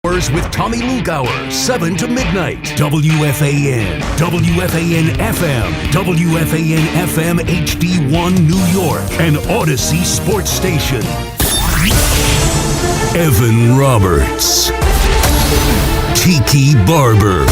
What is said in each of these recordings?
Hours with Tommy Lugauer, 7 to midnight. WFAN, WFAN FM, WFAN FM HD1 New York, and Odyssey Sports Station. Evan Roberts. Tiki Barber.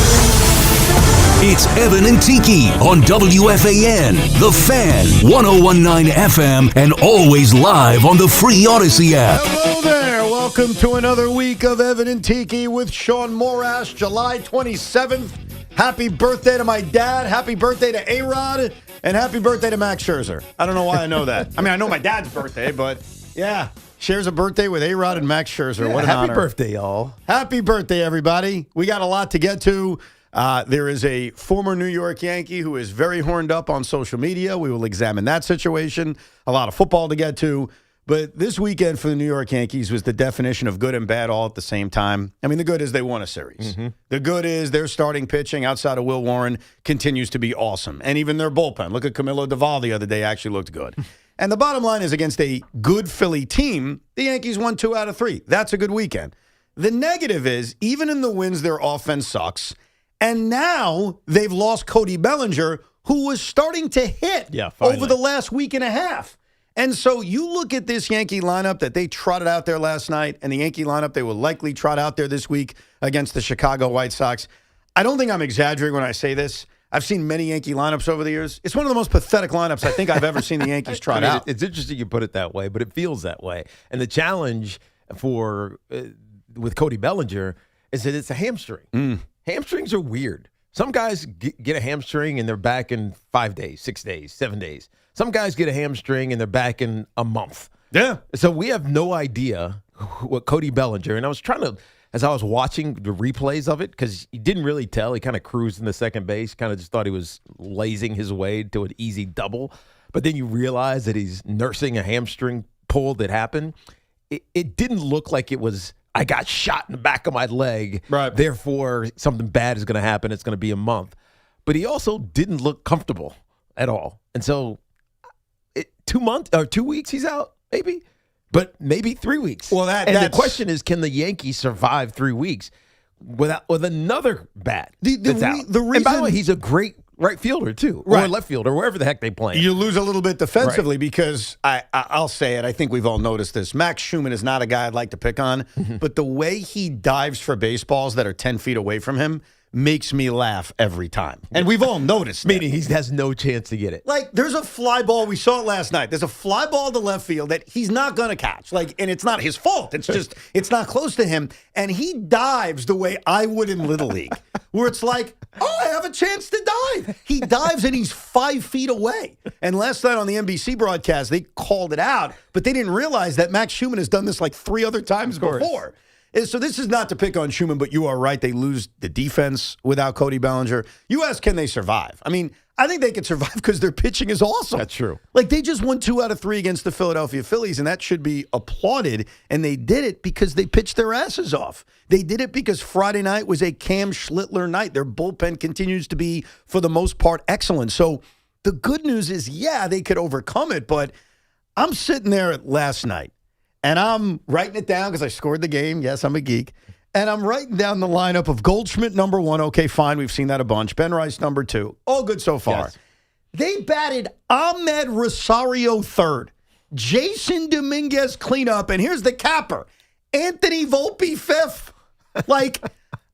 It's Evan and Tiki on WFAN, The Fan, 1019 FM, and always live on the free Odyssey app. Hello there. Welcome to another week of Evan and Tiki with Sean Morash, July 27th. Happy birthday to my dad. Happy birthday to A-Rod. And happy birthday to Max Scherzer. I don't know why I know that. I mean, I know my dad's birthday, but yeah. Shares a birthday with A-Rod and Max Scherzer. Yeah, what an honor. Happy birthday, y'all. Happy birthday, everybody. We got a lot to get to. There is a former New York Yankee who is very horned up on social media. We will examine that situation. A lot of football to get to. But this weekend for the New York Yankees was the definition of good and bad all at the same time. I mean, the good is they won a series. Mm-hmm. The good is their starting pitching outside of Will Warren continues to be awesome. And even their bullpen. Look at Camilo Doval the other day, actually looked good. And the bottom line is against a good Philly team, the Yankees won 2 out of 3. That's a good weekend. The negative is, even in the wins, their offense sucks. And now they've lost Cody Bellinger, who was starting to hit over the last week and a half. And so you look at this Yankee lineup that they trotted out there last night and the Yankee lineup they will likely trot out there this week against the Chicago White Sox. I don't think I'm exaggerating when I say this. I've seen many Yankee lineups over the years. It's one of the most pathetic lineups I think I've ever seen the Yankees trot out. It's interesting you put it that way, but it feels that way. And the challenge for with Cody Bellinger is that it's a hamstring. Hamstrings are weird. Some guys get a hamstring and they're back in 5 days, 6 days, 7 days. Some guys get a hamstring and they're back in a month. Yeah. So we have no idea what Cody Bellinger, and I was trying to, as I was watching the replays of it, because he didn't really tell. He kind of cruised in the second base, kind of just thought he was lazing his way to an easy double. But then you realize that he's nursing a hamstring pull that happened. It didn't look like it was, I got shot in the back of my leg, right, therefore something bad is going to happen. It's going to be a month. But he also didn't look comfortable at all. And so 2 months or 2 weeks he's out, maybe, but maybe 3 weeks. Well, the question is, can the Yankees survive 3 weeks with another bat that's out? And by the way, he's a great right fielder too, or left fielder, wherever the heck they play. You lose a little bit defensively because I'll say it. I think we've all noticed this. Max Schumann is not a guy I'd like to pick on, but the way he dives for baseballs that are 10 feet away from him makes me laugh every time. And we've all noticed that. Meaning he has no chance to get it. Like, there's a fly ball. We saw it last night. There's a fly ball to left field that he's not going to catch. Like, and it's not his fault. It's just, it's not close to him. And he dives the way I would in Little League, where it's like, oh, I have a chance to dive. He dives and he's 5 feet away. And last night on the NBC broadcast, they called it out, but they didn't realize that Max Schumann has done this like 3 other times before. So this is not to pick on Schumann, but you are right. They lose the defense without Cody Bellinger. You ask, can they survive? I mean, I think they could survive because their pitching is awesome. That's true. Like, they just won 2 out of 3 against the Philadelphia Phillies, and that should be applauded. And they did it because they pitched their asses off. They did it because Friday night was a Cam Schlittler night. Their bullpen continues to be, for the most part, excellent. So the good news is, yeah, they could overcome it. But I'm sitting there last night, and I'm writing it down because I scored the game. Yes, I'm a geek. And I'm writing down the lineup of Goldschmidt, number 1. Okay, fine. We've seen that a bunch. Ben Rice, number 2. All good so far. Yes. They batted Ahmed Rosario third. Jason Dominguez cleanup. And here's the capper. Anthony Volpe fifth. Like,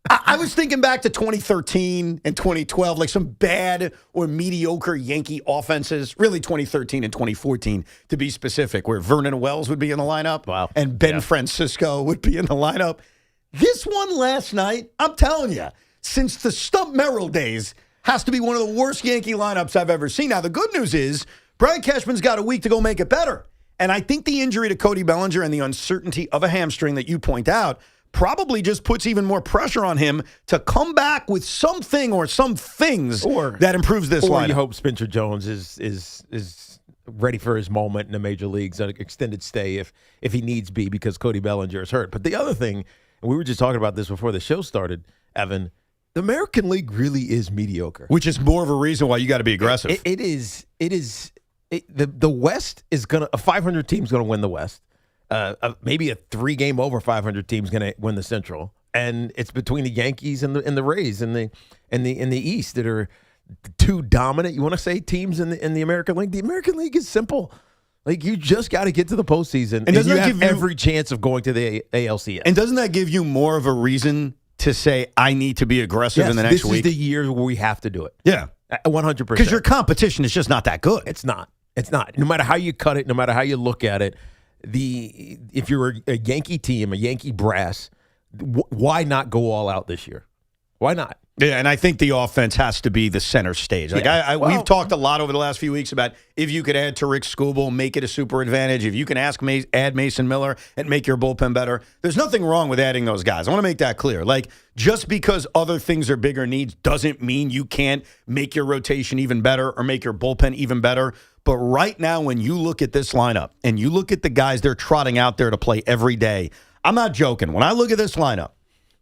I was thinking back to 2013 and 2012, like some bad or mediocre Yankee offenses, really 2013 and 2014 to be specific, where Vernon Wells would be in the lineup. Wow. And Ben Francisco would be in the lineup. This one last night, I'm telling you, since the Stump Merrill days, has to be one of the worst Yankee lineups I've ever seen. Now, the good news is Brian Cashman's got a week to go make it better. And I think the injury to Cody Bellinger and the uncertainty of a hamstring that you point out probably just puts even more pressure on him to come back with something or some things that improves this lineup. Or you hope Spencer Jones is ready for his moment in the major leagues, an extended stay if he needs be, because Cody Bellinger is hurt. But the other thing, and we were just talking about this before the show started, Evan, the American League really is mediocre. Which is more of a reason why you got to be aggressive. It is. The West is going to, a 500 team's going to win the West. Maybe a 3-game over 500 team's going to win the Central. and it's between the Yankees and the Rays in the East that are two dominant. You want to say teams in the American League? The American League is simple. Like, you just got to get to the postseason, and you have every chance of going to the ALCS. And doesn't that give you more of a reason to say, I need to be aggressive in the next week? This is the year where we have to do it. Yeah. 100%. Because your competition is just not that good. It's not. No matter how you cut it, no matter how you look at it, if you're a Yankee team, a Yankee brass, why not go all out this year? Why not? Yeah, and I think the offense has to be the center stage. Like we've talked a lot over the last few weeks about if you could add Tariq Skubal, make it a super advantage. If you can add Mason Miller and make your bullpen better, there's nothing wrong with adding those guys. I want to make that clear. Like, just because other things are bigger needs doesn't mean you can't make your rotation even better or make your bullpen even better. But right now, when you look at this lineup and you look at the guys they're trotting out there to play every day, I'm not joking. When I look at this lineup,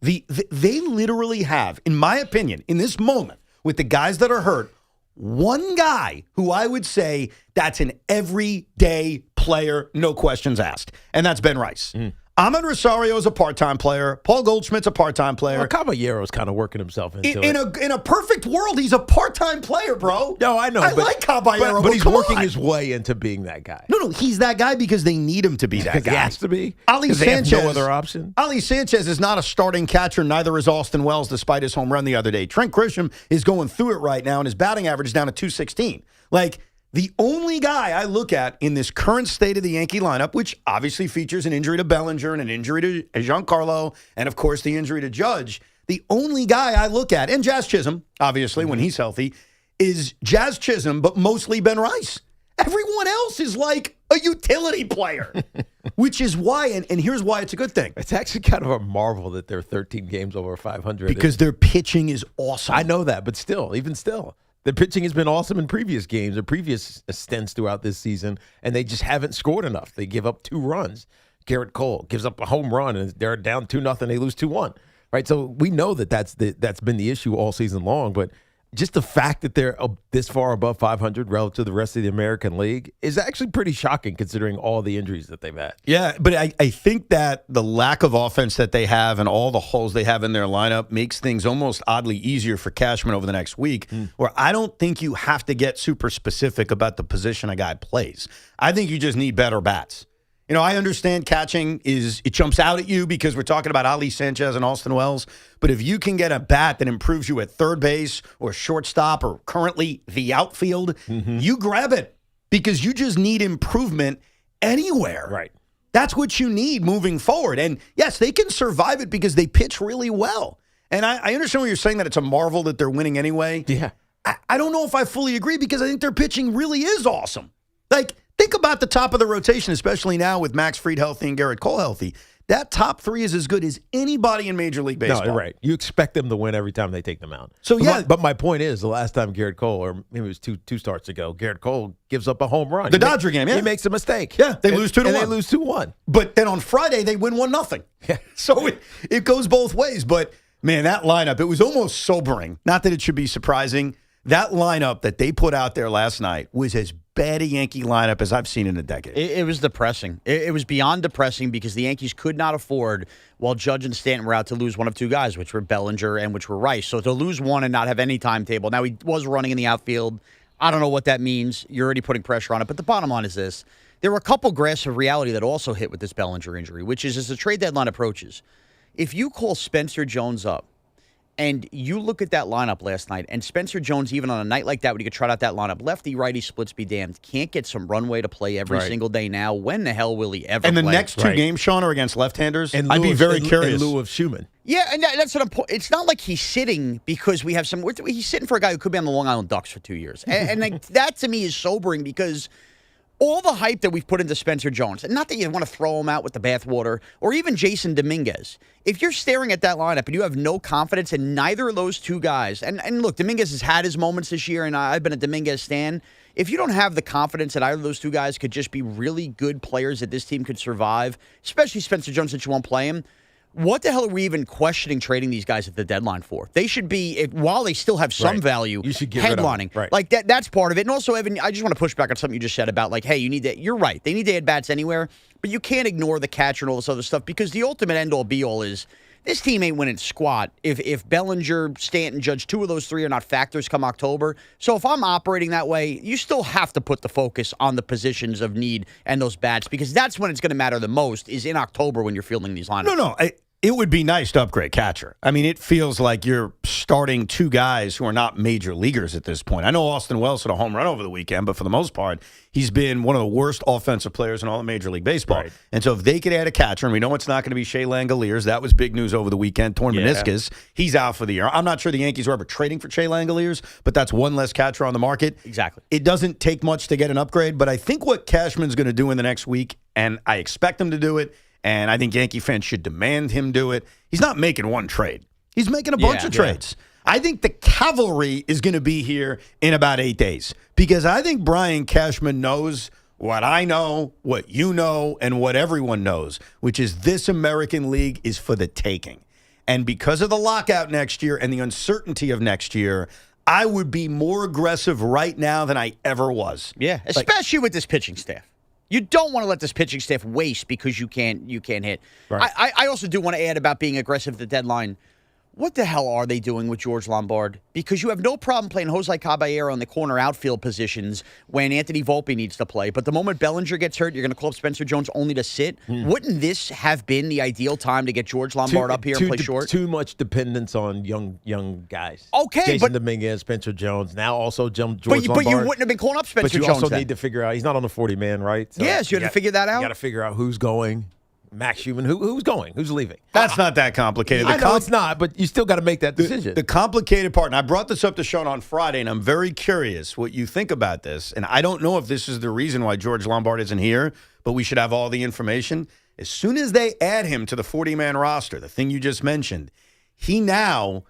they literally have, in my opinion, in this moment, with the guys that are hurt, one guy who I would say that's an everyday player, no questions asked, and that's Ben Rice. Ahmed Rosario is a part-time player. Paul Goldschmidt's a part-time player. Well, Caballero's kind of working himself into it. In a perfect world, he's a part-time player, bro. No, I know. I like Caballero, but he's working his way into being that guy. No, he's that guy because they need him to be that guy. He has to be. Ali Sanchez, they have no other option. Ali Sanchez is not a starting catcher. Neither is Austin Wells, despite his home run the other day. Trent Grisham is going through it right now, and his batting average is down to 216. Like, the only guy I look at in this current state of the Yankee lineup, which obviously features an injury to Bellinger and an injury to Giancarlo, and, of course, the injury to Judge, the only guy I look at, and Jazz Chisholm, obviously, when he's healthy, is Jazz Chisholm, but mostly Ben Rice. Everyone else is like a utility player, which is why, and here's why it's a good thing. It's actually kind of a marvel that they're 13 games over 500. Because their pitching is awesome. I know that, but still, even still. The pitching has been awesome in previous games or previous stints throughout this season, and they just haven't scored enough. They give up 2 runs. Garrett Cole gives up a home run, and they're down 2-0. They lose 2-1. Right? So we know that's been the issue all season long, but just the fact that they're this far above 500 relative to the rest of the American League is actually pretty shocking considering all the injuries that they've had. Yeah, but I think that the lack of offense that they have and all the holes they have in their lineup makes things almost oddly easier for Cashman over the next week, where I don't think you have to get super specific about the position a guy plays. I think you just need better bats. You know, I understand catching it jumps out at you because we're talking about Ali Sanchez and Austin Wells. But if you can get a bat that improves you at third base or shortstop or currently the outfield, you grab it because you just need improvement anywhere. Right. That's what you need moving forward. And yes, they can survive it because they pitch really well. And I understand what you're saying, that it's a marvel that they're winning anyway. Yeah. I don't know if I fully agree because I think their pitching really is awesome. Like, think about the top of the rotation, especially now with Max Fried healthy and Garrett Cole healthy. That top 3 is as good as anybody in Major League Baseball. No, right. You expect them to win every time they take them out. So but my point is, the last time Garrett Cole, or maybe it was two starts ago, Garrett Cole gives up a home run. The Dodger game, yeah. He makes a mistake. Yeah, they lose 2-1. And they lose 2-1. But then on Friday, they win 1-0. Yeah. So it goes both ways. But, man, that lineup, it was almost sobering. Not that it should be surprising. That lineup that they put out there last night was as bad a Yankee lineup as I've seen in a decade. It was depressing. It was beyond depressing because the Yankees could not afford, while Judge and Stanton were out, to lose one of 2 guys, which were Bellinger and which were Rice. So to lose one and not have any timetable. Now, he was running in the outfield. I don't know what that means. You're already putting pressure on it. But the bottom line is this. There were a couple grasps of reality that also hit with this Bellinger injury, which is as the trade deadline approaches, if you call Spencer Jones up, and you look at that lineup last night, and Spencer Jones, even on a night like that, when you could trot out that lineup, lefty, righty, splits be damned, can't get some runway to play every single day now. When the hell will he ever And the play? next 2 games, Sean, are against left-handers? I'd be very curious. In lieu of Schumann. Yeah, and that's what I'm. It's not like he's sitting because we have some. He's sitting for a guy who could be on the Long Island Ducks for 2 years, and like, that to me is sobering because all the hype that we've put into Spencer Jones, and not that you want to throw him out with the bathwater, or even Jason Dominguez. If you're staring at that lineup and you have no confidence in neither of those 2 guys, and look, Dominguez has had his moments this year, and I've been a Dominguez stan. If you don't have the confidence that either of those 2 guys could just be really good players that this team could survive, especially Spencer Jones, that you won't play him, what the hell are we even questioning trading these guys at the deadline for? They should be, while they still have some value, you should get rid of them. headlining. Right. Like that's part of it. And also, Evan, I just want to push back on something you just said about, like, hey, you need to, you're right. They need to add bats anywhere, but you can't ignore the catcher and all this other stuff because the ultimate end-all, be-all is this team ain't winning squat if Bellinger, Stanton, Judge, 2 of those 3 are not factors come October. So if I'm operating that way, you still have to put the focus on the positions of need and those bats, because that's when it's going to matter the most, is in October when you're fielding these lineups. No. It would be nice to upgrade catcher. I mean, it feels like you're starting 2 guys who are not major leaguers at this point. I know Austin Wells hit a home run over the weekend, but for the most part, he's been one of the worst offensive players in all of Major League Baseball. Right. And so if they could add a catcher, and we know it's not going to be Shea Langoliers, that was big news over the weekend, torn meniscus. He's out for the year. I'm not sure the Yankees were ever trading for Shea Langoliers, but that's one less catcher on the market. Exactly. It doesn't take much to get an upgrade, but I think what Cashman's going to do in the next week, and I expect him to do it, and I think Yankee fans should demand him do it. He's not making one trade. He's making a bunch of trades. I think the cavalry is going to be here in about 8 days, because I think Brian Cashman knows what I know, what you know, and what everyone knows, which is this American League is for the taking. And because of the lockout next year and the uncertainty of next year, I would be more aggressive right now than I ever was. Yeah, especially with this pitching staff. You don't want to let this pitching staff waste because you can't hit. Right. I also do want to add about being aggressive at the deadline. What the hell are they doing with George Lombard? Because you have no problem playing Jose Caballero in the corner outfield positions when Anthony Volpe needs to play. But the moment Bellinger gets hurt, you're going to call up Spencer Jones only to sit. Wouldn't this have been the ideal time to get George Lombard up here and play short? Too much dependence on young guys. Okay, Jason but Dominguez, Spencer Jones, now also George Lombard. But you wouldn't have been calling up Spencer But you Jones also then. need to figure out, he's not on the 40-man, right? So Yes, you have to figure that out. You got to figure out who's going. Max Schumann, who's going? Who's leaving? That's not that complicated. I know it's not, but you still got to make that decision. The complicated part, and I brought this up to Sean on Friday, and I'm very curious what you think about this. And I don't know if this is the reason why George Lombard isn't here, but we should have all the information. As soon as they add him to the 40-man roster, the thing you just mentioned, he now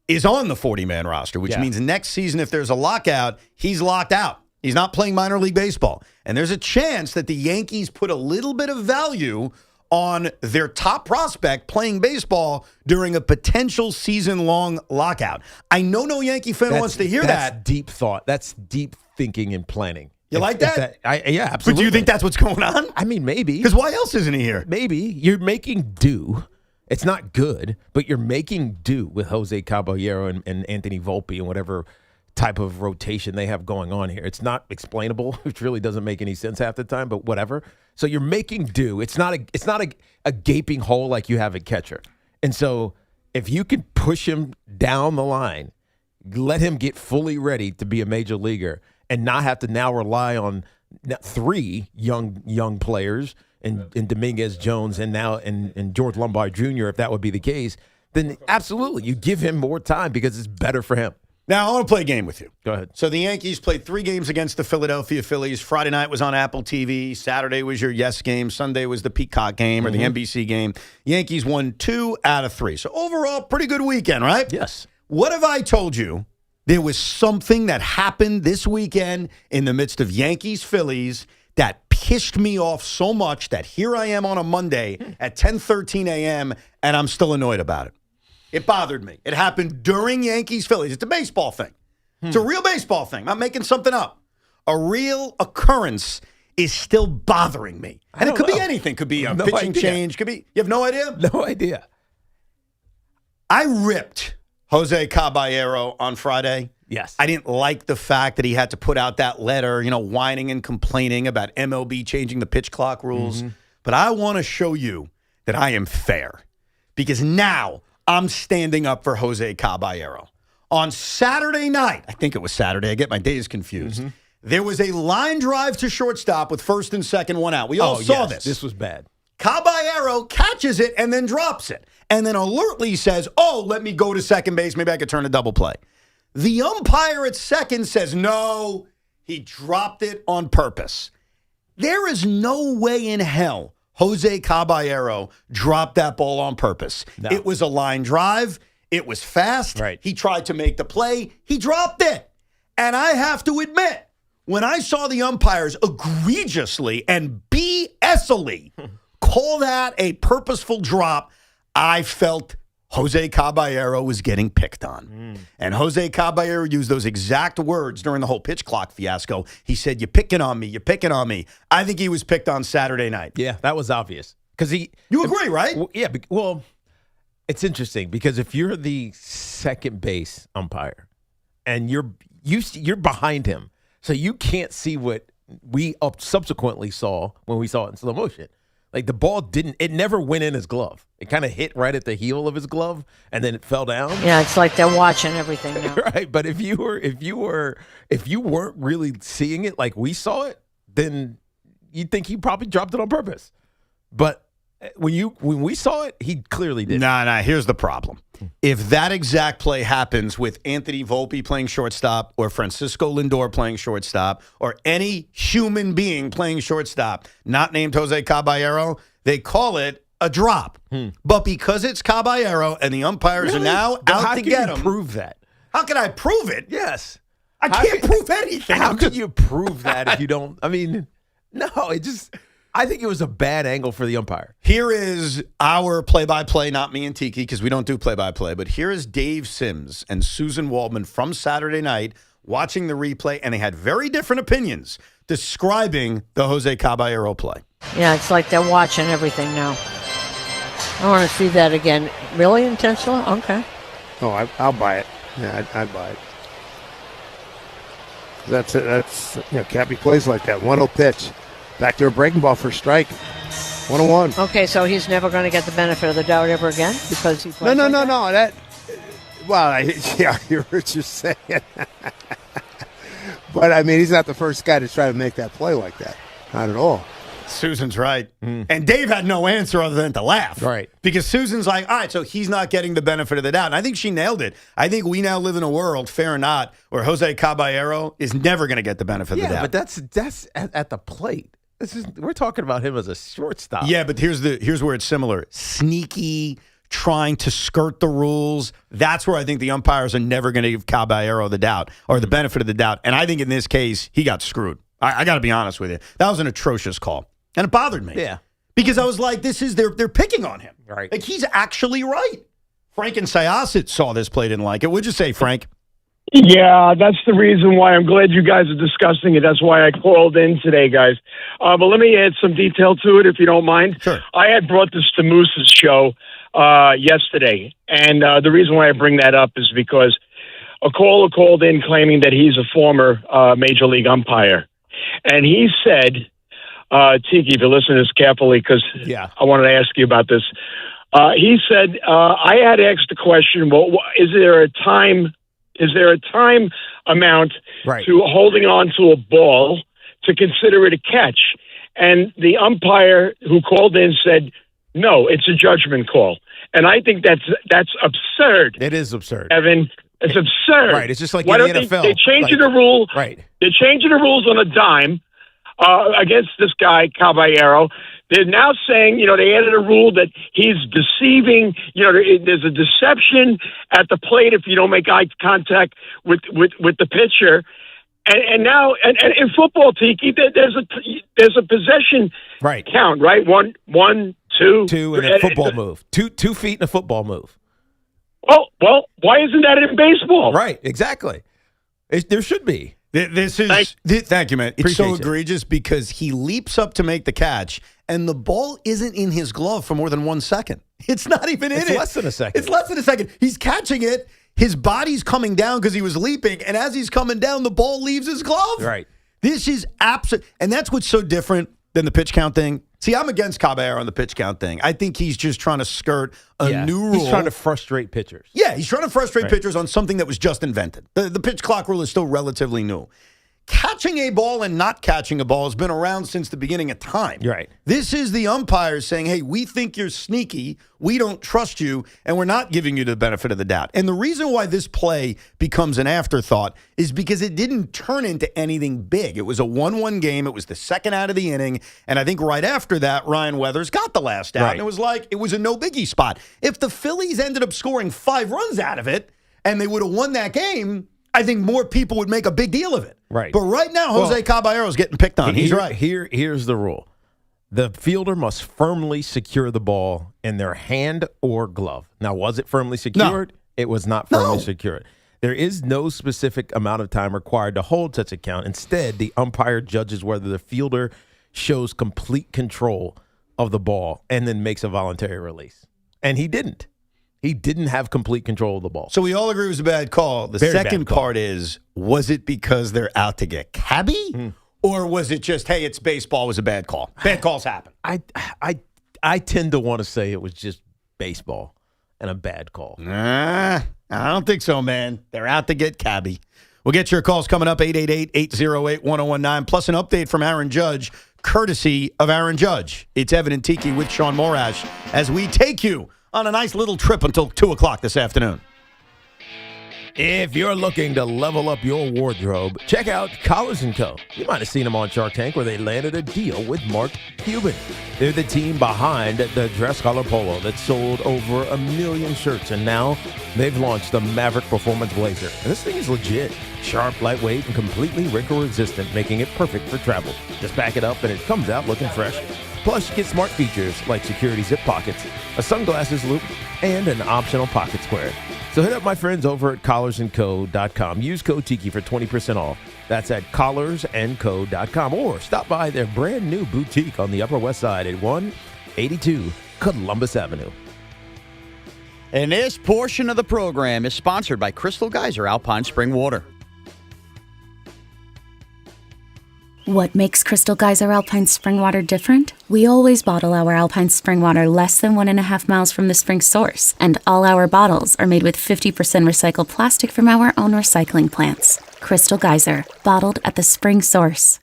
is on the 40-man roster, which means next season, if there's a lockout, he's locked out. He's not playing minor league baseball. And there's a chance that the Yankees put a little bit of value on their top prospect playing baseball during a potential season-long lockout. I know no Yankee fan wants to hear that. That's deep thought. That's deep thinking and planning. You like that? Yeah, absolutely. But do you think that's what's going on? I mean, maybe. Because why else isn't he here? Maybe. You're making do. It's not good, but you're making do with Jose Caballero and Anthony Volpe and whatever type of rotation they have going on here. It's not explainable, which really doesn't make any sense half the time, but whatever. So you're making do. It's not a gaping hole like you have at catcher. And so if you can push him down the line, let him get fully ready to be a major leaguer and not have to now rely on 3 young players and Dominguez, Jones, and now and George Lombard Jr., if that would be the case, then absolutely you give him more time because it's better for him. Now, I want to play a game with you. Go ahead. So the Yankees played 3 games against the Philadelphia Phillies. Friday night was on Apple TV. Saturday was your Yes game. Sunday was the Peacock game or the NBC game. Yankees won 2 out of 3. So overall, pretty good weekend, right? Yes. What if I told you there was something that happened this weekend in the midst of Yankees-Phillies that pissed me off so much that here I am on a Monday at 10:13 a.m. and I'm still annoyed about it? It bothered me. It happened during Yankees-Phillies. It's a baseball thing. It's a real baseball thing. I'm not making something up. A real occurrence is still bothering me. And it could be anything. Could be a pitching change. Could be. You have no idea? No idea. I ripped Jose Caballero on Friday. Yes. I didn't like the fact that he had to put out that letter, whining and complaining about MLB changing the pitch clock rules. But I want to show you that I am fair, because now I'm standing up for Jose Caballero. On Saturday night, I think it was Saturday, I get my days confused, there was a line drive to shortstop with first and second one out. We all saw this. This was bad. Caballero catches it and then drops it. And then alertly says, let me go to second base. Maybe I could turn a double play. The umpire at second says, no, he dropped it on purpose. There is no way in hell Jose Caballero dropped that ball on purpose. No. It was a line drive. It was fast. Right. He tried to make the play. He dropped it. And I have to admit, when I saw the umpires egregiously and BS-ily call that a purposeful drop, I felt Jose Caballero was getting picked on. And Jose Caballero used those exact words during the whole pitch clock fiasco. He said, you're picking on me. You're picking on me. I think he was picked on Saturday night. Yeah, that was obvious. You agree, right? Yeah, well, It's interesting because if you're the second base umpire and you're behind him, so you can't see what we subsequently saw when we saw it in slow motion. Like the ball never went in his glove. It kind of hit right at the heel of his glove and then it fell down. Yeah, it's like they're watching everything now. Right, but if you weren't really seeing it like we saw it, then you'd think he probably dropped it on purpose. But when we saw it, he clearly did. Nah, here's the problem. If that exact play happens with Anthony Volpe playing shortstop or Francisco Lindor playing shortstop or any human being playing shortstop not named Jose Caballero, they call it a drop. But because it's Caballero and the umpires are now out to get him. How can you prove that? How can I prove it? Yes. I can't prove anything. How can you prove that if you don't? I mean, no, I think it was a bad angle for the umpire. Here is our play-by-play, not me and Tiki, because we don't do play-by-play, but here is Dave Sims and Susan Waldman from Saturday night watching the replay, and they had very different opinions describing the Jose Caballero play. Yeah, it's like they're watching everything now. I want to see that again. Really intentional? Okay. Oh, I'll buy it. Yeah, I'd buy it. That's it. Cappy plays like that. 1-0 pitch. Back to a breaking ball for a strike. 1-1. Okay, so he's never going to get the benefit of the doubt ever again because he plays No. that? I hear what you're saying. But, I mean, he's not the first guy to try to make that play like that. Not at all. Susan's right. And Dave had no answer other than to laugh. Right. Because Susan's like, all right, so he's not getting the benefit of the doubt. And I think she nailed it. I think we now live in a world, fair or not, where Jose Caballero is never going to get the benefit of the doubt. But that's at the plate. We're talking about him as a shortstop. Yeah, but here's where it's similar. Sneaky, trying to skirt the rules. That's where I think the umpires are never going to give Caballero the doubt or the benefit of the doubt. And I think in this case, he got screwed. I got to be honest with you. That was an atrocious call. And it bothered me. Yeah. Because I was like, they're picking on him. Right. Like, he's actually right. Frank and Syosset saw this play, didn't like it. What'd you say, Frank? Yeah, that's the reason why I'm glad you guys are discussing it. That's why I called in today, guys. But let me add some detail to it, if you don't mind. Sure. I had brought this to Moose's show yesterday, and the reason why I bring that up is because a caller called in claiming that he's a former Major League umpire. And he said, Tiki, if you listen to this carefully, because I wanted to ask you about this. He said, I had asked the question, well, is there a time amount to holding on to a ball to consider it a catch? And the umpire who called in said, no, it's a judgment call. And I think that's absurd. It is absurd. Evan, it's absurd. Right, it's just like Why in the don't NFL. They're changing the rule. Right. They're changing the rules on a dime against this guy, Caballero. They're now saying, they added a rule that he's deceiving. There's a deception at the plate if you don't make eye contact with the pitcher. And now, and in football, Tiki, there's a possession count, right? One, two, and a football move. 2 feet and a football move. Well, why isn't that in baseball? Right, exactly. There should be. This is thank you, man. It's so egregious because he leaps up to make the catch, and the ball isn't in his glove for more than 1 second. It's not even in it. It's less than a second. It's less than a second. He's catching it. His body's coming down because he was leaping, and as he's coming down, the ball leaves his glove. Right. This is absolute, and that's what's so different than the pitch count thing. See, I'm against Caballero on the pitch count thing. I think he's just trying to skirt a new rule. He's trying to frustrate pitchers. Yeah, he's trying to frustrate pitchers on something that was just invented. The pitch clock rule is still relatively new. Catching a ball and not catching a ball has been around since the beginning of time. Right. This is the umpires saying, hey, we think you're sneaky, we don't trust you, and we're not giving you the benefit of the doubt. And the reason why this play becomes an afterthought is because it didn't turn into anything big. It was a 1-1 game. It was the second out of the inning. And I think right after that, Ryan Weathers got the last out. Right. And it was a no-biggie spot. If the Phillies ended up scoring 5 runs out of it and they would have won that game, I think more people would make a big deal of it. Right. But right now, Jose Caballero's getting picked on. He's right. Here's the rule. The fielder must firmly secure the ball in their hand or glove. Now, was it firmly secured? No. It was not firmly secured. There is no specific amount of time required to hold such a count. Instead, the umpire judges whether the fielder shows complete control of the ball and then makes a voluntary release. And he didn't. He didn't have complete control of the ball. So we all agree it was a bad call. The Very second bad call. part is, was it because they're out to get cabbie? Or was it just, hey, it's baseball, was a bad call? Bad calls happen. I tend to want to say it was just baseball and a bad call. I don't think so, man. They're out to get cabbie. We'll get your calls coming up, 888-808-1019, plus an update from Aaron Judge, courtesy of Aaron Judge. It's Evan and Tiki with Sean Morash as we take you on a nice little trip until 2 o'clock this afternoon. If you're looking to level up your wardrobe, check out Collars & Co. You might have seen them on Shark Tank where they landed a deal with Mark Cuban. They're the team behind the dress color polo that sold over 1 million shirts, and now they've launched the Maverick Performance Blazer. And this thing is legit. Sharp, lightweight, and completely wrinkle-resistant, making it perfect for travel. Just pack it up and it comes out looking fresh. Plus, you get smart features like security zip pockets, a sunglasses loop, and an optional pocket square. So hit up my friends over at collarsandco.com. Use code Tiki for 20% off. That's at collarsandco.com. Or stop by their brand new boutique on the Upper West Side at 182 Columbus Avenue. And this portion of the program is sponsored by Crystal Geyser Alpine Spring Water. What makes Crystal Geyser Alpine Spring Water different? We always bottle our Alpine Spring Water less than 1.5 miles from the spring source, and all our bottles are made with 50% recycled plastic from our own recycling plants. Crystal Geyser, bottled at the spring source.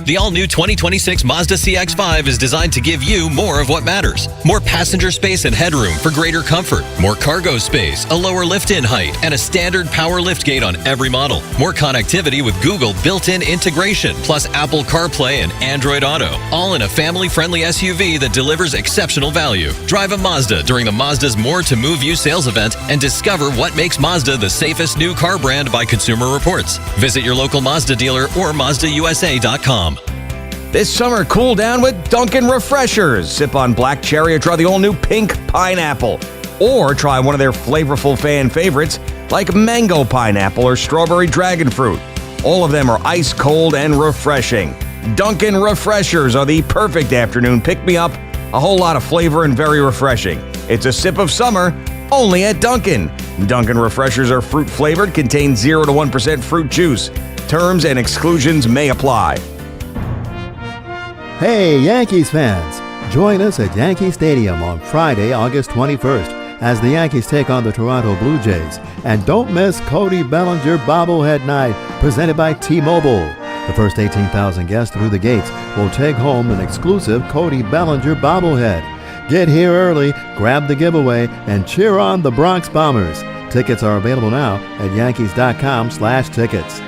The all-new 2026 Mazda CX-5 is designed to give you more of what matters. More passenger space and headroom for greater comfort. More cargo space, a lower lift-in height, and a standard power liftgate on every model. More connectivity with Google built-in integration, plus Apple CarPlay and Android Auto. All in a family-friendly SUV that delivers exceptional value. Drive a Mazda during the Mazda's More to Move You sales event and discover what makes Mazda the safest new car brand by Consumer Reports. Visit your local Mazda dealer or MazdaUSA.com. This summer, cool down with Dunkin' Refreshers. Sip on black cherry or try the all-new pink pineapple. Or try one of their flavorful fan favorites like mango pineapple or strawberry dragon fruit. All of them are ice cold and refreshing. Dunkin' Refreshers are the perfect afternoon pick-me-up. A whole lot of flavor and very refreshing. It's a sip of summer, only at Dunkin'. Dunkin' Refreshers are fruit-flavored, contain 0 to 1% fruit juice. Terms and exclusions may apply. Hey, Yankees fans! Join us at Yankee Stadium on Friday, August 21st, as the Yankees take on the Toronto Blue Jays. And don't miss Cody Bellinger Bobblehead Night, presented by T-Mobile. The first 18,000 guests through the gates will take home an exclusive Cody Bellinger bobblehead. Get here early, grab the giveaway, and cheer on the Bronx Bombers. Tickets are available now at Yankees.com/tickets.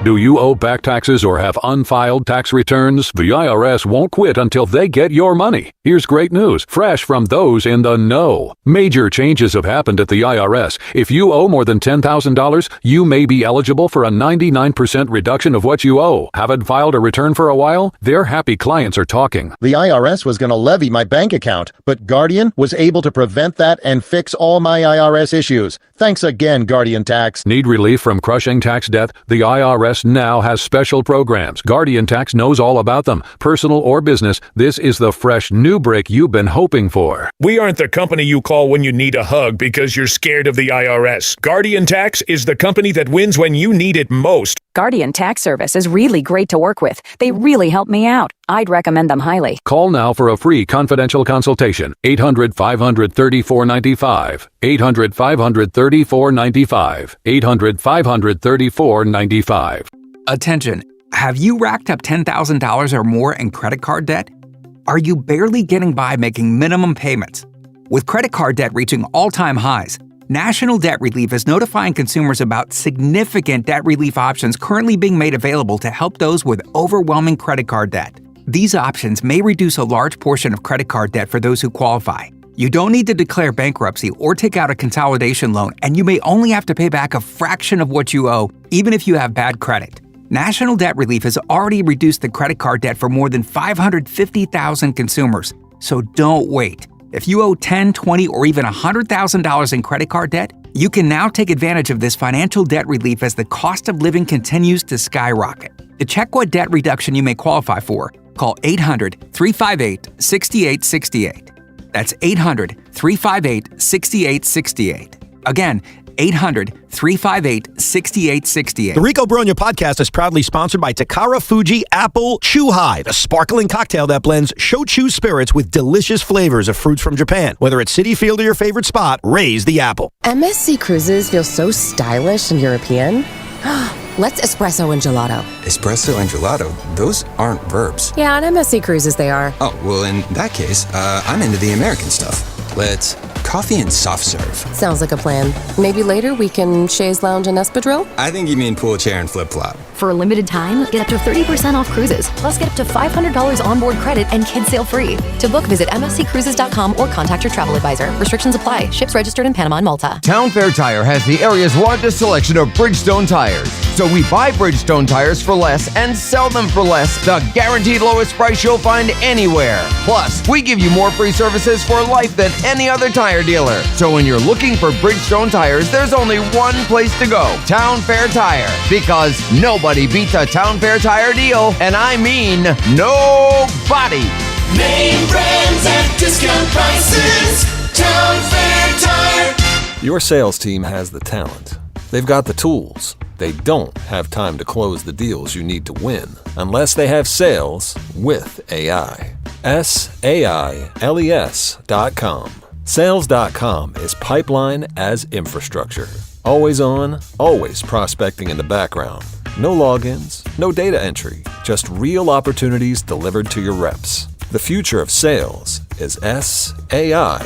Do you owe back taxes or have unfiled tax returns? The IRS won't quit until they get your money. Here's great news, fresh from those in the know. Major changes have happened at the IRS. If you owe more than $10,000, you may be eligible for a 99% reduction of what you owe. Haven't filed a return for a while? Their happy clients are talking. The IRS was going to levy my bank account, but Guardian was able to prevent that and fix all my IRS issues. Thanks again, Guardian Tax. Need relief from crushing tax debt? The IRS now has special programs. Guardian Tax knows all about them. Personal or business, this is the fresh new break you've been hoping for. We aren't the company you call when you need a hug because you're scared of the IRS. Guardian Tax is the company that wins when you need it most. Guardian Tax Service is really great to work with. They really help me out. I'd recommend them highly. Call now for a free confidential consultation. 800-500-3495. 800-500-3495. 800-500-3495. Attention. Have you racked up $10,000 or more in credit card debt? Are you barely getting by making minimum payments? With credit card debt reaching all-time highs, National Debt Relief is notifying consumers about significant debt relief options currently being made available to help those with overwhelming credit card debt. These options may reduce a large portion of credit card debt for those who qualify. You don't need to declare bankruptcy or take out a consolidation loan, and you may only have to pay back a fraction of what you owe, even if you have bad credit. National Debt Relief has already reduced the credit card debt for more than 550,000 consumers. So don't wait. If you owe $10,000, $20,000, or even $100,000 in credit card debt, you can now take advantage of this financial debt relief as the cost of living continues to skyrocket. To check what debt reduction you may qualify for, call 800-358-6868. That's 800-358-6868. Again, 800-358-6868. The Rico Bronya podcast is proudly sponsored by Takara Fuji Apple Chew High, the sparkling cocktail that blends shochu spirits with delicious flavors of fruits from Japan. Whether it's Citi Field or your favorite spot, raise the apple. MSC Cruises feel so stylish and European. Let's espresso and gelato. Espresso and gelato? Those aren't verbs. Yeah, on MSC Cruises they are. Oh, well, in that case, I'm into the American stuff. Let's coffee and soft serve. Sounds like a plan. Maybe later we can chaise lounge and espadrille? I think you mean pool chair and flip-flop. For a limited time, get up to 30% off cruises, plus get up to $500 onboard credit and kids sail free. To book, visit msccruises.com or contact your travel advisor. Restrictions apply. Ships registered in Panama and Malta. Town Fair Tire has the area's largest selection of Bridgestone tires. So we buy Bridgestone tires for less and sell them for less. The guaranteed lowest price you'll find anywhere. Plus, we give you more free services for life than any other tire dealer. So when you're looking for Bridgestone tires, there's only one place to go. Town Fair Tire. Because nobody beats a Town Fair Tire deal. And I mean nobody. Name brands at discount prices. Town Fair Tire. Your sales team has the talent. They've got the tools. They don't have time to close the deals you need to win unless they have sales with AI. SAILES.com. Sales.com is pipeline as infrastructure. Always on, always prospecting in the background. No logins, no data entry, just real opportunities delivered to your reps. The future of sales is SAILES.com.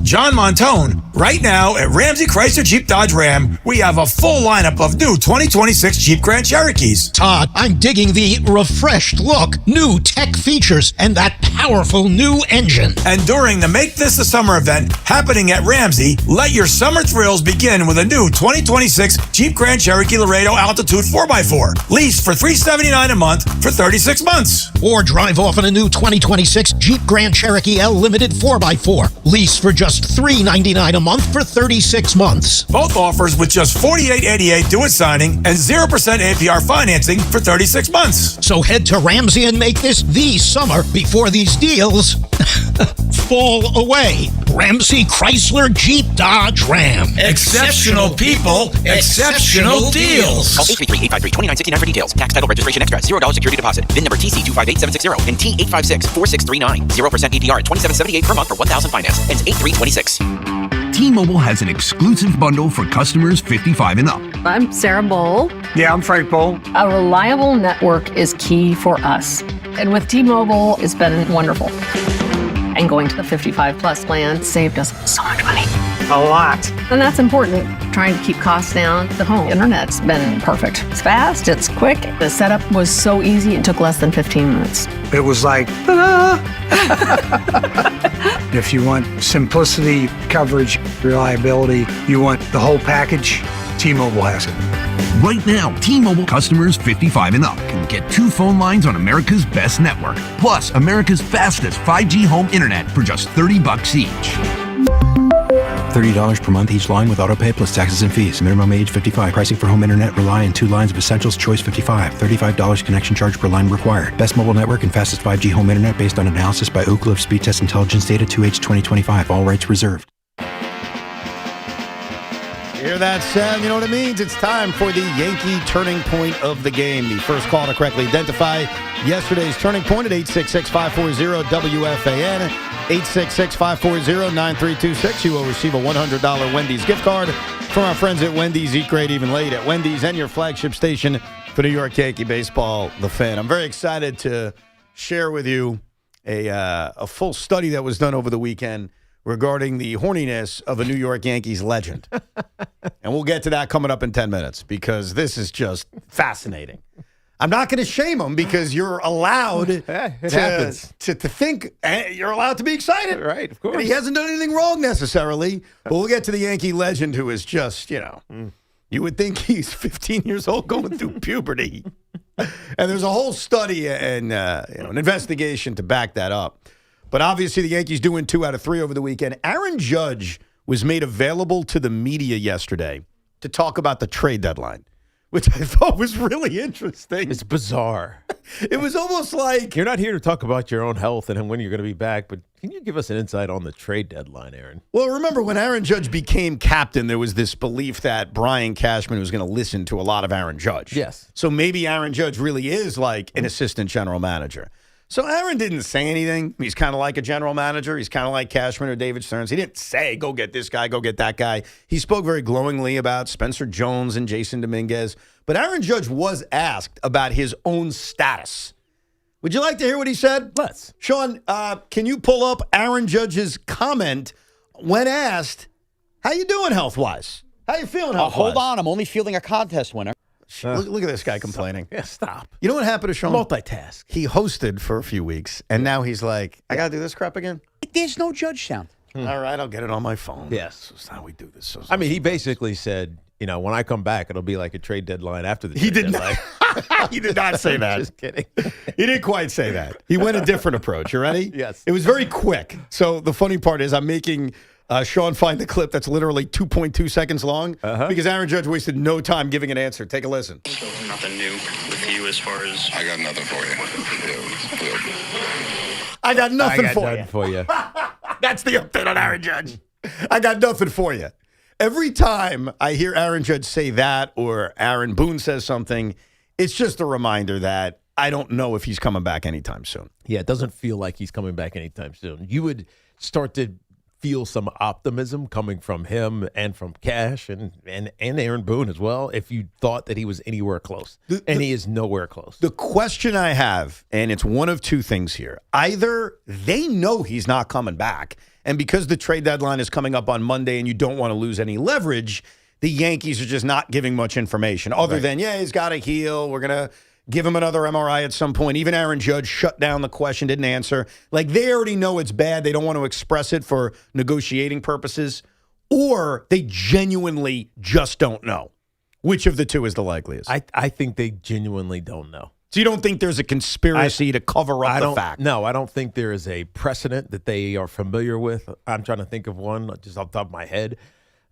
John Montone, right now at Ramsey Chrysler Jeep Dodge Ram, we have a full lineup of new 2026 Jeep Grand Cherokees. Todd, I'm digging the refreshed look, new tech features, and that powerful new engine. And during the Make This a Summer event happening at Ramsey, let your summer thrills begin with a new 2026 Jeep Grand Cherokee Laredo Altitude 4x4. Lease for $379 a month for 36 months. Or drive off in a new 2026 Jeep Grand Cherokee L Limited 4x4. Lease for just $399 a month for 36 months. Both offers with just $48.88 due at signing and 0% APR financing for 36 months. So head to Ramsey and make this the summer before these deals fall away. Ramsey Chrysler Jeep Dodge Ram. Exceptional people, exceptional deals. Call 833-853-2969 for details. Tax, title, registration extra. $0 security deposit. VIN number TC258760 and T8564639. 0% APR at $27.78 per month for $1,000 finance. Ends 8/3/26. T-Mobile has an exclusive bundle for customers 55 and up. I'm Sarah Bowl. Yeah, I'm Frank Bowl. A reliable network is key for us. And with T-Mobile, it's been wonderful. And going to the 55 plus plan saved us so much money. A lot. And that's important. Trying to keep costs down. The home internet's been perfect. It's fast, it's quick. The setup was so easy, it took less than 15 minutes. It was like, ta-da! If you want simplicity, coverage, reliability, you want the whole package, T-Mobile has it. Right now, T-Mobile customers 55 and up can get 2 phone lines on America's best network, plus America's fastest 5G home internet for just $30 each. $30 per month each line with autopay plus taxes and fees. Minimum age 55. Pricing for home internet rely on 2 lines of essentials. Choice 55. $35 connection charge per line required. Best mobile network and fastest 5G home internet based on analysis by Ookla of Speed Test Intelligence data 2H 2025. All rights reserved. Hear that sound? You know what it means? It's time for the Yankee turning point of the game. The first call to correctly identify yesterday's turning point at 866-540-WFAN. 866-540-9326. You will receive a $100 Wendy's gift card from our friends at Wendy's. Eat great even late at Wendy's and your flagship station for New York Yankee baseball, The Fan. I'm very excited to share with you a full study that was done over the weekend regarding the horniness of a New York Yankees legend. And we'll get to that coming up in 10 minutes because this is just fascinating. I'm not going to shame him because you're allowed to think, you're allowed to be excited. Right, of course. And he hasn't done anything wrong necessarily. But we'll get to the Yankee legend who is just, you would think he's 15 years old going through puberty. And there's a whole study and an investigation to back that up. But obviously the Yankees doing 2 out of 3 over the weekend. Aaron Judge was made available to the media yesterday to talk about the trade deadline, which I thought was really interesting. It's bizarre. It was almost like... You're not here to talk about your own health and when you're going to be back, but can you give us an insight on the trade deadline, Aaron? Well, remember when Aaron Judge became captain, there was this belief that Brian Cashman was going to listen to a lot of Aaron Judge. Yes. So maybe Aaron Judge really is like an assistant general manager. So Aaron didn't say anything. He's kind of like a general manager. He's kind of like Cashman or David Stearns. He didn't say, go get this guy, go get that guy. He spoke very glowingly about Spencer Jones and Jason Dominguez. But Aaron Judge was asked about his own status. Would you like to hear what he said? Let's. Sean, can you pull up Aaron Judge's comment when asked, how you doing health-wise? How you feeling health-wise? Hold on, I'm only fielding a contest winner. Look at this guy complaining. Yeah, stop. You know what happened to Sean? Multitask. He hosted for a few weeks, and now he's like, I got to do this crap again? There's no Judge sound. All right, I'll get it on my phone. Yes. That's how we do this. I mean, he basically said, when I come back, it'll be like a trade deadline after the trade deadline. He did not say that. Just kidding. He didn't quite say that. He went a different approach. You ready? Yes. It was very quick. So the funny part is I'm making Sean find the clip that's literally 2.2 seconds long because Aaron Judge wasted no time giving an answer. Take a listen. Nothing new with you as far as... I got nothing for you. I got nothing for you. That's the update on Aaron Judge. I got nothing for you. Every time I hear Aaron Judge say that or Aaron Boone says something, it's just a reminder that I don't know if he's coming back anytime soon. Yeah, it doesn't feel like he's coming back anytime soon. You would start to feel some optimism coming from him and from Cash and Aaron Boone as well if you thought that he was anywhere close. And he is nowhere close. The question I have, and it's one of two things here. Either they know he's not coming back, and because the trade deadline is coming up on Monday and you don't want to lose any leverage, the Yankees are just not giving much information other than, he's got to heal. We're going to give him another MRI at some point. Even Aaron Judge shut down the question, didn't answer. Like, they already know it's bad. They don't want to express it for negotiating purposes. Or they genuinely just don't know. Which of the two is the likeliest? I think they genuinely don't know. So you don't think there's a conspiracy to cover up the fact? No, I don't think there is a precedent that they are familiar with. I'm trying to think of one just off the top of my head.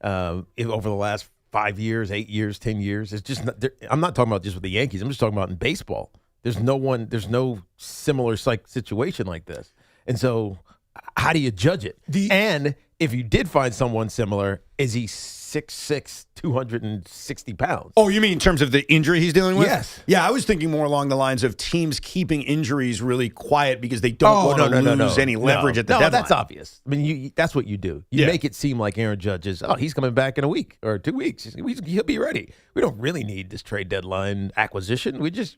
Over the last 5 years, 8 years, 10 years. It's just not, I'm not talking about just with the Yankees. I'm just talking about in baseball. There's no similar situation like this. And so how do you judge it? And if you did find someone similar, is he 6'6", 260 pounds? Oh, you mean in terms of the injury he's dealing with? Yes. Yeah, I was thinking more along the lines of teams keeping injuries really quiet because they don't want to lose any leverage at the deadline. No, that's obvious. I mean, that's what you do. You make it seem like Aaron Judge is, he's coming back in a week or 2 weeks. He'll be ready. We don't really need this trade deadline acquisition. We just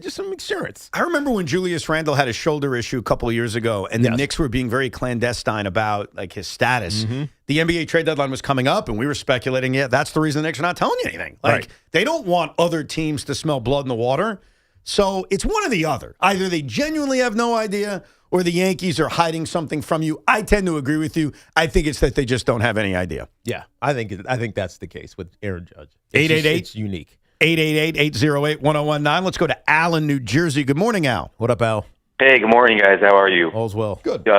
some insurance. I remember when Julius Randle had a shoulder issue a couple of years ago, and the Knicks were being very clandestine about like his status. The NBA trade deadline was coming up, and we were speculating, that's the reason the Knicks are not telling you anything. Like, they don't want other teams to smell blood in the water. So it's one or the other. Either they genuinely have no idea, or the Yankees are hiding something from you. I tend to agree with you. I think it's that they just don't have any idea. Yeah, I think that's the case with Aaron Judge. 888. It's unique. 888-808-1019. Let's go to Al in New Jersey. Good morning, Al. What up, Al? Hey, good morning, guys. How are you? All's well. Good.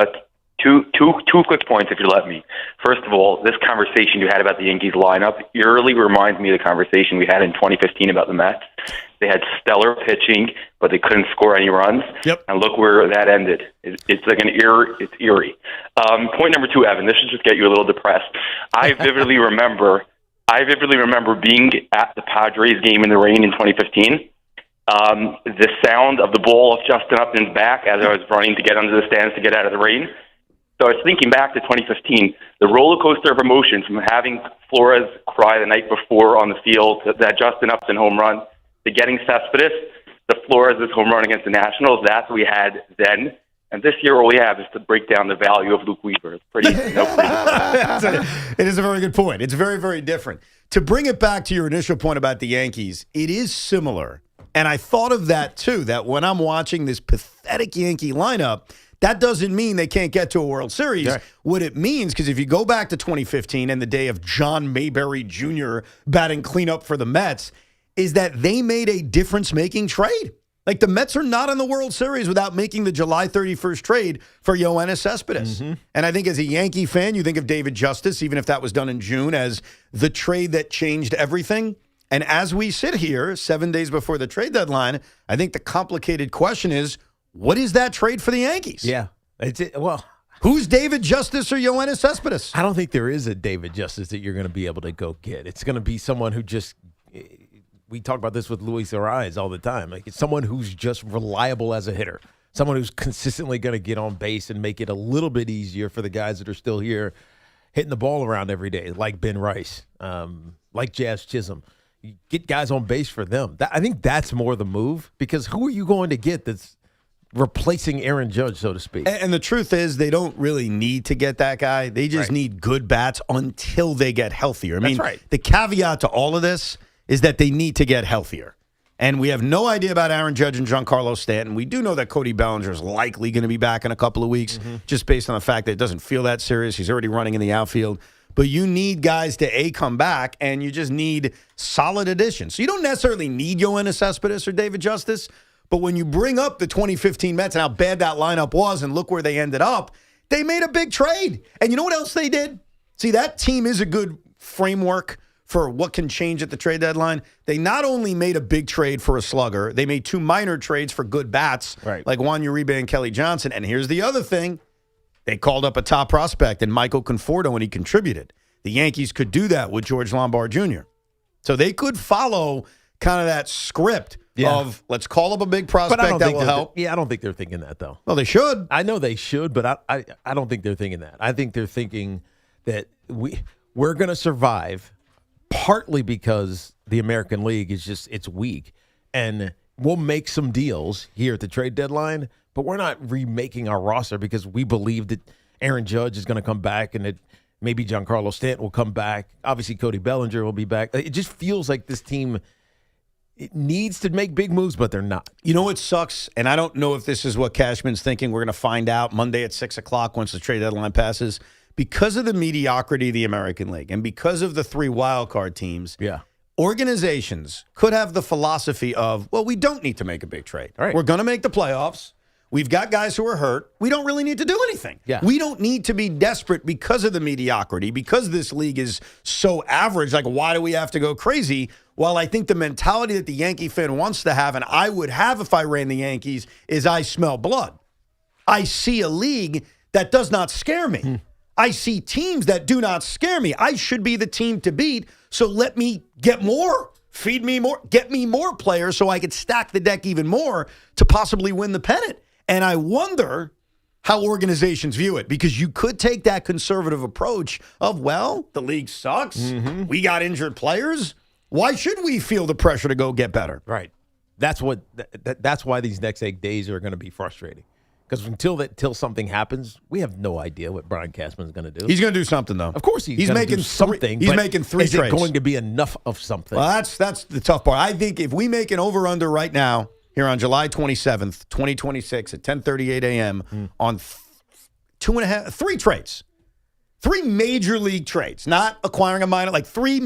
Two quick points, if you let me. First of all, this conversation you had about the Yankees lineup eerily reminds me of the conversation we had in 2015 about the Mets. They had stellar pitching, but they couldn't score any runs. Yep. And look where that ended. It's like it's eerie. Point number two, Evan. This should just get you a little depressed. I vividly remember being at the Padres game in the rain in 2015. The sound of the ball of Justin Upton's back as I was running to get under the stands to get out of the rain. So I was thinking back to 2015, the roller coaster of emotions from having Flores cry the night before on the field, that Justin Upton home run, to getting Cespedes, the Flores' home run against the Nationals. That's what we had then. And this year, all we have is to break down the value of Luke Weaver. It's pretty. It is a very good point. It's very, very different. To bring it back to your initial point about the Yankees, it is similar. And I thought of that, too, that when I'm watching this pathetic Yankee lineup, that doesn't mean they can't get to a World Series. Right. What it means, because if you go back to 2015 and the day of John Mayberry Jr. batting cleanup for the Mets, is that they made a difference-making trade. Like, the Mets are not in the World Series without making the July 31st trade for Yoenis Cespedes. And I think as a Yankee fan, you think of David Justice, even if that was done in June, as the trade that changed everything. And as we sit here 7 days before the trade deadline, I think the complicated question is, what is that trade for the Yankees? Yeah. Well, who's David Justice or Yoenis Cespedes? I don't think there is a David Justice that you're going to be able to go get. It's going to be someone who just we talk about this with Luis Ariz all the time. Like, it's someone who's just reliable as a hitter, someone who's consistently going to get on base and make it a little bit easier for the guys that are still here hitting the ball around every day, like Ben Rice, like Jazz Chisholm. You get guys on base for them. I think that's more the move, because who are you going to get that's replacing Aaron Judge, so to speak? And the truth is, they don't really need to get that guy. They just need good bats until they get healthier. I mean, the caveat to all of this is that they need to get healthier. And we have no idea about Aaron Judge and Giancarlo Stanton. We do know that Cody Bellinger is likely going to be back in a couple of weeks, just based on the fact that it doesn't feel that serious. He's already running in the outfield. But you need guys to, come back, and you just need solid additions. So you don't necessarily need Yoenis Cespedes or David Justice, but when you bring up the 2015 Mets and how bad that lineup was and look where they ended up, they made a big trade. And you know what else they did? See, that team is a good framework for what can change at the trade deadline. They not only made a big trade for a slugger, they made 2 minor trades for good bats, like Juan Uribe and Kelly Johnson. And here's the other thing. They called up a top prospect in Michael Conforto, and he contributed. The Yankees could do that with George Lombard Jr. So they could follow kind of that script of let's call up a big prospect that will help. I don't think they're thinking that, though. Well, they should. I know they should, but I don't think they're thinking that. I think they're thinking that we're going to survive partly because the American League is it's weak, and we'll make some deals here at the trade deadline, but we're not remaking our roster because we believe that Aaron Judge is going to come back and that maybe Giancarlo Stanton will come back. Obviously, Cody Bellinger will be back. It just feels like this team needs to make big moves, but they're not. You know what sucks? And I don't know if this is what Cashman's thinking. We're going to find out Monday at 6 o'clock once the trade deadline passes. Because of the mediocrity of the American League and because of the 3 wildcard teams, organizations could have the philosophy of, well, we don't need to make a big trade. All right. We're going to make the playoffs. We've got guys who are hurt. We don't really need to do anything. We don't need to be desperate because of the mediocrity, because this league is so average. Like, why do we have to go crazy? Well, I think the mentality that the Yankee fan wants to have, and I would have if I ran the Yankees, is I smell blood. I see a league that does not scare me. I see teams that do not scare me. I should be the team to beat, so let me get more, feed me more, get me more players so I could stack the deck even more to possibly win the pennant. And I wonder how organizations view it, because you could take that conservative approach of, well, the league sucks. We got injured players. Why should we feel the pressure to go get better? Right. That's why these next 8 days are going to be frustrating. Because until something happens, we have no idea what Brian Cashman's going to do. He's going to do something, though. Of course he's going to do something. He's making 3 is trades. Is it going to be enough of something? Well, that's the tough part. I think if we make an over-under right now, here on July 27th, 2026 at 10:38 a.m. on 3 trades. 3 major league trades, not acquiring a minor, like 3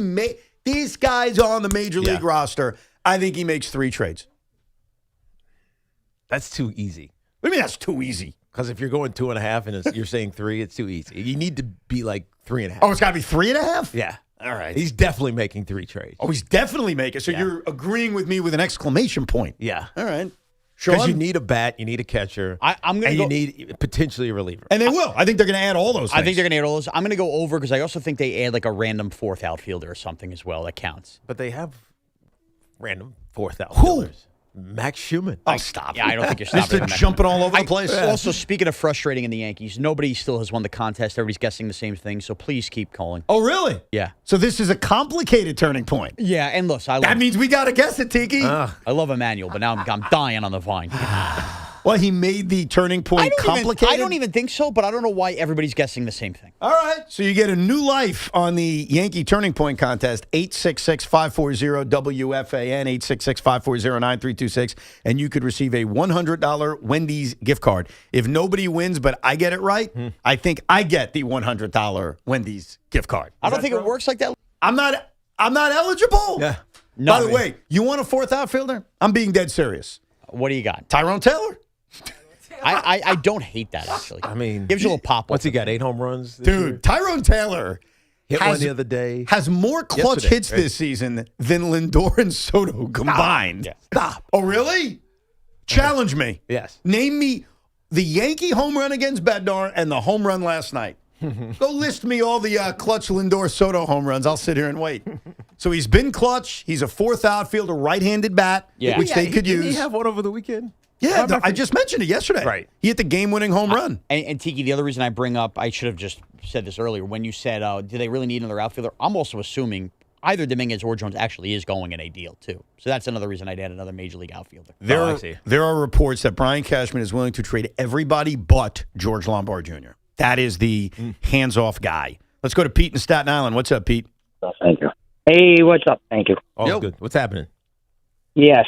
these guys on the major league roster. I think he makes 3 trades. That's too easy. What do you mean that's too easy? Because if you're going 2.5 and you're saying 3, it's too easy. You need to be like 3.5. Oh, it's got to be 3.5? Yeah. All right. He's definitely making 3 trades. Oh, he's definitely making. So you're agreeing with me with an exclamation point. Yeah. All right. Because you need a bat, you need a catcher, you need potentially a reliever. And they will. I think they're going to add all those things. I think they're going to add all those. I'm going to go over because I also think they add like a random 4th outfielder or something as well. That counts. But they have random 4th outfielders. Max Schumann. Oh, stop. Yeah, I don't think you're stopping. Mr. Jumping all over the place. Also, speaking of frustrating in the Yankees, nobody still has won the contest. Everybody's guessing the same thing, so please keep calling. Oh, really? Yeah. So this is a complicated turning point. Yeah, and look, that means we got to guess it, Tiki. I love Emmanuel, but now I'm dying on the vine. Well, he made the turning point complicated? I don't even think so, but I don't know why everybody's guessing the same thing. All right. So you get a new life on the Yankee Turning Point Contest, 866-540-WFAN, 866-540-9326, and you could receive a $100 Wendy's gift card. If nobody wins, but I get it right, I think I get the $100 Wendy's gift card. I don't think it works like that. I'm not eligible? Yeah. No, By the way, you want a 4th outfielder? I'm being dead serious. What do you got? Tyrone Taylor? I don't hate that, actually. I mean, gives you a little pop. What's he got, 8 home runs? Dude, Tyrone Taylor Hit one the other day. Has more clutch hits this season than Lindor and Soto combined. Stop. Oh, really? Challenge me. Yes. Name me the Yankee home run against Bednar and the home run last night. Go list me all the clutch Lindor Soto home runs. I'll sit here and wait. So he's been clutch. He's a fourth outfielder, right-handed bat, which they could use. Did he have one over the weekend? Yeah, I just mentioned it yesterday. Right. He hit the game-winning home run. And Tiki, the other reason I bring up, I should have just said this earlier, when you said, do they really need another outfielder? I'm also assuming either Dominguez or Jones actually is going in a deal, too. So that's another reason I'd add another Major League outfielder. There are reports that Brian Cashman is willing to trade everybody but George Lombard Jr. That is the hands-off guy. Let's go to Pete in Staten Island. What's up, Pete? Thank you. Hey, what's up? Thank you. Oh, good. What's happening? Yes.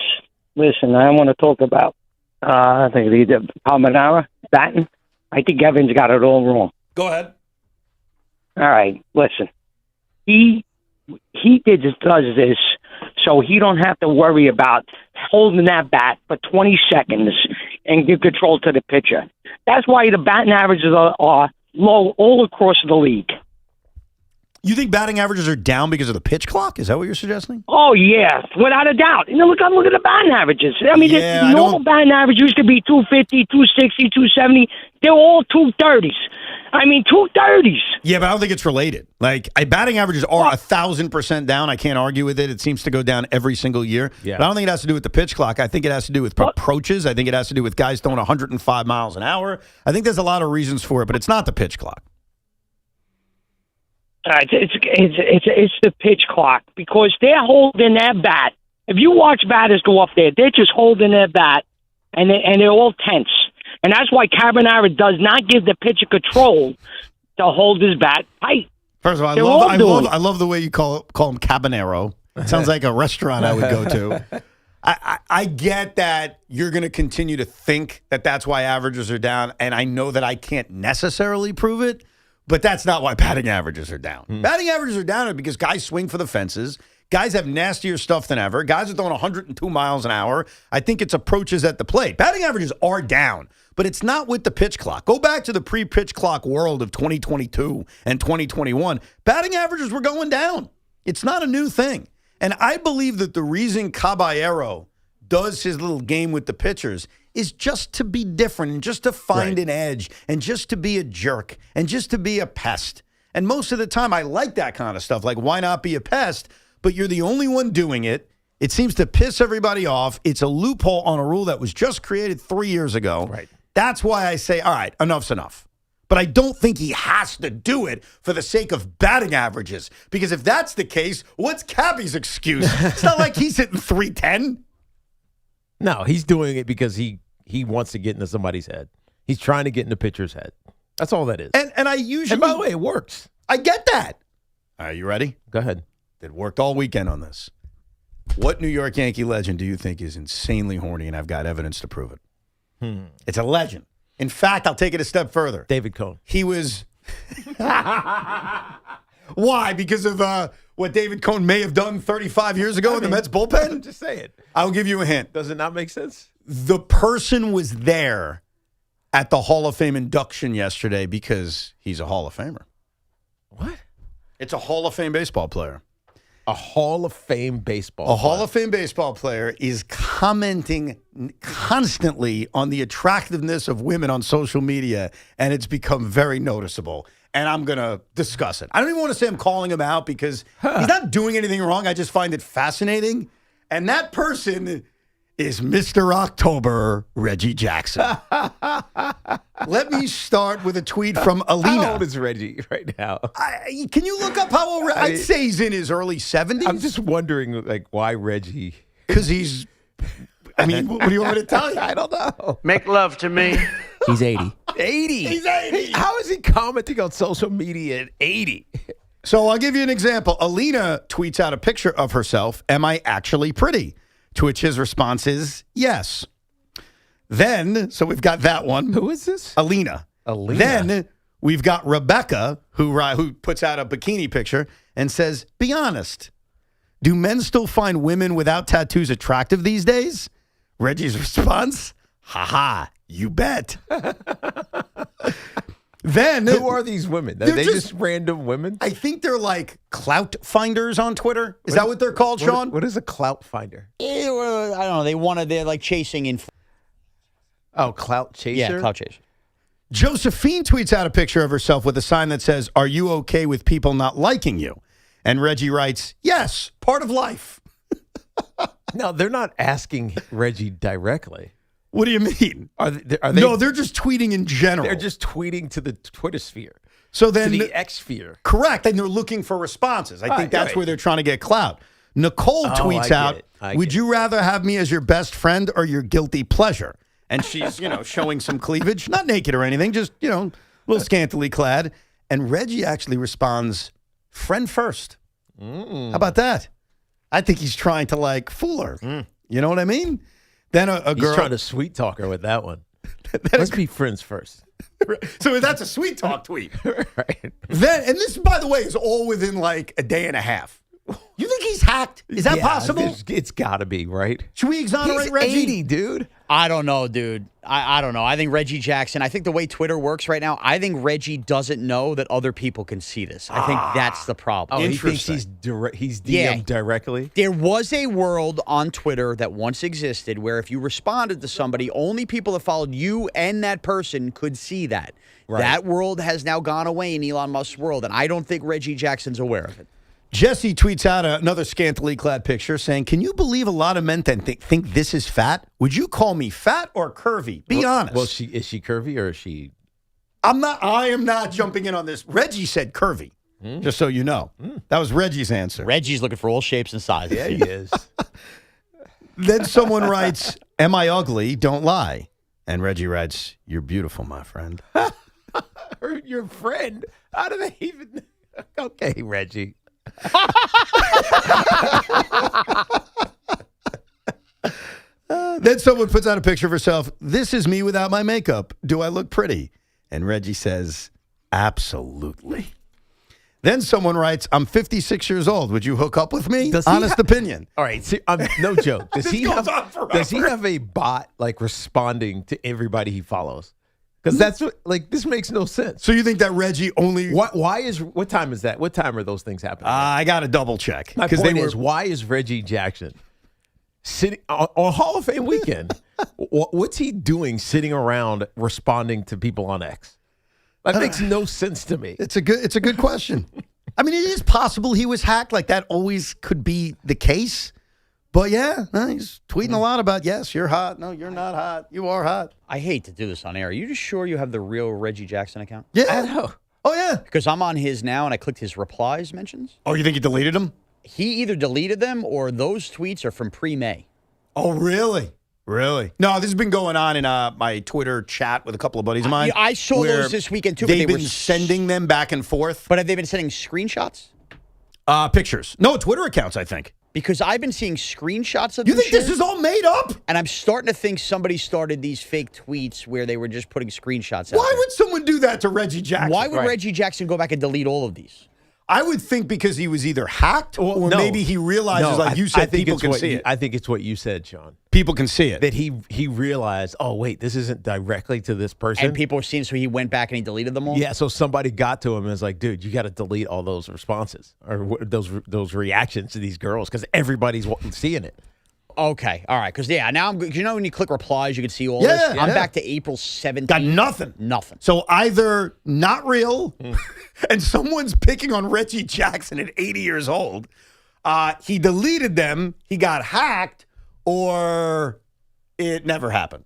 Listen, I want to talk about, I think the Palmanara, Batten. I think Evans got it all wrong. Go ahead. All right, listen. He does this so he don't have to worry about holding that bat for 20 seconds and give control to the pitcher. That's why the batting averages are low all across the league. You think batting averages are down because of the pitch clock? Is that what you're suggesting? Oh, yeah, without a doubt. Look at the batting averages. I mean, the normal batting average used to be 250, 260, 270. They're all 230s. I mean, 230s. Yeah, but I don't think it's related. Like, batting averages are 1,000% down. I can't argue with it. It seems to go down every single year. Yeah. But I don't think it has to do with the pitch clock. I think it has to do with approaches. I think it has to do with guys throwing 105 miles an hour. I think there's a lot of reasons for it, but it's not the pitch clock. It's the pitch clock because they're holding their bat. If you watch batters go up there, they're just holding their bat, and they're all tense. And that's why Carbonara does not give the pitcher control to hold his bat tight. First of all, I love the way you call him Cabanero. It sounds like a restaurant I would go to. I get that you're going to continue to think that that's why averages are down, and I know that I can't necessarily prove it, but that's not why batting averages are down. Batting averages are down because guys swing for the fences. Guys have nastier stuff than ever. Guys are throwing 102 miles an hour. I think it's approaches at the plate. Batting averages are down, but it's not with the pitch clock. Go back to the pre-pitch clock world of 2022 and 2021. Batting averages were going down. It's not a new thing. And I believe that the reason Caballero does his little game with the pitchers is just to be different and just to find an edge and just to be a jerk and just to be a pest. And most of the time, I like that kind of stuff. Like, why not be a pest? But you're the only one doing it. It seems to piss everybody off. It's a loophole on a rule that was just created 3 years ago. Right. That's why I say, all right, enough's enough. But I don't think he has to do it for the sake of batting averages. Because if that's the case, what's Cappy's excuse? It's not like he's hitting 310. No, he's doing it because he wants to get into somebody's head. He's trying to get in the pitcher's head. That's all that is. And I usually... And by the way, it works. I get that. All right, you ready? Go ahead. It worked all weekend on this. What New York Yankee legend do you think is insanely horny, and I've got evidence to prove it? It's a legend. In fact, I'll take it a step further. David Cohn. He was... Why? Because of what David Cohn may have done 35 years ago in the Mets bullpen? Just say it. I'll give you a hint. Does it not make sense? The person was there at the Hall of Fame induction yesterday because he's a Hall of Famer. What? It's a Hall of Fame baseball player. A Hall of Fame baseball player. Hall of Fame baseball player is commenting constantly on the attractiveness of women on social media, and it's become very noticeable. And I'm going to discuss it. I don't even want to say I'm calling him out because he's not doing anything wrong. I just find it fascinating. And that person is Mr. October, Reggie Jackson. Let me start with a tweet from Alina. How old is Reggie right now? Can you look up how old? I'd say he's in his early 70s. I'm just wondering, like, why Reggie? Because he's... I mean, what do you want me to tell you? I don't know. Make love to me. He's 80. 80? He's 80. How is he commenting on social media at 80? So I'll give you an example. Alina tweets out a picture of herself. Am I actually pretty? To which his response is yes. Then, so we've got that one. Who is this? Alina. Then we've got Rebecca, who puts out a bikini picture and says, be honest. Do men still find women without tattoos attractive these days? Reggie's response, haha, you bet. Then who are these women? Are they just random women? I think they're like clout finders on Twitter. Is that what they're called, Sean? What is a clout finder? I don't know. They're like chasing clout chaser? Yeah, clout chaser. Josephine tweets out a picture of herself with a sign that says, "Are you okay with people not liking you?" And Reggie writes, "Yes, part of life." No, they're not asking Reggie directly. What do you mean? Are they? No, they're just tweeting in general. They're just tweeting to the Twitter sphere. So then, to the X sphere. Correct. And they're looking for responses. I think that's where they're trying to get clout. Nicole tweets out, "Would you rather have me as your best friend or your guilty pleasure?" And she's, showing some cleavage, not naked or anything, just, a little scantily clad. And Reggie actually responds, "Friend first." How about that? I think he's trying to fool her. You know what I mean? Then a girl. He's trying to sweet talk her with that one. Let's be friends first. So that's a sweet talk tweet. Right. Then, and this, by the way, is all within a day and a half. You think he's hacked? Is that possible? It's got to be, right? Should we exonerate Reggie? 80, dude. I don't know, dude. I don't know. I think Reggie Jackson, I think the way Twitter works right now, I think Reggie doesn't know that other people can see this. I think that's the problem. Oh, he thinks he's DM'd directly? There was a world on Twitter that once existed where if you responded to somebody, only people that followed you and that person could see that. Right. That world has now gone away in Elon Musk's world, and I don't think Reggie Jackson's aware of it. Jesse tweets out another scantily clad picture saying, "Can you believe a lot of men think this is fat? Would you call me fat or curvy? Be honest." Well, is she curvy or is she? I am not jumping in on this. Reggie said curvy, just so you know. That was Reggie's answer. Reggie's looking for all shapes and sizes. Yeah, he is. Then someone writes, "Am I ugly? Don't lie." And Reggie writes, "You're beautiful, my friend." Your friend? How do they even? Okay, Reggie. Then someone puts out a picture of herself. "This is me without my makeup. Do I look pretty?" And Reggie says, "Absolutely." Then someone writes, "I'm 56 years old. Would you hook up with me?" Honest opinion. All right, see, no joke. Does he have a bot responding to everybody he follows? Because that's what, this makes no sense. So you think that Reggie only? What time is that? What time are those things happening? I got to double check. My point is, why is Reggie Jackson sitting on Hall of Fame weekend? What's he doing sitting around responding to people on X? That makes no sense to me. It's a good question. I mean, it is possible he was hacked. That always could be the case. But yeah, he's tweeting a lot about, yes, you're hot. No, you're not hot. You are hot. I hate to do this on air. Are you just sure you have the real Reggie Jackson account? Yeah. I know. Oh, yeah. Because I'm on his now, and I clicked his replies mentions. Oh, you think he deleted them? He either deleted them or those tweets are from pre-May. Oh, really? Really? No, this has been going on in my Twitter chat with a couple of buddies of mine. I saw those this weekend, too. They've been sending them back and forth. But have they been sending screenshots? Pictures. No, Twitter accounts, I think. Because I've been seeing screenshots of You think this is all made up? And I'm starting to think somebody started these fake tweets where they were just putting screenshots out. Why would someone do that to Reggie Jackson? Why would Reggie Jackson go back and delete all of these? I would think because he was either hacked or maybe he realizes, you said, people can see it. I think it's what you said, Sean. People can see it. That he realized, oh, wait, this isn't directly to this person. And people were seeing, so he went back and he deleted them all? Yeah, so somebody got to him and was like, dude, you got to delete all those responses or those reactions to these girls because everybody's seeing it. Okay, all right, because now when you click replies, you can see all this. I'm back to April 17th. Got nothing. Nothing. So either not real, and someone's picking on Reggie Jackson at 80 years old. He deleted them. He got hacked, or it never happened.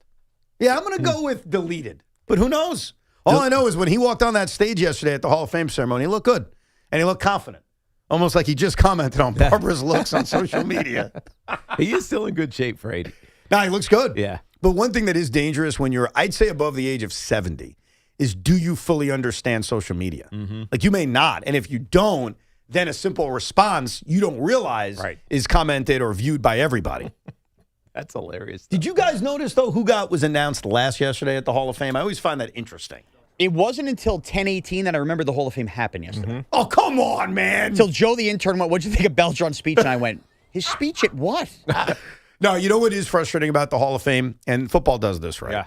Yeah, I'm going to go with deleted, but who knows? All I know is when he walked on that stage yesterday at the Hall of Fame ceremony, he looked good, and he looked confident. Almost like he just commented on Barbara's looks on social media. He is still in good shape for 80. No, he looks good. Yeah. But one thing that is dangerous when you're, I'd say, above the age of 70 is, do you fully understand social media? Mm-hmm. Like, you may not. And if you don't, then a simple response you don't realize is commented or viewed by everybody. That's hilarious. Did you guys notice, though, who was announced yesterday at the Hall of Fame? I always find that interesting. It wasn't until 10:18 that I remember the Hall of Fame happened yesterday. Mm-hmm. Oh, come on, man. Until Joe the intern went, what'd you think of Beltran's speech? And I went, his speech at what? No, you know what is frustrating about the Hall of Fame? And football does this, right? Yeah.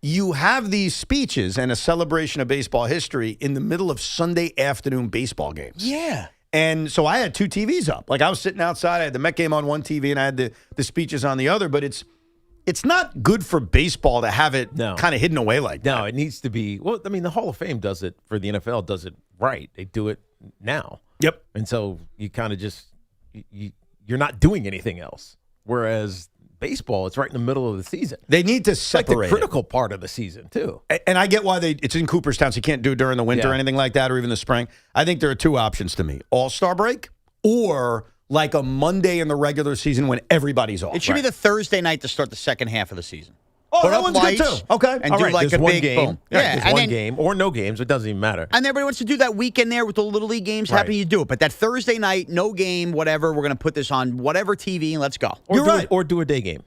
you have these speeches and a celebration of baseball history in the middle of Sunday afternoon baseball games. Yeah. And so I had two TVs up. Like I was sitting outside. I had the Met game on one TV and I had the speeches on the other. But it's not good for baseball to have it kind of hidden away like that. No, it needs to be. Well, I mean, the Hall of Fame does it for the NFL, does it right. They do it now. Yep. And so you kind of just, you're not doing anything else. Whereas baseball, it's right in the middle of the season. They need to It's separate like the critical part of the season, too. And I get why it's in Cooperstown, so you can't do it during the winter or Yeah. anything like that, or even the spring. I think there are two options to me: All-Star break or like a Monday in the regular season when everybody's off. It should be the Thursday night to start the second half of the season. Oh, Put that up one's good lights too. Okay. And All do right, like there's a one big game. boom. Yeah, Yeah, there's and one then, game or no games. It doesn't even matter. And everybody wants to do that weekend there with the Little League games happening. You do it. But that Thursday night, no game, whatever, we're going to put this on whatever TV and let's go. Or do a day game.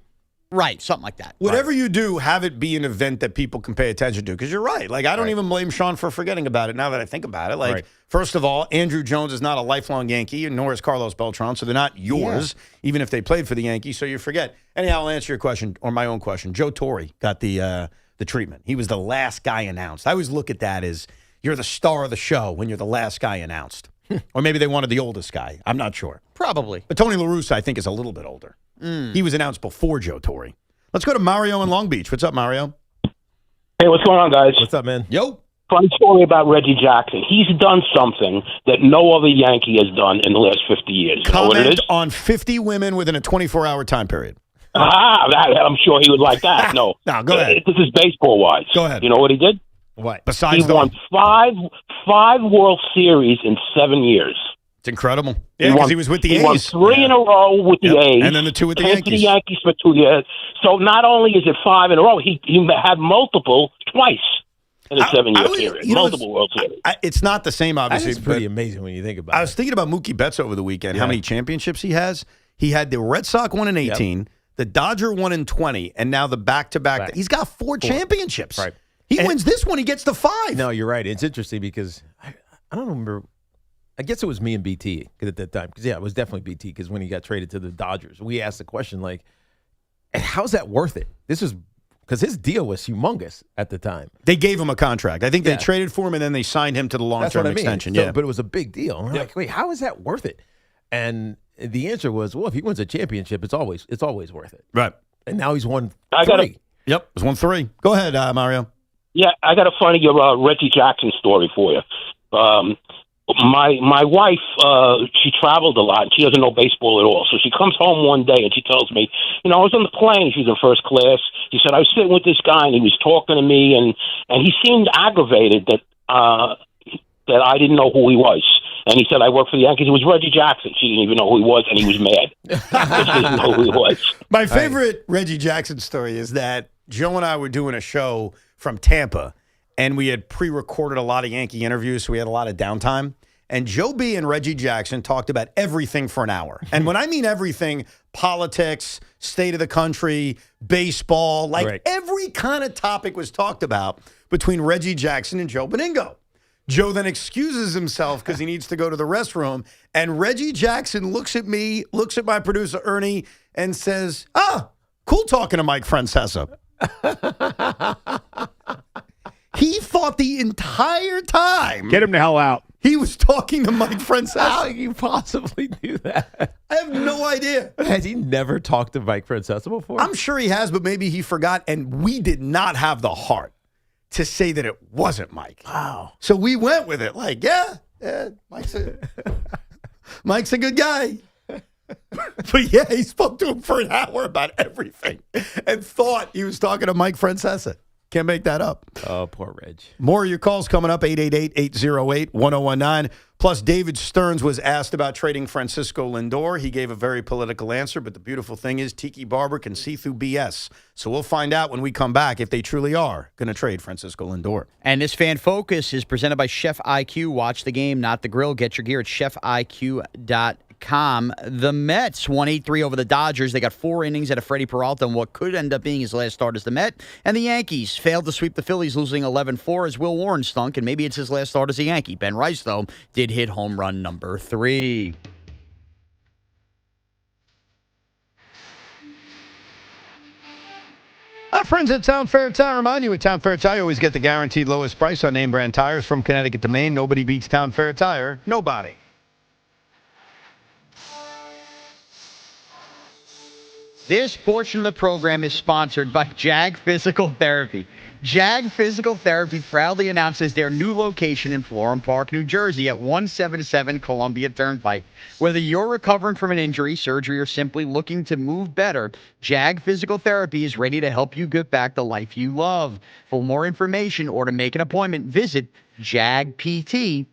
Right, something like that. Whatever you do, have it be an event that people can pay attention to. Because you're right. Like, I don't even blame Sean for forgetting about it now that I think about it. Like, first of all, Andrew Jones is not a lifelong Yankee, and nor is Carlos Beltran, so they're not yours, even if they played for the Yankees, so you forget. Anyhow, I'll answer your question, or my own question. Joe Torre got the treatment. He was the last guy announced. I always look at that as you're the star of the show when you're the last guy announced. Or maybe they wanted the oldest guy. I'm not sure. Probably. But Tony La Russa, I think, is a little bit older. He was announced before Joe Torre. Let's go to Mario in Long Beach. What's up, Mario? Hey, what's going on, guys? What's up, man? Yo. Funny story about Reggie Jackson. He's done something that no other Yankee has done in the last 50 years. You know what it Comment is? on 50 women within a 24-hour time period. I'm sure he would like that. No. No, go ahead. This is baseball-wise. Go ahead. You know what he did? What? Besides he won five World Series in 7 years. It's incredible. Yeah, because he was with the A's. He won three in a row with the A's. And then the two with the Came to the Yankees. Yankees for 2 years. So not only is it 5 in a row, he had multiple twice in a 7-year period. Multiple World Series. It's not the same, obviously. That's pretty but amazing when you think about I it. was thinking about Mookie Betts over the weekend, how many championships he has. He had the Red Sox one in 18, the Dodger one in 20, and now the back-to-back. He's got four championships. Right. He wins this one, he gets the 5. No, you're right. It's interesting because I don't remember. I guess it was me and BT at that time. Because, it was definitely BT because when he got traded to the Dodgers, we asked the question, like, how's that worth it? This was because his deal was humongous at the time. They gave him a contract. I think they traded for him, and then they signed him to the long-term extension. So, but it was a big deal. And we're like, wait, how is that worth it? And the answer was, well, if he wins a championship, it's always worth it. Right. And now he's won 3. Yep, it's 1-3. Go ahead, Mario. Yeah, I got a funny Reggie Jackson story for you. My wife, she traveled a lot, and she doesn't know baseball at all. So she comes home one day, and she tells me, I was on the plane. She's in first class. She said, I was sitting with this guy, and he was talking to me, and he seemed aggravated that I didn't know who he was. And he said, I work for the Yankees. It was Reggie Jackson. She didn't even know who he was, and he was mad. She didn't know who he was. My favorite Reggie Jackson story is that Joe and I were doing a show from Tampa, and we had pre-recorded a lot of Yankee interviews, so we had a lot of downtime. And Joe B. and Reggie Jackson talked about everything for an hour. And when I mean everything, politics, state of the country, baseball, every kind of topic was talked about between Reggie Jackson and Joe Beningo. Joe then excuses himself because he needs to go to the restroom. And Reggie Jackson looks at me, looks at my producer, Ernie, and says, cool talking to Mike Francesa. He thought the entire time. Get him the hell out. He was talking to Mike Francesa. How can you possibly do that? I have no idea. Has he never talked to Mike Francesa before? I'm sure he has, but maybe he forgot. And we did not have the heart to say that it wasn't Mike. Wow. So we went with it. Like, Mike's a good guy. But yeah, he spoke to him for an hour about everything and thought he was talking to Mike Francesa. Can't make that up. Oh, poor Reg. More of your calls coming up, 888-808-1019. Plus, David Stearns was asked about trading Francisco Lindor. He gave a very political answer, but the beautiful thing is Tiki Barber can see through BS. So we'll find out when we come back if they truly are going to trade Francisco Lindor. And this Fan Focus is presented by Chef IQ. Watch the game, not the grill. Get your gear at chefiq.com. The Mets 1-8-3 over the Dodgers. They got 4 innings out of Freddie Peralta and what could end up being his last start as the Met. And the Yankees failed to sweep the Phillies, losing 11-4 as Will Warren stunk, and maybe it's his last start as a Yankee. Ben Rice, though, did hit home run number 3. Our friends at Town Fair Tire remind you at Town Fair Tire, you always get the guaranteed lowest price on name brand tires from Connecticut to Maine. Nobody beats Town Fair Tire. Nobody. This portion of the program is sponsored by Jag Physical Therapy. Jag Physical Therapy proudly announces their new location in Florham Park, New Jersey at 177 Columbia Turnpike. Whether you're recovering from an injury, surgery, or simply looking to move better, Jag Physical Therapy is ready to help you get back the life you love. For more information or to make an appointment, visit jagpt.com.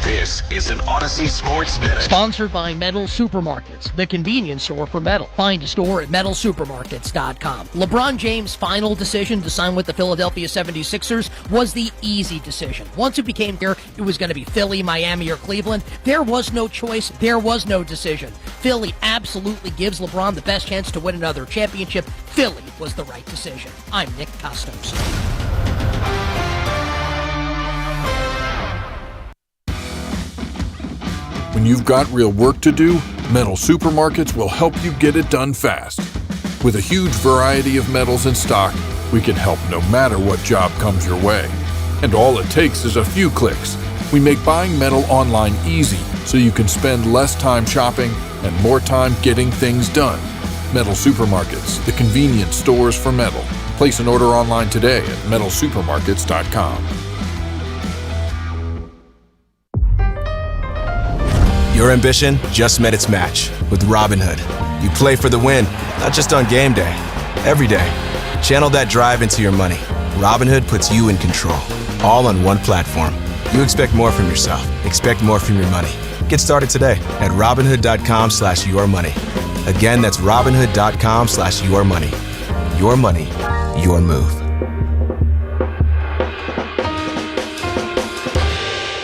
This is an Odyssey Sports Minute. Sponsored by Metal Supermarkets, the convenience store for metal. Find a store at metalsupermarkets.com. LeBron James' final decision to sign with the Philadelphia 76ers was the easy decision. Once it became clear it was going to be Philly, Miami, or Cleveland, there was no choice, there was no decision. Philly absolutely gives LeBron the best chance to win another championship. Philly was the right decision. I'm Nick Costos. When you've got real work to do, Metal Supermarkets will help you get it done fast. With a huge variety of metals in stock, we can help no matter what job comes your way. And all it takes is a few clicks. We make buying metal online easy so you can spend less time shopping and more time getting things done. Metal Supermarkets, the convenience stores for metal. Place an order online today at metalsupermarkets.com. Your ambition just met its match with Robinhood. You play for the win, not just on game day, every day. Channel that drive into your money. Robinhood puts you in control, all on one platform. You expect more from yourself. Expect more from your money. Get started today at Robinhood.com/yourmoney. Again, that's Robinhood.com/yourmoney. Your money, your move.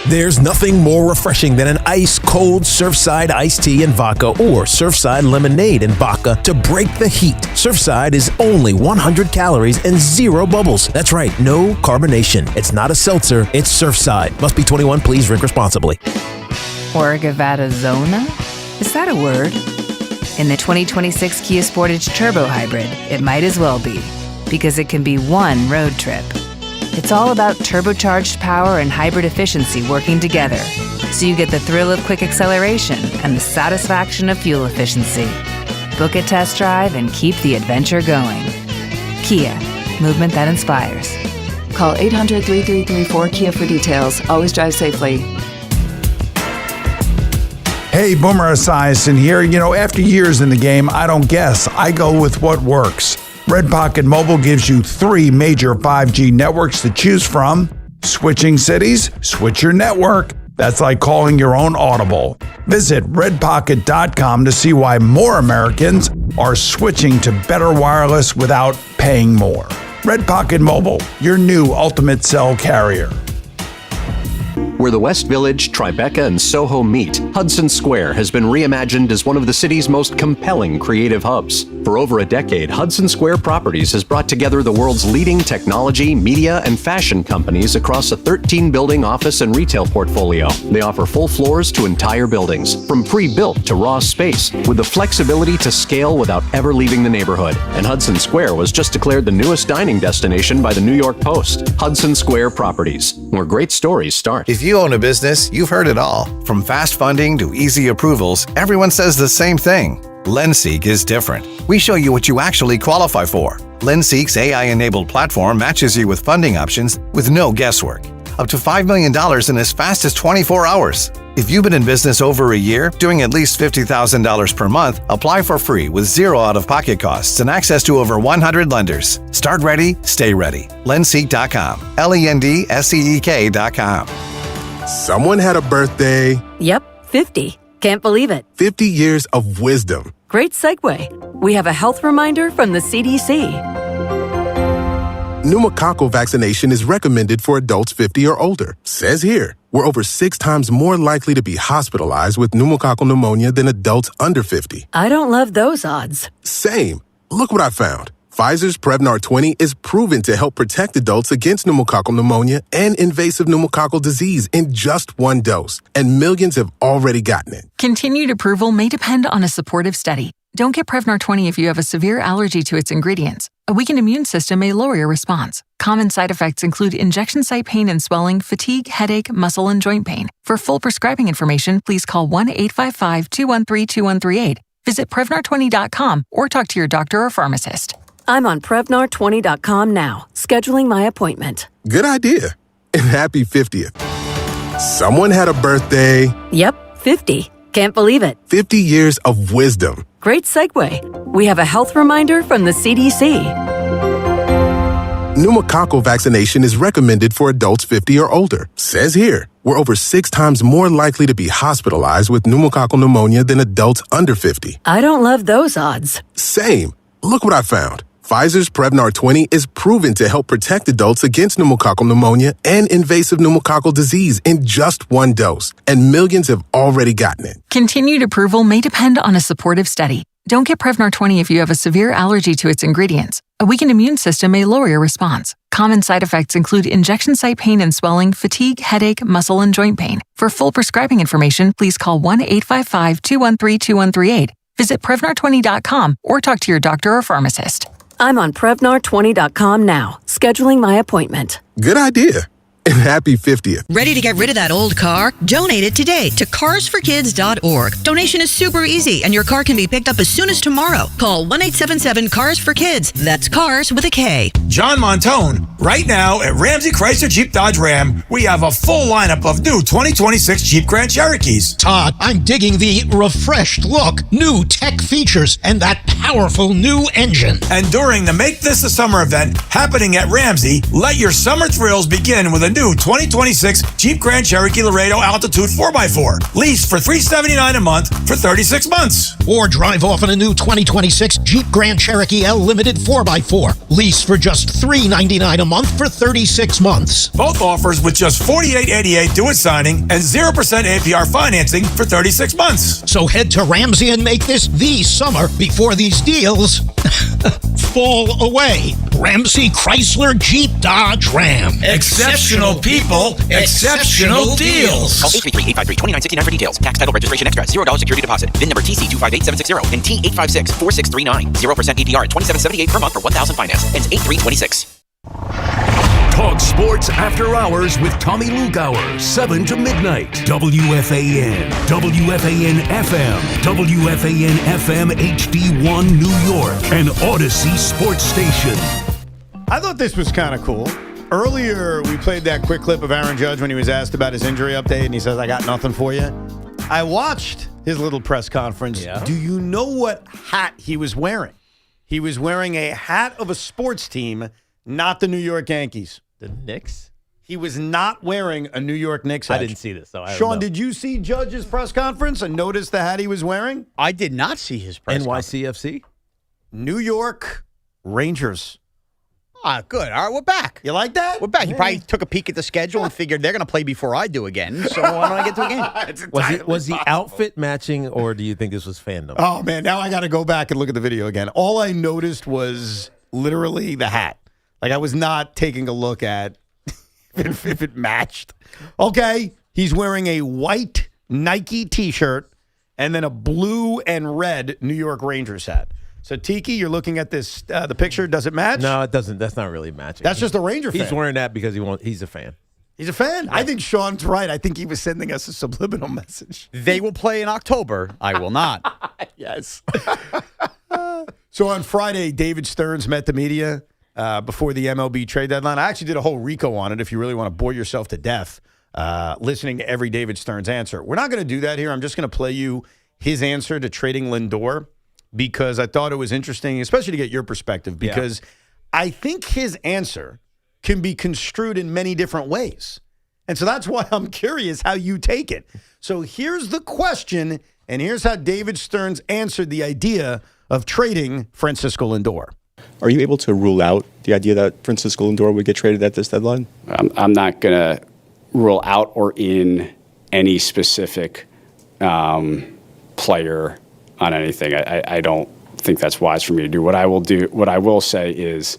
There's nothing more refreshing than an ice-cold Surfside iced tea and vodka or Surfside lemonade and vodka to break the heat. Surfside is only 100 calories and 0 bubbles. That's right, no carbonation. It's not a seltzer, it's Surfside. Must be 21, please drink responsibly. Orgavatazona? Is that a word? In the 2026 Kia Sportage Turbo Hybrid, it might as well be, because it can be one road trip. It's all about turbocharged power and hybrid efficiency working together, so you get the thrill of quick acceleration and the satisfaction of fuel efficiency. Book a test drive and keep the adventure going. Kia, movement that inspires. Call 800-3334-KIA for details. Always drive safely. Hey, Boomer Esiason here. You know, after years in the game, I don't guess. I go with what works. Red Pocket Mobile gives you 3 major 5G networks to choose from. Switching cities? Switch your network. That's like calling your own Audible. Visit redpocket.com to see why more Americans are switching to better wireless without paying more. Red Pocket Mobile, your new ultimate cell carrier. Where the West Village, Tribeca, and Soho meet, Hudson Square has been reimagined as one of the city's most compelling creative hubs. For over a decade, Hudson Square Properties has brought together the world's leading technology, media, and fashion companies across a 13-building office and retail portfolio. They offer full floors to entire buildings, from pre-built to raw space, with the flexibility to scale without ever leaving the neighborhood. And Hudson Square was just declared the newest dining destination by the New York Post. Hudson Square Properties, where great stories start. If you own a business, you've heard it all. From fast funding to easy approvals, everyone says the same thing. LendSeek is different. We show you what you actually qualify for. LendSeek's AI-enabled platform matches you with funding options with no guesswork. Up to $5 million in as fast as 24 hours. If you've been in business over a year, doing at least $50,000 per month, apply for free with 0 out-of-pocket costs and access to over 100 lenders. Start ready, stay ready. LendSeek.com. LendSeek.com. Someone had a birthday. Yep, 50. Can't believe it. 50 years of wisdom. Great segue. We have a health reminder from the CDC. Pneumococcal vaccination is recommended for adults 50 or older. Says here, we're over 6 times more likely to be hospitalized with pneumococcal pneumonia than adults under 50. I don't love those odds. Same. Look what I found. Pfizer's Prevnar 20 is proven to help protect adults against pneumococcal pneumonia and invasive pneumococcal disease in just 1 dose, and millions have already gotten it. Continued approval may depend on a supportive study. Don't get Prevnar 20 if you have a severe allergy to its ingredients. A weakened immune system may lower your response. Common side effects include injection site pain and swelling, fatigue, headache, muscle, and joint pain. For full prescribing information, please call 1-855-213-2138. Visit Prevnar20.com or talk to your doctor or pharmacist. I'm on Prevnar20.com now, scheduling my appointment. Good idea. And happy 50th. Someone had a birthday. Yep, 50. Can't believe it. 50 years of wisdom. Great segue. We have a health reminder from the CDC. Pneumococcal vaccination is recommended for adults 50 or older. Says here, we're over 6 times more likely to be hospitalized with pneumococcal pneumonia than adults under 50. I don't love those odds. Same. Look what I found. Pfizer's Prevnar 20 is proven to help protect adults against pneumococcal pneumonia and invasive pneumococcal disease in just 1 dose, and millions have already gotten it. Continued approval may depend on a supportive study. Don't get Prevnar 20 if you have a severe allergy to its ingredients. A weakened immune system may lower your response. Common side effects include injection site pain and swelling, fatigue, headache, muscle, and joint pain. For full prescribing information, please call 1-855-213-2138. Visit Prevnar20.com or talk to your doctor or pharmacist. I'm on Prevnar20.com now, scheduling my appointment. Good idea. And happy 50th. Ready to get rid of that old car? Donate it today to carsforkids.org. Donation is super easy, and your car can be picked up as soon as tomorrow. Call 1-877-CARS-FOR-KIDS. That's cars with a K. John Montone. Right now at Ramsey Chrysler Jeep Dodge Ram, we have a full lineup of new 2026 Jeep Grand Cherokees. Todd, I'm digging the refreshed look, new tech features, and that powerful new engine. And during the Make This a Summer event happening at Ramsey, let your summer thrills begin with a new 2026 Jeep Grand Cherokee Laredo Altitude 4x4. Lease for $379 a month for 36 months. Or drive off in a new 2026 Jeep Grand Cherokee L Limited 4x4. Lease for just $399 a month for 36 months. Both offers with just $48.88 due at signing and 0% APR financing for 36 months. So head to Ramsey and make this the summer before these deals fall away. Ramsey Chrysler Jeep Dodge Ram. Exceptional people, exceptional deals. Call 833-853-2969 for details. Tax, title, registration extra. $0 security deposit. VIN number TC258760 and T8564639. 0% APR at $27.78 per month for $1,000 finance. Ends 8/3/26. Talk sports after hours with Tommy Lugauer, 7 to midnight. WFAN, WFAN FM, WFAN FM HD1 New York, and Odyssey Sports Station. I thought this was kind of cool. Earlier, we played that quick clip of Aaron Judge when he was asked about his injury update, and he says, I got nothing for you. I watched his little press conference. Yeah. Do you know what hat he was wearing? He was wearing a hat of a sports team, not the New York Yankees. The Knicks? He was not wearing a New York Knicks hat. I didn't see this, so I don't Sean, know. did you see Judge's press conference and notice the hat he was wearing? I did not see his press conference. NYCFC? New York Rangers. Ah, good. All right, we're back. You like that? We're back. He probably took a peek at the schedule and figured they're going to play before I do again, so why don't I get to a game? Was the outfit matching, or do you think this was fandom? Oh, man, now I got to go back and look at the video again. All I noticed was literally the hat. Like, I was not taking a look at if it matched. Okay, he's wearing a white Nike T-shirt and then a blue and red New York Rangers hat. So, Tiki, you're looking at this, the picture. Does it match? No, it doesn't. That's not really matching. That's just a Ranger fan. He's wearing that because he's a fan. He's a fan? Yeah. I think Sean's right. I think he was sending us a subliminal message. They will play in October. I will not. Yes. So, on Friday, David Stearns met the media before the MLB trade deadline. I actually did a whole Rico on it if you really want to bore yourself to death listening to every David Stearns answer. We're not going to do that here. I'm just going to play you his answer to trading Lindor because I thought it was interesting, especially to get your perspective, because I think his answer can be construed in many different ways. And so that's why I'm curious how you take it. So here's the question, and here's how David Stearns answered the idea of trading Francisco Lindor. Are you able to rule out the idea that Francisco Lindor would get traded at this deadline? I'm not going to rule out or in any specific player on anything. I don't think that's wise for me to do. What I will say is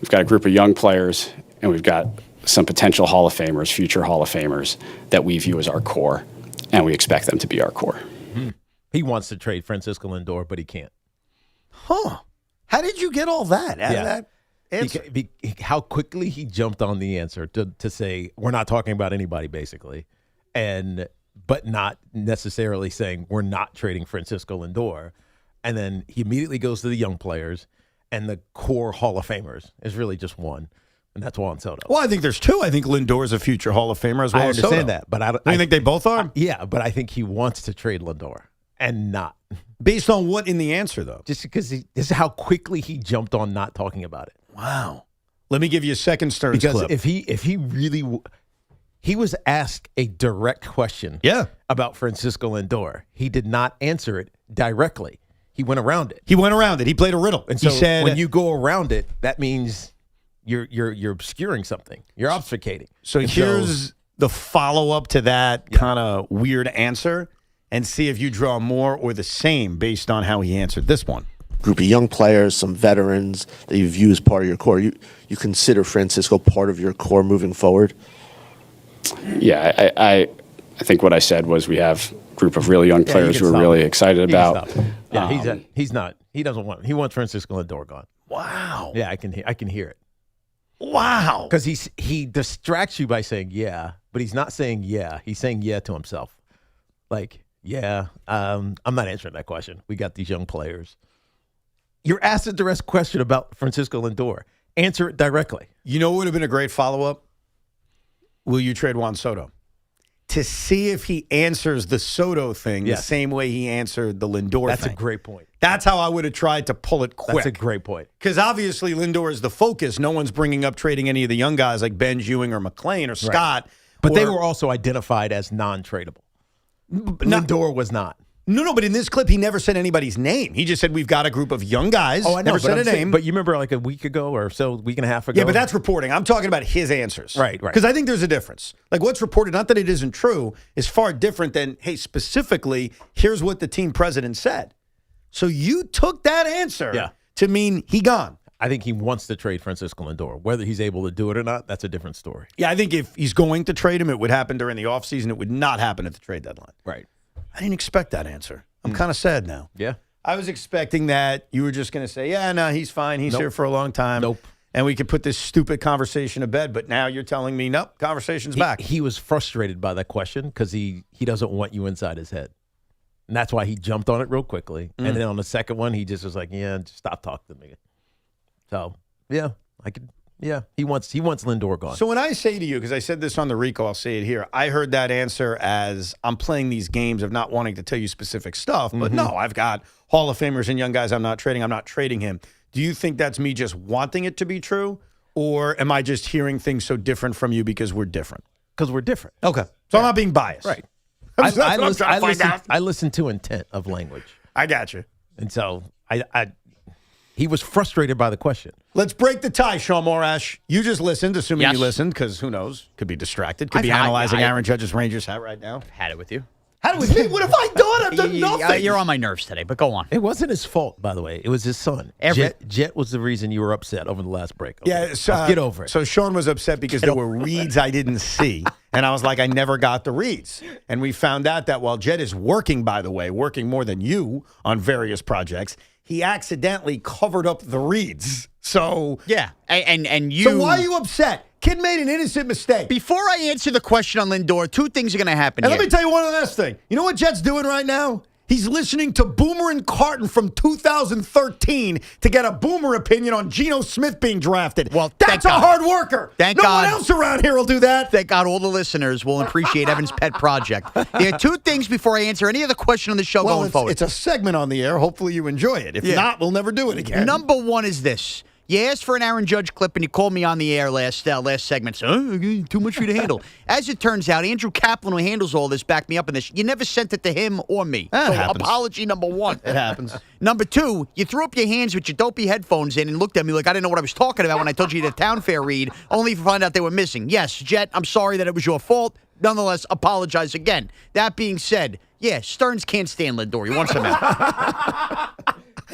we've got a group of young players and we've got some potential Hall of Famers, future Hall of Famers that we view as our core, and we expect them to be our core. He wants to trade Francisco Lindor, but he can't. Huh. How did you get all that out of Yeah. that answer? How quickly he jumped on the answer to say, we're not talking about anybody, basically, but not necessarily saying we're not trading Francisco Lindor. And then he immediately goes to the young players, and the core Hall of Famers is really just one, and that's Juan Soto. Well, I think there's two. I think Lindor is a future Hall of Famer as well I as understand Soto. that, but I think they both are? Yeah, but I think he wants to trade Lindor and not. Based on what in the answer, though? Just because this is how quickly he jumped on not talking about it. Wow. Let me give you a second Stearns Because clip. if he really he was asked a direct question about Francisco Lindor. He did not answer it directly. He went around it. He played a riddle. And so he said, when you go around it, that means you're obscuring something. You're obfuscating. So here's the follow-up to that kind of weird answer, and see if you draw more or the same based on how he answered this one. Group of young players, some veterans that you've used part of your core. You consider Francisco part of your core moving forward? Yeah, I think what I said was we have a group of really young players who are really excited about. Yeah, he's not. He doesn't want. He wants Francisco Lindor gone. Wow. Yeah, I can hear it. Wow. Because he distracts you by saying yeah, but he's not saying yeah. He's saying yeah to himself. Like, yeah, I'm not answering that question. We got these young players. You're asked a direct question about Francisco Lindor. Answer it directly. You know what would have been a great follow-up? Will you trade Juan Soto? To see if he answers the Soto thing the same way he answered the Lindor thing. That's a great point. That's how I would have tried to pull it quick. That's a great point. Because obviously Lindor is the focus. No one's bringing up trading any of the young guys like Ben Ewing or McClain or Scott. Right. But they were also identified as non-tradable. Lindor was not. No, but in this clip, he never said anybody's name. He just said, we've got a group of young guys. Oh, I know. Never said a name. But you remember like a week ago or so, week and a half ago? Yeah, but that's reporting. I'm talking about his answers. Right. Because I think there's a difference. Like what's reported, not that it isn't true, is far different than, hey, specifically, here's what the team president said. So you took that answer to mean he gone. I think he wants to trade Francisco Lindor. Whether he's able to do it or not, that's a different story. Yeah, I think if he's going to trade him, it would happen during the offseason. It would not happen at the trade deadline. Right. I didn't expect that answer. I'm kind of sad now. Yeah. I was expecting that you were just going to say, yeah, no, he's fine. He's here for a long time. Nope. And we could put this stupid conversation to bed. But now you're telling me, nope, conversation's back. He was frustrated by that question because he doesn't want you inside his head. And that's why he jumped on it real quickly. And then on the second one, he just was like, yeah, just stop talking to me. So, yeah, he wants Lindor gone. So when I say to you, because I said this on the recall, I'll say it here, I heard that answer as I'm playing these games of not wanting to tell you specific stuff. But no, I've got Hall of Famers and young guys I'm not trading. I'm not trading him. Do you think that's me just wanting it to be true? Or am I just hearing things so different from you because we're different? Because we're different. Okay. So I'm not being biased. Right. I listen to intent of language. I got you. And so he was frustrated by the question. Let's break the tie, Sean Morash. You just listened, assuming you listened, because who knows? Could be distracted. Could be analyzing Aaron Judge's Rangers hat right now. Had it with you. Had it with me? What have I done? I've done nothing. You're on my nerves today, but go on. It wasn't his fault, by the way. It was his son. Jet was the reason you were upset over the last break. Okay? Yeah, so, get over it. So Sean was upset because there were reads I didn't see. And I was like, I never got the reads. And we found out that while Jet is working, by the way, working more than you on various projects, he accidentally covered up the reads. So yeah, and you. So why are you upset? Kid made an innocent mistake. Before I answer the question on Lindor, two things are going to happen. And here. let me tell you one last thing. You know what Jet's doing right now? He's listening to Boomer and Carton from 2013 to get a Boomer opinion on Geno Smith being drafted. Well, that's a hard worker. Thank no God. one else around here will do that. Thank God all the listeners will appreciate Evan's pet project. There are two things before I answer any other question on the show going forward. It's a segment on the air. Hopefully you enjoy it. If not, we'll never do it again. Number one is this. You asked for an Aaron Judge clip, and you called me on the air last segment. So, too much for you to handle. As it turns out, Andrew Kaplan, who handles all this, backed me up in this. You never sent it to him or me. That so happens. Apology number one. It happens. Number two, you threw up your hands with your dopey headphones in and looked at me like I didn't know what I was talking about when I told you the town fair read, only to find out they were missing. Yes, Jet, I'm sorry that it was your fault. Nonetheless, apologize again. That being said, yeah, Stearns can't stand Lindor. He wants him out.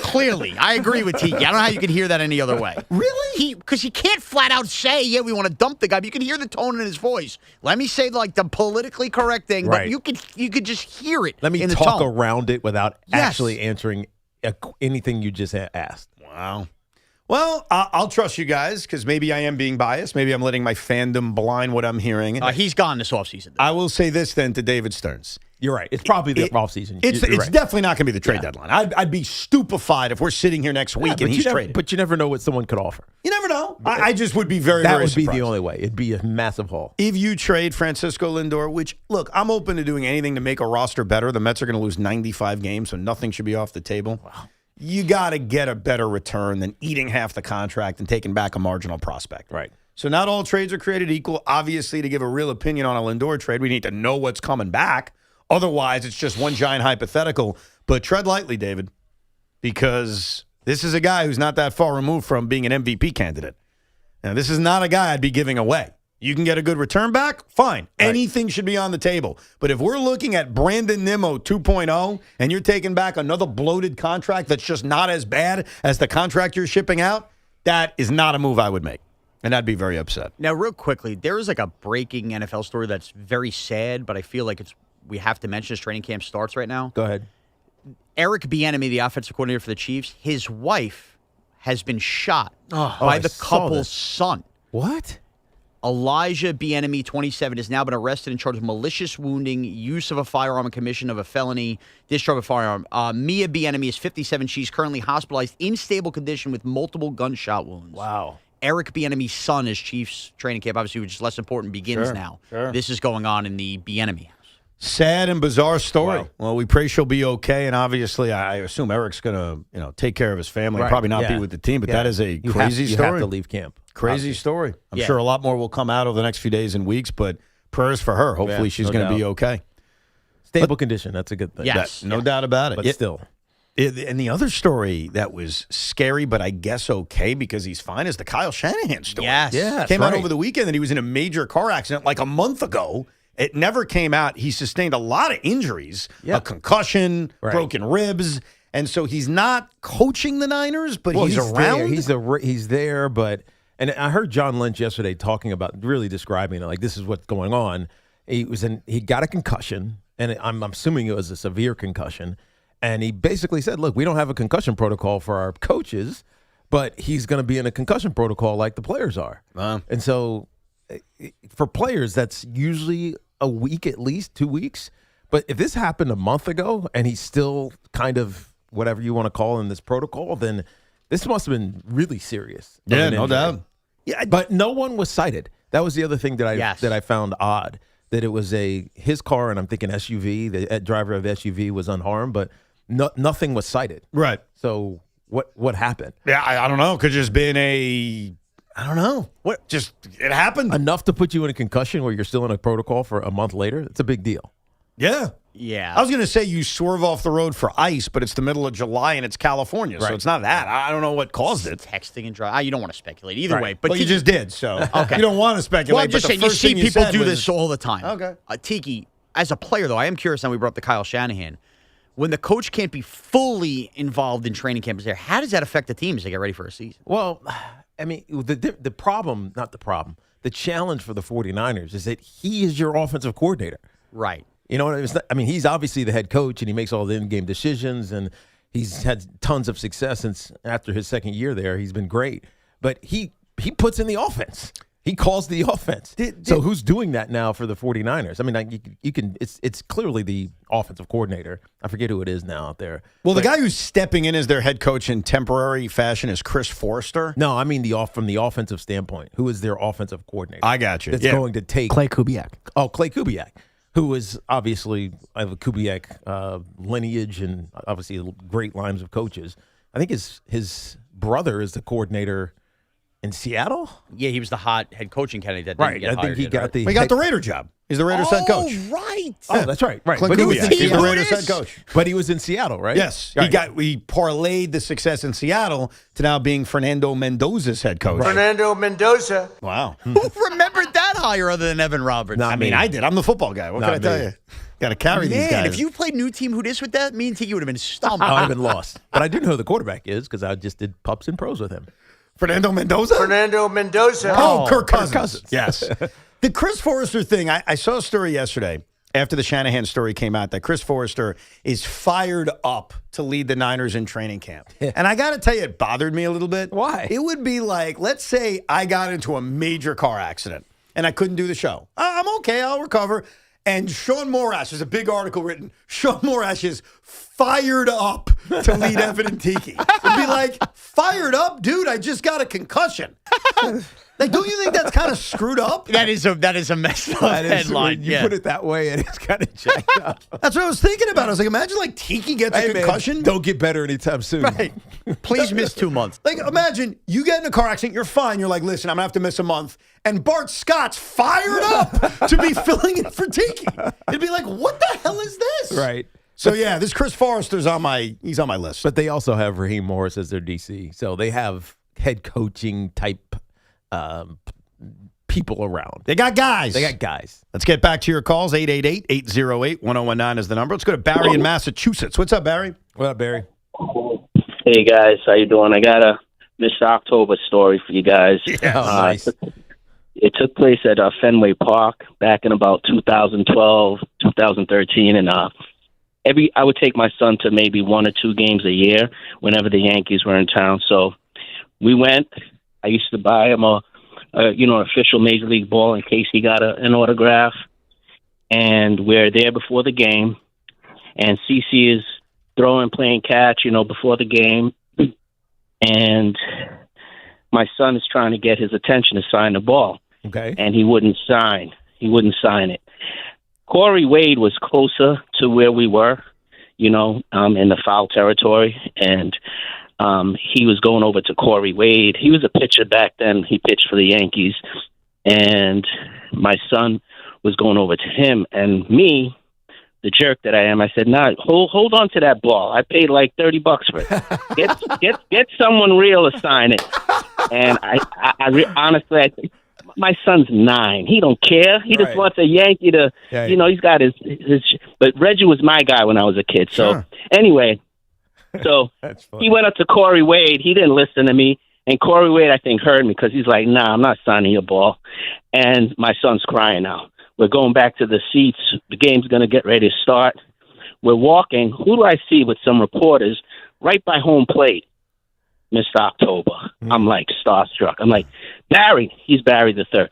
Clearly. I agree with Tiki. I don't know how you can hear that any other way. Really? Because he can't flat out say, yeah, we want to dump the guy. But you can hear the tone in his voice. Let me say like the politically correct thing, Right. but you could just hear it. Let me in the talk tone. around it without Yes. actually answering anything you just asked. Wow. Well, I'll trust you guys because maybe I am being biased. Maybe I'm letting my fandom blind what I'm hearing. He's gone this offseason. I will say this then to David Stearns. You're right. It's probably the offseason. It's You're right. definitely not going to be the trade deadline. I'd be stupefied if we're sitting here next week and he's traded. But you never know what someone could offer. You never know. I just would be very, That very would be surprised. the only way. It'd be a massive haul. If you trade Francisco Lindor, which, look, I'm open to doing anything to make a roster better. The Mets are going to lose 95 games, so nothing should be off the table. Wow. You got to get a better return than eating half the contract and taking back a marginal prospect. Right. So not all trades are created equal. Obviously, to give a real opinion on a Lindor trade, we need to know what's coming back. Otherwise, it's just one giant hypothetical. But tread lightly, David, because this is a guy who's not that far removed from being an MVP candidate. Now, this is not a guy I'd be giving away. You can get a good return back, fine. Right. Anything should be on the table. But if we're looking at Brandon Nimmo 2.0 and you're taking back another bloated contract that's just not as bad as the contract you're shipping out, that is not a move I would make. And I'd be very upset. Now, real quickly, there is like a breaking NFL story that's very sad, but I feel like we have to mention as training camp starts right now. Go ahead. Eric Bieniemy, the offensive coordinator for the Chiefs, his wife has been shot by the couple's son. What? Elijah Bieniemy, 27, has now been arrested and charged with malicious wounding, use of a firearm, and commission of a felony, discharge of a firearm. Mia Bieniemy is 57. She's currently hospitalized in stable condition with multiple gunshot wounds. Wow. Eric Bieniemy's son is Chiefs training camp, obviously, which is less important, begins now. Sure. This is going on in the Bieniemy house. Sad and bizarre story. Wow. Well, we pray she'll be okay, and obviously, I assume Eric's going to, take care of his family. Right. Probably not be Yeah. with the team, but Yeah. that is a You crazy story. You have to leave camp. Crazy story. I'm sure a lot more will come out over the next few days and weeks, but prayers for her. Hopefully, she's going to be okay. Stable condition. That's a good thing. Yes. No doubt about it. But still. And the other story that was scary, but I guess okay because he's fine, is the Kyle Shanahan story. Yes. Yeah. Came out over the weekend that he was in a major car accident like a month ago. It never came out. He sustained a lot of injuries, a concussion, broken ribs. And so he's not coaching the Niners, but he's around. There. He's there, but and I heard John Lynch yesterday talking about really describing it like this is what's going on. He got a concussion, and I'm assuming it was a severe concussion. And he basically said, "Look, we don't have a concussion protocol for our coaches, but he's going to be in a concussion protocol like the players are." And so, for players, that's usually a week at least, 2 weeks. But if this happened a month ago and he's still kind of whatever you want to call in this protocol, then this must have been really serious. Yeah, no doubt. Yeah, but no one was cited. That was the other thing that I found odd. That it was his car, and I'm thinking SUV. The driver of the SUV was unharmed, but nothing was cited. Right. So what happened? Yeah, I don't know. Could have just been I don't know. What? Just it happened. Enough to put you in a concussion where you're still in a protocol for a month later? It's a big deal. Yeah. Yeah. I was going to say you swerve off the road for ice, but it's the middle of July and it's California, so it's not that. I don't know what caused it. Texting and driving. You don't want to speculate either way. But Well, you just did, so you don't want to speculate. Well, I'm just but the saying, you first see thing people said do was- this all the time. Okay. Tiki, as a player, though, I am curious, and we brought up the Kyle Shanahan. When the coach can't be fully involved in training camp, how does that affect the team as they get ready for a season? Well, I mean, the problem, not the problem, the challenge for the 49ers is that he is your offensive coordinator. Right. You know, he's obviously the head coach, and he makes all the in-game decisions, and he's had tons of success since after his second year there. He's been great. But he puts in the offense. He calls the offense. So who's doing that now for the 49ers? I mean, you can. It's clearly the offensive coordinator. I forget who it is now out there. Well, the guy who's stepping in as their head coach in temporary fashion is Chris Forrester. No, I mean from the offensive standpoint. Who is their offensive coordinator? I got you. That's going to take Clay Kubiak. Oh, Clay Kubiak, who is obviously of a Kubiak lineage and obviously great lines of coaches. I think his brother is the coordinator in Seattle? Yeah, he was the hot head coaching candidate. Right. I think he got He got the Raider job. He's the Raiders head coach. Right. Oh, that's right. Right. Clint Kubiak. He's the Raiders head coach. But he was in Seattle, right? Yes. Right. He parlayed the success in Seattle to now being Fernando Mendoza's head coach. Right. Fernando Mendoza. Wow. Who remembered that hire other than Evan Roberts? I mean, I did. I'm the football guy. What can I tell you? Got to carry these guys. If you played New Team Who Dis with that, me and Tiki would have been stumped. I would have been lost. But I do know who the quarterback is because I just did pups and pros with him. Fernando Mendoza? Fernando Mendoza. Oh, Kirk Cousins. Yes. The Chris Forrester thing, I saw a story yesterday after the Shanahan story came out that Chris Forrester is fired up to lead the Niners in training camp. And I got to tell you, it bothered me a little bit. Why? It would be like, let's say I got into a major car accident and I couldn't do the show. I'm okay, I'll recover. And Sean Morash, there's a big article written, Sean Morash is fired up to lead Evan and Tiki. It'd be like, fired up? Dude, I just got a concussion. Like, don't you think that's kind of screwed up? That is a messed up headline. You put it that way, and it's kind of jacked up. That's what I was thinking about. I was like, imagine like Tiki gets a concussion. Man, don't get better anytime soon. Right. Please miss 2 months. Like, imagine you get in a car accident, you're fine. You're like, listen, I'm going to have to miss a month. And Bart Scott's fired up to be filling in for Tiki. It'd be like, what the hell is this? Right. So, yeah, this Chris Forrester's on my list. But they also have Raheem Morris as their DC. So they have head coaching type people around. They got guys. Let's get back to your calls. 888-808-1019 is the number. Let's go to Barry in Massachusetts. What's up, Barry? What up, Barry? Hey, guys. How you doing? I got a Mr. October story for you guys. Yeah, nice. It took place at Fenway Park back in about 2012, 2013, and I would take my son to maybe 1 or 2 games a year whenever the Yankees were in town. So we went. I used to buy him an official Major League ball in case he got an autograph. And we're there before the game, and CC is playing catch, before the game. And my son is trying to get his attention to sign the ball. Okay. And he wouldn't sign. it. Corey Wade was closer to where we were, in the foul territory. And he was going over to Corey Wade. He was a pitcher back then. He pitched for the Yankees. And my son was going over to him. And me, the jerk that I am, I said, "Nah, hold on to that ball. I paid like $30 for it. Get someone real to sign it." And honestly, I think my son's 9. He don't care. He just wants a Yankee to, he's got his. But Reggie was my guy when I was a kid. So anyway, he went up to Corey Wade. He didn't listen to me. And Corey Wade, I think, heard me because he's like, "Nah, I'm not signing your ball." And my son's crying now. We're going back to the seats. The game's going to get ready to start. We're walking. Who do I see with some reporters right by home plate? Mr. October. I'm like starstruck. I'm like, "Barry." He's Barry the third.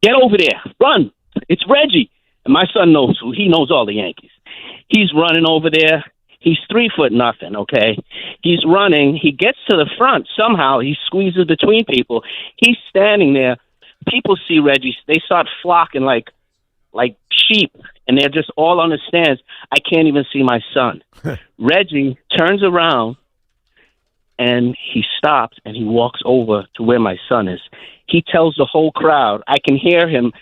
"Get over there. Run. It's Reggie." And my son knows who. He knows all the Yankees. He's running over there. He's 3'0", okay? He's running. He gets to the front. Somehow he squeezes between people. He's standing there. People see Reggie. They start flocking like sheep, and they're just all on the stands. I can't even see my son. Reggie turns around, and he stops, and he walks over to where my son is. He tells the whole crowd, I can hear him,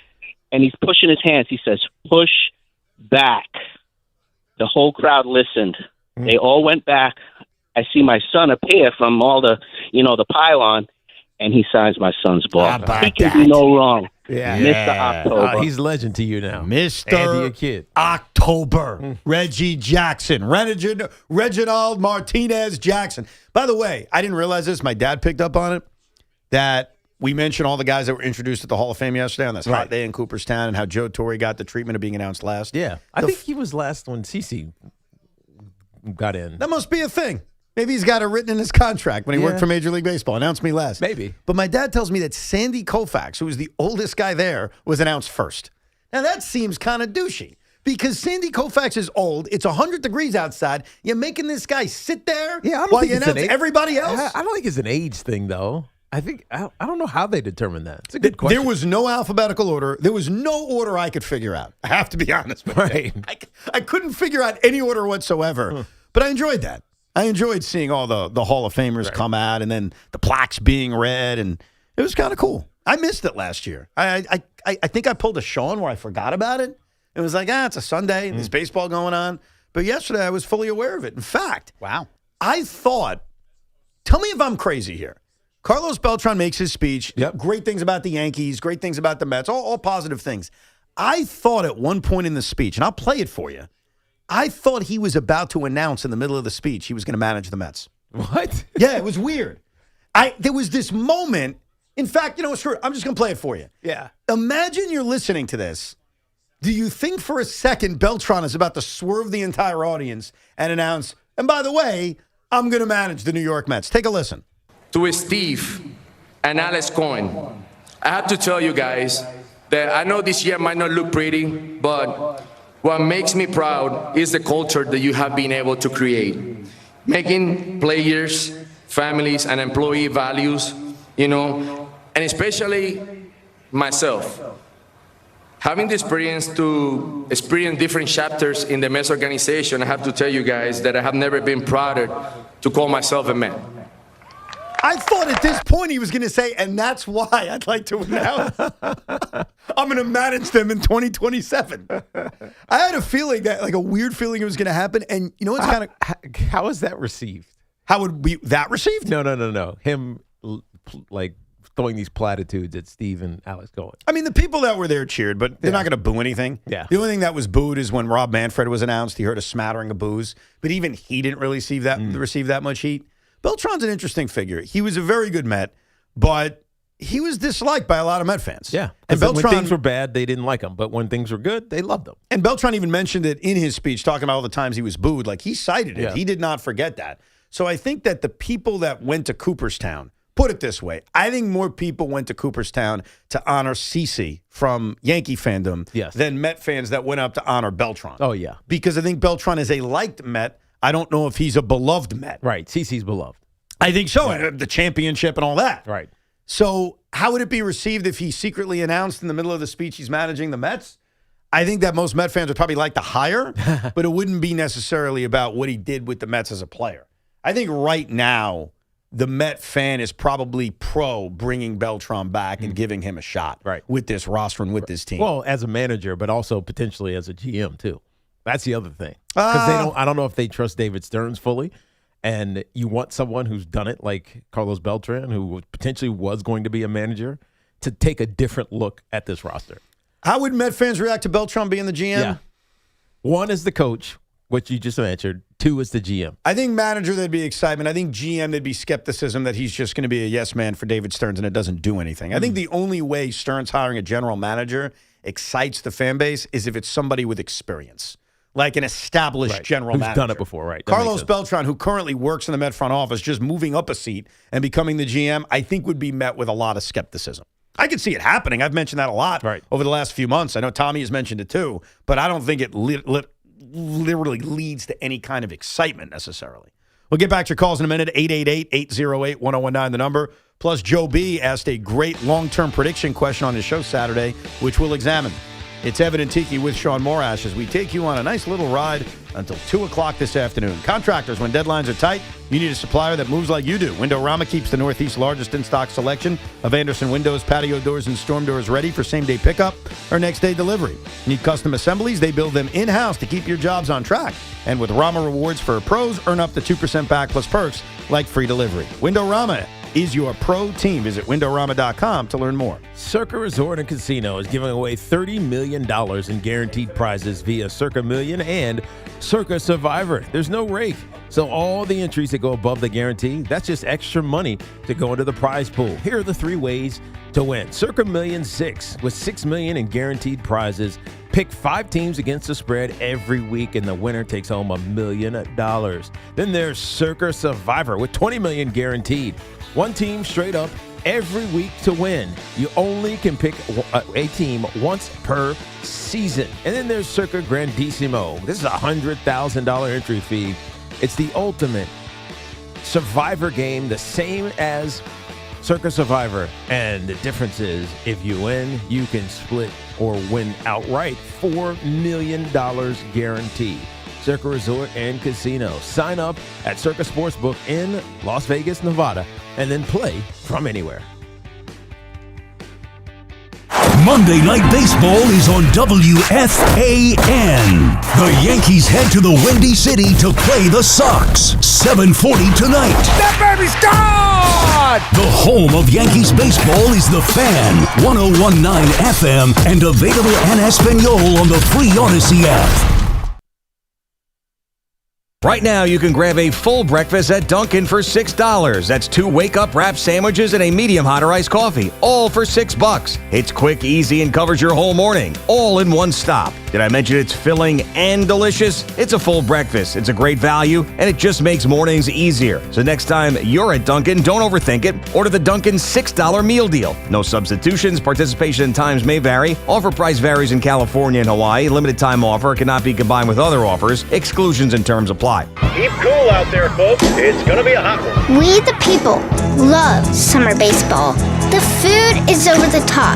and he's pushing his hands. He says, "Push back." The whole crowd listened. They all went back. I see my son appear from all the, the pylon, and he signs my son's ball. He can do no wrong. Yeah. Mr. October. He's legend to you now. Mr. Andy, a kid. October. Reggie Jackson. Reginald Martinez Jackson. By the way, I didn't realize this. My dad picked up on it, that we mentioned all the guys that were introduced at the Hall of Fame yesterday on this hot day in Cooperstown, and how Joe Torre got the treatment of being announced last. Yeah. I think he was last when CeCe got in. That must be a thing. Maybe he's got it written in his contract when he worked for Major League Baseball. Announced me last. Maybe. But my dad tells me that Sandy Koufax, who was the oldest guy there, was announced first. Now, that seems kind of douchey because Sandy Koufax is old. It's 100 degrees outside. You're making this guy sit there while you announce everybody else? I don't think it's an age thing, though. I don't know how they determined that. It's a good question. There was no alphabetical order. There was no order I could figure out. I have to be honest with you. I couldn't figure out any order whatsoever. But I enjoyed that. I enjoyed seeing all the Hall of Famers come out and then the plaques being read, and it was kind of cool. I missed it last year. I think I pulled a Sean where I forgot about it. It was like, it's a Sunday. There's baseball going on. But yesterday I was fully aware of it. In fact, I thought, tell me if I'm crazy here. Carlos Beltran makes his speech. Great things about the Yankees, great things about the Mets, all positive things. I thought at one point in the speech, and I'll play it for you, I thought he was about to announce in the middle of the speech he was going to manage the Mets. What? Yeah, it was weird. There was this moment. In fact, screw it. I'm just going to play it for you. Yeah. Imagine you're listening to this. Do you think for a second Beltran is about to swerve the entire audience and announce, and by the way, I'm going to manage the New York Mets? Take a listen. To Steve and Alex Cohen, I have to tell you guys that I know this year might not look pretty, but what makes me proud is the culture that you have been able to create. Making players, families, and employee values, and especially myself. Having the experience to experience different chapters in the Mets organization, I have to tell you guys that I have never been prouder to call myself a Met. I thought at this point he was going to say, and that's why I'd like to announce I'm going to manage them in 2027. I had a feeling that, like a weird feeling it was going to happen. And you know what's kind of... How is that received? How would be that received? No. Him, like, throwing these platitudes at Steve and Alex Cohen. I mean, the people that were there cheered, but they're not going to boo anything. Yeah. The only thing that was booed is when Rob Manfred was announced. He heard a smattering of boos, but even he didn't really receive that much heat. Beltran's an interesting figure. He was a very good Met, but he was disliked by a lot of Met fans. Yeah. And Beltran, when things were bad, they didn't like him. But when things were good, they loved him. And Beltran even mentioned it in his speech, talking about all the times he was booed. Like, he cited it. Yeah. He did not forget that. So I think that the people that went to Cooperstown, put it this way, I think more people went to Cooperstown to honor CeCe from Yankee fandom than Met fans that went up to honor Beltran. Oh, yeah. Because I think Beltran is a liked Met. I don't know if he's a beloved Met. Right. CeCe's beloved. I think so. Right. The championship and all that. Right. So how would it be received if he secretly announced in the middle of the speech he's managing the Mets? I think that most Met fans would probably like to hire, but it wouldn't be necessarily about what he did with the Mets as a player. I think right now the Met fan is probably pro bringing Beltran back and giving him a shot with this roster and with this team. Well, as a manager, but also potentially as a GM too. That's the other thing. Because I don't know if they trust David Stearns fully. And you want someone who's done it, like Carlos Beltran, who potentially was going to be a manager, to take a different look at this roster. How would Met fans react to Beltran being the GM? Yeah. One is the coach, which you just answered. Two is the GM. I think manager, there'd be excitement. I think GM, there'd be skepticism that he's just going to be a yes man for David Stearns and it doesn't do anything. I think the only way Stearns hiring a general manager excites the fan base is if it's somebody with experience. Like an established general manager. Who's done it before, right? That Carlos Beltran, who currently works in the Met front office, just moving up a seat and becoming the GM, I think would be met with a lot of skepticism. I could see it happening. I've mentioned that a lot over the last few months. I know Tommy has mentioned it too, but I don't think it literally leads to any kind of excitement necessarily. We'll get back to your calls in a minute. 888-808-1019, the number. Plus, Joe B. asked a great long-term prediction question on his show Saturday, which we'll examine. It's Evan and Tiki with Sean Morash as we take you on a nice little ride until 2 o'clock this afternoon. Contractors, when deadlines are tight, you need a supplier that moves like you do. Windorama keeps the Northeast's largest in-stock selection of Anderson windows, patio doors, and storm doors ready for same-day pickup or next-day delivery. Need custom assemblies? They build them in-house to keep your jobs on track. And with Rama Rewards for pros, earn up to 2% back plus perks like free delivery. Windorama is your pro team. Visit Windorama.com to learn more. Circa Resort and Casino is giving away $30 million in guaranteed prizes via Circa Million and Circa Survivor. There's no rake, so all the entries that go above the guarantee, that's just extra money to go into the prize pool. Here are the 3 ways to win. Circa Million 6 with $6 million in guaranteed prizes. Pick 5 teams against the spread every week, and the winner takes home $1 million. Then there's Circa Survivor with $20 million guaranteed. 1 team straight up every week to win. You only can pick a team once per season. And then there's Circa Grandissimo. This is a $100,000 entry fee. It's the ultimate Survivor game, the same as Circa Survivor. And the difference is if you win, you can split or win outright. $4 million guaranteed. Circa Resort and Casino. Sign up at Circa Sportsbook in Las Vegas, Nevada, and then play from anywhere. Monday Night Baseball is on WFAN. The Yankees head to the Windy City to play the Sox. 7:40 tonight. That baby's gone! The home of Yankees baseball is The Fan, 101.9 FM, and available en Espanol on the free Odyssey app. Right now, you can grab a full breakfast at Dunkin' for $6. That's 2 wake-up wrap sandwiches and a medium hot or iced coffee, all for $6. It's quick, easy, and covers your whole morning, all in one stop. Did I mention it's filling and delicious? It's a full breakfast. It's a great value, and it just makes mornings easier. So next time you're at Dunkin', don't overthink it. Order the Dunkin' $6 meal deal. No substitutions. Participation and times may vary. Offer price varies in California and Hawaii. Limited time offer cannot be combined with other offers. Exclusions and terms apply. Keep cool out there, folks. It's going to be a hot one. We, the people, love summer baseball. The food is over the top.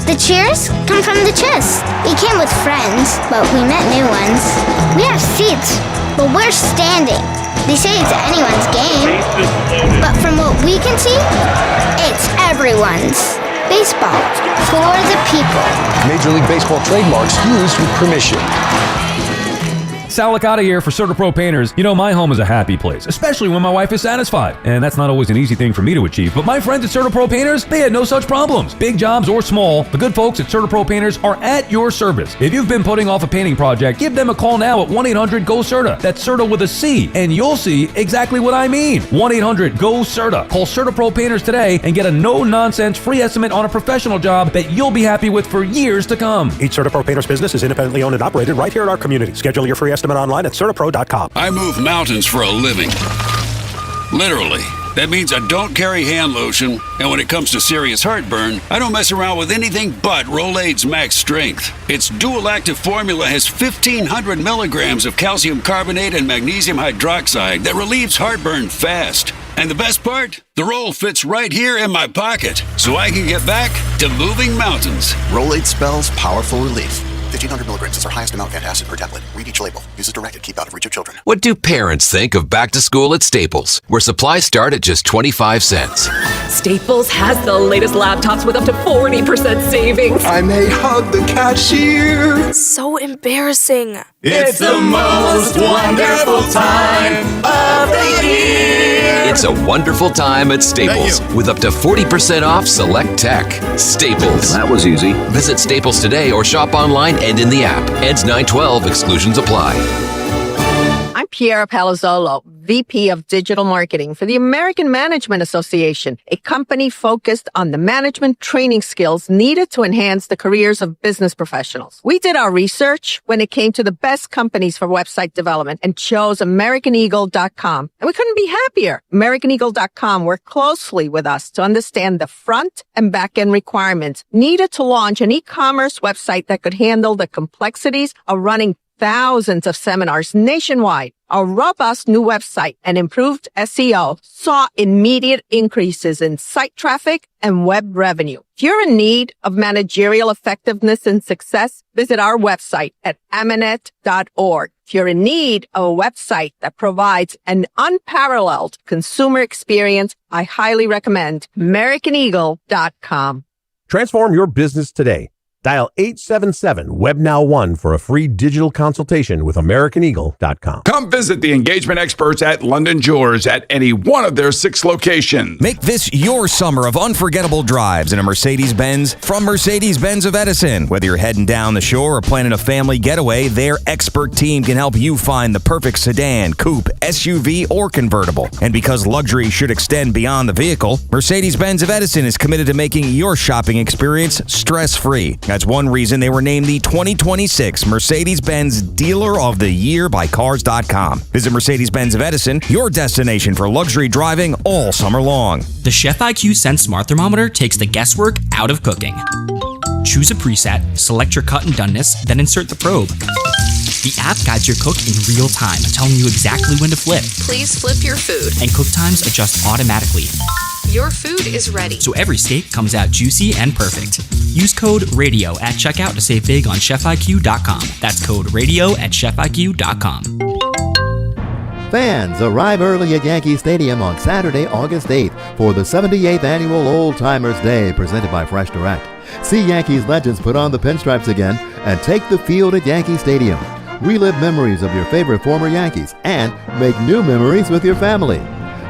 The cheers come from the chest. We came with friends, but we met new ones. We have seats, but we're standing. They say it's anyone's game, but from what we can see, it's everyone's. Baseball for the people. Major League Baseball trademarks used with permission. Sal Licata here for CertaPro Painters. You know, my home is a happy place, especially when my wife is satisfied. And that's not always an easy thing for me to achieve, but my friends at CertaPro Painters, they had no such problems. Big jobs or small, the good folks at CertaPro Painters are at your service. If you've been putting off a painting project, give them a call now at 1-800-GO-CERTA. That's CERTA with a C, and you'll see exactly what I mean. 1-800-GO-CERTA. Call CertaPro Painters today and get a no-nonsense free estimate on a professional job that you'll be happy with for years to come. Each CertaPro Painters business is independently owned and operated right here in our community. Schedule your free estimate online at CertaPro.com. I move mountains for a living. Literally. That means I don't carry hand lotion, and when it comes to serious heartburn, I don't mess around with anything but Rolaids Max Strength. Its dual active formula has 1,500 milligrams of calcium carbonate and magnesium hydroxide that relieves heartburn fast. And the best part? The roll fits right here in my pocket, so I can get back to moving mountains. Rolaids spells powerful relief. 1,500 milligrams is our highest amount of antacid per tablet. Read each label. Use as directed. Keep out of reach of children. What do parents think of back to school at Staples, where supplies start at just 25 cents? Staples has the latest laptops with up to 40% savings. I may hug the cashier. So embarrassing. It's the most wonderful time of the year. It's a wonderful time at Staples with up to 40% off select tech. Staples. That was easy. Visit Staples today or shop online and in the app. Ends 9/12. Exclusions apply. I'm Piera Palazzolo, VP of Digital Marketing for the American Management Association, a company focused on the management training skills needed to enhance the careers of business professionals. We did our research when it came to the best companies for website development and chose AmericanEagle.com. And we couldn't be happier. AmericanEagle.com worked closely with us to understand the front and back end requirements needed to launch an e-commerce website that could handle the complexities of running thousands of seminars nationwide. Our robust new website and improved SEO saw immediate increases in site traffic and web revenue. If you're in need of managerial effectiveness and success, visit our website at amanet.org. If you're in need of a website that provides an unparalleled consumer experience, I highly recommend AmericanEagle.com. Transform your business today. Dial 877-WebNow1 for a free digital consultation with AmericanEagle.com. Come visit the engagement experts at London Jewelers at any one of their 6 locations. Make this your summer of unforgettable drives in a Mercedes-Benz from Mercedes-Benz of Edison. Whether you're heading down the shore or planning a family getaway, their expert team can help you find the perfect sedan, coupe, SUV, or convertible. And because luxury should extend beyond the vehicle, Mercedes-Benz of Edison is committed to making your shopping experience stress-free. That's one reason they were named the 2026 Mercedes-Benz Dealer of the Year by Cars.com. Visit Mercedes-Benz of Edison, your destination for luxury driving all summer long. The Chef IQ Sense Smart Thermometer takes the guesswork out of cooking. Choose a preset, select your cut and doneness, then insert the probe. The app guides your cook in real time, telling you exactly when to flip. Please flip your food. And cook times adjust automatically. Your food is ready. So every steak comes out juicy and perfect. Use code RADIO at checkout to save big on ChefIQ.com. That's code RADIO at ChefIQ.com. Fans, arrive early at Yankee Stadium on Saturday, August 8th for the 78th Annual Old Timers Day presented by Fresh Direct. See Yankees legends put on the pinstripes again and take the field at Yankee Stadium. Relive memories of your favorite former Yankees and make new memories with your family.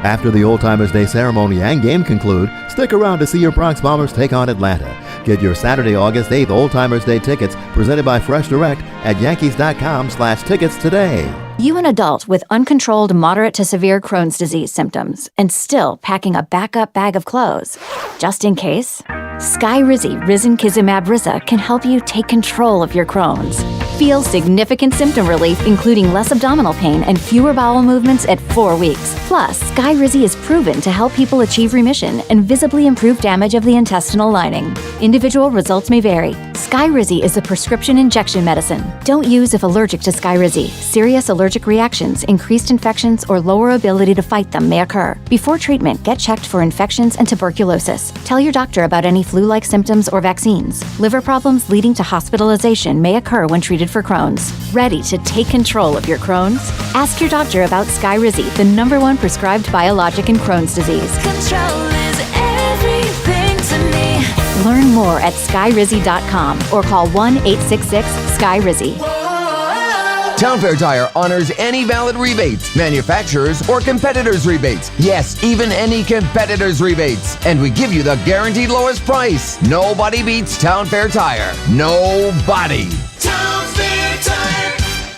After the Old Timers Day ceremony and game conclude, stick around to see your Bronx Bombers take on Atlanta. Get your Saturday, August 8th Old Timers Day tickets presented by Fresh Direct at Yankees.com/tickets today. You, an adult with uncontrolled moderate to severe Crohn's disease symptoms and still packing a backup bag of clothes. Just in case, Skyrizi Risankizumab Riza can help you take control of your Crohn's. Feel significant symptom relief, including less abdominal pain and fewer bowel movements at 4 weeks. Plus, Skyrizi is proven to help people achieve remission and visibly improve damage of the intestinal lining. Individual results may vary. Skyrizi is a prescription injection medicine. Don't use if allergic to Skyrizi. Serious allergic reactions, increased infections, or lower ability to fight them may occur. Before treatment, get checked for infections and tuberculosis. Tell your doctor about any flu-like symptoms or vaccines. Liver problems leading to hospitalization may occur when treated for Crohn's. Ready to take control of your Crohn's? Ask your doctor about Skyrizi, the #1 prescribed biologic in Crohn's disease. Control is everything to me. Learn more at skyrizi.com or call 1-866-SKYRIZI. Town Fair Tire honors any valid rebates, manufacturers or competitors' rebates. Yes, even any competitors' rebates. And we give you the guaranteed lowest price. Nobody beats Town Fair Tire. Nobody. Town Fair Tire.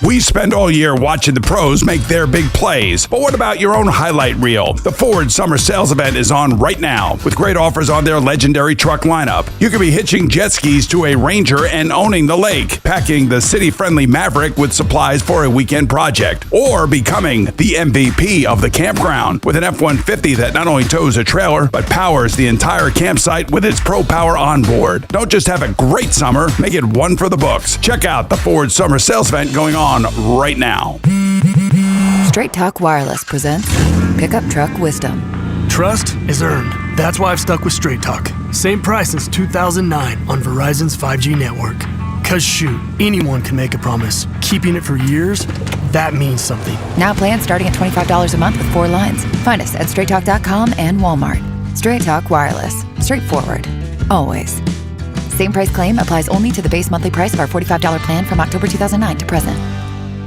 We spend all year watching the pros make their big plays. But what about your own highlight reel? The Ford Summer Sales Event is on right now with great offers on their legendary truck lineup. You could be hitching jet skis to a Ranger and owning the lake, packing the city-friendly Maverick with supplies for a weekend project, or becoming the MVP of the campground with an F-150 that not only tows a trailer, but powers the entire campsite with its Pro Power onboard. Don't just have a great summer, make it one for the books. Check out the Ford Summer Sales Event going on right now. Straight Talk Wireless presents Pickup Truck Wisdom. Trust is earned. That's why I've stuck with Straight Talk. Same price since 2009 on Verizon's 5G network. Cause shoot, anyone can make a promise. Keeping it for years, that means something. Now plans starting at $25 a month with 4 lines. Find us at straighttalk.com and Walmart. Straight Talk Wireless. Straightforward. Always. Same price claim applies only to the base monthly price of our $45 plan from October 2009 to present.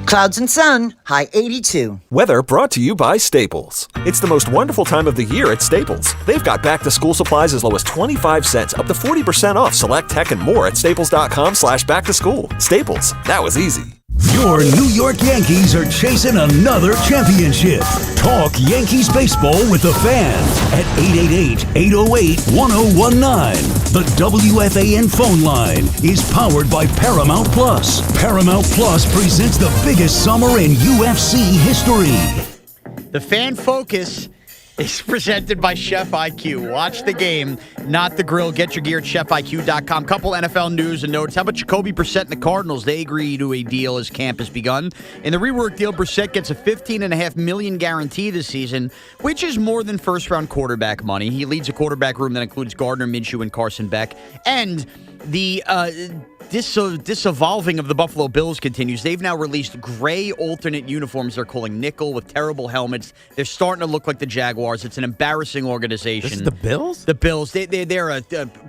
Clouds and sun, high 82. Weather brought to you by Staples. It's the most wonderful time of the year at Staples. They've got back-to-school supplies as low as 25 cents, up to 40% off select tech and more at staples.com/back-to-school. Staples, that was easy. Your New York Yankees are chasing another championship. Talk Yankees baseball with the Fan at 888-808-1019. The WFAN phone line is powered by Paramount Plus. Paramount Plus presents the biggest summer in UFC history. The Fan Focus is presented by Chef IQ. Watch the game, not the grill. Get your gear at chefiq.com. Couple NFL news and notes. How about Jacoby Brissett and the Cardinals? They agree to a deal as camp has begun. In the rework deal, Brissett gets a $15.5 million guarantee this season, which is more than first-round quarterback money. He leads a quarterback room that includes Gardner Minshew and Carson Beck. And the disevolving of the Buffalo Bills continues. They've now released gray alternate uniforms they're calling nickel with terrible helmets. They're starting to look like the Jaguars. It's an embarrassing organization. This is the Bills? The Bills. They're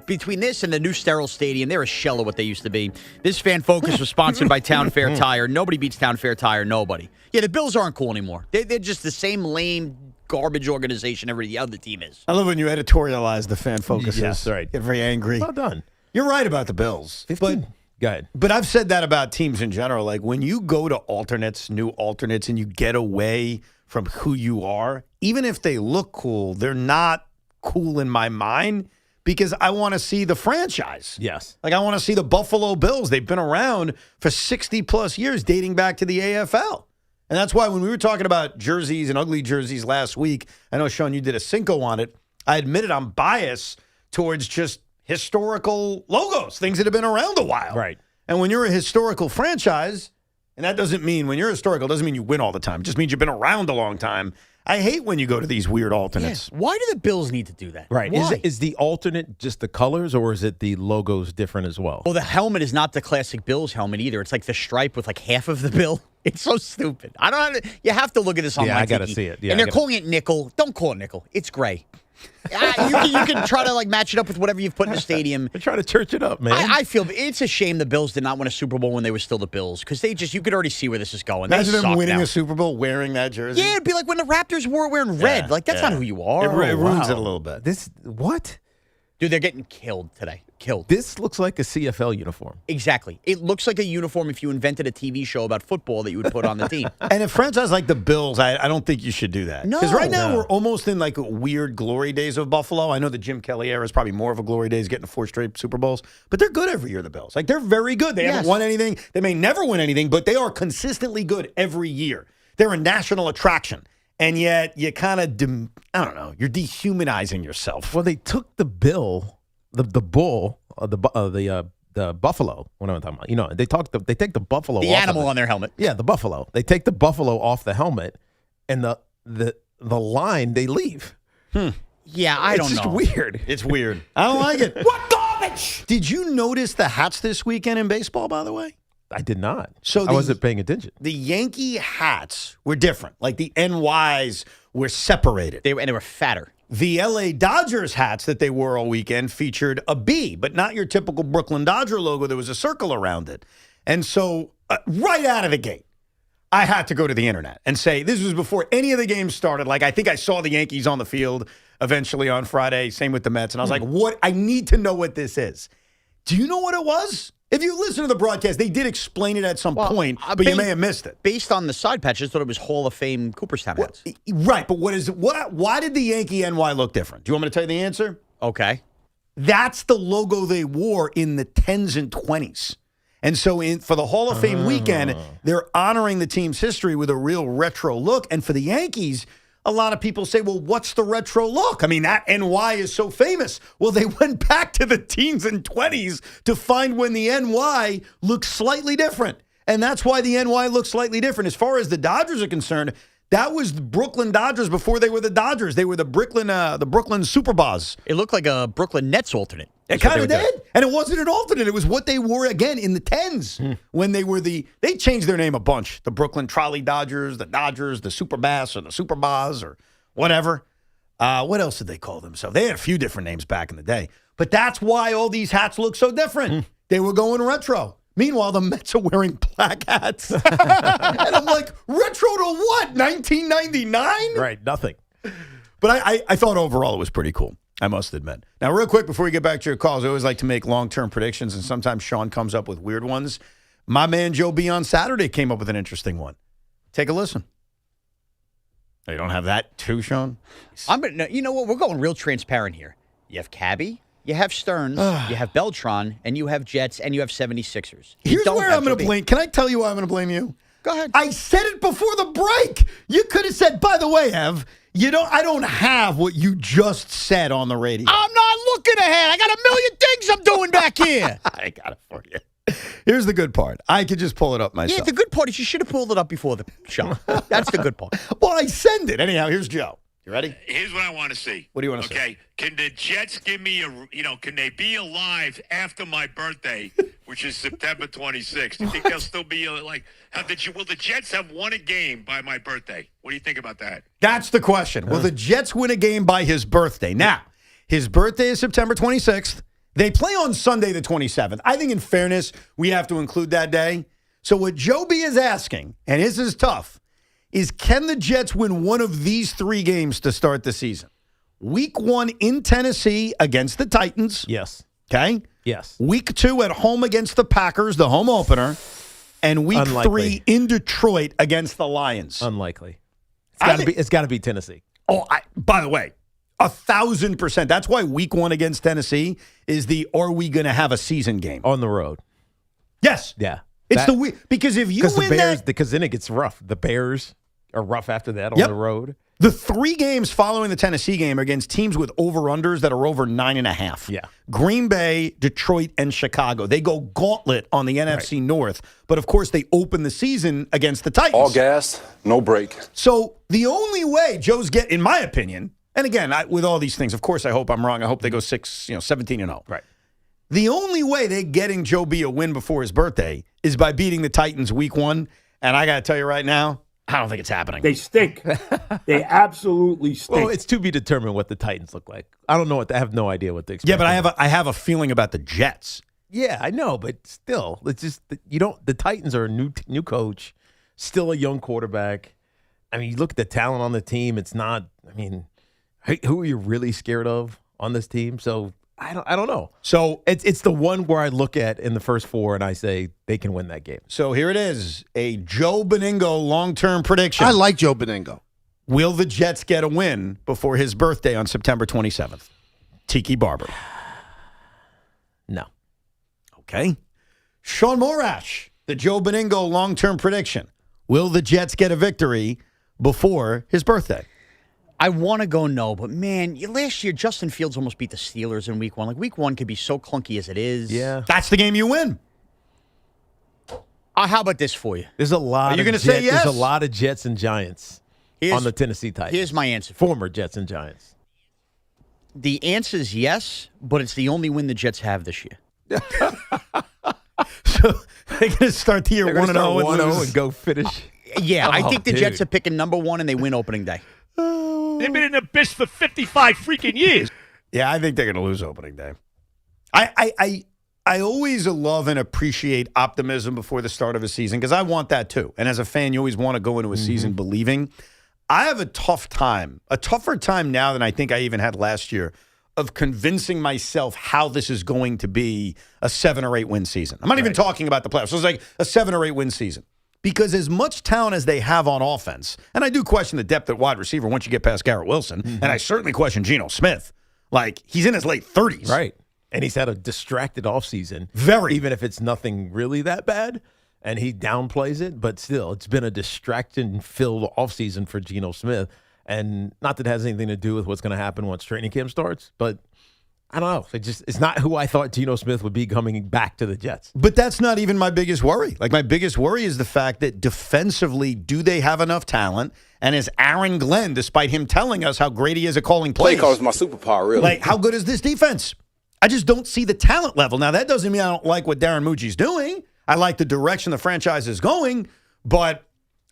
between this and the new sterile stadium, they're a shell of what they used to be. This Fan Focus was sponsored by Town Fair Tire. Nobody beats Town Fair Tire. Nobody. Yeah, the Bills aren't cool anymore. They're just the same lame garbage organization every other team is. I love when you editorialize the Fan Focus. Yes, right. Get very angry. Well done. You're right about the Bills. 15. Go ahead. But I've said that about teams in general. Like when you go to alternates, new alternates, and you get away from who you are, even if they look cool, they're not cool in my mind because I want to see the franchise. Yes. Like I want to see the Buffalo Bills. They've been around for 60 plus years, dating back to the AFL. And that's why when we were talking about jerseys and ugly jerseys last week, I know, Sean, you did a Cinco on it. I admitted I'm biased towards just historical logos, things that have been around a while. Right. And when you're a historical franchise, and that doesn't mean, when you're historical, doesn't mean you win all the time. It just means you've been around a long time. I hate when you go to these weird alternates. Yeah. Why do the Bills need to do that? Right. Why? Is the alternate just the colors, or is it the logos different as well? Well, the helmet is not the classic Bills helmet either. It's like the stripe with like half of the bill It's so stupid. I don't. You have to look at this online. I got to Tiki. see it. Yeah, and they're calling it nickel. Don't call it nickel. It's gray. You can try to match it up with whatever you've put in the stadium. They're trying to church it up, man. I feel it's a shame the Bills did not win a Super Bowl when they were still the Bills because you could already see where this is going. Imagine they them winning now. a Super Bowl wearing that jersey. Yeah, it'd be like when the Raptors were wearing red. That's not who you are. It ruins it a little bit. What? Dude, they're getting killed today. Killed. This looks like a CFL uniform. Exactly. It looks like a uniform if you invented a TV show about football that you would put on the team. And a franchise like the Bills, I don't think you should do that. No. Because right now we're almost in weird glory days of Buffalo. I know the Jim Kelly era is probably more of a glory days, getting 4 straight Super Bowls. But they're good every year, the Bills. They're very good. They haven't won anything. They may never win anything, but they are consistently good every year. They're a national attraction. And yet you kind of, you're dehumanizing yourself. Well, they took the bull, the bull, the buffalo. What am I talking about? They take the buffalo. The off animal of on their helmet. Yeah, the buffalo. They take the buffalo off the helmet, and the line they leave. Yeah, I don't know. It's just weird. It's weird. I don't like it. What garbage? Did you notice the hats this weekend in baseball? By the way. I did not. So I wasn't paying attention. The Yankee hats were different. Like the NYs were separated. They were fatter. The LA Dodgers hats that they wore all weekend featured a B, but not your typical Brooklyn Dodger logo. There was a circle around it. And so right out of the gate, I had to go to the internet and say, this was before any of the games started. I think I saw the Yankees on the field eventually on Friday. Same with the Mets. And I was like, what? I need to know what this is. Do you know what it was? If you listen to the broadcast, they did explain it at some point, but you may have missed it. Based on the side patches, thought it was Hall of Fame Cooperstown hats. Right, but why did the Yankee NY look different? Do you want me to tell you the answer? Okay. That's the logo they wore in the 10s and 20s. And so for the Hall of Fame weekend, they're honoring the team's history with a real retro look. And for the Yankees, a lot of people say, well, what's the retro look? I mean, that NY is so famous. Well, they went back to the teens and 20s to find when the NY looks slightly different. And that's why the NY looks slightly different. As far as the Dodgers are concerned, that was the Brooklyn Dodgers before they were the Dodgers. They were the Brooklyn Super Bars. It looked like a Brooklyn Nets alternate. It kind of did. And it wasn't an alternate. It was what they wore, again, in the 10s when they were they changed their name a bunch. The Brooklyn Trolley Dodgers, the Super Bass or the Super Bars or whatever. What else did they call themselves? They had a few different names back in the day. But that's why all these hats look so different. They were going retro. Meanwhile, the Mets are wearing black hats. And I'm like, retro to what? 1999? Right, nothing. But I thought overall it was pretty cool, I must admit. Now, real quick, before we get back to your calls, I always like to make long-term predictions, and sometimes Sean comes up with weird ones. My man Joe B on Saturday came up with an interesting one. Take a listen. Oh, you don't have that too, Sean? You know what? We're going real transparent here. You have Cabby, you have Stearns, you have Beltron, and you have Jets, and you have 76ers. Here's where I'm going to blame. Can I tell you why I'm going to blame you? Go ahead. I said it before the break. You could have said, by the way, Ev, I don't have what you just said on the radio. I'm not looking ahead. I got a million things I'm doing back here. I got it for you. Here's the good part. I could just pull it up myself. Yeah, the good part is you should have pulled it up before the show. That's the good part. Well, I send it. Anyhow, here's Joe. You ready? Here's what I want to see. What do you want to see? Okay. Can the Jets give me can they be alive after my birthday, which is September 26th? Do you think they'll still be will the Jets have won a game by my birthday? What do you think about that? That's the question. Will the Jets win a game by his birthday? Now, his birthday is September 26th. They play on Sunday the 27th. I think in fairness, we have to include that day. So what Joe B is asking, and this is tough, is can the Jets win one of these 3 games to start the season? Week 1 in Tennessee against the Titans. Yes. Okay? Yes. Week 2 at home against the Packers, the home opener. And week Unlikely. 3 in Detroit against the Lions. Unlikely. It's got to be Tennessee. By the way, 1,000%. That's why week 1 against Tennessee is are we going to have a season game? On the road. Yes. Yeah. It's because if you win because then it gets rough. The Bears are rough after that on the road. The 3 games following the Tennessee game are against teams with over-unders that are over 9.5. Yeah. Green Bay, Detroit, and Chicago. They go gauntlet on the NFC North. But, of course, they open the season against the Titans. All gas, no break. So the only way Joe's in my opinion, and again, with all these things, of course, I hope I'm wrong. I hope they go 17-0. Right. The only way they're getting Joe B a win before his birthday is by beating the Titans week 1 And I got to tell you right now, I don't think it's happening. They stink. They absolutely stink. Well, it's to be determined what the Titans look like. I don't know what. I have no idea what to expect. Yeah, but I have a feeling about the Jets. Yeah, I know, but still, it's just you don't. The Titans are a new coach, still a young quarterback. I mean, you look at the talent on the team. It's not. I mean, who are you really scared of on this team? So I don't know. So it's the one where I look at in the first four and I say they can win that game. So here it is, a Joe Beningo long-term prediction. I like Joe Beningo. Will the Jets get a win before his birthday on September 27th? Tiki Barber. No. Okay. Sean Morash, the Joe Beningo long-term prediction. Will the Jets get a victory before his birthday? I want to go no, but man, last year Justin Fields almost beat the Steelers in week 1. Like, week 1 could be so clunky as it is. Yeah. That's the game you win. How about this for you? There's a lot. Are you going to say yes? There's a lot of Jets and Giants on the Tennessee Titans. Here's my answer. Former Jets and Giants. The answer is yes, but it's the only win the Jets have this year. So they're going to start the year 1-0 and go finish. Yeah, I think the dude. Jets are picking number 1 and they win opening day. They've been in the abyss for 55 freaking years. Yeah, I think they're going to lose opening day. I always love and appreciate optimism before the start of a season because I want that too. And as a fan, you always want to go into a season believing. I have a tougher time now than I think I even had last year of convincing myself how this is going to be a 7 or 8 win season. I'm not even talking about the playoffs. So it's like a 7 or 8 win season. Because as much talent as they have on offense, and I do question the depth at wide receiver once you get past Garrett Wilson, and I certainly question Geno Smith. Like, he's in his late 30s. Right. And he's had a distracted offseason. Very. Even if it's nothing really that bad, and he downplays it, but still, it's been a distraction-filled offseason for Geno Smith. And not that it has anything to do with what's going to happen once training camp starts, but I don't know. It's not who I thought Geno Smith would be coming back to the Jets. But that's not even my biggest worry. Like, my biggest worry is the fact that defensively, do they have enough talent? And is Aaron Glenn, despite him telling us how great he is at calling plays, Play call is my superpower, really. Like, how good is this defense? I just don't see the talent level. Now, that doesn't mean I don't like what Darren Mucci's doing. I like the direction the franchise is going, but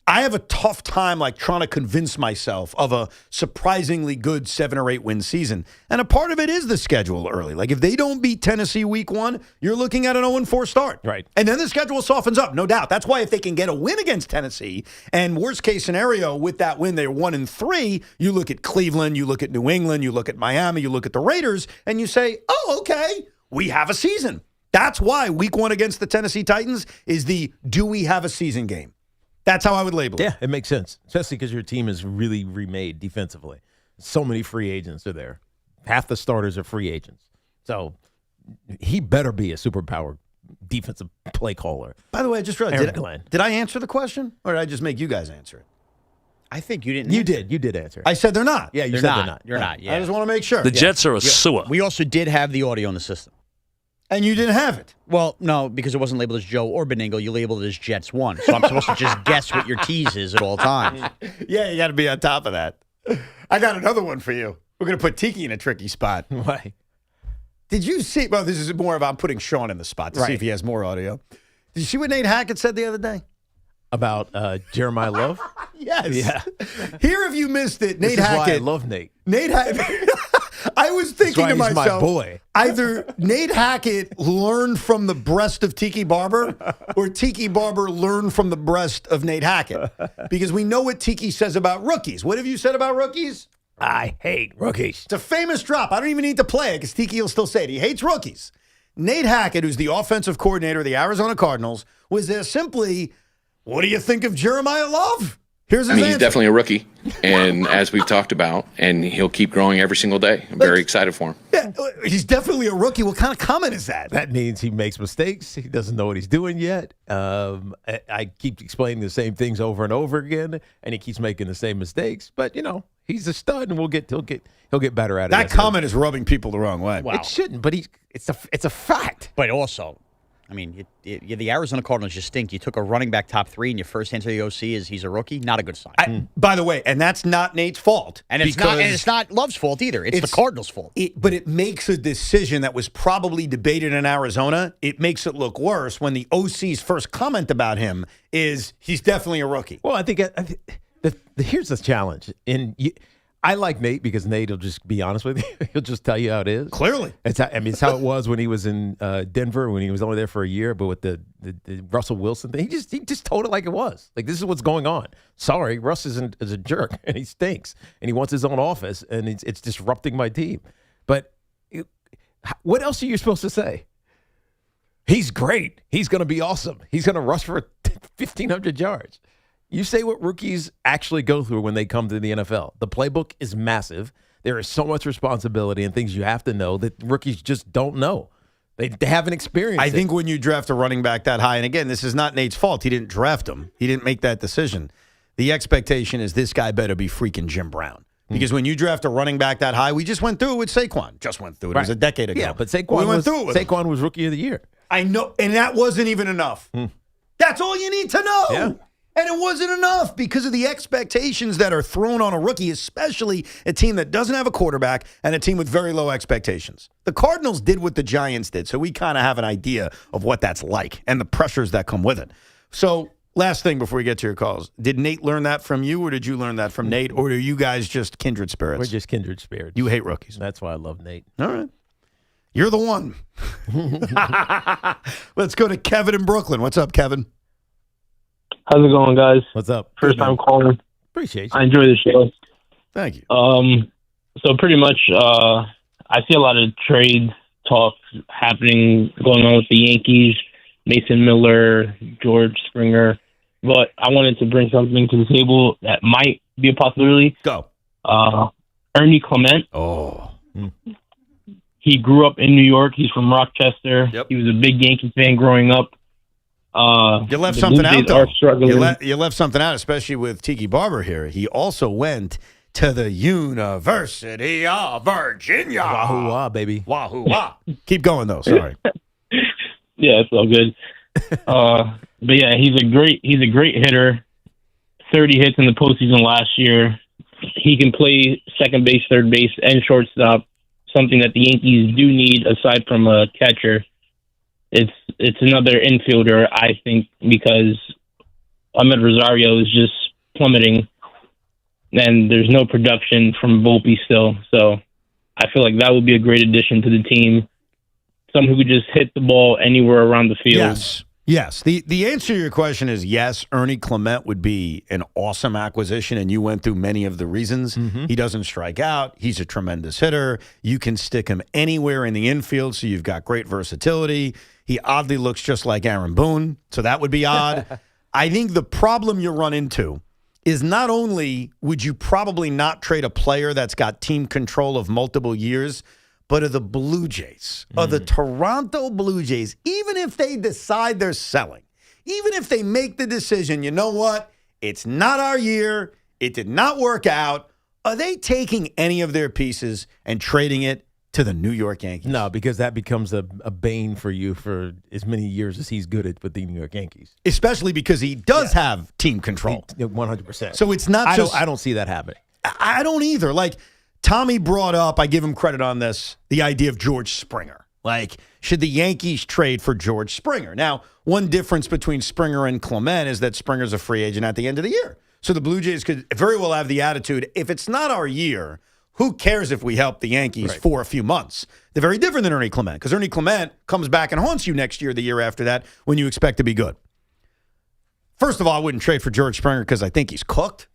I have a tough time like trying to convince myself of a surprisingly good 7 or 8 win season. And a part of it is the schedule early. Like if they don't beat Tennessee week 1, you're looking at an 0-4 start. Right. And then the schedule softens up, no doubt. That's why if they can get a win against Tennessee, and worst case scenario with that win, they're 1-3, you look at Cleveland, you look at New England, you look at Miami, you look at the Raiders, and you say, oh, okay, we have a season. That's why week 1 against the Tennessee Titans is the do we have a season game. That's how I would label it. Yeah, it makes sense, especially because your team is really remade defensively. So many free agents are there. Half the starters are free agents. So he better be a superpower defensive play caller. By the way, I just realized, Glenn. did I answer the question, or did I just make you guys answer it? I think you didn't. You did. You did answer. I said they're not. Yeah, you They're said not. they're not. You're not. Yeah. I just want to make sure. The Jets are a sewer. We also did have the audio in the system. And you didn't have it. Well, no, because it wasn't labeled as Joe or Beningo. You labeled it as Jets 1. So I'm supposed to just guess what your tease is at all times. Yeah, you got to be on top of that. I got another one for you. We're going to put Tiki in a tricky spot. Why? Did you see? Well, this is more of I'm putting Sean in the spot to see if he has more audio. Did you see what Nate Hackett said the other day? About Jeremiah Love? Yes. Yeah. Here, if you missed it, Nate This is Hackett. why I love Nate. Nate Hackett. I was thinking to That's why he's myself, my boy. either Nate Hackett learned from the breast of Tiki Barber or Tiki Barber learned from the breast of Nate Hackett. Because we know what Tiki says about rookies. What have you said about rookies? I hate rookies. It's a famous drop. I don't even need to play it because Tiki will still say it. He hates rookies. Nate Hackett, who's the offensive coordinator of the Arizona Cardinals, was there simply, what do you think of Jeremiah Love? Here's his answer. He's definitely a rookie, and as we've talked about, and he'll keep growing every single day. I'm very excited for him. Yeah, he's definitely a rookie. What kind of comment is that? That means he makes mistakes. He doesn't know what he's doing yet. I keep explaining the same things over and over again, and he keeps making the same mistakes. But he's a stud, and he'll get better at it. That comment is rubbing people the wrong way. Wow. It shouldn't, but it's a fact. But also, I mean, the Arizona Cardinals just stink. You took a running back top 3, and your first answer to the OC is he's a rookie. Not a good sign. By the way, and that's not Nate's fault. And it's not Love's fault either. It's the Cardinals' fault. But it makes a decision that was probably debated in Arizona. It makes it look worse when the OC's first comment about him is he's definitely a rookie. Well, I think here's the challenge. I like Nate because Nate will just be honest with you. He'll just tell you how it is. Clearly. It's how it was when he was in Denver, when he was only there for a year. But with the Russell Wilson thing, he just told it like it was. Like, this is what's going on. Sorry, Russ is a jerk, and he stinks, and he wants his own office, and it's disrupting my team. But what else are you supposed to say? He's great. He's going to be awesome. He's going to rush for 1,500 yards. You say what rookies actually go through when they come to the NFL. The playbook is massive. There is so much responsibility and things you have to know that rookies just don't know. They haven't experienced I think when you draft a running back that high, and again, this is not Nate's fault. He didn't draft him. He didn't make that decision. The expectation is this guy better be freaking Jim Brown. Because when you draft a running back that high, we just went through it with Saquon. Just went through it. It was a decade ago. Yeah, but Saquon was rookie of the year. I know, and that wasn't even enough. That's all you need to know. Yeah. And it wasn't enough because of the expectations that are thrown on a rookie, especially a team that doesn't have a quarterback and a team with very low expectations. The Cardinals did what the Giants did, so we kind of have an idea of what that's like and the pressures that come with it. So, last thing before we get to your calls. Did Nate learn that from you, or did you learn that from Nate, or are you guys just kindred spirits? We're just kindred spirits. You hate rookies. That's why I love Nate. All right. You're the one. Let's go to Kevin in Brooklyn. What's up, Kevin? How's it going, guys? What's up? First time calling. Appreciate you. I enjoy the show. Thank you. So pretty much, I see a lot of trade talk going on with the Yankees, Mason Miller, George Springer, but I wanted to bring something to the table that might be a possibility. Go. Ernie Clement. Oh. He grew up in New York. He's from Rochester. Yep. He was a big Yankee fan growing up. You left something out, though. Struggling. You left something out, especially with Tiki Barber here. He also went to the University of Virginia. Wahoo-wah, baby. Wahoo-wah. Keep going, though. Sorry. Yeah, it's all good. But yeah, he's a great hitter. 30 hits in the postseason last year. He can play second base, third base, and shortstop. Something that the Yankees do need aside from a catcher. It's another infielder, I think, because Ahmed Rosario is just plummeting, and there's no production from Volpe still. So I feel like that would be a great addition to the team. Someone who could just hit the ball anywhere around the field. Yes. The answer to your question is yes. Ernie Clement would be an awesome acquisition, and you went through many of the reasons. He doesn't strike out. He's a tremendous hitter. You can stick him anywhere in the infield, so you've got great versatility. He oddly looks just like Aaron Boone, so that would be odd. I think the problem you run into is not only would you probably not trade a player that's got team control of multiple years, but of the Blue Jays, of the Toronto Blue Jays, even if they decide they're selling, even if they make the decision, you know what, it's not our year, it did not work out, are they taking any of their pieces and trading it to the New York Yankees? No, because that becomes a bane for you for as many years as he's good at with the New York Yankees. Especially because he does have team control. 100%. So it's not I don't see that happening. I don't either. Like, Tommy brought up, I give him credit on this, the idea of George Springer. Like, should the Yankees trade for George Springer? Now, one difference between Springer and Clement is that Springer's a free agent at the end of the year. So the Blue Jays could very well have the attitude, if it's not our year, who cares if we help the Yankees for a few months? They're very different than Ernie Clement, because Ernie Clement comes back and haunts you next year, the year after that, when you expect to be good. First of all, I wouldn't trade for George Springer because I think he's cooked.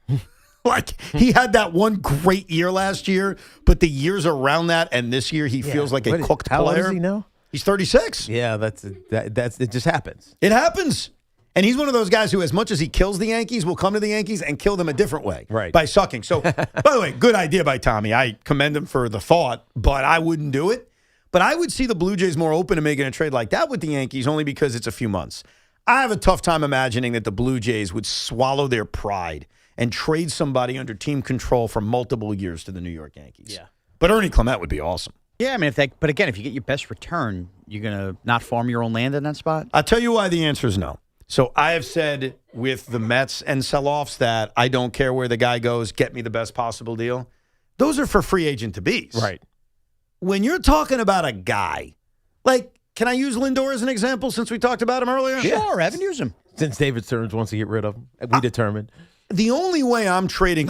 Like, he had that one great year last year, but the years around that and this year, he feels like a cooked player. How old is he now? He's 36. Yeah, that's it just happens. It happens. And he's one of those guys who, as much as he kills the Yankees, will come to the Yankees and kill them a different way. Right. By sucking. So, by the way, good idea by Tommy. I commend him for the thought, but I wouldn't do it. But I would see the Blue Jays more open to making a trade like that with the Yankees only because it's a few months. I have a tough time imagining that the Blue Jays would swallow their pride and trade somebody under team control for multiple years to the New York Yankees. Yeah. But Ernie Clement would be awesome. Yeah, I mean, but again, if you get your best return, you're going to not farm your own land in that spot? I'll tell you why the answer is no. So I have said with the Mets and sell-offs that I don't care where the guy goes, get me the best possible deal. Those are for free agent to be's. Right. When you're talking about a guy, like, can I use Lindor as an example since we talked about him earlier? Sure, Evan, use him. Since David Stearns wants to get rid of him, we determined. The only way I'm trading,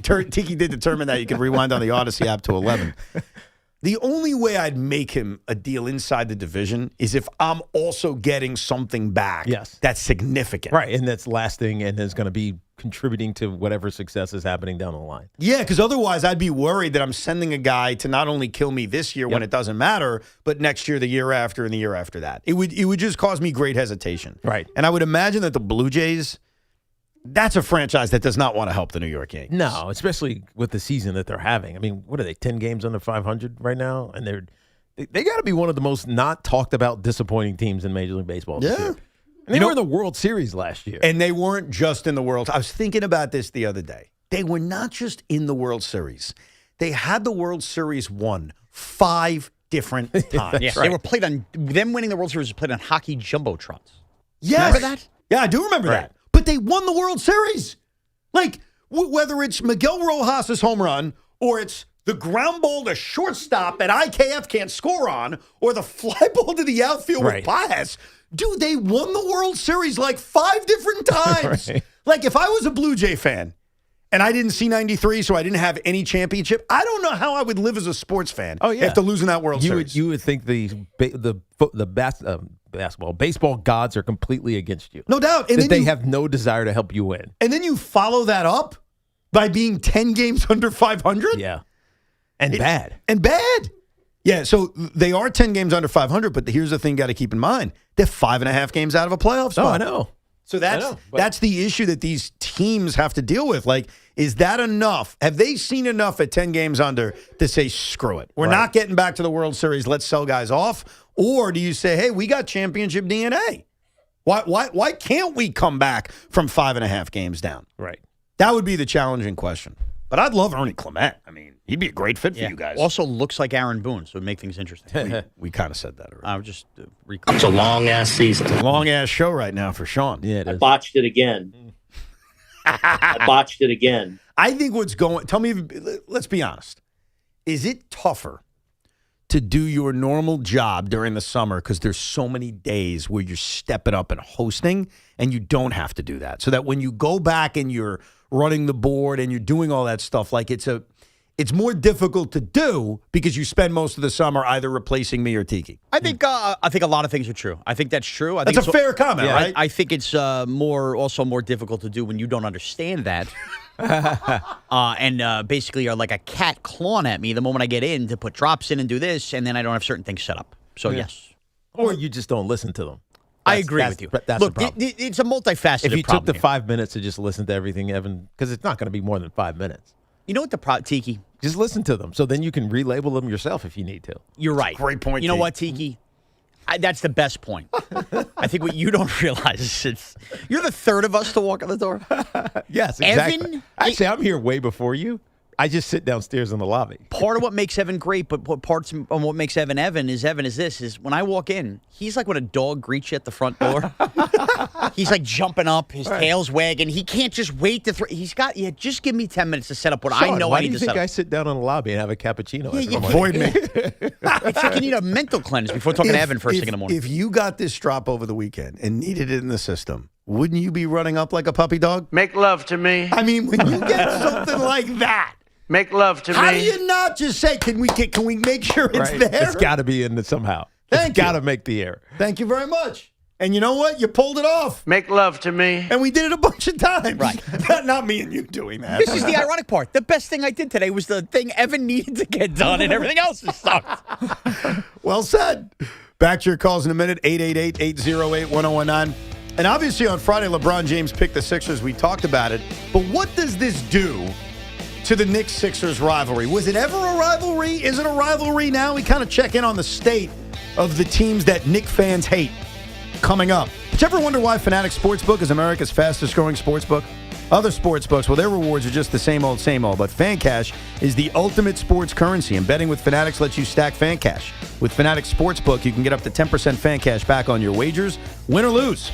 Tiki did determine that you can rewind on the Odyssey app to 11. The only way I'd make him a deal inside the division is if I'm also getting something back that's significant. Right, and that's lasting and is going to be contributing to whatever success is happening down the line. Yeah, because otherwise I'd be worried that I'm sending a guy to not only kill me this year when it doesn't matter, but next year, the year after, and the year after that. It would just cause me great hesitation. Right. And I would imagine that the Blue Jays, that's a franchise that does not want to help the New York Yankees. No, especially with the season that they're having. I mean, what are they, 10 games under 500 right now? And they got to be one of the most not talked about disappointing teams in Major League Baseball this year. And they were in the World Series last year. And they weren't just in the World. I was thinking about this the other day. They were not just in the World Series. They had the World Series won 5 different times. Yeah, they were played on, them winning the World Series was played on hockey jumbotrons. Yes. Remember that? Yeah, I do remember that. But they won the World Series. Like, whether it's Miguel Rojas' home run or it's the ground ball to shortstop that IKF can't score on or the fly ball to the outfield with Baez, dude, they won the World Series like 5 different times. Like, if I was a Blue Jay fan and I didn't see 93, so I didn't have any championship, I don't know how I would live as a sports fan after losing that World Series. You would think baseball gods are completely against you. No doubt. And they have no desire to help you win. And then you follow that up by being 10 games under 500? Yeah. And bad. And bad. Yeah, so they are 10 games under 500, but here's the thing you got to keep in mind. They're 5.5 games out of a playoff spot. Oh, I know. So that's the issue that these teams have to deal with. Like, is that enough? Have they seen enough at 10 games under to say, screw it? We're not getting back to the World Series. Let's sell guys off. Or do you say, hey, we got championship DNA? Why can't we come back from 5.5 games down? Right. That would be the challenging question. But I'd love Ernie Clement. I mean, he'd be a great fit for you guys. Also looks like Aaron Boone, so it'd make things interesting. We kind of said that already. I was just It's a long-ass season. It's a long-ass show right now for Sean. Yeah, I botched it again. I botched it again. I think tell me, let's be honest. Is it tougher to do your normal job during the summer because there's so many days where you're stepping up and hosting and you don't have to do that? So that when you go back and you're running the board and you're doing all that stuff, like it's more difficult to do because you spend most of the summer either replacing me or Tiki. I think a lot of things are true. I think that's true. I think That's a fair comment, right? I think it's also more difficult to do when you don't understand that. And basically are like a cat clawing at me the moment I get in to put drops in and do this, and then I don't have certain things set up. So, yes. Or you just don't listen to them. I agree with you. That's Look, the problem. it's a multifaceted If you took the problem 5 minutes to just listen to everything, Evan, because it's not going to be more than 5 minutes. You know what Tiki? Just listen to them. So then you can relabel them yourself if you need to. You're right. Great point, You know Tiki. what, Tiki? That's the best point. I think what you don't realize is you're the third of us to walk out the door. Yes, exactly. Evan, Actually, I'm here way before you. I just sit downstairs in the lobby. Part of what makes Evan great, but what makes Evan is when I walk in, he's like when a dog greets you at the front door. He's like jumping up, his tail's wagging. He can't just wait to just give me 10 minutes to set up what Sean, I know I need to set up. Why do you think I sit down in the lobby and have a cappuccino? Yeah, Avoid me. It's like you need a mental cleanse before talking to Evan first thing in the morning. If you got this drop over the weekend and needed it in the system, wouldn't you be running up like a puppy dog? Make love to me. I mean, when you get something like that, Make love to how me. do you not just say, can we make sure it's there? It's got to be in it somehow. Thank It's got to make the air. Thank you very much. And you know what? You pulled it off. Make love to me. And we did it a bunch of times. Right. Not me and you doing that. This is the ironic part. The best thing I did today was the thing Evan needed to get done, and everything else is sucked. Well said. Back to your calls in a minute, 888-808-1019. And obviously on Friday, LeBron James picked the Sixers. We talked about it. But what does this do to the Knicks-Sixers rivalry? Was it ever a rivalry? Is it a rivalry now? We kind of check in on the state of the teams that Knick fans hate coming up. Did you ever wonder why Fanatic Sportsbook is America's fastest-growing sportsbook? Other sports books, well, their rewards are just the same old, but FanCash is the ultimate sports currency, and betting with Fanatics lets you stack FanCash. With Fanatics Sportsbook, you can get up to 10% FanCash back on your wagers, win or lose.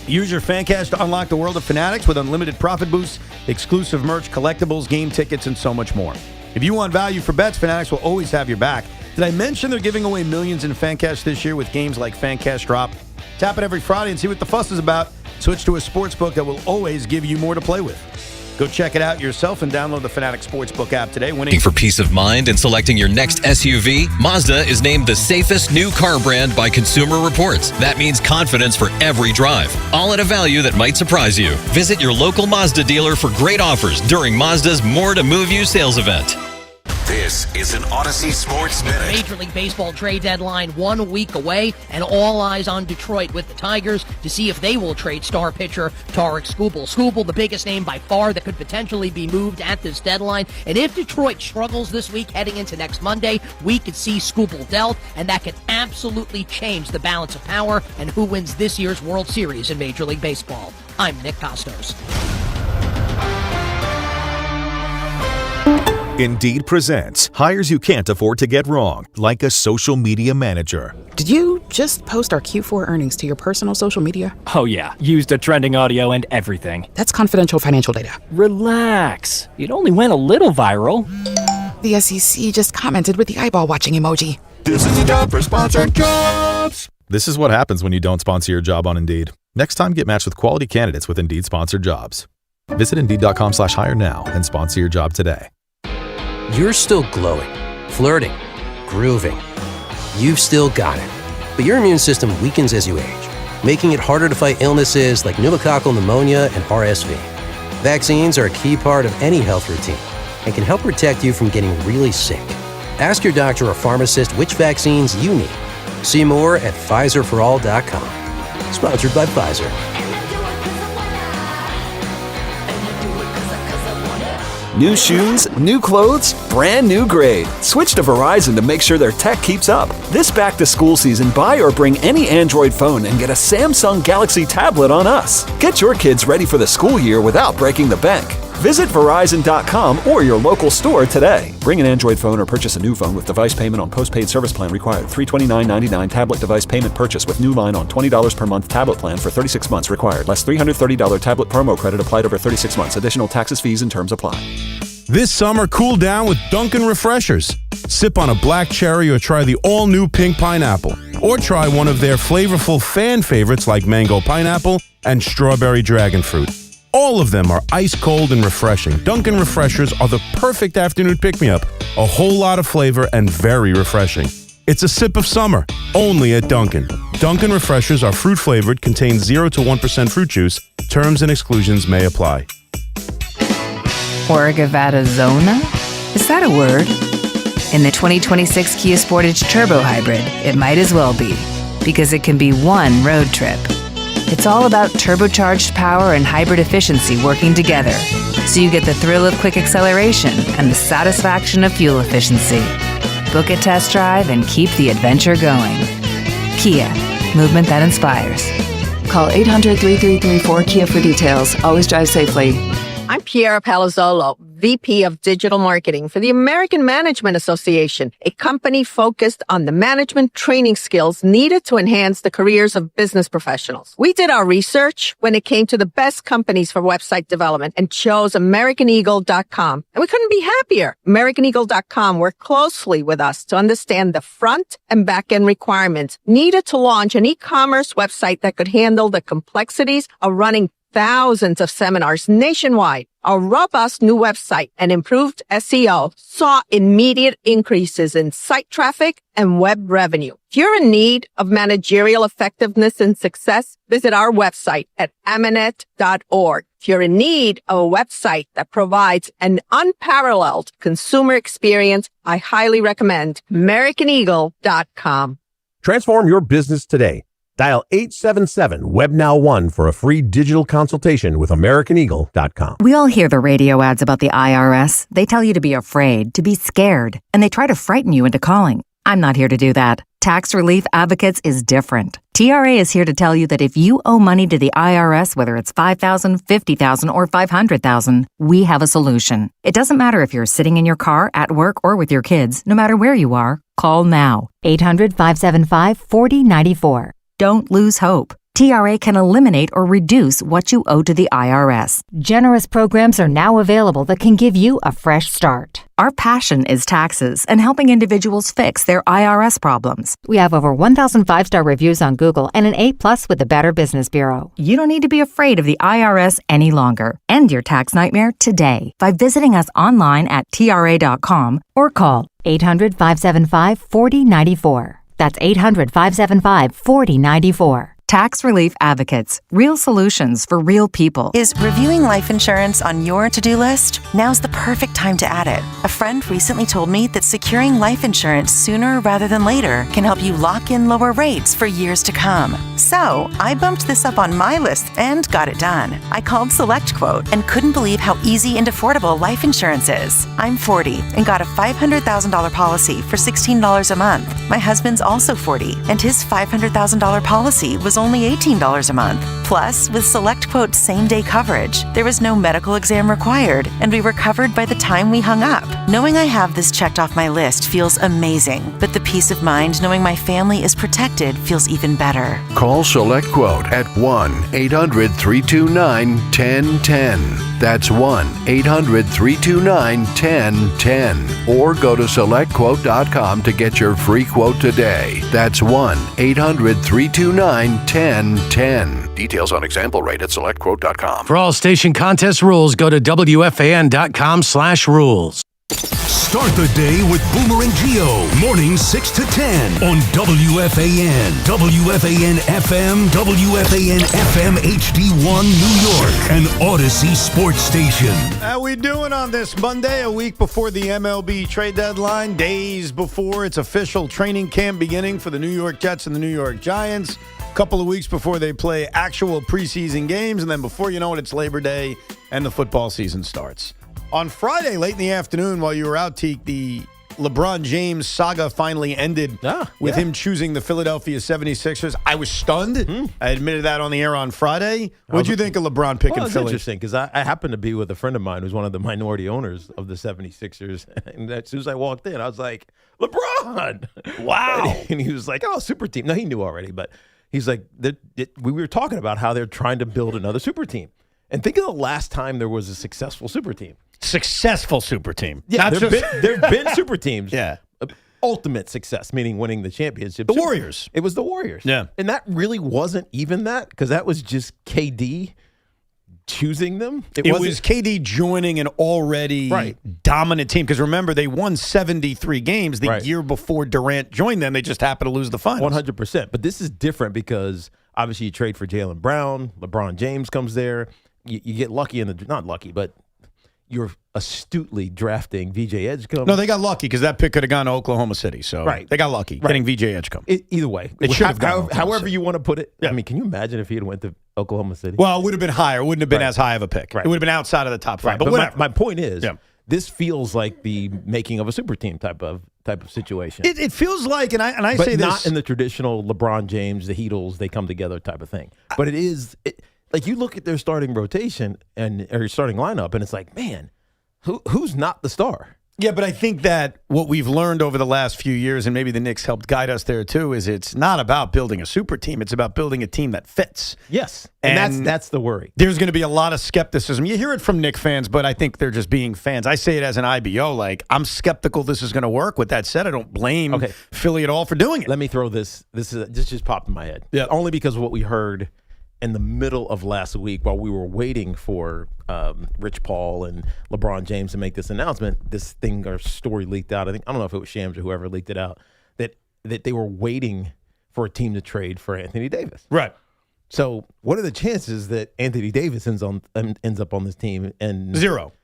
Use your FanCash to unlock the world of Fanatics with unlimited profit boosts, exclusive merch, collectibles, game tickets, and so much more. If you want value for bets, Fanatics will always have your back. Did I mention they're giving away millions in FanCash this year with games like FanCash Drop? Tap it every Friday and see what the fuss is about. Switch to a sportsbook that will always give you more to play with. Go check it out yourself and download the Fanatics Sportsbook app today. For peace of mind in selecting your next SUV, Mazda is named the safest new car brand by Consumer Reports. That means confidence for every drive, all at a value that might surprise you. Visit your local Mazda dealer for great offers during Mazda's More to Move You sales event. This is an Odyssey Sports Minute. Major League Baseball trade deadline 1 week away, and all eyes on Detroit with the Tigers to see if they will trade star pitcher Tarik Skubal. Skubal, the biggest name by far that could potentially be moved at this deadline. And if Detroit struggles this week heading into next Monday, we could see Skubal dealt, and that could absolutely change the balance of power and who wins this year's World Series in Major League Baseball. I'm Nick Costos. Indeed presents hires you can't afford to get wrong, like a social media manager. Did you just post our Q4 earnings to your personal social media? Oh yeah, used a trending audio and everything. That's confidential financial data. Relax. It only went a little viral. The SEC just commented with the eyeball watching emoji. This is a job for sponsored jobs. This is what happens when you don't sponsor your job on Indeed. Next time, get matched with quality candidates with Indeed sponsored jobs. Visit Indeed.com/hire now and sponsor your job today. You're still glowing, flirting, grooving. You've still got it. But your immune system weakens as you age, making it harder to fight illnesses like pneumococcal pneumonia and RSV. Vaccines are a key part of any health routine and can help protect you from getting really sick. Ask your doctor or pharmacist which vaccines you need. See more at PfizerForAll.com. Sponsored by Pfizer. New shoes, new clothes, brand new grade. Switch to Verizon to make sure their tech keeps up. This back to school season, buy or bring any Android phone and get a Samsung Galaxy tablet on us. Get your kids ready for the school year without breaking the bank. Visit Verizon.com or your local store today. Bring an Android phone or purchase a new phone with device payment on postpaid service plan required. $329.99 tablet device payment purchase with new line on $20 per month tablet plan for 36 months required. Less $330 tablet promo credit applied over 36 months. Additional taxes, fees, and terms apply. This summer, cool down with Dunkin' Refreshers. Sip on a black cherry or try the all-new pink pineapple. Or try one of their flavorful fan favorites like mango pineapple and strawberry dragon fruit. All of them are ice cold and refreshing. Dunkin' Refreshers are the perfect afternoon pick-me-up. A whole lot of flavor and very refreshing. It's a sip of summer, only at Dunkin'. Dunkin' Refreshers are fruit-flavored, contain 0 to 1% fruit juice. Terms and exclusions may apply. Orgavattazona? Is that a word? In the 2026 Kia Sportage Turbo Hybrid, it might as well be, because it can be one road trip. It's all about turbocharged power and hybrid efficiency working together, so you get the thrill of quick acceleration and the satisfaction of fuel efficiency. Book a test drive and keep the adventure going. Kia, movement that inspires. Call 800-3334-KIA for details. Always drive safely. I'm Piera Palazzolo, VP of Digital Marketing for the American Management Association, a company focused on the management training skills needed to enhance the careers of business professionals. We did our research when it came to the best companies for website development and chose AmericanEagle.com. And we couldn't be happier. AmericanEagle.com worked closely with us to understand the front and back end requirements needed to launch an e-commerce website that could handle the complexities of running thousands of seminars nationwide. Our robust new website and improved SEO saw immediate increases in site traffic and web revenue. If you're in need of managerial effectiveness and success, visit our website at amanet.org. If you're in need of a website that provides an unparalleled consumer experience, I highly recommend AmericanEagle.com. Transform your business today. Dial 877-WebNow1 for a free digital consultation with AmericanEagle.com. We all hear the radio ads about the IRS. They tell you to be afraid, to be scared, and they try to frighten you into calling. I'm not here to do that. Tax Relief Advocates is different. TRA is here to tell you that if you owe money to the IRS, whether it's $5,000, $50,000, or $500,000, we have a solution. It doesn't matter if you're sitting in your car, at work, or with your kids. No matter where you are, call now. 800-575-4094. Don't lose hope. TRA can eliminate or reduce what you owe to the IRS. Generous programs are now available that can give you a fresh start. Our passion is taxes and helping individuals fix their IRS problems. We have over 1,000 5-star reviews on Google and an A+ with the Better Business Bureau. You don't need to be afraid of the IRS any longer. End your tax nightmare today by visiting us online at TRA.com or call 800-575-4094. That's 800-575-4094. Tax Relief Advocates. Real solutions for real people. Is reviewing life insurance on your to-do list? Now's the perfect time to add it. A friend recently told me that securing life insurance sooner rather than later can help you lock in lower rates for years to come. So, I bumped this up on my list and got it done. I called Select Quote and couldn't believe how easy and affordable life insurance is. I'm 40 and got a $500,000 policy for $16 a month. My husband's also 40 and his $500,000 policy was only $18 a month. Plus, with Select Quote's same-day coverage, there was no medical exam required, and we were covered by the time we hung up. Knowing I have this checked off my list feels amazing, but the peace of mind knowing my family is protected feels even better. Call Select Quote at 1-800-329-1010. That's 1-800-329-1010. Or go to SelectQuote.com to get your free quote today. That's 1-800-329-1010. Details on example rate at SelectQuote.com. For all station contest rules, go to WFAN.com/rules. Start the day with Boomer and Geo, mornings 6 to 10 on WFAN, WFAN FM, WFAN FM HD1 New York, and Odyssey Sports Station. How we doing on this Monday, a week before the MLB trade deadline, days before its official training camp beginning for the New York Jets and the New York Giants, a couple of weeks before they play actual preseason games, and then before you know it, it's Labor Day and the football season starts. On Friday, late in the afternoon, while you were out, Tiki, the LeBron James saga finally ended with him choosing the Philadelphia 76ers. I was stunned. I admitted that on the air on Friday. What did you think of LeBron picking Philly? It's interesting because I happened to be with a friend of mine who's one of the minority owners of the 76ers. And as soon as I walked in, I was like, LeBron! Wow! And he was like, oh, super team. No, he knew already, but he's like, we were talking about how they're trying to build another super team. And think of the last time there was a successful super team. Successful super team. Yeah, there have been super teams. Yeah. Ultimate success, meaning winning the championship. The Warriors. It was the Warriors. Yeah. And that really wasn't even that because that was just KD choosing them. It was KD joining an already dominant team. Because remember, they won 73 games the year before Durant joined them. They just happened to lose the finals. 100%. But this is different because obviously you trade for Jaylen Brown. LeBron James comes there. You get lucky not lucky, but you're astutely drafting VJ Edgecombe. No, they got lucky because that pick could have gone to Oklahoma City. So they got lucky getting VJ Edgecombe. Either way. It should have gone however you want to put it. I mean, can you imagine if he had went to Oklahoma City? Well, it would have been higher. It wouldn't have been as high of a pick. It would have been outside of the top 5. But whatever. My point is, this feels like the making of a super team type of situation. It feels like, and I but say this. Not in the traditional LeBron James, the Heatles, they come together type of thing. But it is, like you look at their starting rotation or starting lineup, and it's like, man, who's not the star? Yeah, but I think that what we've learned over the last few years, and maybe the Knicks helped guide us there too, is it's not about building a super team. It's about building a team that fits. Yes, and that's the worry. There's going to be a lot of skepticism. You hear it from Knicks fans, but I think they're just being fans. I say it as an IBO, like I'm skeptical this is going to work. With that said, I don't blame Philly at all for doing it. Let me throw this. This just popped in my head. Yeah, only because of what we heard in the middle of last week while we were waiting for Rich Paul and LeBron James to make this announcement, this thing or story leaked out. I don't know if it was Shams or whoever leaked it out, that they were waiting for a team to trade for Anthony Davis. Right. So what are the chances that Anthony Davis ends up on this team? And 0.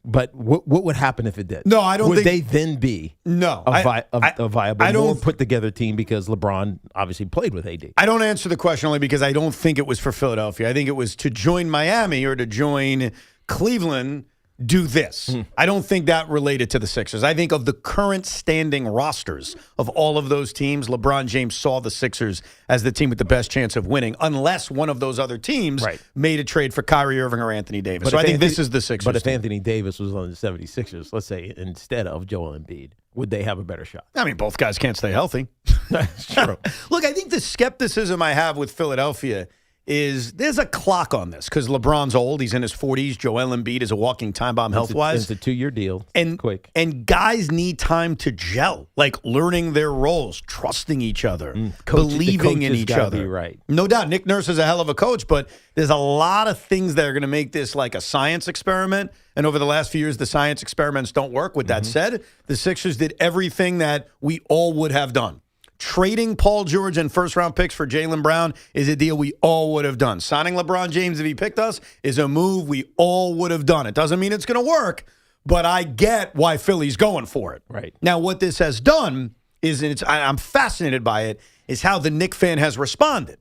But what would happen if it did? No, I don't think. Would they then be a viable, more put-together team because LeBron obviously played with AD? I don't answer the question only because I don't think it was for Philadelphia. I think it was to join Miami or to join Cleveland do this. I don't think that related to the Sixers. I think of the current standing rosters of all of those teams, LeBron James saw the Sixers as the team with the best chance of winning, unless one of those other teams made a trade for Kyrie Irving or Anthony Davis. But so I think this is the Sixers. But if team. Anthony Davis was on the 76ers, let's say, instead of Joel Embiid, would they have a better shot? I mean, both guys can't stay healthy. That's true. Look, I think the skepticism I have with Philadelphia is there's a clock on this because LeBron's old. He's in his 40s. Joel Embiid is a walking time bomb health-wise. It's a 2-year deal. And quick. And guys need time to gel, like learning their roles, trusting each other, believing in each other. Be right. No doubt. Nick Nurse is a hell of a coach, but there's a lot of things that are going to make this like a science experiment. And over the last few years, the science experiments don't work. With that said, the Sixers did everything that we all would have done. Trading Paul George and first-round picks for Jaylen Brown is a deal we all would have done. Signing LeBron James, if he picked us, is a move we all would have done. It doesn't mean it's going to work, but I get why Philly's going for it. Right. Now, what this has done is, and I'm fascinated by it, is how the Knick fan has responded.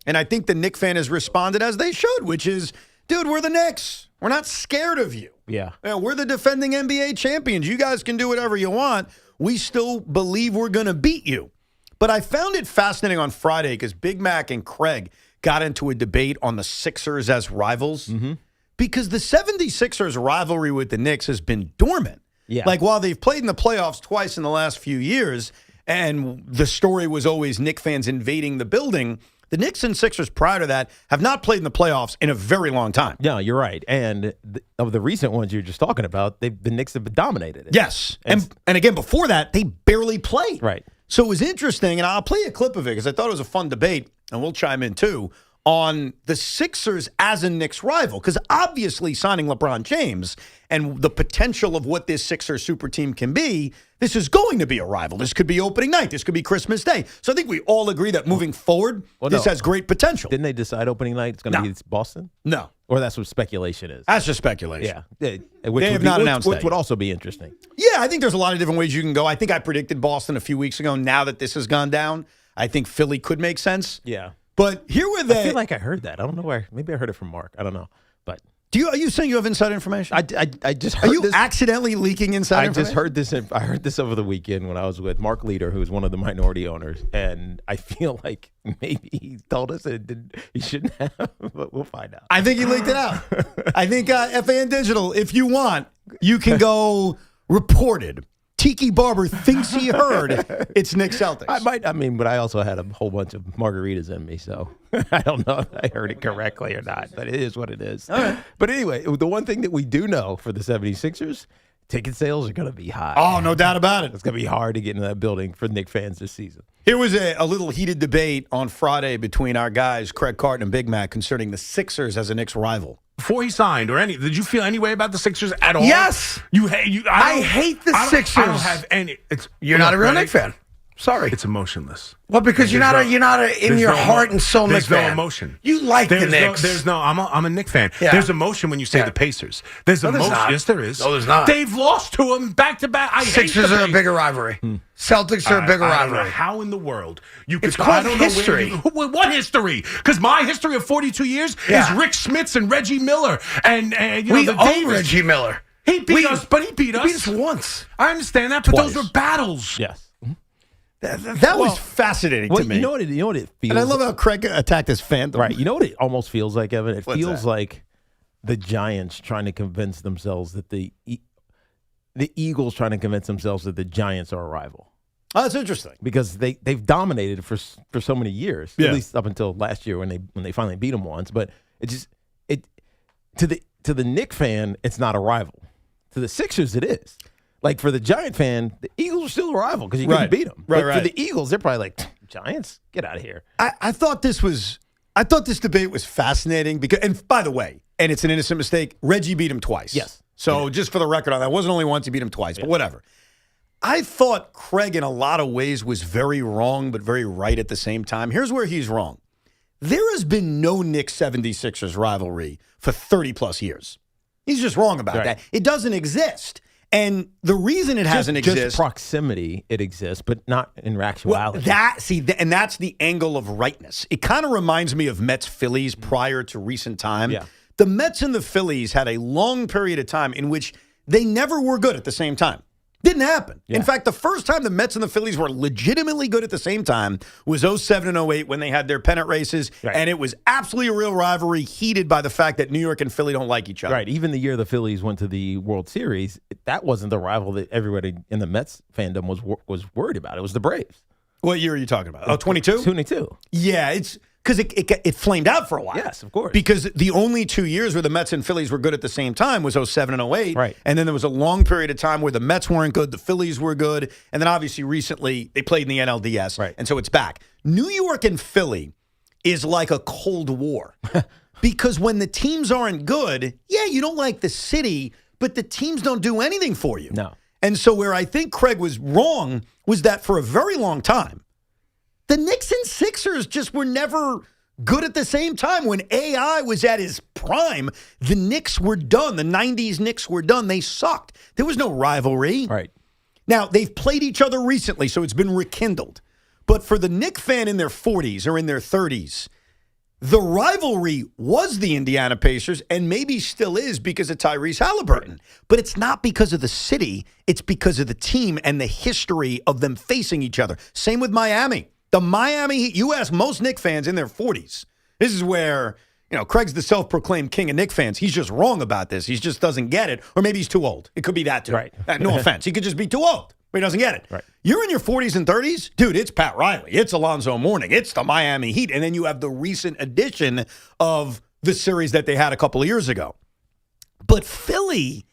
And I think the Knick fan has responded as they should, which is, dude, we're the Knicks. We're not scared of you. Yeah. We're the defending NBA champions. You guys can do whatever you want. We still believe we're going to beat you. But I found it fascinating on Friday because Big Mac and Craig got into a debate on the Sixers as rivals because the 76ers rivalry with the Knicks has been dormant. Yeah. Like, while they've played in the playoffs twice in the last few years, and the story was always Knicks fans invading the building, the Knicks and Sixers prior to that have not played in the playoffs in a very long time. Yeah, you're right. And of the recent ones you're just talking about, the Knicks have dominated it. Yes. And again, before that, they barely played. Right. So it was interesting, and I'll play a clip of it because I thought it was a fun debate, and we'll chime in too, on the Sixers as a Knicks rival. Because obviously signing LeBron James and the potential of what this Sixers super team can be, this is going to be a rival. This could be opening night. This could be Christmas Day. So I think we all agree that moving forward, this has great potential. Didn't they decide opening night it's going to be Boston? No. Or that's what speculation is? That's just speculation. Yeah. They have not announced that. Which would also be interesting. Yeah, I think there's a lot of different ways you can go. I think I predicted Boston a few weeks ago. Now that this has gone down, I think Philly could make sense. Yeah. But here were they. I feel like I heard that. I don't know where. Maybe I heard it from Mark. I don't know. But are you saying you have inside information? I just heard Are you this. accidentally leaking inside information? I just heard this. I heard this over the weekend when I was with Mark Leader, who's one of the minority owners, and I feel like maybe he told us he shouldn't have, but we'll find out. I think he leaked it out. I think FAN Digital, if you want, you can go reported. Tiki Barber thinks he heard it's Knicks Celtics. But I also had a whole bunch of margaritas in me, so I don't know if I heard it correctly or not, but it is what it is. All right. But anyway, the one thing that we do know for the 76ers, ticket sales are going to be high. Oh, no doubt about it. It's going to be hard to get into that building for Knicks fans this season. Here was a little heated debate on Friday between our guys, Craig Carton and Big Mac, concerning the Sixers as a Knicks rival. Before he signed did you feel any way about the Sixers at all? Yes. I hate the Sixers. I don't have any. You're not a real Knicks fan. Sorry. It's emotionless. Well, because you're not in your heart and soul Knicks fan. There's no emotion. You like the Knicks. I'm a Knicks fan. Yeah. There's emotion when you say the Pacers. There's emotion. Yes, there is. No, there's not. They've lost to them back to back. Sixers are a bigger rivalry. Celtics are a bigger I don't know rivalry. how in the world you could. It's called history. What history? Because my history of 42 years is Rick Smits and Reggie Miller and we the own Davis. Reggie Miller. He beat us, but he beat us. He beat us once. I understand that, but Twice. those were battles. Yes. That was fascinating to me. You know what it feels. And I love how Craig attacked his fandom. Right. You know what it almost feels like, Evan? It What's feels that? like the Giants trying to convince themselves that the Eagles trying to convince themselves that the Giants are a rival. Oh, that's interesting. Because they've dominated for so many years, Yeah. at least up until last year when they finally beat them once. But to the Knicks fan, it's not a rival. To the Sixers, it is. Like for the Giant fan, the Eagles are still a rival because you couldn't beat them. Right, but right. for the Eagles, they're probably like, Giants, get out of here. I thought this debate was fascinating because, and by the way, and it's an innocent mistake, Reggie beat him twice. Yes. So just for the record on that, it wasn't only once he beat him twice, but whatever. I thought Craig in a lot of ways was very wrong, but very right at the same time. Here's where he's wrong. There has been no Knicks 76ers rivalry for 30 plus years. He's just wrong about that. It doesn't exist. And the reason it hasn't existed. Just proximity, it exists, but not in actuality. Well, and that's the angle of rightness. It kind of reminds me of Mets Phillies prior to recent time. Yeah. The Mets and the Phillies had a long period of time in which they never were good at the same time. Didn't happen. Yeah. In fact, the first time the Mets and the Phillies were legitimately good at the same time was 07 and 08 when they had their pennant races, and it was absolutely a real rivalry heated by the fact that New York and Philly don't like each other. Right. Even the year the Phillies went to the World Series, that wasn't the rival that everybody in the Mets fandom was worried about. It was the Braves. What year are you talking about? Oh, 22? 22. Yeah, it's because it flamed out for a while. Yes, of course. Because the only 2 years where the Mets and Phillies were good at the same time was 07 and 08. Right. And then there was a long period of time where the Mets weren't good, the Phillies were good, and then obviously recently they played in the NLDS. Right. And so it's back. New York and Philly is like a Cold War. Because when the teams aren't good, yeah, you don't like the city, but the teams don't do anything for you. No. And so where I think Craig was wrong was that for a very long time, the Knicks and Sixers just were never good at the same time. When AI was at his prime, the Knicks were done. The 90s Knicks were done. They sucked. There was no rivalry. Right. Now, they've played each other recently, so it's been rekindled. But for the Knicks fan in their 40s or in their 30s, the rivalry was the Indiana Pacers and maybe still is because of Tyrese Halliburton. Right. But it's not because of the city. It's because of the team and the history of them facing each other. Same with Miami. The Miami Heat, you ask most Knicks fans in their 40s. This is where, Craig's the self-proclaimed king of Knicks fans. He's just wrong about this. He just doesn't get it. Or maybe he's too old. It could be that too. Right. No offense. He could just be too old. But he doesn't get it. Right. You're in your 40s and 30s? Dude, it's Pat Riley. It's Alonzo Mourning. It's the Miami Heat. And then you have the recent addition of the series that they had a couple of years ago. But Philly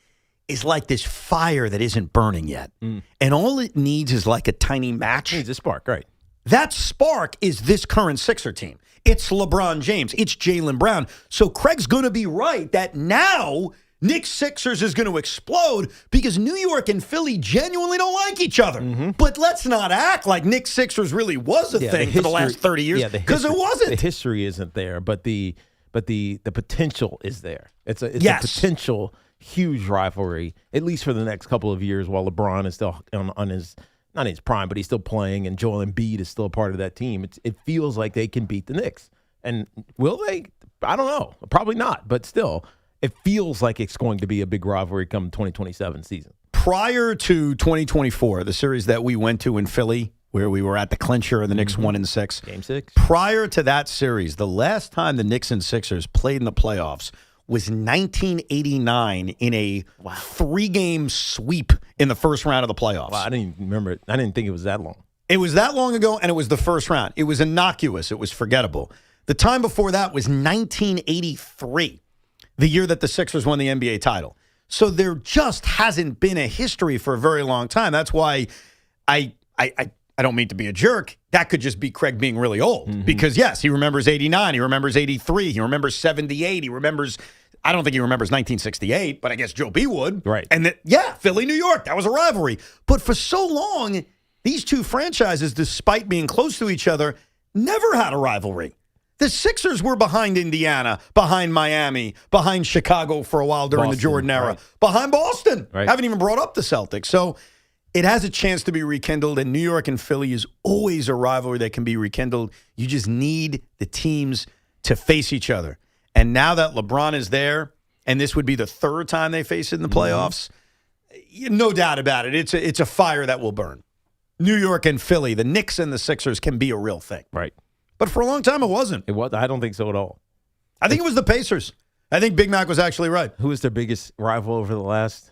is like this fire that isn't burning yet. And all it needs is like a tiny match. It needs a spark, right. That spark is this current Sixer team. It's LeBron James. It's Jaylen Brown. So Craig's going to be right that now Knicks Sixers is going to explode because New York and Philly genuinely don't like each other. But let's not act like Knicks Sixers really was a thing for the last 30 years because it wasn't. The history isn't there, but the potential is there. It's a potential huge rivalry, at least for the next couple of years while LeBron is still on his – not in his prime, but he's still playing, and Joel Embiid is still a part of that team. It feels like they can beat the Knicks. And will they? I don't know. Probably not. But still, it feels like it's going to be a big rivalry come 2027 season. Prior to 2024, the series that we went to in Philly, where we were at the clincher and the Knicks won in 6. Game 6. Prior to that series, the last time the Knicks and Sixers played in the playoffs was 1989 in a 3-game sweep in the first round of the playoffs. Wow, I didn't even remember it. I didn't think it was that long. It was that long ago, and it was the first round. It was innocuous. It was forgettable. The time before that was 1983, the year that the Sixers won the NBA title. So there just hasn't been a history for a very long time. That's why I don't mean to be a jerk. That could just be Craig being really old. Because, yes, he remembers 89. He remembers 83. He remembers 78. He remembers, I don't think he remembers 1968, but I guess Joe B. would. Right. And, Philly, New York, that was a rivalry. But for so long, these two franchises, despite being close to each other, never had a rivalry. The Sixers were behind Indiana, behind Miami, behind Chicago for a while during the Jordan era, behind Boston. Right. Haven't even brought up the Celtics. So it has a chance to be rekindled, and New York and Philly is always a rivalry that can be rekindled. You just need the teams to face each other. And now that LeBron is there, and this would be the third time they face it in the playoffs, no doubt about it, it's a fire that will burn. New York and Philly, the Knicks and the Sixers can be a real thing. Right. But for a long time, it wasn't. It was. I don't think so at all. I think it was the Pacers. I think Big Mac was actually right. Who was their biggest rival over the last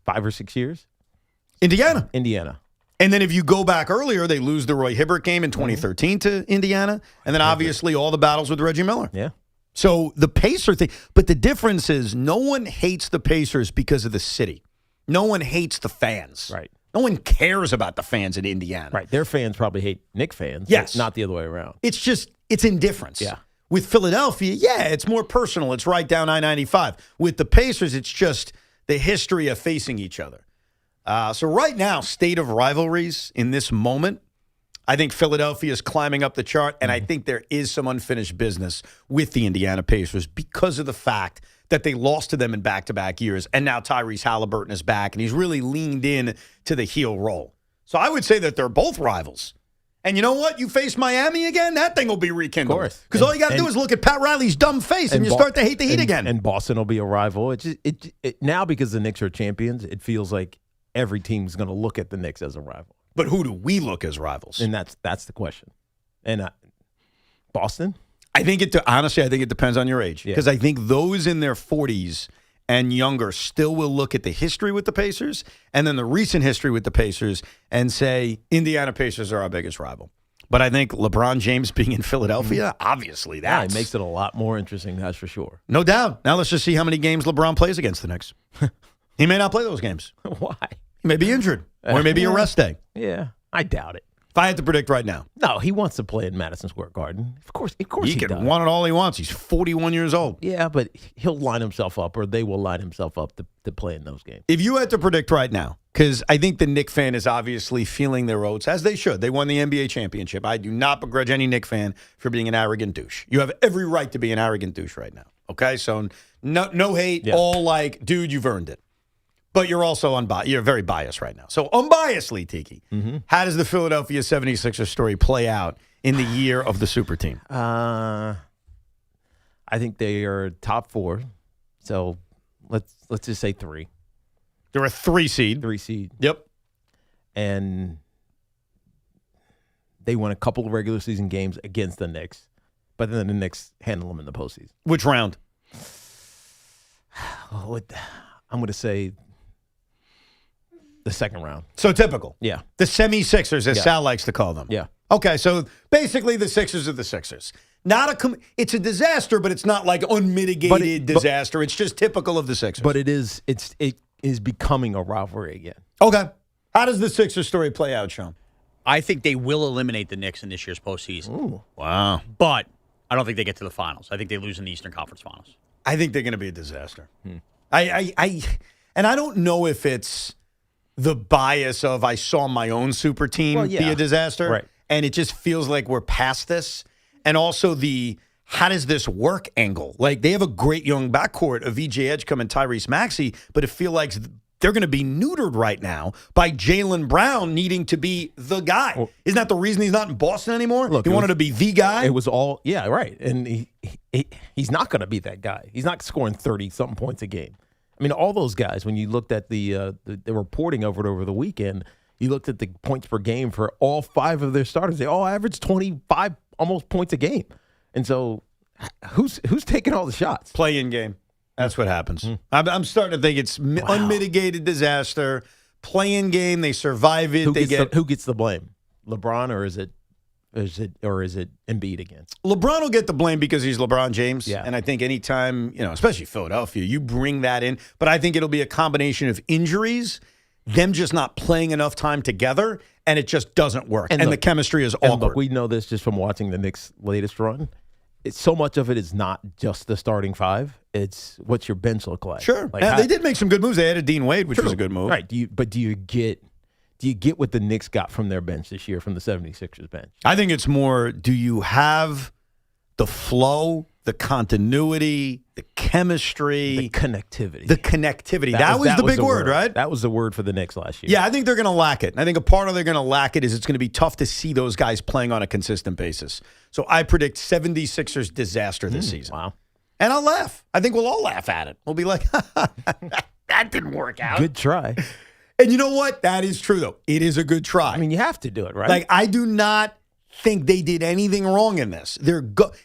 5 or 6 years? Indiana. And then if you go back earlier, they lose the Roy Hibbert game in 2013 to Indiana. And then obviously all the battles with Reggie Miller. Yeah. So the Pacer thing. But the difference is no one hates the Pacers because of the city. No one hates the fans. Right. No one cares about the fans in Indiana. Right. Their fans probably hate Knicks fans. Yes. But not the other way around. It's indifference. Yeah. With Philadelphia, it's more personal. It's right down I-95. With the Pacers, it's just the history of facing each other. So right now, state of rivalries in this moment, I think Philadelphia is climbing up the chart, and I think there is some unfinished business with the Indiana Pacers because of the fact that they lost to them in back-to-back years, and now Tyrese Halliburton is back, and he's really leaned in to the heel role. So I would say that they're both rivals, And you know what? You face Miami again, that thing will be rekindled. Of course. Because all you got to do is look at Pat Riley's dumb face, and you start to hate the Heat again. And Boston will be a rival. Now, because the Knicks are champions, it feels like every team's going to look at the Knicks as a rival. But who do we look as rivals? And that's the question. And Boston? Honestly, I think it depends on your age. Because I think those in their 40s and younger still will look at the history with the Pacers and then the recent history with the Pacers and say, Indiana Pacers are our biggest rival. But I think LeBron James being in Philadelphia, obviously it makes it a lot more interesting, that's for sure. No doubt. Now let's just see how many games LeBron plays against the Knicks. He may not play those games. Why? He may be injured. Or it may be a rest day. Yeah, I doubt it. If I had to predict right now. No, he wants to play in Madison Square Garden. Of course he can does. want it all he wants. He's 41 years old. Yeah, but he'll line himself up, or they will line himself up to play in those games. If you had to predict right now, because I think the Knick fan is obviously feeling their oats, as they should. They won the NBA championship. I do not begrudge any Knick fan for being an arrogant douche. You have every right to be an arrogant douche right now. Okay? So no hate, all like, dude, you've earned it. But you're also unbiased. You're very biased right now. So unbiasedly, Tiki, how does the Philadelphia 76ers story play out in the year of the super team? I think they are top 4. So let's just say 3. They're a 3 seed. 3 seed. Yep. And they won a couple of regular season games against the Knicks, but then the Knicks handle them in the postseason. Which round? I'm going to say the second round. So typical. Yeah. The semi-Sixers, as Sal likes to call them. Yeah. Okay, so basically the Sixers are the Sixers. It's a disaster, but it's not like unmitigated disaster. It's just typical of the Sixers. But it is becoming a rivalry again. Okay. How does the Sixers story play out, Sean? I think they will eliminate the Knicks in this year's postseason. Ooh. Wow. But I don't think they get to the finals. I think they lose in the Eastern Conference Finals. I think they're going to be a disaster. And I don't know if it's the bias of I saw my own super team be a disaster. Right. And it just feels like we're past this. And also the how does this work angle. Like they have a great young backcourt of VJ Edgecombe and Tyrese Maxey, but it feels like they're going to be neutered right now by Jaylen Brown needing to be the guy. Well, isn't that the reason he's not in Boston anymore? Look, he wanted to be the guy? It was all, yeah, right. And he's not going to be that guy. He's not scoring 30-something points a game. I mean, all those guys, when you looked at the reporting over the weekend, you looked at the points per game for all 5 of their starters. They all averaged 25 almost points a game. And so who's taking all the shots? Play-in game. That's what happens. I'm starting to think it's unmitigated disaster. Play-in game, they survive it. Who gets the blame? LeBron, or is it Embiid again? LeBron will get the blame because he's LeBron James. Yeah. And I think anytime, especially Philadelphia, you bring that in. But I think it'll be a combination of injuries, them just not playing enough time together, and it just doesn't work. And the chemistry is awkward. Look, we know this just from watching the Knicks' latest run. So much of it is not just the starting 5. It's what's your bench look like. Sure. They did make some good moves. They added Dean Wade, which was a good move. Right. Do you get what the Knicks got from their bench this year from the 76ers bench? I think it's more, do you have the flow, the continuity, the chemistry, the connectivity? That was the big word, right? That was the word for the Knicks last year. Yeah, I think they're going to lack it. I think a part of they're going to lack it is it's going to be tough to see those guys playing on a consistent basis. So I predict 76ers disaster this season. Wow. And I'll laugh. I think we'll all laugh at it. We'll be like, that didn't work out. Good try. And you know what? That is true, though. It is a good try. I mean, you have to do it, right? Like, I do not think they did anything wrong in this.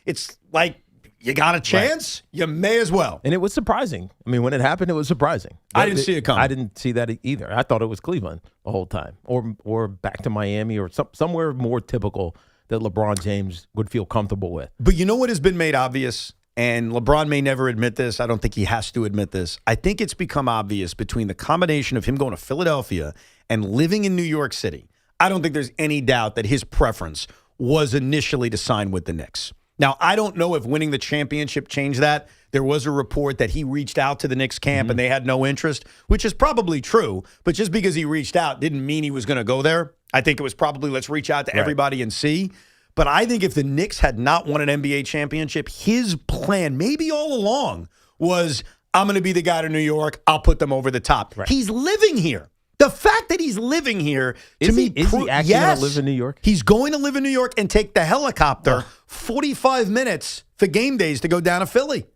It's like, you got a chance, you may as well. And it was surprising. I mean, when it happened, it was surprising. I didn't see it coming. I didn't see that either. I thought it was Cleveland the whole time, or back to Miami, or somewhere more typical that LeBron James would feel comfortable with. But you know what has been made obvious? And LeBron may never admit this. I don't think he has to admit this. I think it's become obvious between the combination of him going to Philadelphia and living in New York City. I don't think there's any doubt that his preference was initially to sign with the Knicks. Now, I don't know if winning the championship changed that. There was a report that he reached out to the Knicks camp and they had no interest, which is probably true. But just because he reached out didn't mean he was going to go there. I think it was probably let's reach out to everybody and see. But I think if the Knicks had not won an NBA championship, his plan, maybe all along, was I'm going to be the guy to New York. I'll put them over the top. Right. He's living here. The fact that he's living here, to Is me, he actually going to live in New York? He's going to live in New York and take the helicopter 45 minutes for game days to go down to Philly.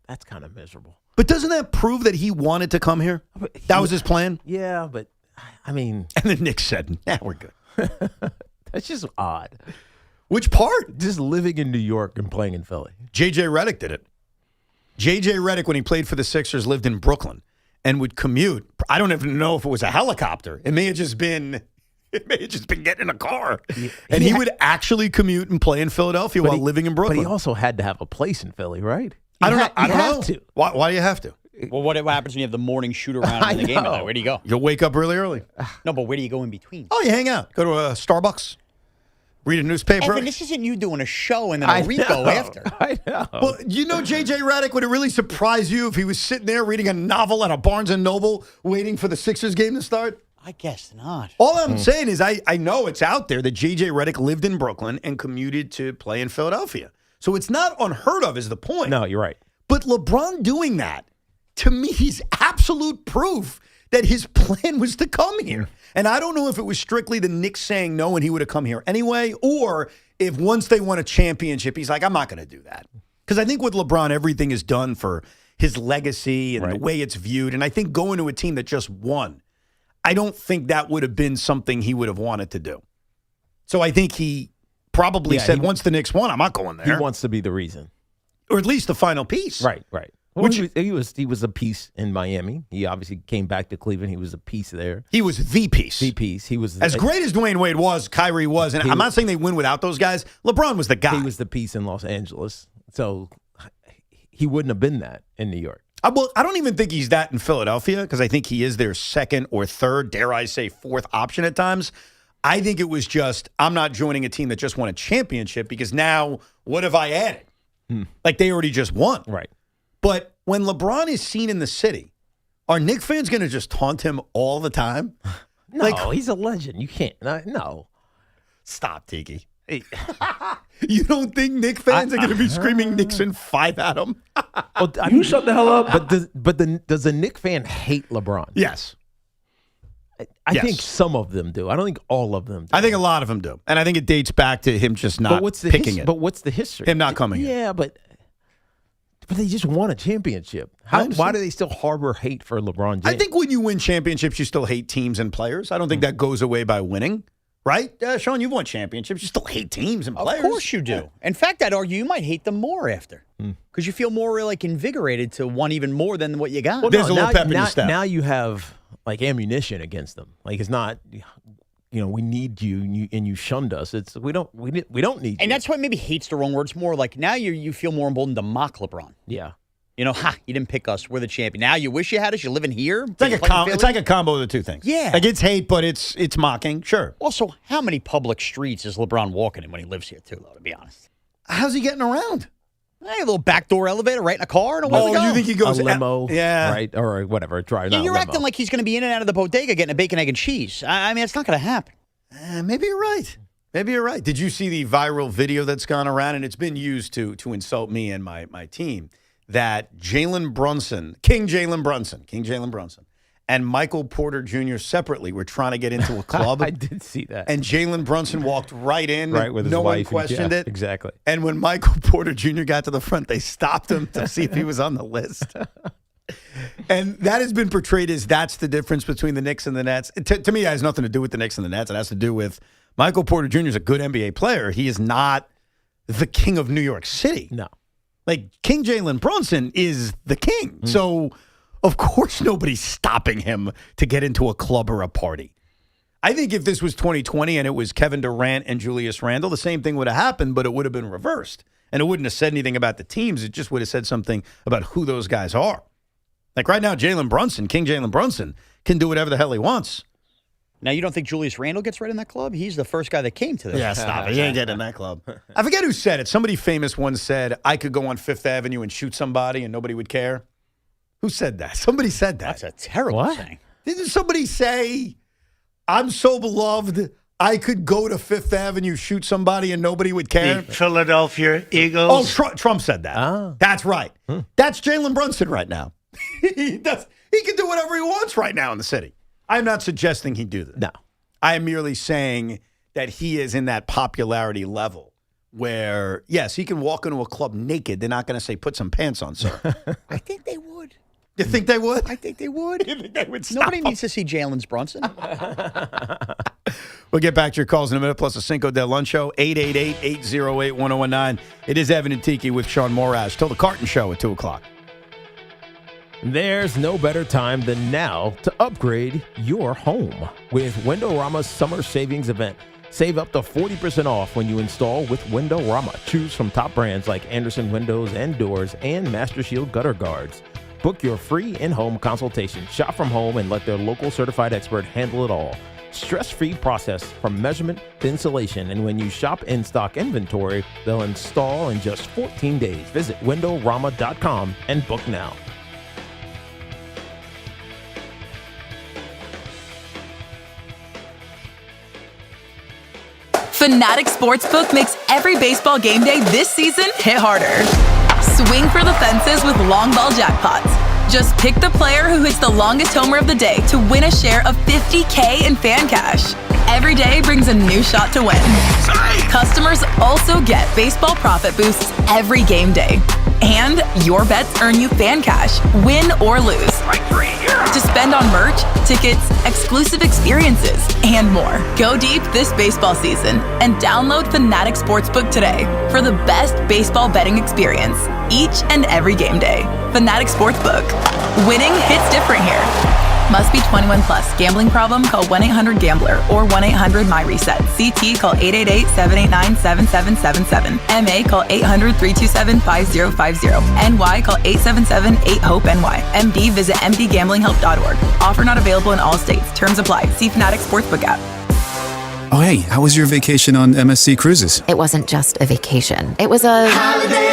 That's kind of miserable. But doesn't that prove that he wanted to come here? That was his plan? Yeah, but, I mean. And then Nick said, nah, we're good. That's just odd. Which part? Just living in New York and playing in Philly. J.J. Redick did it. J.J. Redick, when he played for the Sixers, lived in Brooklyn and would commute. I don't even know if it was a helicopter. It may have just been getting in a car. And he would actually commute and play in Philadelphia while living in Brooklyn. But he also had to have a place in Philly, right? I don't know. To. Why do you have to? Well, what happens when you have the morning shoot around in the game? Where do you go? You'll wake up really early. No, but where do you go in between? Oh, you hang out. Go to a Starbucks. Read a newspaper. Evan, this isn't you doing a show and then a Rico after. I know. Well, J.J. Redick, would it really surprise you if he was sitting there reading a novel at a Barnes & Noble waiting for the Sixers game to start? I guess not. All I'm saying is I know it's out there that J.J. Redick lived in Brooklyn and commuted to play in Philadelphia. So it's not unheard of is the point. No, you're right. But LeBron doing that, to me, is absolute proof that his plan was to come here. And I don't know if it was strictly the Knicks saying no and he would have come here anyway, or if once they won a championship, he's like, I'm not going to do that. Because I think with LeBron, everything is done for his legacy and the way it's viewed. And I think going to a team that just won, I don't think that would have been something he would have wanted to do. So I think he probably said, once the Knicks won, I'm not going there. He wants to be the reason. Or at least the final piece. Right. Well, he was a piece in Miami. He obviously came back to Cleveland. He was a piece there. He was the piece. He was as great as Dwayne Wade was, Kyrie was, and I'm not saying they win without those guys. LeBron was the guy. He was the piece in Los Angeles. So he wouldn't have been that in New York. Well, I don't even think he's that in Philadelphia because I think he is their second or third, dare I say, fourth option at times. I think it was just, I'm not joining a team that just won a championship because now what have I added? Like they already just won. Right. But when LeBron is seen in the city, are Knicks fans going to just taunt him all the time? No, he's a legend. You can't. No. Stop, Tiki. Hey. You don't think Knicks fans are going to be screaming Nixon 5 at him? Well, you shut the hell up. But does the Knicks fan hate LeBron? Yes. I think some of them do. I don't think all of them do. I think a lot of them do. And I think it dates back to him just not picking it. But what's the history? Him not coming in. Yeah, but they just won a championship. Why do they still harbor hate for LeBron James? I think when you win championships, you still hate teams and players. I don't think that goes away by winning. Right? Sean, you've won championships. You still hate teams and players. Of course you do. Yeah. In fact, I'd argue you might hate them more after. Because you feel more like invigorated to want even more than what you got. Well, there's a little pep in your step. Now you have like ammunition against them. Like it's not, we need you and you shunned us. It's we don't need you. And that's why maybe hate's the wrong word. It's more like now you feel more emboldened to mock LeBron. Yeah. You didn't pick us. We're the champion. Now you wish you had us. You're living here. It's like a combo of the two things. Yeah. Like it's hate, but it's mocking. Sure. Also, how many public streets is LeBron walking in when he lives here, too, though, to be honest? How's he getting around? Hey, a little backdoor elevator right in a car and away we go. You think he goes a limo? Yeah. Right? Or whatever. You're acting like he's going to be in and out of the bodega getting a bacon, egg, and cheese. I mean, it's not going to happen. Maybe you're right. Maybe you're right. Did you see the viral video that's gone around? And it's been used to insult me and my team. That Jalen Brunson, King Jalen Brunson, and Michael Porter Jr. separately were trying to get into a club. I did see that. And Jalen Brunson walked right in. Right with his no wife. one questioned it. Exactly. And when Michael Porter Jr. got to the front, they stopped him to see if he was on the list. And that has been portrayed as that's the difference between the Knicks and the Nets. To me, it has nothing to do with the Knicks and the Nets. It has to do with Michael Porter Jr. is a good NBA player. He is not the king of New York City. No. Like, King Jalen Brunson is the king. So, of course, nobody's stopping him to get into a club or a party. I think if this was 2020 and it was Kevin Durant and Julius Randle, the same thing would have happened, but it would have been reversed. And it wouldn't have said anything about the teams. It just would have said something about who those guys are. Like right now, Jalen Brunson, King Jalen Brunson, can do whatever the hell he wants. Now, you don't think Julius Randle gets right in that club? He's the first guy that came to this. Yeah, stop it. He ain't getting in that club. I forget who said it. Somebody famous once said, I could go on Fifth Avenue and shoot somebody and nobody would care. Who said that? Somebody said that. That's a terrible thing. Didn't somebody say, I'm so beloved, I could go to Fifth Avenue, shoot somebody, and nobody would care? The Philadelphia Eagles. Oh, Trump said that. That's right. That's Jalen Brunson right now. He can do whatever he wants right now in the city. I'm not suggesting he do this. No. I am merely saying that he is in that popularity level where, yes, he can walk into a club naked. They're not going to say, put some pants on, sir. I think they would. You think they would? I think they would. You think they would stop Nobody him? needs to see Jalen's Brunson. We'll get back to your calls in a minute, plus a Cinco de Lunch show, 888-808-1019. It is Evan and Tiki with Sean Morash till the Carton Show at 2 o'clock. There's no better time than now to upgrade your home with Windorama's Summer Savings Event. Save up to 40% off when you install with Windorama. Choose from top brands like Anderson Windows and Doors and Master Shield Gutter Guards. Book your free in-home consultation. Shop from home and let their local certified expert handle it all. Stress-free process from measurement to installation. And when you shop in-stock inventory, they'll install in just 14 days. Visit Windorama.com and book now. Fanatic Sportsbook makes every baseball game day this season hit harder. Swing for the fences with long ball jackpots. Just pick the player who hits the longest homer of the day to win a share of $50K in fan cash. Every day brings a new shot to win. Customers also get baseball profit boosts every game day. And your bets earn you fan cash, win or lose. To spend on merch, tickets, exclusive experiences, and more. Go deep this baseball season and download Fanatic Sportsbook today for the best baseball betting experience each and every game day. Fanatic Sportsbook. Winning hits different here. Must be 21 plus. Gambling problem? Call 1-800-GAMBLER or 1-800-MyReset. CT call 888-789-7777. MA call 800-327-5050. NY call 877-8-HOPE-NY. MD visit mdgamblinghelp.org. Offer not available in all states. Terms apply. See Fanatic Sportsbook app. Oh, hey, how was your vacation on MSC Cruises? It wasn't just a vacation. It was a holiday.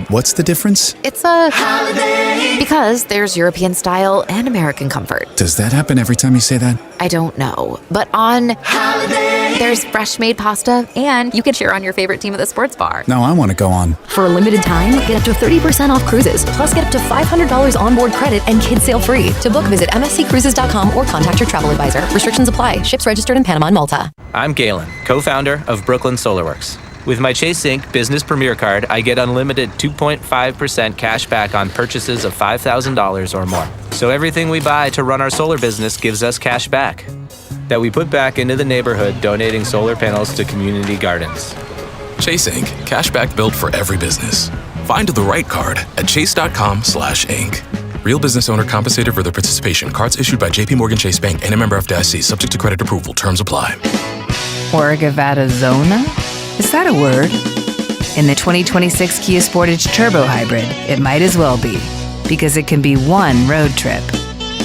What's the difference? It's a holiday. Because there's European style and American comfort. Does that happen every time you say that? I don't know. But on holiday, there's fresh made pasta and you can cheer on your favorite team at the sports bar. No, I want to go on. For a limited time, get up to 30% off cruises. Plus get up to $500 onboard credit and kids sail free. To book, visit msccruises.com or contact your travel advisor. Restrictions apply. Ships registered in Panama and Malta. I'm Galen, co-founder of Brooklyn Solarworks. With my Chase Inc. Business Premier Card, I get unlimited 2.5% cash back on purchases of $5,000 or more. So everything we buy to run our solar business gives us cash back that we put back into the neighborhood, donating solar panels to community gardens. Chase Inc. Cashback built for every business. Find the right card at chase.com/inc. Real business owner compensated for their participation. Cards issued by JPMorgan Chase Bank and a member FDIC, subject to credit approval. Terms apply. Orgavatazona? Is that a word? In the 2026 Kia Sportage Turbo Hybrid, it might as well be, because it can be one road trip.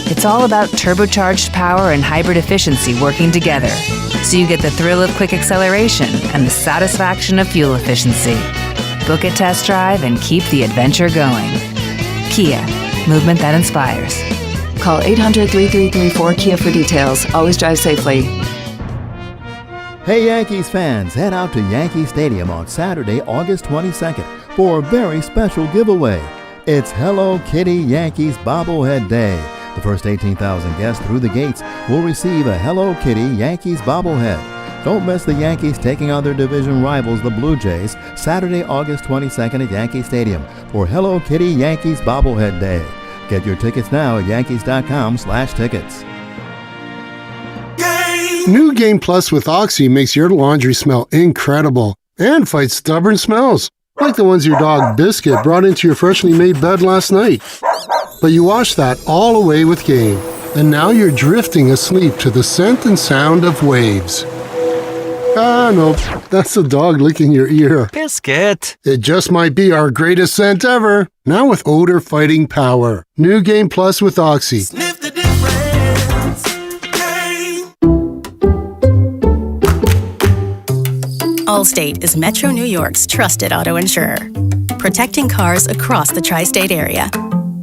It's all about turbocharged power and hybrid efficiency working together, so you get the thrill of quick acceleration and the satisfaction of fuel efficiency. Book a test drive and keep the adventure going. Kia, movement that inspires. Call 800-3334-KIA for details. Always drive safely. Hey Yankees fans, head out to Yankee Stadium on Saturday, August 22nd for a very special giveaway. It's Hello Kitty Yankees Bobblehead Day. The first 18,000 guests through the gates will receive a Hello Kitty Yankees bobblehead. Don't miss the Yankees taking on their division rivals, the Blue Jays, Saturday, August 22nd at Yankee Stadium for Hello Kitty Yankees Bobblehead Day. Get your tickets now at yankees.com/tickets. New Game Plus with Oxy makes your laundry smell incredible and fights stubborn smells, like the ones your dog Biscuit brought into your freshly made bed last night. But you washed that all away with Game, and now you're drifting asleep to the scent and sound of waves. Ah, nope, that's the dog licking your ear. Biscuit! It just might be our greatest scent ever, now with odor-fighting power. New Game Plus with Oxy. Sniff the difference. Allstate is Metro New York's trusted auto insurer, protecting cars across the tri-state area.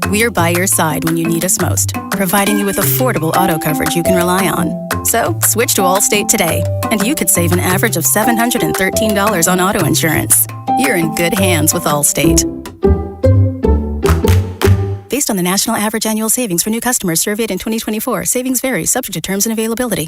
We're by your side when you need us most, providing you with affordable auto coverage you can rely on. So, switch to Allstate today, and you could save an average of $713 on auto insurance. You're in good hands with Allstate. Based on the national average annual savings for new customers surveyed in 2024, savings vary, subject to terms and availability.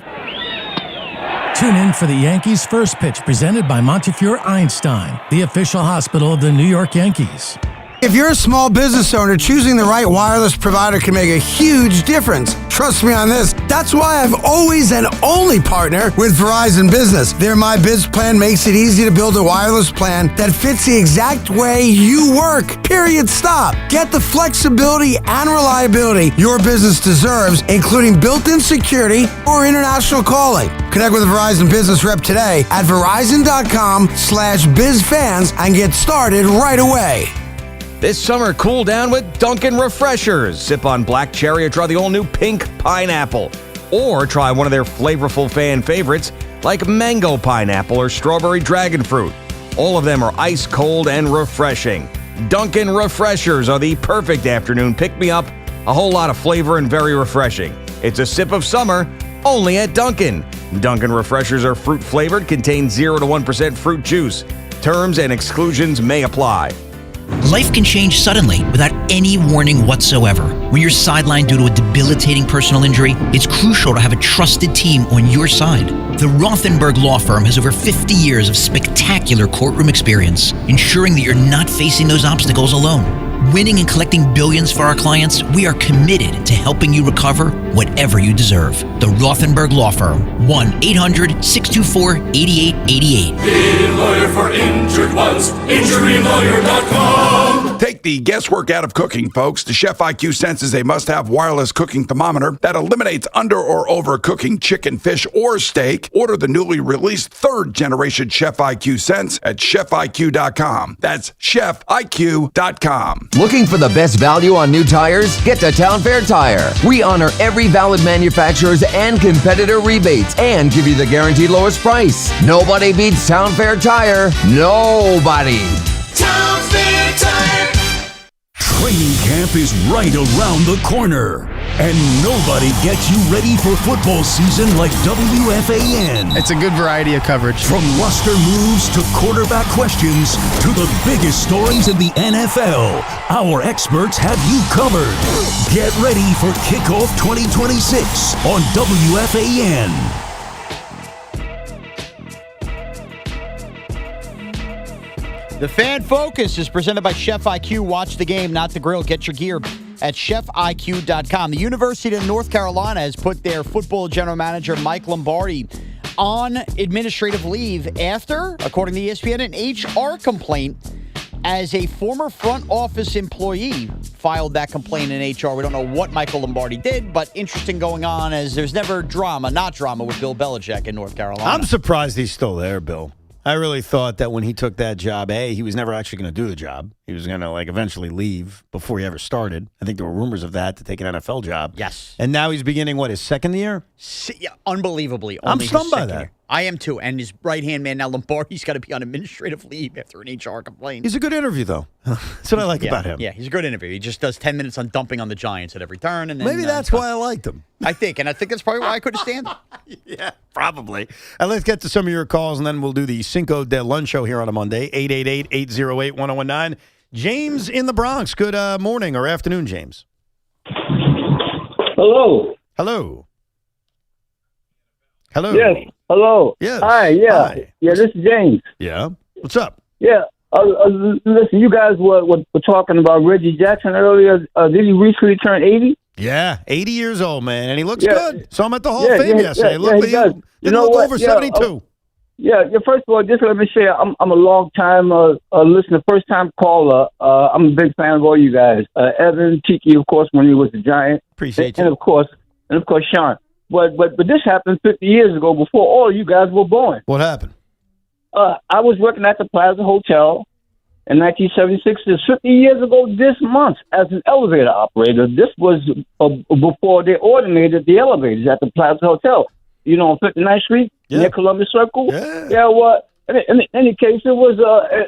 Tune in for the Yankees' first pitch presented by Montefiore Einstein, the official hospital of the New York Yankees. If you're a small business owner, choosing the right wireless provider can make a huge difference. Trust me on this. That's why I've always and only partner with Verizon Business. Their My Biz plan makes it easy to build a wireless plan that fits the exact way you work. Period. Stop. Get the flexibility and reliability your business deserves, including built-in security or international calling. Connect with a Verizon Business rep today at verizon.com/bizfans and get started right away. This summer, cool down with Dunkin' Refreshers. Sip on black cherry or try the all-new pink pineapple. Or try one of their flavorful fan favorites like mango pineapple or strawberry dragon fruit. All of them are ice cold and refreshing. Dunkin' Refreshers are the perfect afternoon pick-me-up, a whole lot of flavor and very refreshing. It's a sip of summer, only at Dunkin'. Dunkin' Refreshers are fruit-flavored, contain 0 to 1% fruit juice. Terms and exclusions may apply. Life can change suddenly without any warning whatsoever. When you're sidelined due to a debilitating personal injury, it's crucial to have a trusted team on your side. The Rothenberg Law Firm has over 50 years of spectacular courtroom experience, ensuring that you're not facing those obstacles alone. Winning and collecting billions for our clients, we are committed to helping you recover whatever you deserve. The Rothenberg Law Firm, 1-800-624-8888. Be a lawyer for injured ones. InjuryLawyer.com. Take the guesswork out of cooking, folks. The Chef IQ senses a must-have wireless cooking thermometer that eliminates under or overcooking chicken, fish, or steak. Order the newly released third-generation Chef IQ Sense at chefiq.com. That's chefiq.com. Looking for the best value on new tires? Get to Town Fair Tire. We honor every valid manufacturer's and competitor rebates and give you the guaranteed lowest price. Nobody beats Town Fair Tire. Nobody. Town Fair Tire. Training camp is right around the corner. And nobody gets you ready for football season like WFAN. It's a good variety of coverage. From roster moves to quarterback questions to the biggest stories in the NFL, our experts have you covered. Get ready for Kickoff 2026 on WFAN. The Fan Focus is presented by Chef IQ. Watch the game, not the grill. Get your gear at chefiq.com. The University of North Carolina has put their football general manager, Mike Lombardi, on administrative leave after, according to ESPN, an HR complaint as a former front office employee filed that complaint in HR. We don't know what Michael Lombardi did, but interesting going on as there's never not drama with Bill Belichick in North Carolina. I'm surprised he's still there, Bill. I really thought that when he took that job, he was never actually going to do the job. He was going to eventually leave before he ever started. I think there were rumors of that to take an NFL job. Yes. And now he's beginning, his second year? Yeah, unbelievably. I'm stunned by that. Year. I am too. And his right-hand man now, Lombardi's got to be on administrative leave after an HR complaint. He's a good interview, though. That's what I like about him. Yeah, he's a good interview. He just does 10 minutes on dumping on the Giants at every turn. And then, maybe that's why I liked him. I think that's probably why I couldn't stand it. Yeah, probably. Let's get to some of your calls, and then we'll do the Cinco de Lunch show here on a Monday, 888-808-1019. James in the Bronx. Good morning or afternoon, James. Hello. Hello. Hello. Yes. Hello. Yes. Hi. Yeah. Hi. Yeah. This is James. Yeah. What's up? Yeah. Listen, you guys were talking about Reggie Jackson earlier. Did he recently turn 80? Yeah, 80 years old, man, and he looks good. Saw him at the Hall of Fame yesterday. He does. You know what? Over 72. First of all, just let me say I'm a long time listener, first time caller. I'm a big fan of all you guys. Evan, Tiki, of course, when he was a Giant. Appreciate you. And of course, Sean. But this happened 50 years ago before all you guys were born. What happened? I was working at the Plaza Hotel in 1976. It's 50 years ago this month as an elevator operator. This was before they automated the elevators at the Plaza Hotel. You know, on 59th Street, near Columbus Circle. Yeah, well, in any case, it was,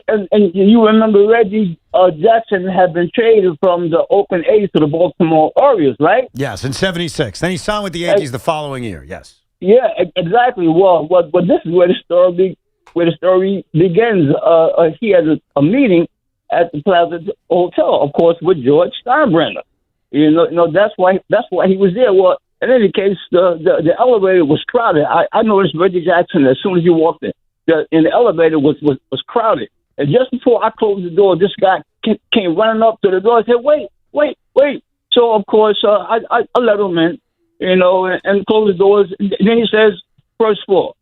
and you remember Reggie Jackson had been traded from the Oakland A's to the Baltimore Orioles, right? Yes, in 76. Then he signed with the Yankees the following year, yes. Yeah, exactly. Well, this is where the story begins. He had a meeting at the Plaza Hotel, of course, with George Steinbrenner. That's why he was there. Well, in any case, the elevator was crowded. I noticed Reggie Jackson as soon as he walked in. The elevator was crowded. And just before I closed the door, this guy came running up to the door and said, wait. So, of course, I let him in, and close the doors. And then he says, first floor.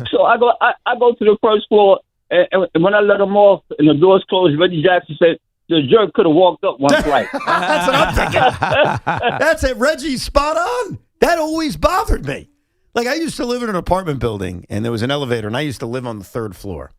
So I go to the first floor, and when I let him off and the doors closed, Reggie Jackson said, the jerk could have walked up one flight. That's what I'm thinking. That's it. Reggie's spot on. That always bothered me. Like, I used to live in an apartment building, and there was an elevator, and I used to live on the third floor.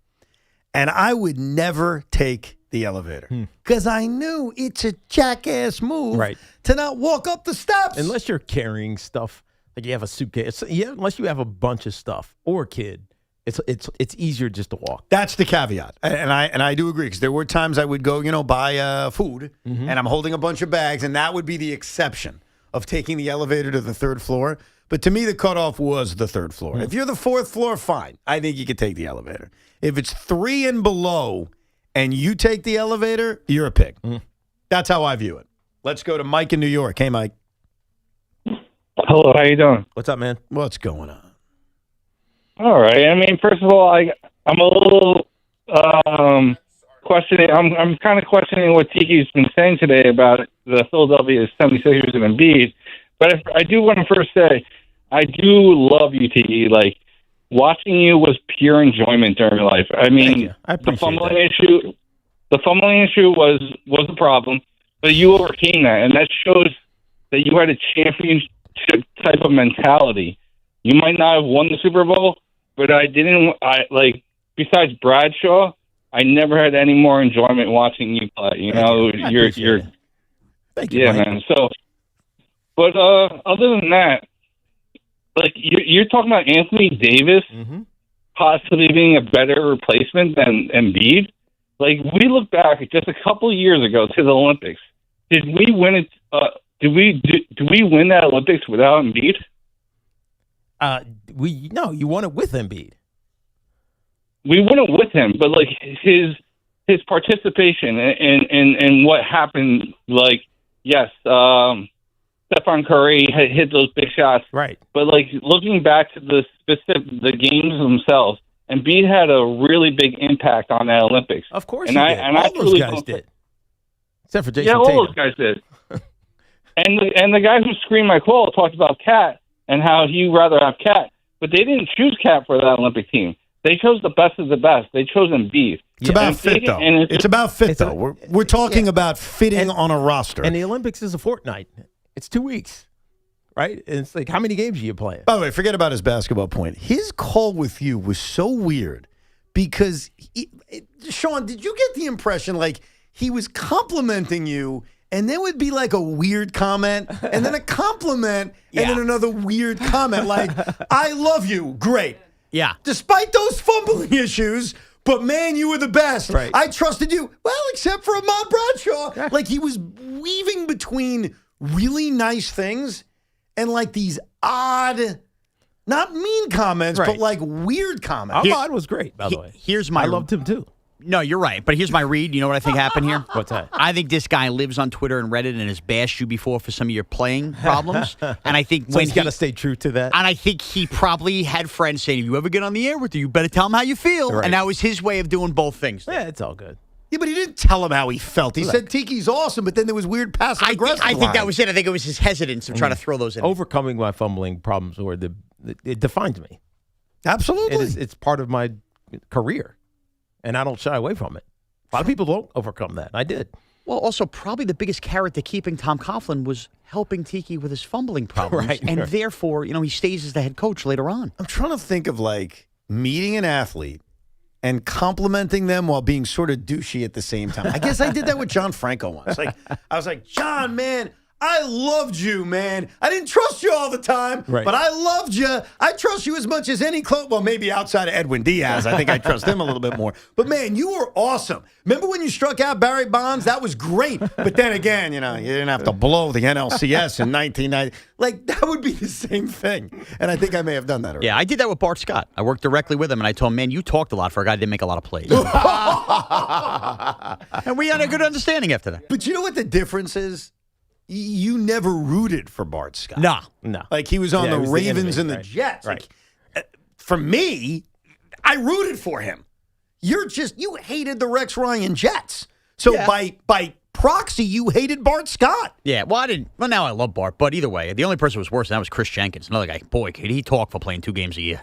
And I would never take the elevator because I knew it's a jackass move to not walk up the steps. Unless you're carrying stuff, like you have a suitcase. Yeah, unless you have a bunch of stuff or a kid, it's easier just to walk. That's the caveat, and I do agree because there were times I would go, buy food, and I'm holding a bunch of bags, and that would be the exception of taking the elevator to the third floor. But to me, the cutoff was the third floor. If you're the fourth floor, fine. I think you could take the elevator. If it's 3 and below and you take the elevator, you're a pig. That's how I view it. Let's go to Mike in New York. Hey, Mike. Hello, how you doing? What's up, man? What's going on? All right. I mean, first of all, I'm a little questioning. I'm kind of questioning what Tiki's been saying today about the Philadelphia 76ers and Embiid. But I do want to first say, I do love you, Tiki. Like, watching you was pure enjoyment during your life. I mean, the fumbling issue was a problem, but you overcame that, and that shows that you had a championship type of mentality. You might not have won the Super Bowl, but besides Bradshaw, I never had any more enjoyment watching you play. Thank you, Mike. Man. So, but other than that, like you're talking about Anthony Davis possibly being a better replacement than Embiid. Like, we look back just a couple of years ago to the Olympics. Did we win it? Did we win that Olympics without Embiid? You won it with Embiid. We won it with him, but like his participation and what happened. Like, yes, Stephen Curry had hit those big shots, right? But like looking back to the games themselves, Embiid had a really big impact on that Olympics. Of course, all those guys did, except for Jason. Yeah, all Tatum. those guys did. and the guy who screamed my call talked about Cat and how he'd rather have Cat, but they didn't choose Cat for that Olympic team. They chose the best of the best. They chose Embiid. It's about fit, though. It's about fit, though. We're talking about fitting on a roster. And the Olympics is a fortnight. It's 2 weeks, right? And it's like, how many games are you playing? By the way, forget about his basketball point. His call with you was so weird because, Sean, did you get the impression like he was complimenting you and there would be like a weird comment and then a compliment and then another weird comment like, I love you, great. Yeah. Despite those fumbling issues, but man, you were the best. Right. I trusted you. Well, except for Ahmad Bradshaw. Like he was weaving between really nice things and like these odd, not mean comments, but like weird comments. Ahmad was great, by the way. I loved him too. No, you're right. But here's my read. You know what I think happened here? What's that? I think this guy lives on Twitter and Reddit and has bashed you before for some of your playing problems. And I think So he's got to stay true to that. And I think he probably had friends saying, if you ever get on the air with you better tell him how you feel. Right. And that was his way of doing both things. Yeah, it's all good. Yeah, but he didn't tell him how he felt. He said Tiki's awesome, but then there was weird passive aggressive. I think that was it. I think it was his hesitance of trying to throw those in. Overcoming my fumbling problems, it defines me. Absolutely. It's part of my career, and I don't shy away from it. A lot of people don't overcome that. I did. Well, also, probably the biggest carrot to keeping Tom Coughlin was helping Tiki with his fumbling problems. Right, and right. therefore, he stays as the head coach later on. I'm trying to think of like meeting an athlete and complimenting them while being sort of douchey at the same time. I guess I did that with John Franco once. Like I was like, John, man, I loved you, man. I didn't trust you all the time, Right. but I loved you. I trust you as much as any club. Well, maybe outside of Edwin Diaz, I think I trust him a little bit more. But man, you were awesome. Remember when you struck out Barry Bonds? That was great. But then again, you didn't have to blow the NLCS in 1990. Like that would be the same thing. And I think I may have done that already. Yeah, I did that with Bart Scott. I worked directly with him, and I told him, man, you talked a lot for a guy that didn't make a lot of plays. And we had a good understanding after that. But you know what the difference is? you never rooted for Bart Scott. No. Like he was on the he was Ravens enemy, and the right. Jets. Right. Like, for me, I rooted for him. You hated the Rex Ryan Jets. So by proxy, you hated Bart Scott. Yeah, well, now I love Bart, but either way, the only person who was worse than that was Chris Jenkins. Another guy. Boy, could he talk for playing 2 games a year.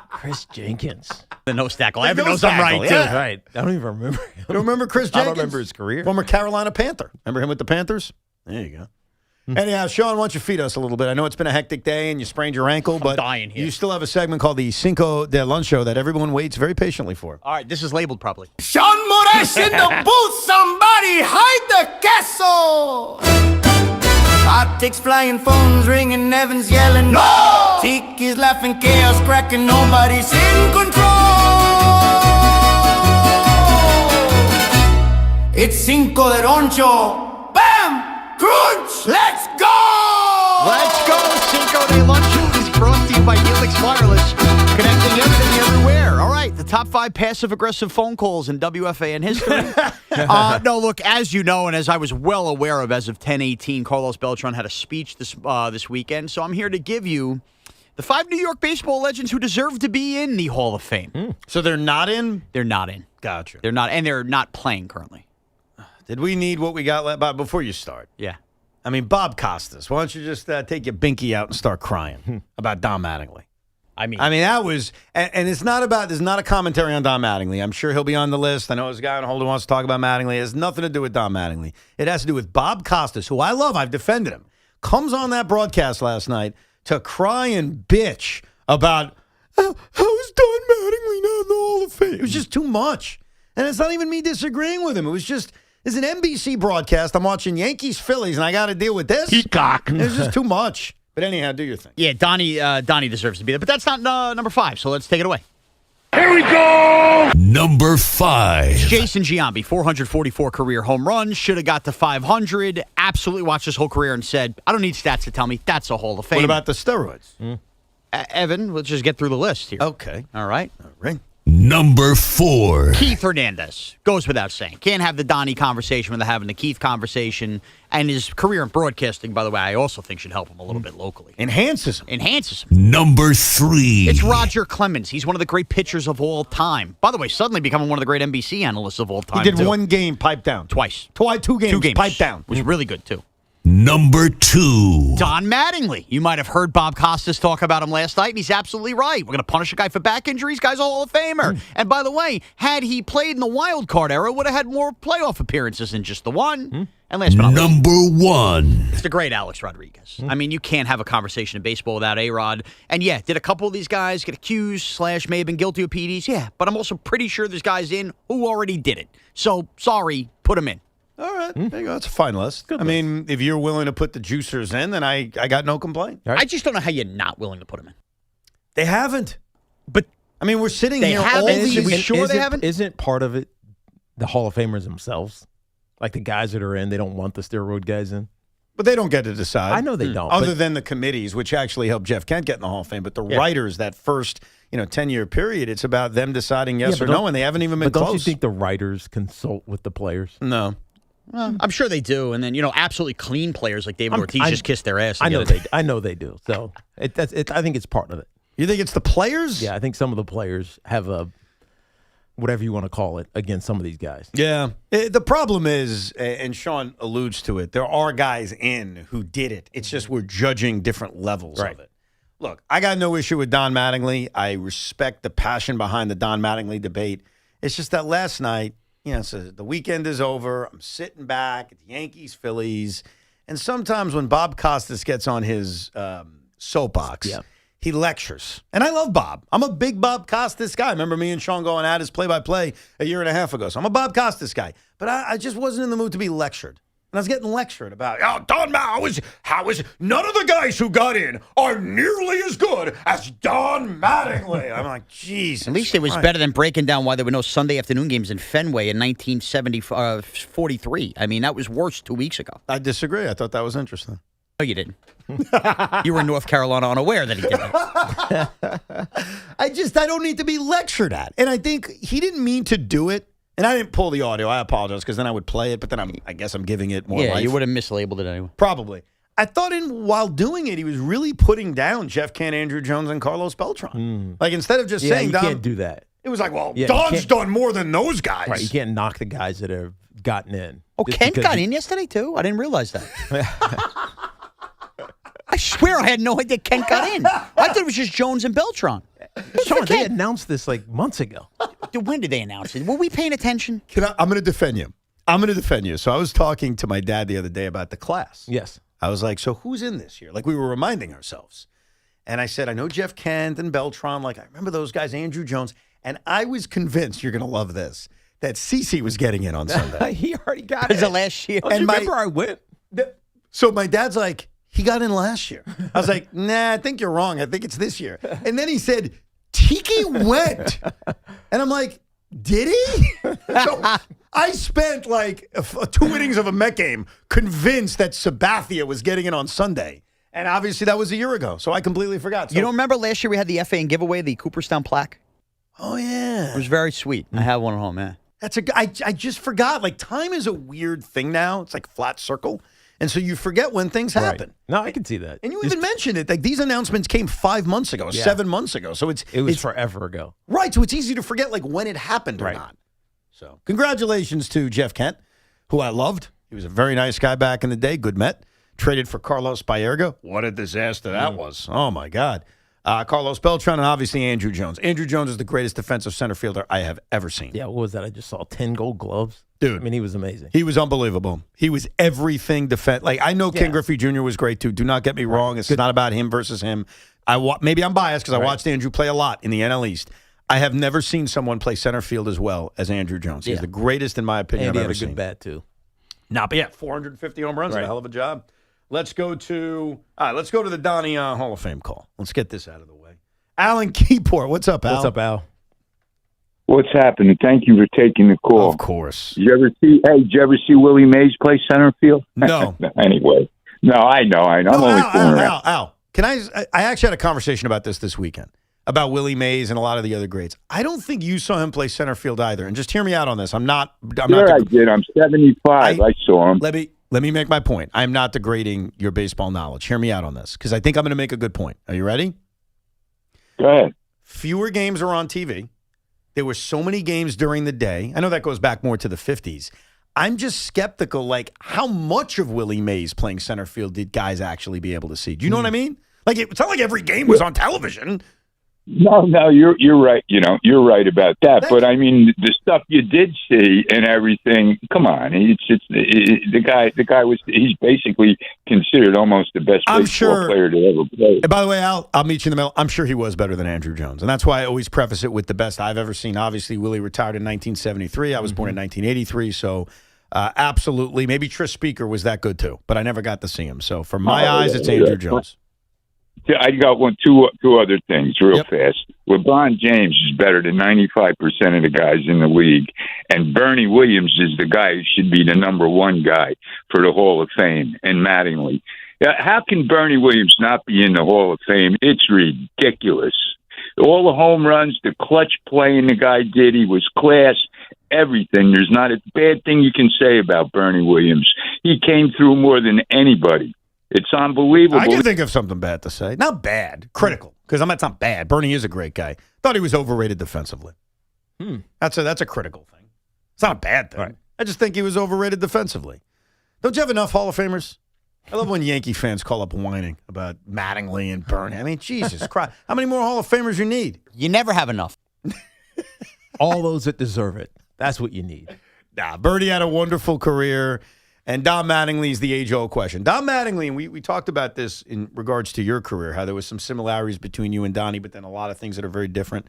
Chris Jenkins. The nose tackle. Evan nose knows I'm tackle, right, yeah. too. Right. I don't even remember him. You don't remember Chris I Jenkins? don't remember his career. Former Carolina Panther. Remember him with the Panthers? There you go. Anyhow, Sean, why don't you feed us a little bit? I know it's been a hectic day and you sprained your ankle, but dying here. you still have a segment called the Cinco de Luncho that everyone waits very patiently for. All right, this is labeled properly. Sean Moraes in the booth. Somebody hide the queso. Optics flying, phones ringing, Evans yelling. No! Tiki's laughing, chaos cracking, nobody's in control. It's Cinco de Roncho. Bam! Crunch! Let's go! Let's go, Cinco de Lunch is brought to you by Helix Wireless, connecting everything everywhere. All right, the top 5 passive-aggressive phone calls in WFAN history. No, look, as you know, and as I was well aware of as of 10/18, Carlos Beltran had a speech this weekend, so I'm here to give you the 5 New York baseball legends who deserve to be in the Hall of Fame. So they're not in? They're not in. Gotcha. They're not, and they're not playing currently. Did we need what we got left? Bob, before you start. Yeah. I mean, Bob Costas, why don't you just take your binky out and start crying about Don Mattingly? I mean, that was, and it's not about, there's not a commentary on Don Mattingly. I'm sure he'll be on the list. I know there's a guy on hold who wants to talk about Mattingly. It has nothing to do with Don Mattingly. It has to do with Bob Costas, who I love. I've defended him. Comes on that broadcast last night to cry and bitch about, how is Don Mattingly not in the Hall of Fame? It was just too much. And it's not even me disagreeing with him. It was just, it's an NBC broadcast. I'm watching Yankees, Phillies, and I got to deal with this. Peacock. It's just too much. But anyhow, do your thing. Yeah, Donnie deserves to be there. But that's not number 5, so let's take it away. Here we go! Number 5. Jason Giambi, 444 career home runs, should have got to 500. Absolutely watched his whole career and said, I don't need stats to tell me that's a Hall of Fame. What about the steroids? Evan, let's just get through the list here. Okay. All right. Number 4. Keith Hernandez. Goes without saying. Can't have the Donnie conversation without having the Keith conversation. And his career in broadcasting, by the way, I also think should help him a little bit locally. Enhances him. Number 3. It's Roger Clemens. He's one of the great pitchers of all time. By the way, suddenly becoming one of the great NBC analysts of all time. He did one game, piped down. Twice. 2 games, piped down. Was really good, too. Number 2. Don Mattingly. You might have heard Bob Costas talk about him last night, and he's absolutely right. We're going to punish a guy for back injuries. Guy's a Hall of Famer. And by the way, had he played in the wild card era, would have had more playoff appearances than just the one. And last but not least, Number 1. it's the great Alex Rodriguez. I mean, you can't have a conversation in baseball without A-Rod. And yeah, did a couple of these guys get accused / may have been guilty of PEDs? Yeah, but I'm also pretty sure there's guys in who already did it. So, sorry, put them in. All right, there you go. That's a fine list. I mean, if you're willing to put the juicers in, then I got no complaint. I just don't know how you're not willing to put them in. They haven't. But I mean, we're sitting they here haven't. all these. Are we sure they haven't? Isn't part of it the Hall of Famers themselves? Like the guys that are in, they don't want the steroid guys in? But they don't get to decide. I know they don't. Other than the committees, which actually helped Jeff Kent get in the Hall of Fame. But the writers, that first 10-year period, it's about them deciding yes or no, and they haven't even been close. Don't you think the writers consult with the players? No. Well, I'm sure they do, and then absolutely clean players like David Ortiz just kissed their ass. I know they do. So I think it's part of it. You think it's the players? Yeah, I think some of the players have a whatever you want to call it against some of these guys. Yeah, the problem is, and Sean alludes to it, there are guys in who did it. It's just we're judging different levels of it. Look, I got no issue with Don Mattingly. I respect the passion behind the Don Mattingly debate. It's just that last night. So the weekend is over. I'm sitting back at the Yankees, Phillies. And sometimes when Bob Costas gets on his soapbox, he lectures. And I love Bob. I'm a big Bob Costas guy. Remember me and Sean going at his play-by-play a year and a half ago. So I'm a Bob Costas guy. But I just wasn't in the mood to be lectured. And I was getting lectured about, Don how is none of the guys wwho got in are nearly as good as Don Mattingly. I'm like, Jesus. At least it was better than breaking down why there were no Sunday afternoon games in Fenway in 1943. I mean, that was worse 2 weeks ago. I disagree. I thought that was interesting. No, you didn't. You were in North Carolina unaware that he did that. I don't need to be lectured at. And I think he didn't mean to do it And I didn't pull the audio. I apologize because then I would play it, but then I guess I'm giving it more life. You would have mislabeled it anyway. Probably. I thought while doing it, he was really putting down Jeff Kent, Andrew Jones, and Carlos Beltran. Like, instead of just saying you Don, can't do that. it was like, well, Don's done more than those guys. Right, you can't knock the guys that have gotten in. Oh, Kent got in yesterday, too? I didn't realize that. I swear I had no idea Kent got in. I thought it was just Jones and Beltran. Sean, they announced this like months ago. Dude, when did they announce it? Were we paying attention? I'm going to defend you. So I was talking to my dad the other day about the class. Yes. I was like, so who's in this year? Like, we were reminding ourselves. And I said, I know Jeff Kent and Beltran. Like, I remember those guys, Andrew Jones. And I was convinced, you're going to love this, that CeCe was getting in on Sunday. He already got it. Because of last year. And remember I went? So my dad's like, he got in last year. I was like, nah, I think you're wrong. I think it's this year. And then he said, Tiki went. And I'm like, did he? So I spent like 2 innings of a Met game convinced that Sabathia was getting in on Sunday. And obviously that was a year ago. So I completely forgot. So, you don't remember last year we had the FAN giveaway, the Cooperstown plaque? Oh, yeah. It was very sweet. I have one at home, man. I just forgot. Like, time is a weird thing now. It's like flat circle. And so you forget when things happen. Right. No, I can see that. And you even mentioned it. Like, these announcements came 5 months ago, 7 months ago. So it was forever ago. Right. So it's easy to forget, like, when it happened or not. So congratulations to Jeff Kent, who I loved. He was a very nice guy back in the day. Good Met. Traded for Carlos Baerga. What a disaster that was. Oh, my God. Carlos Beltran and obviously Andrew Jones. Andrew Jones is the greatest defensive center fielder I have ever seen. Yeah, what was that? I just saw 10 gold gloves. Dude. I mean, he was amazing. He was unbelievable. He was everything defense. Like, I know Ken Griffey Jr. was great, too. Do not get me wrong. It's not about him versus him. Maybe I'm biased because I watched Andrew play a lot in the NL East. I have never seen someone play center field as well as Andrew Jones. He's the greatest, in my opinion, and I've ever he had a seen. good bat, too. But yeah, 450 home runs. A hell of a job. Let's go to the Donnie Hall of Fame call. Let's get this out of the way. Alan Keyport. What's up, Al? What's up, Al? What's happening? Thank you for taking the call. Of course. Did you ever see Willie Mays play center field? No. Anyway. No, I know. I'm only fooling around. Al, I actually had a conversation about this weekend, about Willie Mays and a lot of the other greats. I don't think you saw him play center field either. And just hear me out on this. I did. I'm 75. I saw him. Let me make my point. I'm not degrading your baseball knowledge. Hear me out on this, because I think I'm going to make a good point. Are you ready? Go ahead. Fewer games are on TV. There were so many games during the day. I know that goes back more to the 50s. I'm just skeptical, like, how much of Willie Mays playing center field did guys actually be able to see? Do you know what I mean? Like, it's not like every game was on television. No, you're right. You're right about that. But I mean, the stuff you did see and everything. Come on, the guy was. He's basically considered almost the best baseball player to ever play. And by the way, Al, I'll meet you in the middle. I'm sure he was better than Andrew Jones, and that's why I always preface it with the best I've ever seen. Obviously, Willie retired in 1973. I was born in 1983, so absolutely. Maybe Tris Speaker was that good too, but I never got to see him. So for my eyes, it's Andrew Jones. I got two other things real fast. LeBron James is better than 95% of the guys in the league, and Bernie Williams is the guy who should be the number one guy for the Hall of Fame, and Mattingly. How can Bernie Williams not be in the Hall of Fame? It's ridiculous. All the home runs, the clutch playing the guy did, he was class, everything. There's not a bad thing you can say about Bernie Williams. He came through more than anybody. It's unbelievable. I can think of something bad to say. Not bad, critical, because it's not bad. Bernie is a great guy. Thought he was overrated defensively. That's a critical thing. It's not a bad thing. Right. I just think he was overrated defensively. Don't you have enough Hall of Famers? I love when Yankee fans call up whining about Mattingly and Bernie. I mean, Jesus Christ. How many more Hall of Famers you need? You never have enough. All those that deserve it. That's what you need. Nah, Bernie had a wonderful career. And Don Mattingly is the age-old question. Don Mattingly, and we talked about this in regards to your career, how there was some similarities between you and Donnie, but then a lot of things that are very different.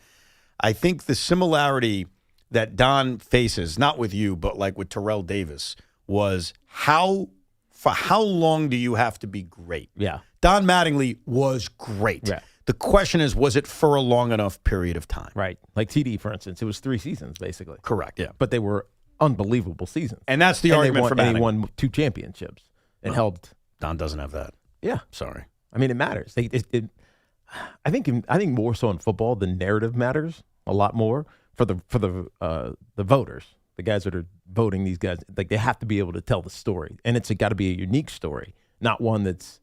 I think the similarity that Don faces, not with you, but like with Terrell Davis, was for how long do you have to be great? Yeah. Don Mattingly was great. Yeah. The question is, was it for a long enough period of time? Right. Like TD, for instance, it was 3 seasons, basically. Correct, yeah. But they were unbelievable seasons. And that's the argument for Mattingly. And he won 2 championships and held. Don doesn't have that. Yeah. Sorry. I mean, it matters. I think more so in football, the narrative matters a lot more for the voters, the guys that are voting, these guys, like they have to be able to tell the story, and it's got to be a unique story, not one that's,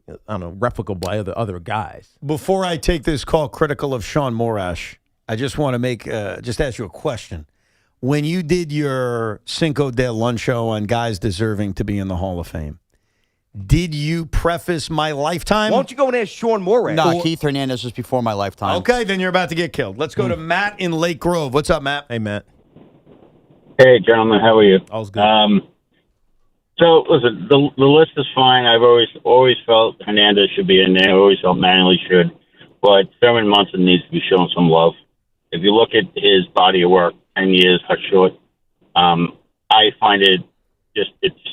I don't know, replicable by other guys. Before I take this call critical of Sean Morash, I just want to just ask you a question. When you did your Cinco de Luncho on guys deserving to be in the Hall of Fame, did you preface my lifetime? Why don't you go and ask Sean Morash? No, Keith Hernandez was before my lifetime. Okay, then you're about to get killed. Let's go to Matt in Lake Grove. What's up, Matt? Hey, Matt. Hey, gentlemen, how are you? All's good. So, listen, the list is fine. I've always felt Hernandez should be in there. I always felt Manley should. But Thurman Munson needs to be shown some love. If you look at his body of work, 10 years cut short, I find it's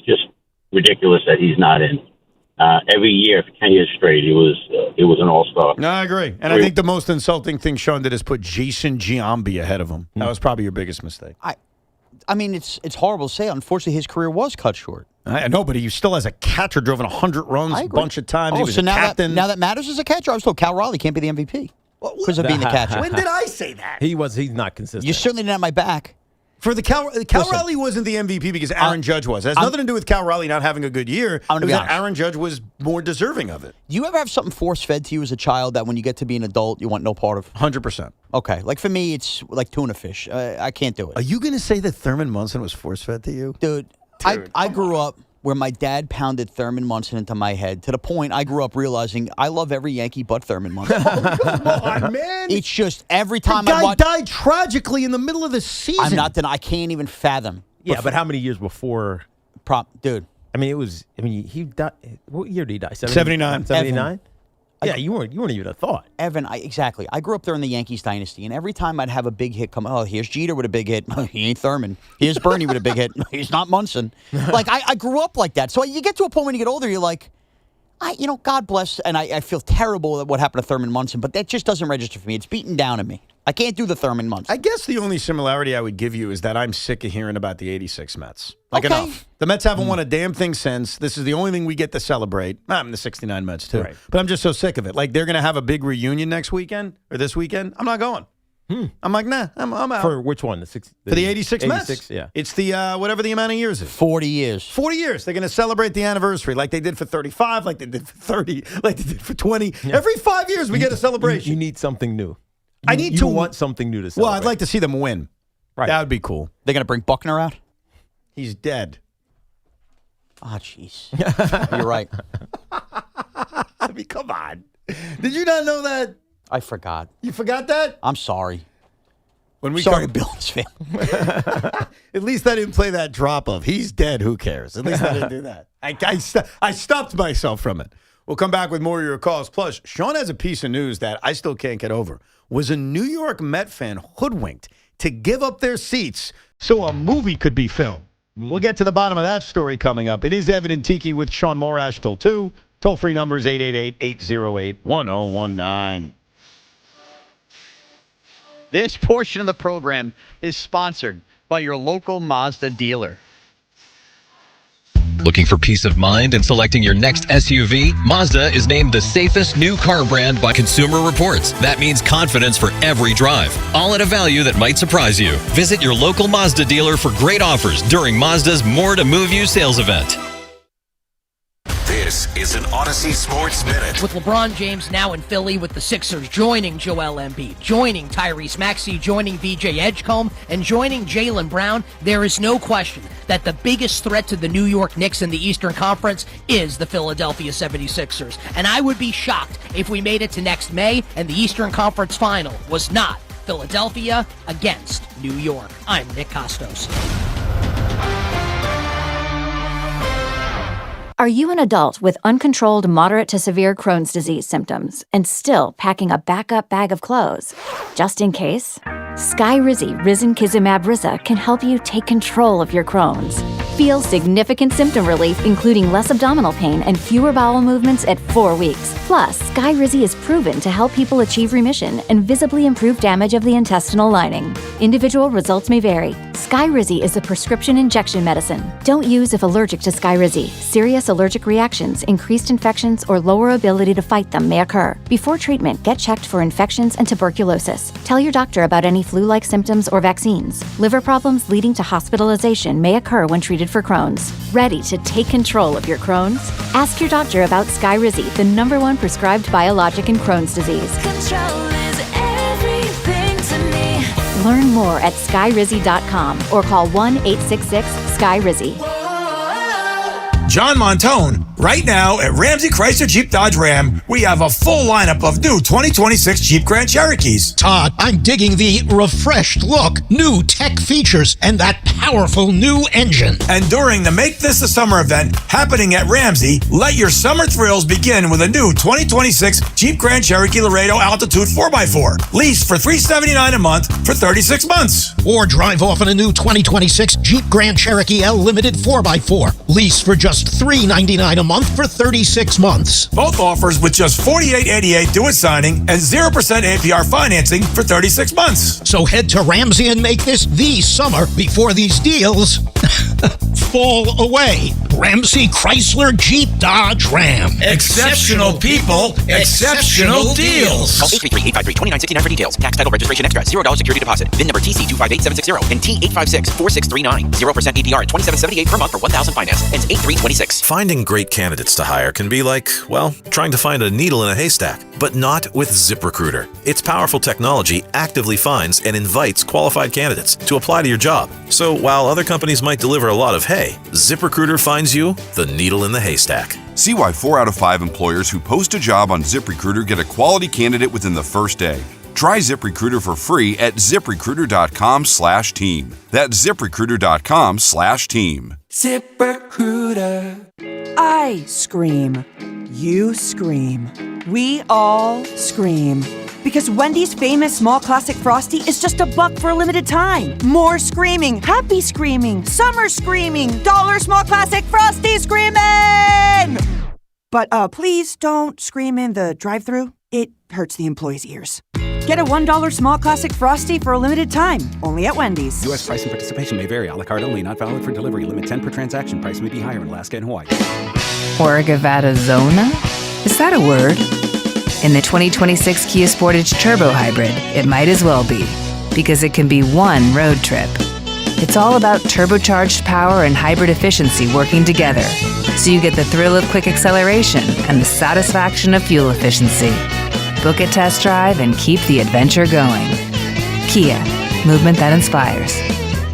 just ridiculous that he's not in. Every year for 10 years straight, he was an all-star. No, I agree. And I think the most insulting thing Sean did is put Jason Giambi ahead of him. That was probably your biggest mistake. I mean, it's horrible to say. Unfortunately, his career was cut short. I know, but he still as a catcher driven 100 runs a bunch of times. He was a captain. Now that matters as a catcher, I was told Cal Raleigh can't be the MVP because of being the catcher. When did I say that? He's not consistent. You certainly didn't have my back. For the Cal Raleigh wasn't the MVP because Aaron Judge was. It has nothing to do with Cal Raleigh not having a good year. It was that Aaron Judge was more deserving of it. Do you ever have something force-fed to you as a child that when you get to be an adult, you want no part of? 100%. Okay. Like for me, it's like tuna fish. I can't do it. Are you going to say that Thurman Munson was force-fed to you? Dude, I grew up where my dad pounded Thurman Munson into my head to the point I grew up realizing I love every Yankee but Thurman Munson. Come on, man. It's just every time the I guy watch. died tragically in the middle of the season. I'm not I can't even fathom. Yeah, but how many years before? Dude. I mean, he died. What year did he die? 79. 79? Yeah, you weren't even a thought. Evan, exactly. I grew up during the Yankees dynasty, and every time I'd have a big hit come, here's Jeter with a big hit. He ain't Thurman. Here's Bernie with a big hit. He's not Munson. Like, I grew up like that. So you get to a point when you get older, you're like, God bless, and I feel terrible at what happened to Thurman Munson, but that just doesn't register for me. It's beaten down in me. I can't do the Thurman Munson. I guess the only similarity I would give you is that I'm sick of hearing about the 86 Mets. Okay. Enough. The Mets haven't won a damn thing since. This is the only thing we get to celebrate. I'm the 69 Mets, too. Right. But I'm just so sick of it. Like, they're going to have a big reunion next weekend or this weekend. I'm not going. I'm like, nah, I'm out. For which one? For the 86 Mets. 86, yeah. It's the, whatever the amount of years is. 40 years. 40 years. They're going to celebrate the anniversary like they did for 35, like they did for 30, like they did for 20. Yeah. Every 5 years we get a celebration. You need something new. You want something new to celebrate. Well, I'd like to see them win. Right. That would be cool. They're going to bring Buckner out? He's dead. Oh, jeez. You're right. I mean, come on. Did you not know that? I forgot. You forgot that? I'm sorry. Sorry, Bill and his family. At least I didn't play that drop of he's dead, who cares? At least I didn't do that. I stopped myself from it. We'll come back with more of your calls. Plus, Sean has a piece of news that I still can't get over. Was a New York Met fan hoodwinked to give up their seats so a movie could be filmed? We'll get to the bottom of that story coming up. It is Evan and Tiki with Sean Morash till 2. Toll-free number is 888-808-1019. This portion of the program is sponsored by your local Mazda dealer. Looking for peace of mind in selecting your next SUV? Mazda is named the safest new car brand by Consumer Reports. That means confidence for every drive, all at a value that might surprise you. Visit your local Mazda dealer for great offers during Mazda's More to Move You sales event. This is an Odyssey Sports Minute. With LeBron James now in Philly with the Sixers, joining Joel Embiid, joining Tyrese Maxey, joining VJ Edgecombe, and joining Jaylen Brown, there is no question that the biggest threat to the New York Knicks in the Eastern Conference is the Philadelphia 76ers. And I would be shocked if we made it to next May and the Eastern Conference Final was not Philadelphia against New York. I'm Nick Costos. Are you an adult with uncontrolled moderate to severe Crohn's disease symptoms and still packing a backup bag of clothes? Just in case? Skyrizi Risankizumab Risa can help you take control of your Crohn's. Feel significant symptom relief, including less abdominal pain and fewer bowel movements at 4 weeks. Plus, Skyrizi is proven to help people achieve remission and visibly improve damage of the intestinal lining. Individual results may vary. Skyrizi is a prescription injection medicine. Don't use if allergic to Skyrizi. Serious allergic reactions, increased infections, or lower ability to fight them may occur. Before treatment, get checked for infections and tuberculosis. Tell your doctor about any flu-like symptoms or vaccines. Liver problems leading to hospitalization may occur when treated for Crohn's. Ready to take control of your Crohn's? Ask your doctor about Skyrizi, the #1 prescribed biologic in Crohn's disease. Control is everything to me. Learn more at skyrizi.com or call 1-866-SKY-RIZZI. John Montone. Right now at Ramsey Chrysler Jeep Dodge Ram, we have a full lineup of new 2026 Jeep Grand Cherokees. Todd, I'm digging the refreshed look, new tech features, and that powerful new engine. And during the Make This a Summer event happening at Ramsey, let your summer thrills begin with a new 2026 Jeep Grand Cherokee Laredo Altitude 4x4. Leased for $379 a month for 36 months. Or drive off in a new 2026 Jeep Grand Cherokee L Limited 4x4. Lease for just $399 a month for 36 months. Both offers with just $48.88 due at signing and 0% APR financing for 36 months. So head to Ramsey and make this the summer before these deals fall away. Ramsey Chrysler Jeep Dodge Ram. Exceptional people, exceptional deals. Call 833-853-2969 for details. Tax, title, registration extra. $0 security deposit. VIN number TC258760 and T8564639. 0% APR at $27.78 per month for $1,000 finance. Ends 8/3/26. Finding great candidates to hire can be like, well, trying to find a needle in a haystack, but not with ZipRecruiter. Its powerful technology actively finds and invites qualified candidates to apply to your job. So while other companies might deliver a lot of hay, ZipRecruiter finds you the needle in the haystack. See why 4 out of 5 employers who post a job on ZipRecruiter get a quality candidate within the first day. Try ZipRecruiter for free at ZipRecruiter.com/team. That's ZipRecruiter.com/team. ZipRecruiter. I scream. You scream. We all scream. Because Wendy's famous small classic Frosty is just $1 for a limited time. More screaming, happy screaming, summer screaming, dollar small classic Frosty screaming! But please don't scream in the drive-thru. It hurts the employees' ears. Get a $1 small classic Frosty for a limited time, only at Wendy's. U.S. price and participation may vary. A la carte only, not valid for delivery. Limit 10 per transaction. Price may be higher in Alaska and Hawaii. Orgavatazona? Is that a word? In the 2026 Kia Sportage Turbo Hybrid, it might as well be, because it can be one road trip. It's all about turbocharged power and hybrid efficiency working together, so you get the thrill of quick acceleration and the satisfaction of fuel efficiency. Book a test drive and keep the adventure going. Kia, movement that inspires.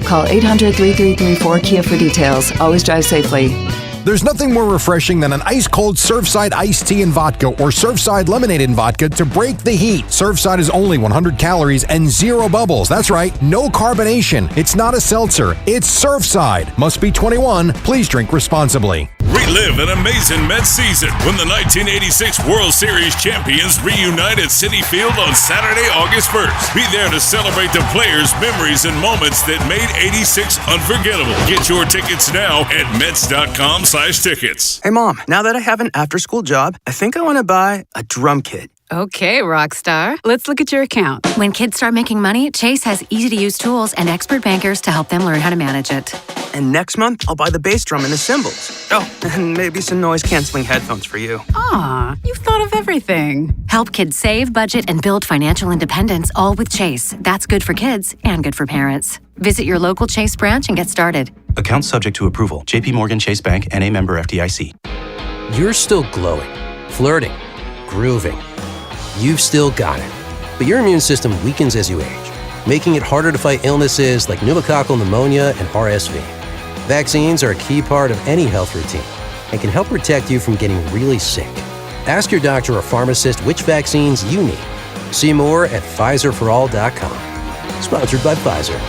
Call 800-3334-KIA for details. Always drive safely. There's nothing more refreshing than an ice-cold Surfside iced tea and vodka or Surfside lemonade and vodka to break the heat. Surfside is only 100 calories and 0 bubbles. That's right, no carbonation. It's not a seltzer. It's Surfside. Must be 21. Please drink responsibly. Relive an amazing Mets season when the 1986 World Series champions reunite at Citi Field on Saturday, August 1st. Be there to celebrate the players, memories, and moments that made 86 unforgettable. Get your tickets now at Mets.com/tickets. Hey, Mom, now that I have an after-school job, I think I want to buy a drum kit. Okay, Rockstar. Let's look at your account. When kids start making money, Chase has easy-to-use tools and expert bankers to help them learn how to manage it. And next month, I'll buy the bass drum and the cymbals. Oh, and maybe some noise-canceling headphones for you. Aw, you've thought of everything. Help kids save, budget, and build financial independence, all with Chase. That's good for kids and good for parents. Visit your local Chase branch and get started. Account subject to approval. JP Morgan Chase Bank, N.A. member FDIC. You're still glowing, flirting, grooving. You've still got it. But your immune system weakens as you age, making it harder to fight illnesses like pneumococcal pneumonia and RSV. Vaccines are a key part of any health routine and can help protect you from getting really sick. Ask your doctor or pharmacist which vaccines you need. See more at PfizerForAll.com. Sponsored by Pfizer.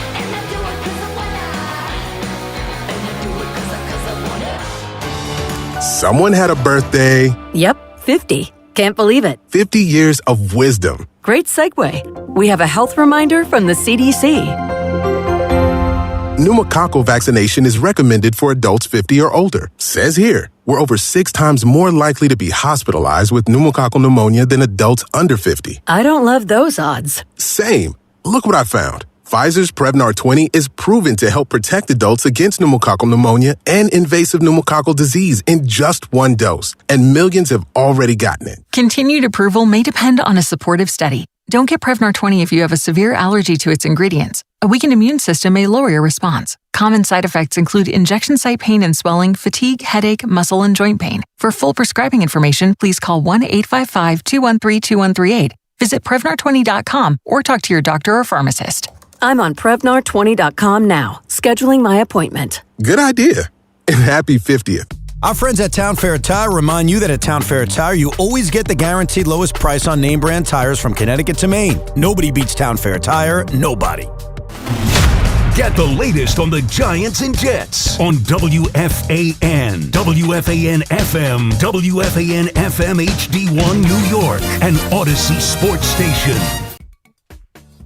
Someone had a birthday. Yep, 50. Can't believe it. 50 years of wisdom. Great segue. We have a health reminder from the CDC. Pneumococcal vaccination is recommended for adults 50 or older. Says here, we're over 6 times more likely to be hospitalized with pneumococcal pneumonia than adults under 50. I don't love those odds. Same. Look what I found. Pfizer's Prevnar 20 is proven to help protect adults against pneumococcal pneumonia and invasive pneumococcal disease in just one dose, and millions have already gotten it. Continued approval may depend on a supportive study. Don't get Prevnar 20 if you have a severe allergy to its ingredients. A weakened immune system may lower your response. Common side effects include injection site pain and swelling, fatigue, headache, muscle, and joint pain. For full prescribing information, please call 1-855-213-2138. Visit Prevnar20.com or talk to your doctor or pharmacist. I'm on Prevnar20.com now, scheduling my appointment. Good idea. And happy 50th. Our friends at Town Fair Tire remind you that at Town Fair Tire, you always get the guaranteed lowest price on name brand tires from Connecticut to Maine. Nobody beats Town Fair Tire. Nobody. Get the latest on the Giants and Jets on WFAN, WFAN FM, WFAN FM HD1 New York, and Odyssey Sports Station.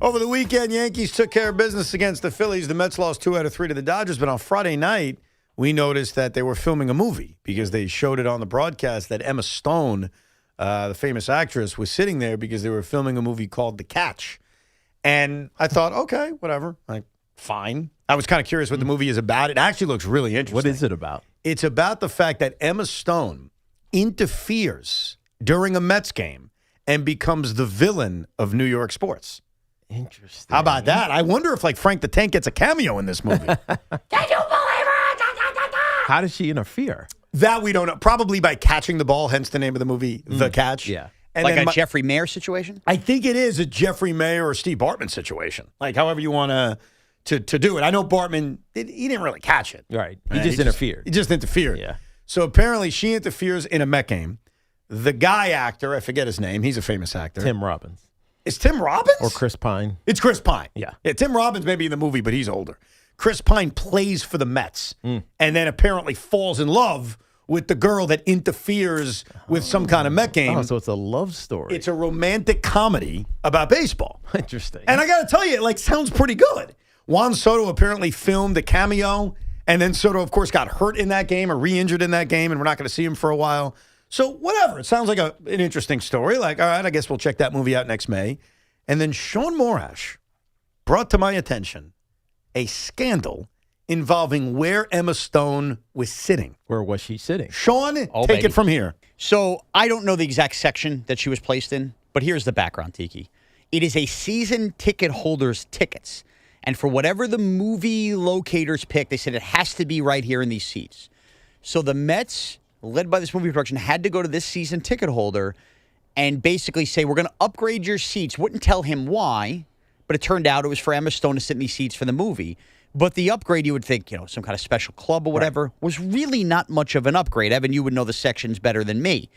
Over the weekend, Yankees took care of business against the Phillies. The Mets lost 2 out of 3 to the Dodgers. But on Friday night, we noticed that they were filming a movie because they showed it on the broadcast that Emma Stone, the famous actress, was sitting there because they were filming a movie called The Catch. And I thought, okay, whatever. Fine. I was kind of curious what the movie is about. It actually looks really interesting. What is it about? It's about the fact that Emma Stone interferes during a Mets game and becomes the villain of New York sports. Interesting. How about that? I wonder if Frank the Tank gets a cameo in this movie. Can you believe it? How does she interfere? That we don't know. Probably by catching the ball, hence the name of the movie, The Catch. Yeah. And like then a Jeffrey Mayer situation? I think it is a Jeffrey Mayer or Steve Bartman situation. Like however you want to do it. I know Bartman, he didn't really catch it. Right. He just interfered. He just interfered. Yeah. So apparently she interferes in a Met game. The guy actor, I forget his name. He's a famous actor. Tim Robbins. Is Tim Robbins? Or Chris Pine. It's Chris Pine. Yeah. Tim Robbins may be in the movie, but he's older. Chris Pine plays for the Mets and then apparently falls in love with the girl that interferes with some kind of Met game. Oh, so it's a love story. It's a romantic comedy about baseball. Interesting. And I got to tell you, it sounds pretty good. Juan Soto apparently filmed a cameo, and then Soto, of course, got hurt in that game or re-injured in that game, and we're not going to see him for a while. So whatever. It sounds like an interesting story. All right, I guess we'll check that movie out next May. And then Sean Morash brought to my attention a scandal involving where Emma Stone was sitting. Where was she sitting? Sean, take it from here. So I don't know the exact section that she was placed in, but here's the background, Tiki. It is a season ticket holder's tickets. And for whatever the movie locators picked, they said it has to be right here in these seats. So the Mets, led by this movie production, had to go to this season ticket holder and basically say, we're going to upgrade your seats. Wouldn't tell him why, but it turned out it was for Emma Stone to sit in these seats for the movie. But the upgrade, you would think, some kind of special club or whatever, was really not much of an upgrade. Evan, you would know the sections better than me.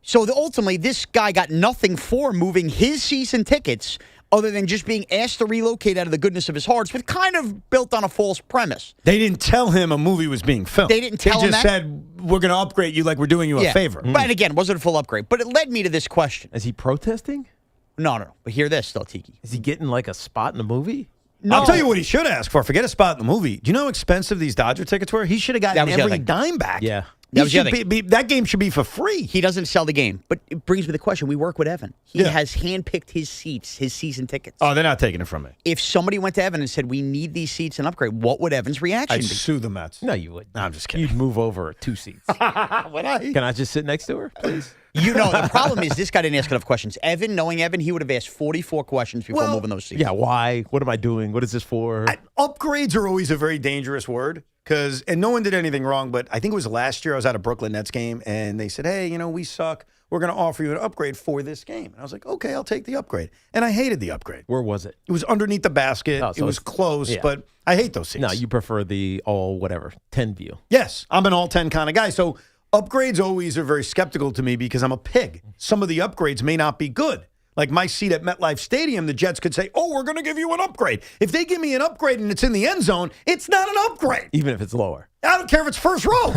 So ultimately, this guy got nothing for moving his season tickets other than just being asked to relocate out of the goodness of his heart, but kind of built on a false premise. They didn't tell him a movie was being filmed. They didn't tell him that? They just said, we're going to upgrade you like we're doing you a favor. But again, it wasn't a full upgrade. But it led me to this question. Is he protesting? No. But hear this, though, Tiki. Is he getting like a spot in the movie? No. I'll tell you what he should ask for. Forget a spot in the movie. Do you know how expensive these Dodger tickets were? He should have gotten every dime back. Yeah. That game should be for free. He doesn't sell the game. But it brings me to the question. We work with Evan. He has handpicked his seats, his season tickets. Oh, they're not taking it from me. If somebody went to Evan and said, we need these seats and upgrade, what would Evan's reaction I'd be? sue the Mets. No, you would. No, I'm just kidding. You'd move over 2 seats. Would I? Can I just sit next to her, please? The problem is this guy didn't ask enough questions. Evan, knowing Evan, he would have asked 44 questions before moving those seats. Yeah, why? What am I doing? What is this for? Upgrades are always a very dangerous word and no one did anything wrong, but I think it was last year I was at a Brooklyn Nets game and they said, hey, we suck. We're going to offer you an upgrade for this game. And I was like, okay, I'll take the upgrade. And I hated the upgrade. Where was it? It was underneath the basket. Oh, so it was close, but I hate those seats. No, you prefer the all whatever, 10 view. Yes, I'm an all 10 kind of guy. So upgrades always are very skeptical to me because I'm a pig. Some of the upgrades may not be good. Like my seat at MetLife Stadium, the Jets could say, we're going to give you an upgrade. If they give me an upgrade and it's in the end zone, it's not an upgrade. Even if it's lower. I don't care if it's first row.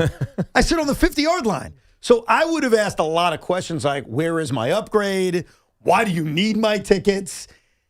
I sit on the 50-yard line. So I would have asked a lot of questions like, where is my upgrade? Why do you need my tickets?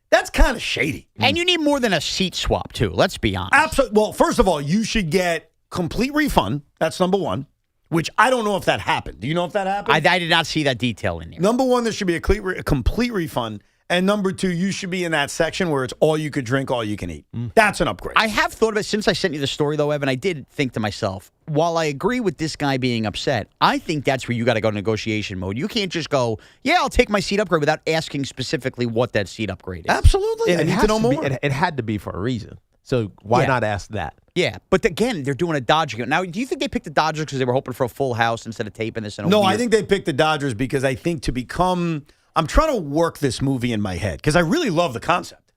That's kind of shady. And you need more than a seat swap, too. Let's be honest. Absolutely. Well, first of all, you should get complete refund. That's number one. Which I don't know if that happened. Do you know if that happened? I did not see that detail in there. Number one, there should be a complete refund. And number two, you should be in that section where it's all you could drink, all you can eat. That's an upgrade. I have thought of it since I sent you the story, though, Evan. I did think to myself, while I agree with this guy being upset, I think that's where you got to go negotiation mode. You can't just go, yeah, I'll take my seat upgrade without asking specifically what that seat upgrade is. Absolutely. I need to know more. It had to be for a reason. So why not ask that? Yeah, but again, they're doing a Dodger game. Now, do you think they picked the Dodgers because they were hoping for a full house instead of taping this in a No, weird... I think they picked the Dodgers because I think to become... I'm trying to work this movie in my head because I really love the concept.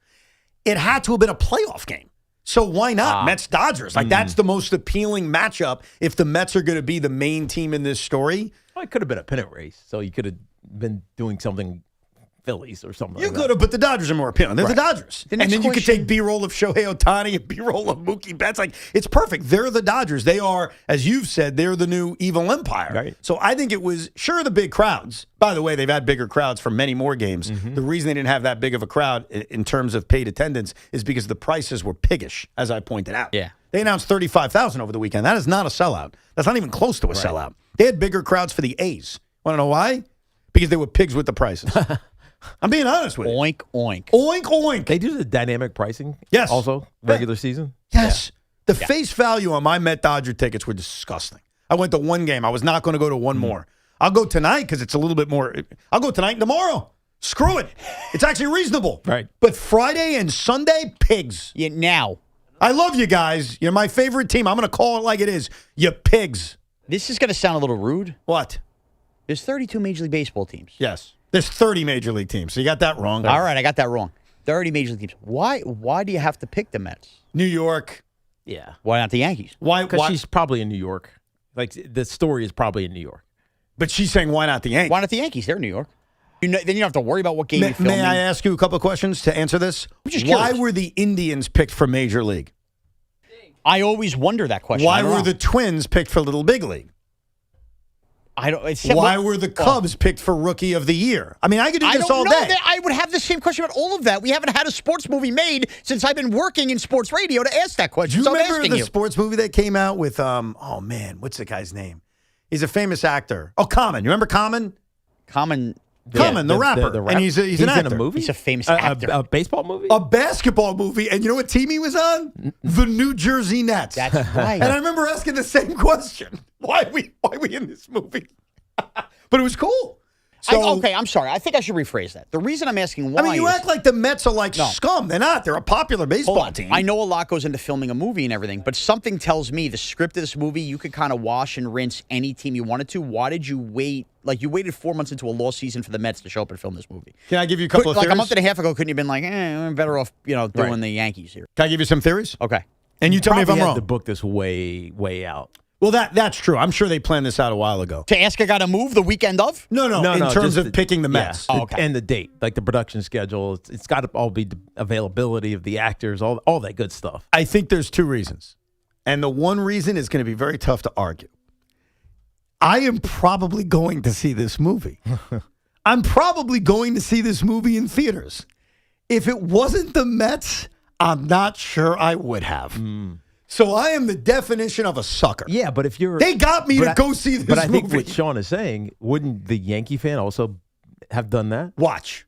It had to have been a playoff game. So why not? Mets-Dodgers. Like, that's the most appealing matchup if the Mets are going to be the main team in this story. Well, it could have been a pennant race. So you could have been doing something Phillies or something You like could have, but the Dodgers are more appealing. They're the Dodgers. The And next then you could question- take B-roll of Shohei Ohtani and B-roll of Mookie Betts. Like, it's perfect. They're the Dodgers. They are, as you've said, they're the new evil empire. Right. So I think it was, sure, the big crowds. By the way, they've had bigger crowds for many more games. The reason they didn't have that big of a crowd in terms of paid attendance is because the prices were piggish, as I pointed out. Yeah. They announced 35,000 over the weekend. That is not a sellout. That's not even close to a sellout. They had bigger crowds for the A's. Want to know why? Because they were pigs with the prices. I'm being honest with you. Oink, oink. Oink, oink. They do the dynamic pricing. Yes. Also, regular season. Yes. The face value on my Met Dodger tickets were disgusting. I went to one game. I was not going to go to one more. I'll go tonight because it's a little bit more. I'll go tonight and tomorrow. Screw it. It's actually reasonable. Right. But Friday and Sunday, pigs. Yeah, now. I love you guys. You're my favorite team. I'm going to call it like it is. You pigs. This is going to sound a little rude. What? There's 32 Major League Baseball teams. Yes. There's 30 Major League teams, so you got that wrong. All right, I got that wrong. 30 Major League teams. Why do you have to pick the Mets? New York. Yeah. Why not the Yankees? Why? Because she's probably in New York. Like, the story is probably in New York. But she's saying, why not the Yankees? Why not the Yankees? They're in New York. Then you don't have to worry about what game you're filming. May I ask you a couple of questions to answer this? just Why curious. were the Indians picked for Major League? I always wonder that question. Why were the Twins picked for Little Big League? I don't. Why were the Cubs picked for Rookie of the Year? I mean, I could do this all day. I would have the same question about all of that. We haven't had a sports movie made since I've been working in sports radio to ask that question. Do you So I'm remember asking the you. sports movie that came out with, oh man, what's the guy's name? He's a famous actor. Oh, Common. You remember Common? Common, the rapper. And he's an actor. in a movie? He's a famous actor. A baseball movie? A basketball movie. And you know what team he was on? The New Jersey Nets. That's right. And I remember asking the same question. Why are we in this movie? But it was cool. So, okay, I'm sorry. I think I should rephrase that. The reason I'm asking why I mean, you is, act like the Mets are like scum. They're not. They're a popular baseball team. I know a lot goes into filming a movie and everything, but something tells me the script of this movie, you could kind of wash and rinse any team you wanted to. Why did you wait? Like, you waited 4 months into a lost season for the Mets to show up and film this movie. Can I give you a couple of theories? Like a month and a half ago, couldn't you have been like, we're better off, doing the Yankees here? Can I give you some theories? Okay. And you tell me if I'm Probably had wrong. to book this way, way out. Well, that's true. I'm sure they planned this out a while ago. To ask a guy to move the weekend of? No, in terms of picking the Mets. Yeah. And the date, like the production schedule. It's got to all be the availability of the actors, all that good stuff. I think there's two reasons. And the one reason is going to be very tough to argue. I am probably going to see this movie. I'm probably going to see this movie in theaters. If it wasn't the Mets, I'm not sure I would have. So I am the definition of a sucker. Yeah, but if you're... They got me to go see this movie. But I think what Sean is saying, wouldn't the Yankee fan also have done that? Watch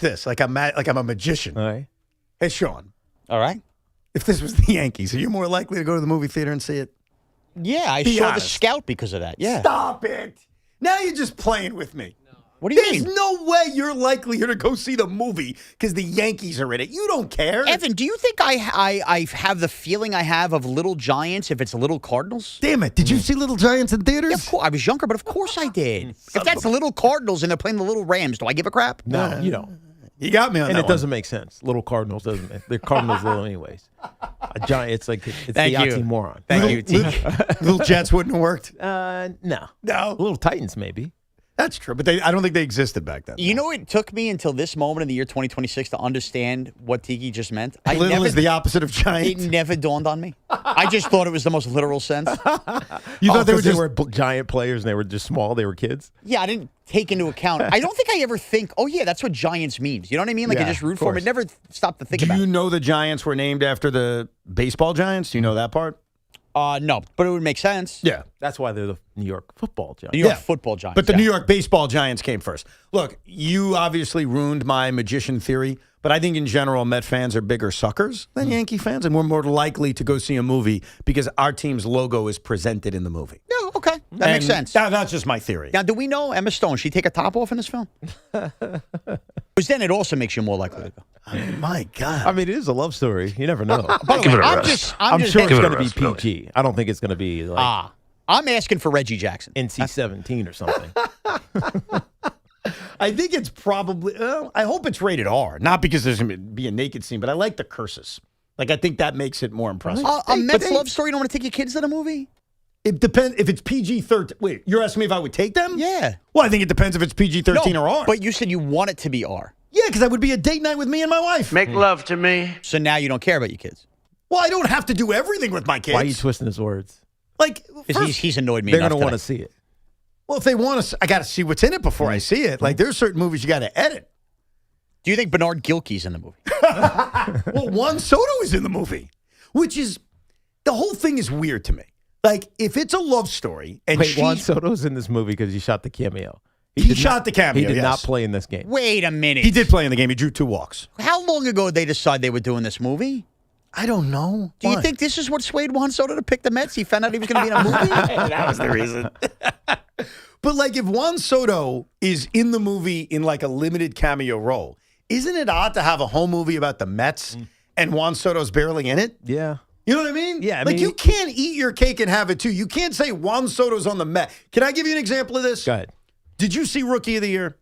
this, like I'm a magician. All right. Hey, Sean. All right. If this was the Yankees, are you more likely to go to the movie theater and see it? Yeah, I Be saw honest. the scout because of that. Yeah. Stop it. Now you're just playing with me. What do you There's mean? no way you're likelier to go see the movie because the Yankees are in it. You don't care. Evan, do you think I have the feeling I have of Little Giants if it's Little Cardinals? Damn it. Did you see Little Giants in theaters? Yeah, of course. I was younger, but of course I did. If that's the Little Cardinals and they're playing the Little Rams, do I give a crap? No, you don't. You got me on and that it doesn't make sense. Little Cardinals doesn't. They're Cardinals little anyways. A giant. It's like it's Thank the you. oxymoron. Thank you, Tiki. Little Jets wouldn't have worked. No. No. Little Titans maybe. That's true, but I don't think they existed back then. You know, it took me until this moment in the year 2026 to understand what Tiki just meant. Little is the opposite of giant. It never dawned on me. I just thought it was the most literal sense. You thought they were giant players and they were just small. They were kids. Yeah, I didn't take into account. I don't think I ever think, oh, yeah, that's what Giants means. You know what I mean? Like, I just root for them. I never stopped to think about Do it. you know the Giants were named after the baseball Giants? Do you know that part? No, but it would make sense. Yeah. That's why they're the New York football Giants. New York football Giants. But the New York baseball Giants came first. Look, you obviously ruined my magician theory, but I think in general, Met fans are bigger suckers than Yankee fans, and we're more likely to go see a movie because our team's logo is presented in the movie. Yeah, okay. That makes sense. That's just my theory. Now, do we know Emma Stone? She take a top off in this film? Because then it also makes you more likely to go. My God. I mean, it is a love story. You never know. By the way, I'm just sure it's going to be PG. I don't think it's going to be like I'm asking for Reggie Jackson. NC-17 or something. I think it's probably, I hope it's rated R. Not because there's going to be a naked scene, but I like the curses. Like, I think that makes it more impressive. A Mets love story? You don't want to take your kids to the movie? It depends. If it's PG-13. Wait, you're asking me if I would take them? Yeah. Well, I think it depends if it's PG-13 or R. But you said you want it to be R. Yeah, because that would be a date night with me and my wife. Make love to me. So now you don't care about your kids. Well, I don't have to do everything with my kids. Why are you twisting his words? Like, he's annoyed me. They're going to want to see it. Well, if they want to, I got to see what's in it before I see it. Like, there's certain movies you got to edit. Do you think Bernard Gilkey's in the movie? Well, Juan Soto is in the movie, which is, the whole thing is weird to me. Like, if it's a love story and Juan Soto's in this movie because he shot the cameo. He shot the cameo, He did yes. not play in this game. Wait a minute. He did play in the game. He drew 2 walks. How long ago did they decide they were doing this movie? I don't know. Do you think this is what swayed Juan Soto to pick the Mets? He found out he was going to be in a movie? That was the reason. But, like, if Juan Soto is in the movie in, like, a limited cameo role, isn't it odd to have a whole movie about the Mets and Juan Soto's barely in it? Yeah. You know what I mean? Yeah. You can't eat your cake and have it, too. You can't say Juan Soto's on the Mets. Can I give you an example of this? Go ahead. Did you see Rookie of the Year?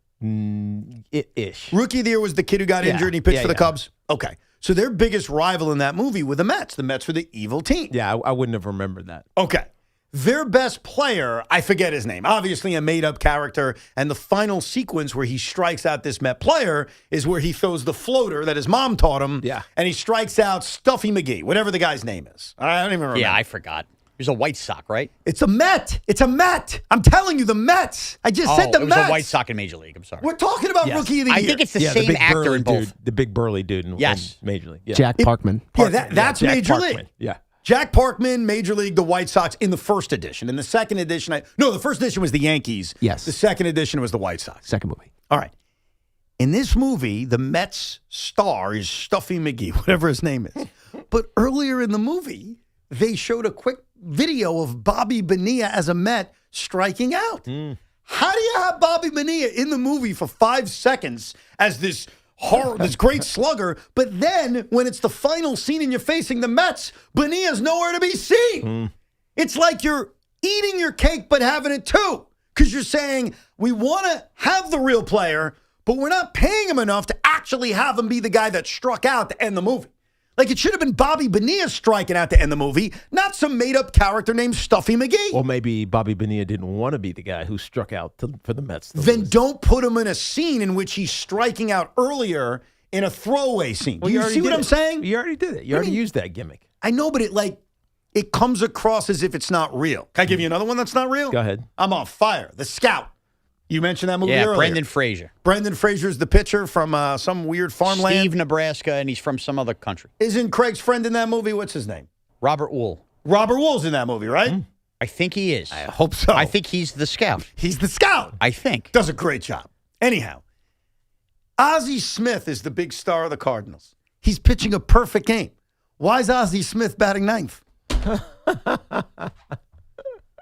Ish. Rookie of the Year was the kid who got injured and he pitched for the Cubs? Okay. So their biggest rival in that movie were the Mets. The Mets were the evil team. Yeah, I wouldn't have remembered that. Okay. Their best player, I forget his name, obviously a made-up character, and the final sequence where he strikes out this Met player is where he throws the floater that his mom taught him, and he strikes out Stuffy McGee, whatever the guy's name is. I don't even remember. Yeah, I forgot. He was a White Sox, right? It's a Met. It's a Met. I'm telling you, the Mets. I just said the it was Mets. a White Sox in Major League. I'm sorry. We're talking about Rookie of the Year. I think it's the same actor in both. The big burly dude in Major League. Yeah. Jack Parkman. That's Jack Major Parkman. League. Yeah. Jack Parkman, Major League, the White Sox in the first edition. In the second edition, the first edition was the Yankees. Yes. The second edition was the White Sox. Second movie. All right. In this movie, the Mets star is Stuffy McGee, whatever his name is. But earlier in the movie, they showed a quick video of Bobby Bonilla as a Met striking out. How do you have Bobby Bonilla in the movie for 5 seconds as this great slugger, but then when it's the final scene and you're facing the Mets, Bonilla's nowhere to be seen? It's like you're eating your cake but having it too, because you're saying we want to have the real player, but we're not paying him enough to actually have him be the guy that struck out to end the movie. Like, it should have been Bobby Bonilla striking out to end the movie, not some made-up character named Stuffy McGee. Or maybe Bobby Bonilla didn't want to be the guy who struck out for the Mets. Then don't put him in a scene in which he's striking out earlier in a throwaway scene. Do you see what I'm saying? You already did it. You already used that gimmick. I know, but it comes across as if it's not real. Can I give you another one that's not real? Go ahead. I'm on fire. The Scout. You mentioned that movie earlier. Brendan Fraser. Brendan Fraser's the pitcher from some weird farmland. Steve, Nebraska, and he's from some other country. Isn't Craig's friend in that movie? What's his name? Robert Wool. Robert Wool's in that movie, right? I think he is. I hope so. I think he's the Scout. He's the Scout. I think. Does a great job. Anyhow, Ozzie Smith is the big star of the Cardinals. He's pitching a perfect game. Why is Ozzie Smith batting ninth?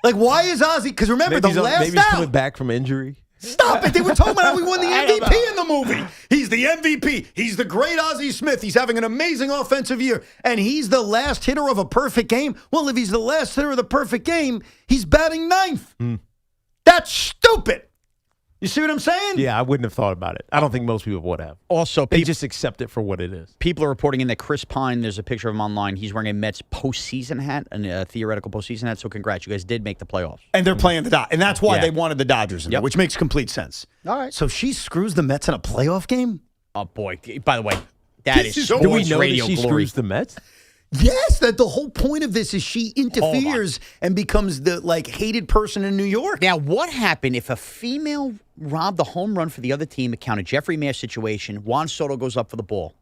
Like, why is Ozzie? Because remember, maybe he's coming back from injury. Stop it. They were talking about how he won the MVP in the movie. He's the MVP. He's the great Ozzie Smith. He's having an amazing offensive year. And he's the last hitter of a perfect game. Well, if he's the last hitter of the perfect game, he's batting ninth. That's stupid. You see what I'm saying? Yeah, I wouldn't have thought about it. I don't think most people would have. Also, they just accept it for what it is. People are reporting in that Chris Pine, there's a picture of him online. He's wearing a Mets postseason hat, a theoretical postseason hat. So congrats, you guys did make the playoffs. And they're playing the Dodgers. And that's why they wanted the Dodgers in there, which makes complete sense. All right. So she screws the Mets in a playoff game? Oh, boy. By the way, that is sports do we know radio that she glory. screws the Mets? Yes, that the whole point of this is she interferes and becomes the hated person in New York. Now, what happened if a female robbed the home run for the other team, it counted Jeffrey Mayer situation, Juan Soto goes up for the ball,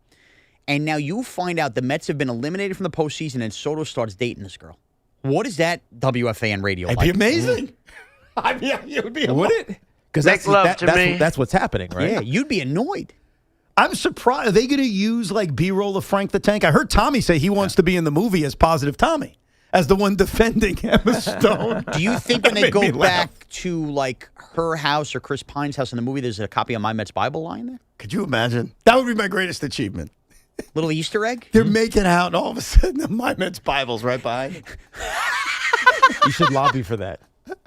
and now you find out the Mets have been eliminated from the postseason and Soto starts dating this girl? What is that WFAN radio It'd like? be amazing. I mean, it would be. Would it? Because that's what's happening, right? Yeah, you'd be annoyed. I'm surprised. Are they going to use like B-roll of Frank the Tank? I heard Tommy say he wants to be in the movie as Positive Tommy, as the one defending Emma Stone. Do you think when they go back to like her house or Chris Pine's house in the movie, there's a copy of My Mets Bible lying there? Could you imagine? That would be my greatest achievement. Little Easter egg? They're making out, and all of a sudden, the My Mets Bible's right behind. You should lobby for that.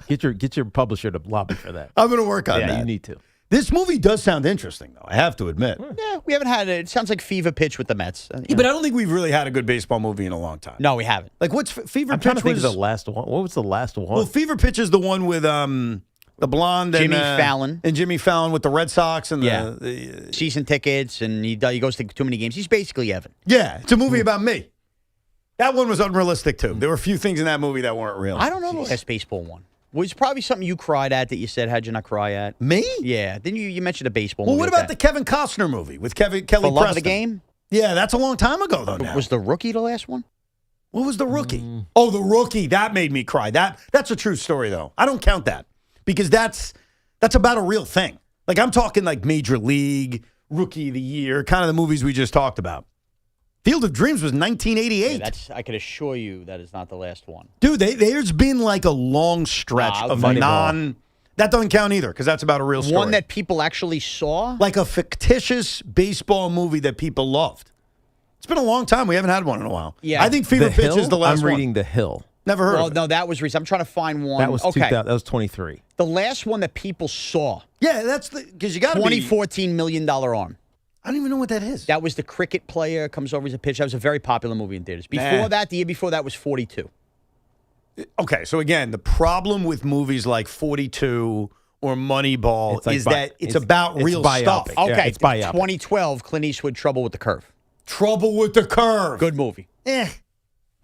Get your publisher to lobby for that. I'm going to work on that. Yeah, you need to. This movie does sound interesting, though. I have to admit. Yeah, we haven't had it. It sounds like Fever Pitch with the Mets. Yeah, but I don't think we've really had a good baseball movie in a long time. No, we haven't. Like, what's Fever I'm Pitch? trying to think of the last one. What was the last one? Well, Fever Pitch is the one with the blonde Jimmy Fallon. and Jimmy Fallon with the Red Sox and the season tickets, and he goes to too many games. He's basically Evan. Yeah, it's a movie about me. That one was unrealistic too. There were a few things in that movie that weren't real. I don't know the last baseball one. Was probably something you cried at that you said, how'd you not cry at? Me? Yeah. Then you mentioned a baseball Well, movie. what about the Kevin Costner movie with Kelly For Love Preston? of the Game? Yeah, that's a long time ago, though, now. Was The Rookie the last one? What was The Rookie? Oh, The Rookie. That made me cry. That's a true story, though. I don't count that because that's about a real thing. Like, I'm talking like Major League, Rookie of the Year, kind of the movies we just talked about. Field of Dreams was 1988. Yeah, I can assure you that is not the last one. Dude, there's been like a long stretch of That doesn't count either because that's about a real story. One that people actually saw? Like a fictitious baseball movie that people loved. It's been a long time. We haven't had one in a while. Yeah. I think Fever Pitch is the last one. I'm reading The Hill. Never heard of it. No, that was recent. I'm trying to find one. That was 23. The last one that people saw. Yeah, that's because you got to be $14 million arm. I don't even know what that is. That was the cricket player comes over as a pitcher. That was a very popular movie in theaters. Before that, the year before that was 42. Okay, so again, the problem with movies like 42 or Moneyball is that it's about real stuff. Yeah, okay, it's biopic. 2012, Clint Eastwood, Trouble with the Curve. Trouble with the Curve. Good movie. I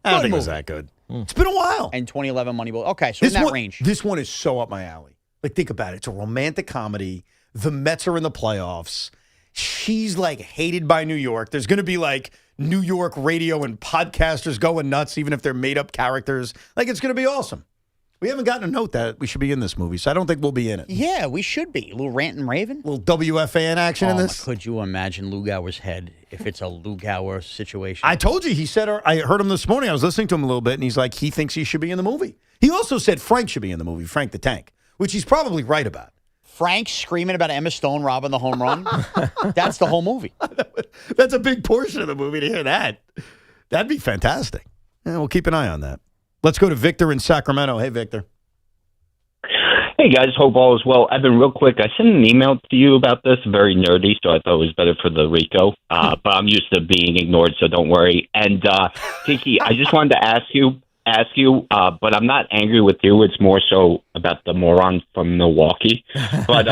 don't think it was that good. It's been a while. And 2011, Moneyball. Okay, so in that range. This one is so up my alley. Like, think about it. It's a romantic comedy. The Mets are in the playoffs. She's like hated by New York. There's going to be like New York radio and podcasters going nuts, even if they're made up characters. Like, it's going to be awesome. We haven't gotten a note that we should be in this movie, so I don't think we'll be in it. Yeah, we should be. A little rant and raven. A little WFAN action in this. Could you imagine Lugauer's head if it's a Lugauer situation? I told you, he said, I heard him this morning. I was listening to him a little bit, and he's like, he thinks he should be in the movie. He also said Frank should be in the movie, Frank the Tank, which he's probably right about. Frank screaming about Emma Stone robbing the home run. That's the whole movie. That's a big portion of the movie to hear that. That'd be fantastic. Yeah, we'll keep an eye on that. Let's go to Victor in Sacramento. Hey, Victor. Hey, guys. Hope all is well. Evan, real quick, I sent an email to you about this, very nerdy, so I thought it was better for the Rico. But I'm used to being ignored, so don't worry. And, Tiki, I just wanted to ask you, but I'm not angry with you. It's more so about the moron from Milwaukee. But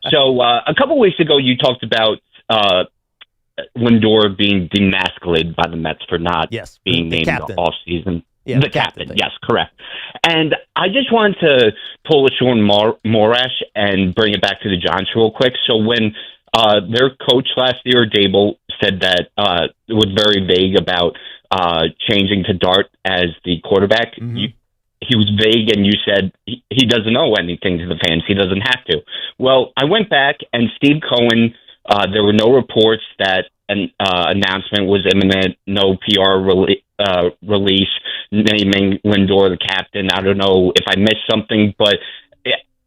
so a couple weeks ago, you talked about Lindor being demasculated by the Mets for not being named the offseason. Yeah, the captain. Yes, correct. And I just wanted to pull a Sean Morash and bring it back to the Giants real quick. So when their coach last year, Dable, said that it was very vague about changing to Dart as the quarterback. He was vague, and you said he doesn't know anything to the fans. He doesn't have to. Well, I went back, and Steve Cohen, there were no reports that an announcement was imminent, no PR release naming Lindor the captain. I don't know if I missed something, but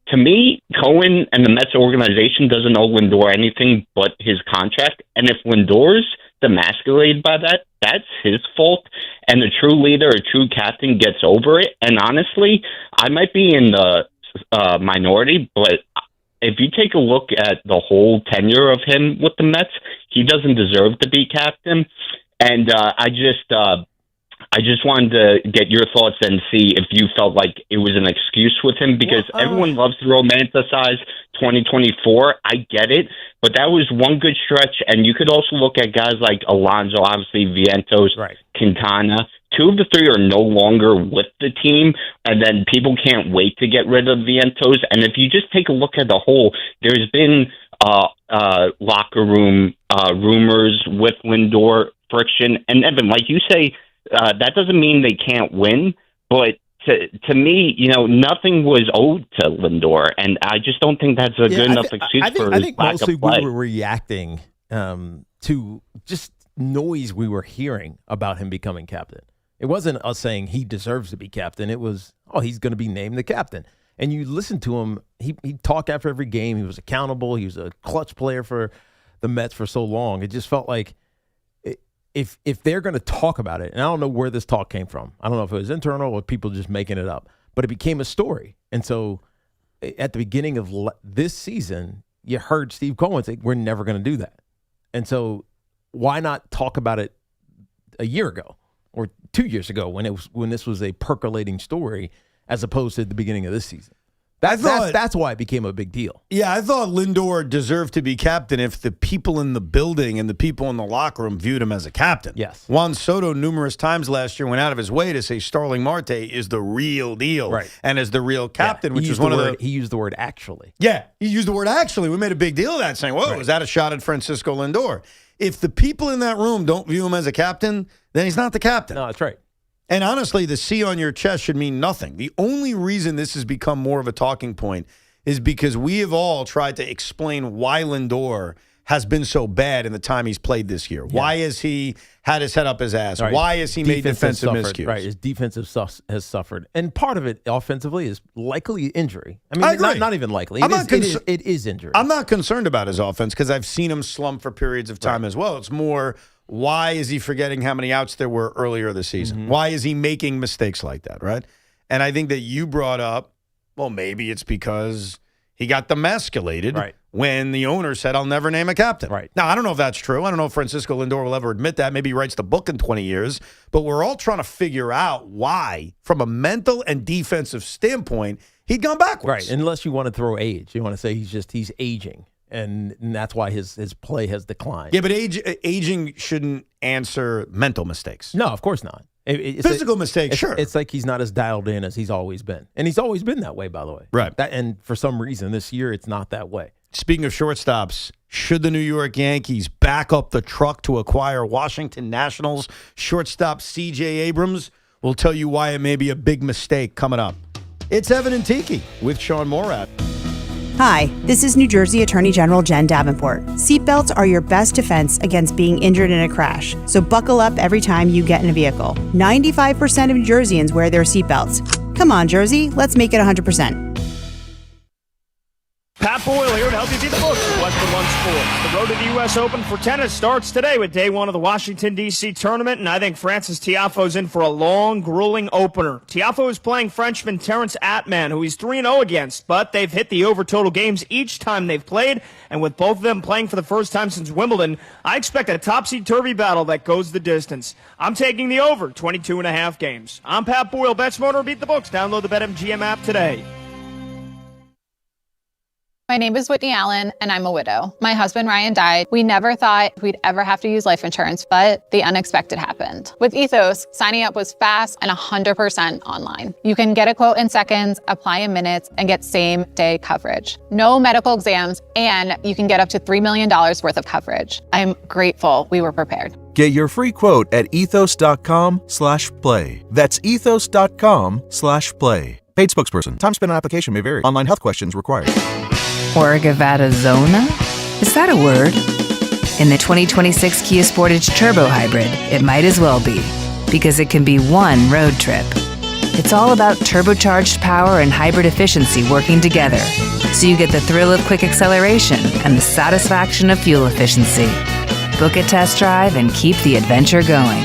to me, Cohen and the Mets organization doesn't owe Lindor anything but his contract. And if Lindor's demasculated by that, that's his fault. And a true leader, a true captain gets over it. And honestly, I might be in the minority, but if you take a look at the whole tenure of him with the Mets, he doesn't deserve to be captain. And I just wanted to get your thoughts and see if you felt like it was an excuse with him, because everyone loves to romanticize 2024. I get it, but that was one good stretch. And you could also look at guys like Alonso, obviously Vientos, Quintana. Two of the three are no longer with the team, and then people can't wait to get rid of Vientos. And if you just take a look at the whole, there's been locker room rumors with Lindor, friction. And Evan, like you say, that doesn't mean they can't win, But to me, nothing was owed to Lindor, and I just don't think that's a good enough excuse for his lack mostly of play. we were reacting to just noise we were hearing about him becoming captain. It wasn't us saying he deserves to be captain. It was, he's going to be named the captain. And you listen to him, he'd talk after every game. He was accountable. He was a clutch player for the Mets for so long. It just felt like if they're going to talk about it, and I don't know where this talk came from. I don't know if it was internal or people just making it up, but it became a story. And so at the beginning of this season, you heard Steve Cohen say, we're never going to do that. And so why not talk about it a year ago or 2 years ago when this was a percolating story as opposed to the beginning of this season? That's why it became a big deal. Yeah, I thought Lindor deserved to be captain if the people in the building and the people in the locker room viewed him as a captain. Yes. Juan Soto numerous times last year went out of his way to say Starling Marte is the real deal and is the real captain, which is one of the... He used the word actually. Yeah, he used the word actually. We made a big deal of that, saying, whoa, is that a shot at Francisco Lindor? If the people in that room don't view him as a captain, then he's not the captain. No, that's right. And honestly, the C on your chest should mean nothing. The only reason this has become more of a talking point is because we have all tried to explain why Lindor has been so bad in the time he's played this year. Yeah. Why has he had his head up his ass? Right. Why has he made defensive miscues? Right, his defensive stuff has suffered. And part of it offensively is likely injury. I mean, I agree. Not even likely. It is injury. I'm not concerned about his offense because I've seen him slump for periods of time as well. It's more... why is he forgetting how many outs there were earlier this season? Mm-hmm. Why is he making mistakes like that, right? And I think that you brought up, well, maybe it's because he got demasculated when the owner said, I'll never name a captain. Right. Now, I don't know if that's true. I don't know if Francisco Lindor will ever admit that. Maybe he writes the book in 20 years. But we're all trying to figure out why, from a mental and defensive standpoint, he'd gone backwards. Right, unless you want to throw age. You want to say he's aging. And that's why his play has declined. Yeah, but aging shouldn't answer mental mistakes. No, of course not. Physical mistakes, sure. It's like he's not as dialed in as he's always been. And he's always been that way, by the way. Right. And for some reason, this year, it's not that way. Speaking of shortstops, should the New York Yankees back up the truck to acquire Washington Nationals shortstop C.J. Abrams? We'll tell you why it may be a big mistake coming up. It's Evan and Tiki with Sean Morat. Hi, this is New Jersey Attorney General Jen Davenport. Seatbelts are your best defense against being injured in a crash, so buckle up every time you get in a vehicle. 95% of New Jerseyans wear their seatbelts. Come on, Jersey, let's make it 100%. Pat Boyle here to help you beat the books of Western One Sports. The road to the U.S. Open for tennis starts today with day one of the Washington, D.C. tournament, and I think Francis Tiafoe's in for a long, grueling opener. Tiafoe is playing Frenchman Terence Atman, who he's 3-0 against, but they've hit the over-total games each time they've played, and with both of them playing for the first time since Wimbledon, I expect a topsy-turvy battle that goes the distance. I'm taking the over 22.5 games. I'm Pat Boyle, BetSmarter, beat the books. Download the BetMGM app today. My name is Whitney Allen, and I'm a widow. My husband, Ryan, died. We never thought we'd ever have to use life insurance, but the unexpected happened. With Ethos, signing up was fast and 100% online. You can get a quote in seconds, apply in minutes, and get same-day coverage. No medical exams, and you can get up to $3 million worth of coverage. I'm grateful we were prepared. Get your free quote at ethos.com/play. That's ethos.com/play. Paid spokesperson. Time spent on application may vary. Online health questions required. Orgavattazona? Is that a word? In the 2026 Kia Sportage Turbo Hybrid, it might as well be, because it can be one road trip. It's all about turbocharged power and hybrid efficiency working together, so you get the thrill of quick acceleration and the satisfaction of fuel efficiency. Book a test drive and keep the adventure going.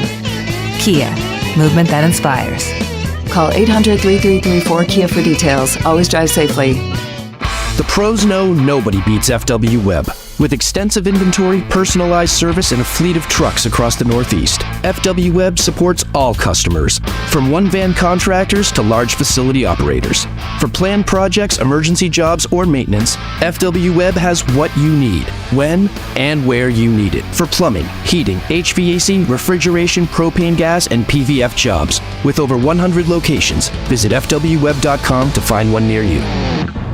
Kia, movement that inspires. Call 800-3334-KIA for details. Always drive safely. The pros know nobody beats FW Web. With extensive inventory, personalized service, and a fleet of trucks across the Northeast, FW Web supports all customers, from one-van contractors to large facility operators. For planned projects, emergency jobs, or maintenance, FW Web has what you need, when and where you need it. For plumbing, heating, HVAC, refrigeration, propane gas, and PVF jobs. With over 100 locations, visit FWWeb.com to find one near you.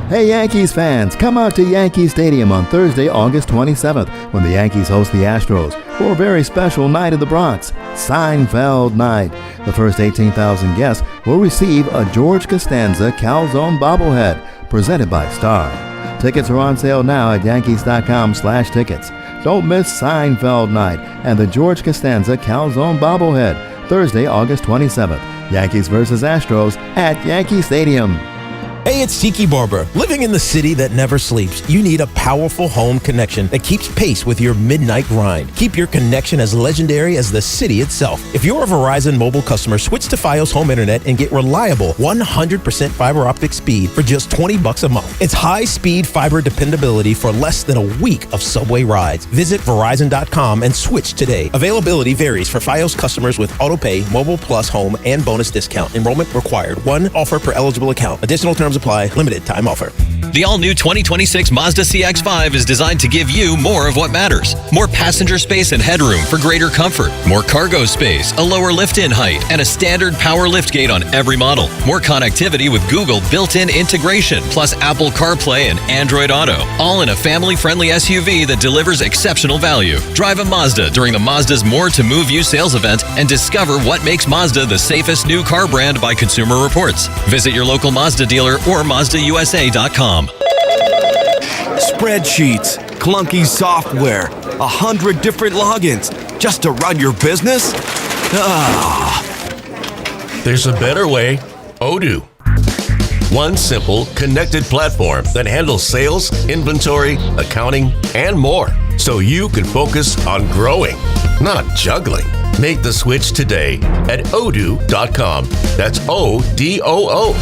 Hey Yankees fans, come out to Yankee Stadium on Thursday, August 27th when the Yankees host the Astros for a very special night in the Bronx, Seinfeld Night. The first 18,000 guests will receive a George Costanza Calzone bobblehead presented by Star. Tickets are on sale now at Yankees.com/tickets. Don't miss Seinfeld Night and the George Costanza Calzone bobblehead, Thursday, August 27th. Yankees versus Astros at Yankee Stadium. Hey, it's Tiki Barber. Living in the city that never sleeps, you need a powerful home connection that keeps pace with your midnight grind. Keep your connection as legendary as the city itself. If you're a Verizon mobile customer, switch to Fios Home Internet and get reliable 100% fiber optic speed for just $20 a month. It's high-speed fiber dependability for less than a week of subway rides. Visit Verizon.com and switch today. Availability varies for Fios customers with AutoPay, Mobile Plus Home, and bonus discount. Enrollment required. One offer per eligible account. Additional terms apply. Limited time offer. The all-new 2026 Mazda CX-5 is designed to give you more of what matters. More passenger space and headroom for greater comfort. More cargo space, a lower lift-in height, and a standard power liftgate on every model. More connectivity with Google built-in integration, plus Apple CarPlay and Android Auto. All in a family-friendly SUV that delivers exceptional value. Drive a Mazda during the Mazda's More to Move You sales event and discover what makes Mazda the safest new car brand by Consumer Reports. Visit your local Mazda dealer or MazdaUSA.com. Spreadsheets, clunky software, 100 different logins just to run your business? There's a better way. Odoo. One simple, connected platform that handles sales, inventory, accounting, and more. So you can focus on growing, not juggling. Make the switch today at odoo.com. That's ODOO.com.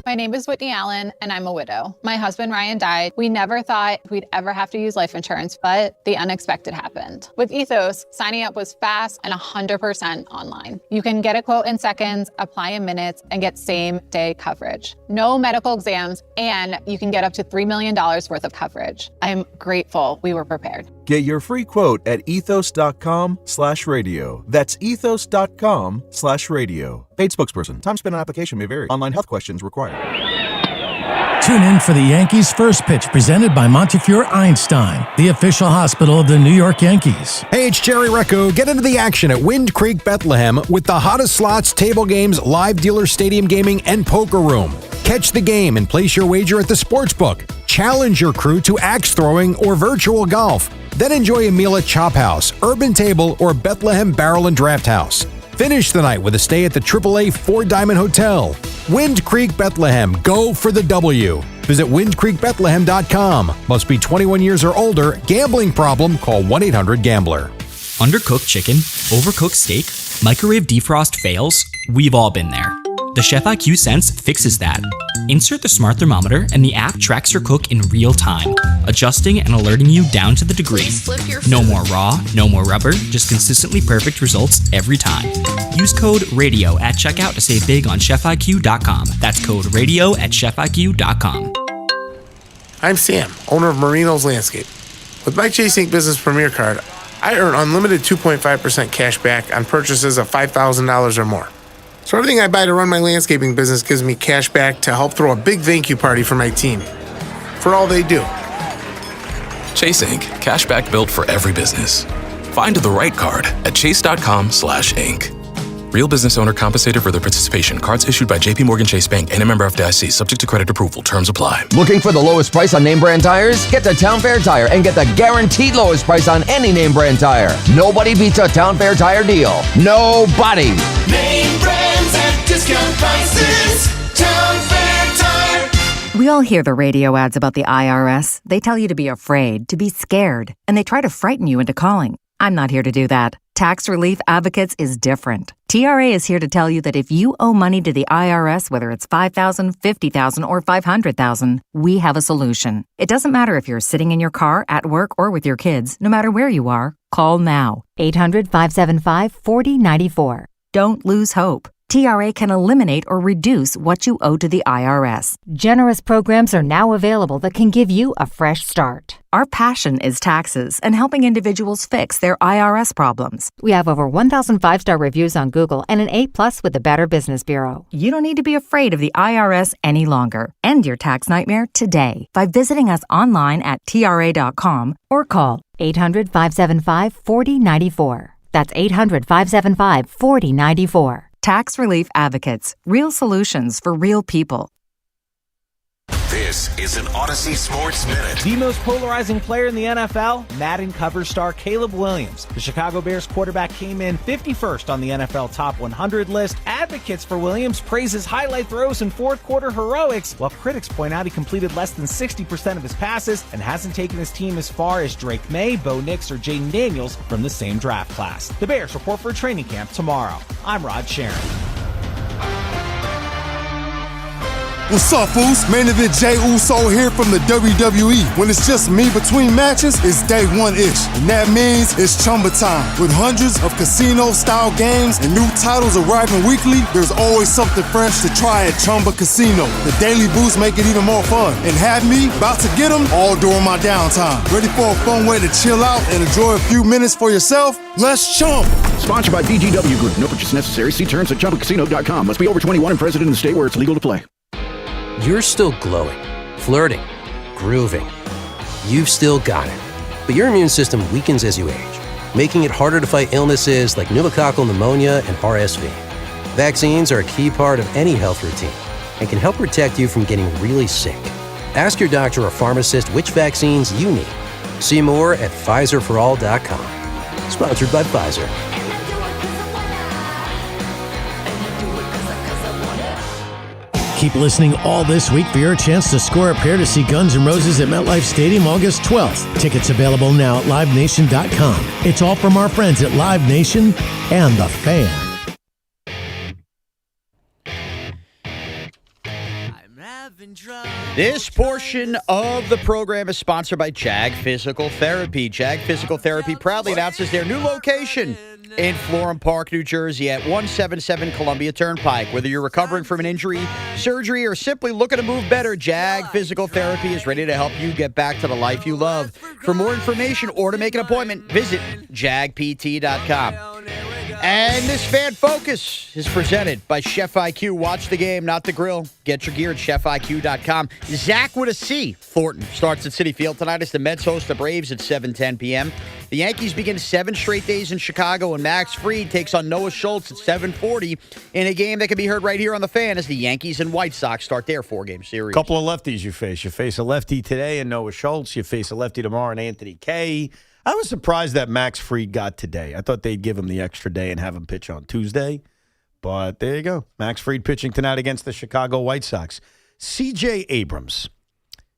My name is Whitney Allen, and I'm a widow. My husband, Ryan, died. We never thought we'd ever have to use life insurance, but the unexpected happened. With Ethos, signing up was fast and 100% online. You can get a quote in seconds, apply in minutes, and get same-day coverage. No medical exams, and you can get up to $3 million worth of coverage. I'm grateful we were prepared. Get your free quote at ethos.com/radio. That's ethos.com/radio. Paid spokesperson. Time spent on application may vary. Online health questions required. Tune in for the Yankees' first pitch presented by Montefiore Einstein, the official hospital of the New York Yankees. Hey, it's Jerry Recco. Get into the action at Wind Creek Bethlehem with the hottest slots, table games, live dealer stadium gaming, and poker room. Catch the game and place your wager at the sportsbook. Challenge your crew to axe throwing or virtual golf. Then enjoy a meal at Chop House, Urban Table, or Bethlehem Barrel and Draft House. Finish the night with a stay at the AAA Four Diamond Hotel. Wind Creek Bethlehem. Go for the W. Visit windcreekbethlehem.com. Must be 21 years or older. Gambling problem? Call 1-800-GAMBLER. Undercooked chicken, overcooked steak, microwave defrost fails? We've all been there. The Chef IQ Sense fixes that. Insert the smart thermometer and the app tracks your cook in real time, adjusting and alerting you down to the degree. No more raw, no more rubber, just consistently perfect results every time. Use code RADIO at checkout to save big on ChefIQ.com. That's code RADIO at ChefIQ.com. I'm Sam, owner of Marino's Landscape. With my Chase Ink Business Premier Card, I earn unlimited 2.5% cash back on purchases of $5,000 or more. So everything I buy to run my landscaping business gives me cash back to help throw a big thank you party for my team. For all they do. Chase Ink. Cash back built for every business. Find the right card at chase.com/ink. Real business owner compensated for their participation. Cards issued by JP Morgan Chase Bank and a member FDIC. Subject to credit approval. Terms apply. Looking for the lowest price on name brand tires? Get to Town Fair Tire and get the guaranteed lowest price on any name brand tire. Nobody beats a Town Fair Tire deal. Nobody. Name brands at discount prices. Town Fair Tire. We all hear the radio ads about the IRS. They tell you to be afraid, to be scared, and they try to frighten you into calling. I'm not here to do that. Tax Relief Advocates is different. TRA is here to tell you that if you owe money to the IRS, whether it's $5,000, $50,000, or $500,000, we have a solution. It doesn't matter if you're sitting in your car, at work, or with your kids. No matter where you are, call now. 800-575-4094. Don't lose hope. TRA can eliminate or reduce what you owe to the IRS. Generous programs are now available that can give you a fresh start. Our passion is taxes and helping individuals fix their IRS problems. We have over 1,000 5-star reviews on Google and an A+ with the Better Business Bureau. You don't need to be afraid of the IRS any longer. End your tax nightmare today by visiting us online at TRA.com or call 800-575-4094. That's 800-575-4094. Tax Relief Advocates. Real solutions for real people. This is an Odyssey Sports Minute. The most polarizing player in the NFL, Madden cover star Caleb Williams. The Chicago Bears quarterback came in 51st on the NFL Top 100 list. Advocates for Williams praise his highlight throws and fourth quarter heroics, while critics point out he completed less than 60% of his passes and hasn't taken his team as far as Drake May, Bo Nix, or Jaden Daniels from the same draft class. The Bears report for training camp tomorrow. I'm Rod Sharon. What's up, fools? Main event Jey Uso here from the WWE. When it's just me between matches, it's day one-ish. And that means it's Chumba time. With hundreds of casino-style games and new titles arriving weekly, there's always something fresh to try at Chumba Casino. The daily boosts make it even more fun. And have me about to get them all during my downtime. Ready for a fun way to chill out and enjoy a few minutes for yourself? Let's chump! Sponsored by BGW Group. No purchase necessary. See terms at ChumbaCasino.com. Must be over 21 and present in the state where it's legal to play. You're still glowing, flirting, grooving. You've still got it. But your immune system weakens as you age, making it harder to fight illnesses like pneumococcal pneumonia and RSV. Vaccines are a key part of any health routine and can help protect you from getting really sick. Ask your doctor or pharmacist which vaccines you need. See more at PfizerForAll.com. Sponsored by Pfizer. Keep listening all this week for your chance to score a pair to see Guns N' Roses at MetLife Stadium August 12th. Tickets available now at LiveNation.com. It's all from our friends at Live Nation and The Fan. This portion of the program is sponsored by Jag Physical Therapy. Jag Physical Therapy proudly announces their new location in Florham Park, New Jersey at 177 Columbia Turnpike. Whether you're recovering from an injury, surgery, or simply looking to move better, Jag Physical Therapy is ready to help you get back to the life you love. For more information or to make an appointment, visit jagpt.com. And this Fan Focus is presented by Chef IQ. Watch the game, not the grill. Get your gear at chefiq.com. Zach with a C. Thornton starts at Citi Field tonight as the Mets host the Braves at 7:10 p.m. The Yankees begin 7 straight days in Chicago, and Max Fried takes on Noah Schultz at 7:40 in a game that can be heard right here on The Fan as the Yankees and White Sox start their 4-game series. Couple of lefties you face. You face a lefty today in Noah Schultz. You face a lefty tomorrow in Anthony Kay. I was surprised that Max Fried got today. I thought they'd give him the extra day and have him pitch on Tuesday. But there you go. Max Fried pitching tonight against the Chicago White Sox. C.J. Abrams.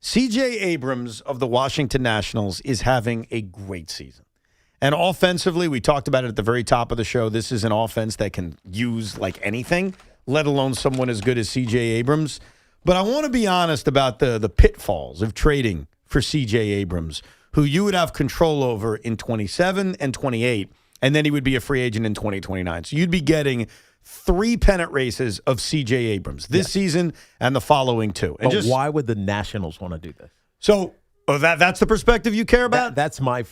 C.J. Abrams of the Washington Nationals is having a great season. And offensively, we talked about it at the very top of the show. This is an offense that can use like anything, let alone someone as good as C.J. Abrams. But I want to be honest about the pitfalls of trading for C.J. Abrams, who you would have control over in 27 and 28, and then he would be a free agent in 2029. So you'd be getting 3 pennant races of C.J. Abrams this season and the following 2. And but why would the Nationals want to do this? So that's the perspective you care about? That's my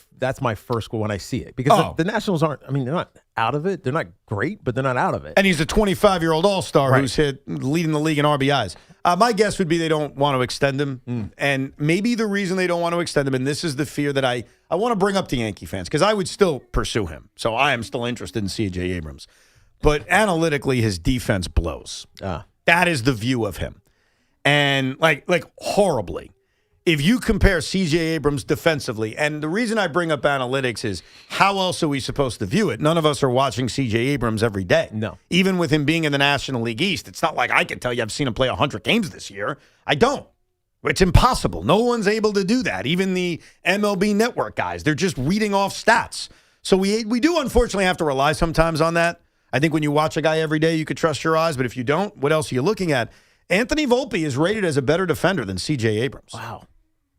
first when I see it. Because the Nationals aren't, they're not out of it. They're not great, but they're not out of it. And he's a 25-year-old all-star who's leading the league in RBIs. My guess would be they don't want to extend him. And maybe the reason they don't want to extend him, and this is the fear that I want to bring up to Yankee fans, because I would still pursue him. So I am still interested in C.J. Abrams. But analytically, his defense blows. That is the view of him. And like horribly. If you compare C.J. Abrams defensively, and the reason I bring up analytics is how else are we supposed to view it? None of us are watching C.J. Abrams every day. No. Even with him being in the National League East, it's not like I can tell you I've seen him play 100 games this year. I don't. It's impossible. No one's able to do that. Even the MLB Network guys, they're just reading off stats. So we do unfortunately have to rely sometimes on that. I think when you watch a guy every day, you could trust your eyes. But if you don't, what else are you looking at? Anthony Volpe is rated as a better defender than C.J. Abrams. Wow.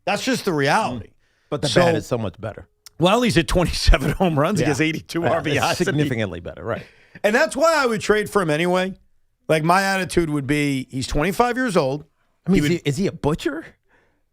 That's just the reality. But the bat is so much better. Well, he's at 27 home runs. He has 82 RBIs. Significantly better, right. And that's why I would trade for him anyway. Like, my attitude would be, he's 25 years old. I mean, is he a butcher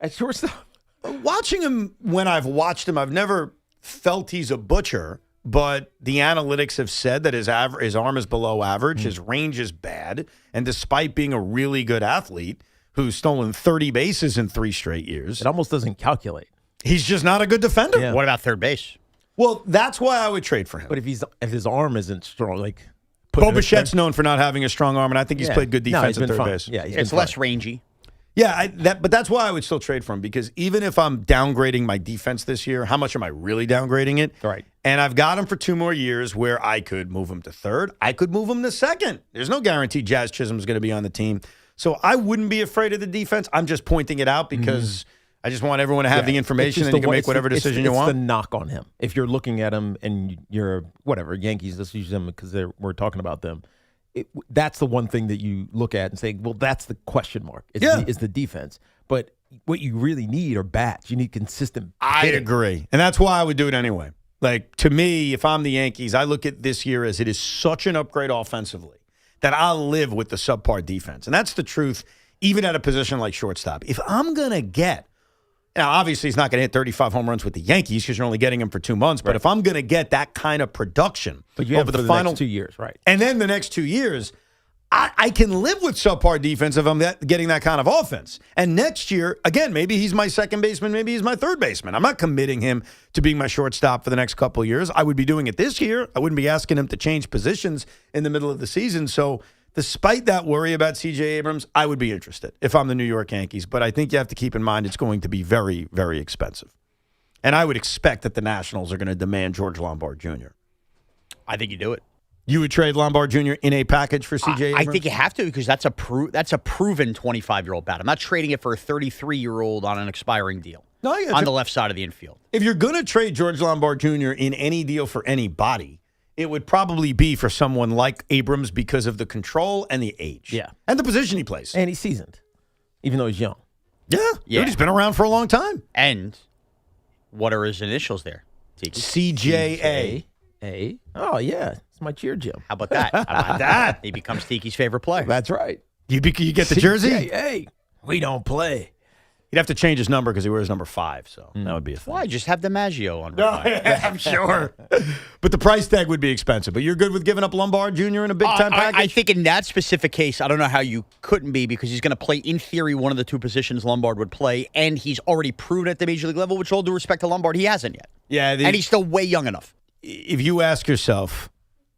at shortstop? Watching him, when I've watched him, I've never felt he's a butcher, but the analytics have said that his arm is below average, his range is bad, and despite being a really good athlete who's stolen 30 bases in 3 straight years. It almost doesn't calculate. He's just not a good defender. Yeah. What about third base? Well, that's why I would trade for him. But if his arm isn't strong, like Bo Bichette's known for not having a strong arm, and I think he's played good defense at third fine. base. Yeah, it's less rangy. Yeah, but that's why I would still trade for him, because even if I'm downgrading my defense this year, how much am I really downgrading it? Right. And I've got him for 2 more years where I could move him to third. I could move him to second. There's no guarantee Jazz Chisholm's going to be on the team. So I wouldn't be afraid of the defense. I'm just pointing it out because I just want everyone to have the information and you can make whatever decision you want. It's the knock on him. If you're looking at him and you're, whatever, Yankees, let's use them because we're talking about them. That's the one thing that you look at and say, well, that's the question mark. Is the defense. But what you really need are bats. You need consistent I hitting. agree. And that's why I would do it anyway. Like, to me, if I'm the Yankees, I look at this year as it is such an upgrade offensively that I'll live with the subpar defense. And that's the truth, even at a position like shortstop. If I'm going to get, now obviously he's not going to hit 35 home runs with the Yankees because you're only getting him for 2 months, but if I'm going to get that kind of production over the final next 2 years, right? And then the next 2 years, I can live with subpar defense if I'm getting that kind of offense. And next year, again, maybe he's my second baseman, maybe he's my third baseman. I'm not committing him to being my shortstop for the next couple of years. I would be doing it this year. I wouldn't be asking him to change positions in the middle of the season. So despite that worry about C.J. Abrams, I would be interested if I'm the New York Yankees. But I think you have to keep in mind it's going to be very, very expensive. And I would expect that the Nationals are going to demand George Lombard Jr. I think you do it. You would trade Lombard Jr. in a package for C.J. Abrams? I think you have to because that's a proven 25-year-old bat. I'm not trading it for a 33-year-old on an expiring deal on the left side of the infield. If you're going to trade George Lombard Jr. in any deal for anybody, it would probably be for someone like Abrams because of the control and the age. Yeah. And the position he plays. And he's seasoned, even though he's young. Yeah. Dude, he's been around for a long time. And what are his initials there? Tiki? CJA. A. Oh, yeah. It's my cheer gym. How about that? How about that? He becomes Tiki's favorite player. That's right. You get the jersey? Hey, we don't play. He'd have to change his number because he wears number 5, so that would be a thing. Why? Just have DiMaggio on. No, I'm sure. But the price tag would be expensive. But you're good with giving up Lombard Jr. in a big-time package? I think in that specific case, I don't know how you couldn't be because he's going to play, in theory, one of the 2 positions Lombard would play, and he's already proven at the Major League level, which all due respect to Lombard, he hasn't yet. Yeah, and he's still way young enough. If you ask yourself,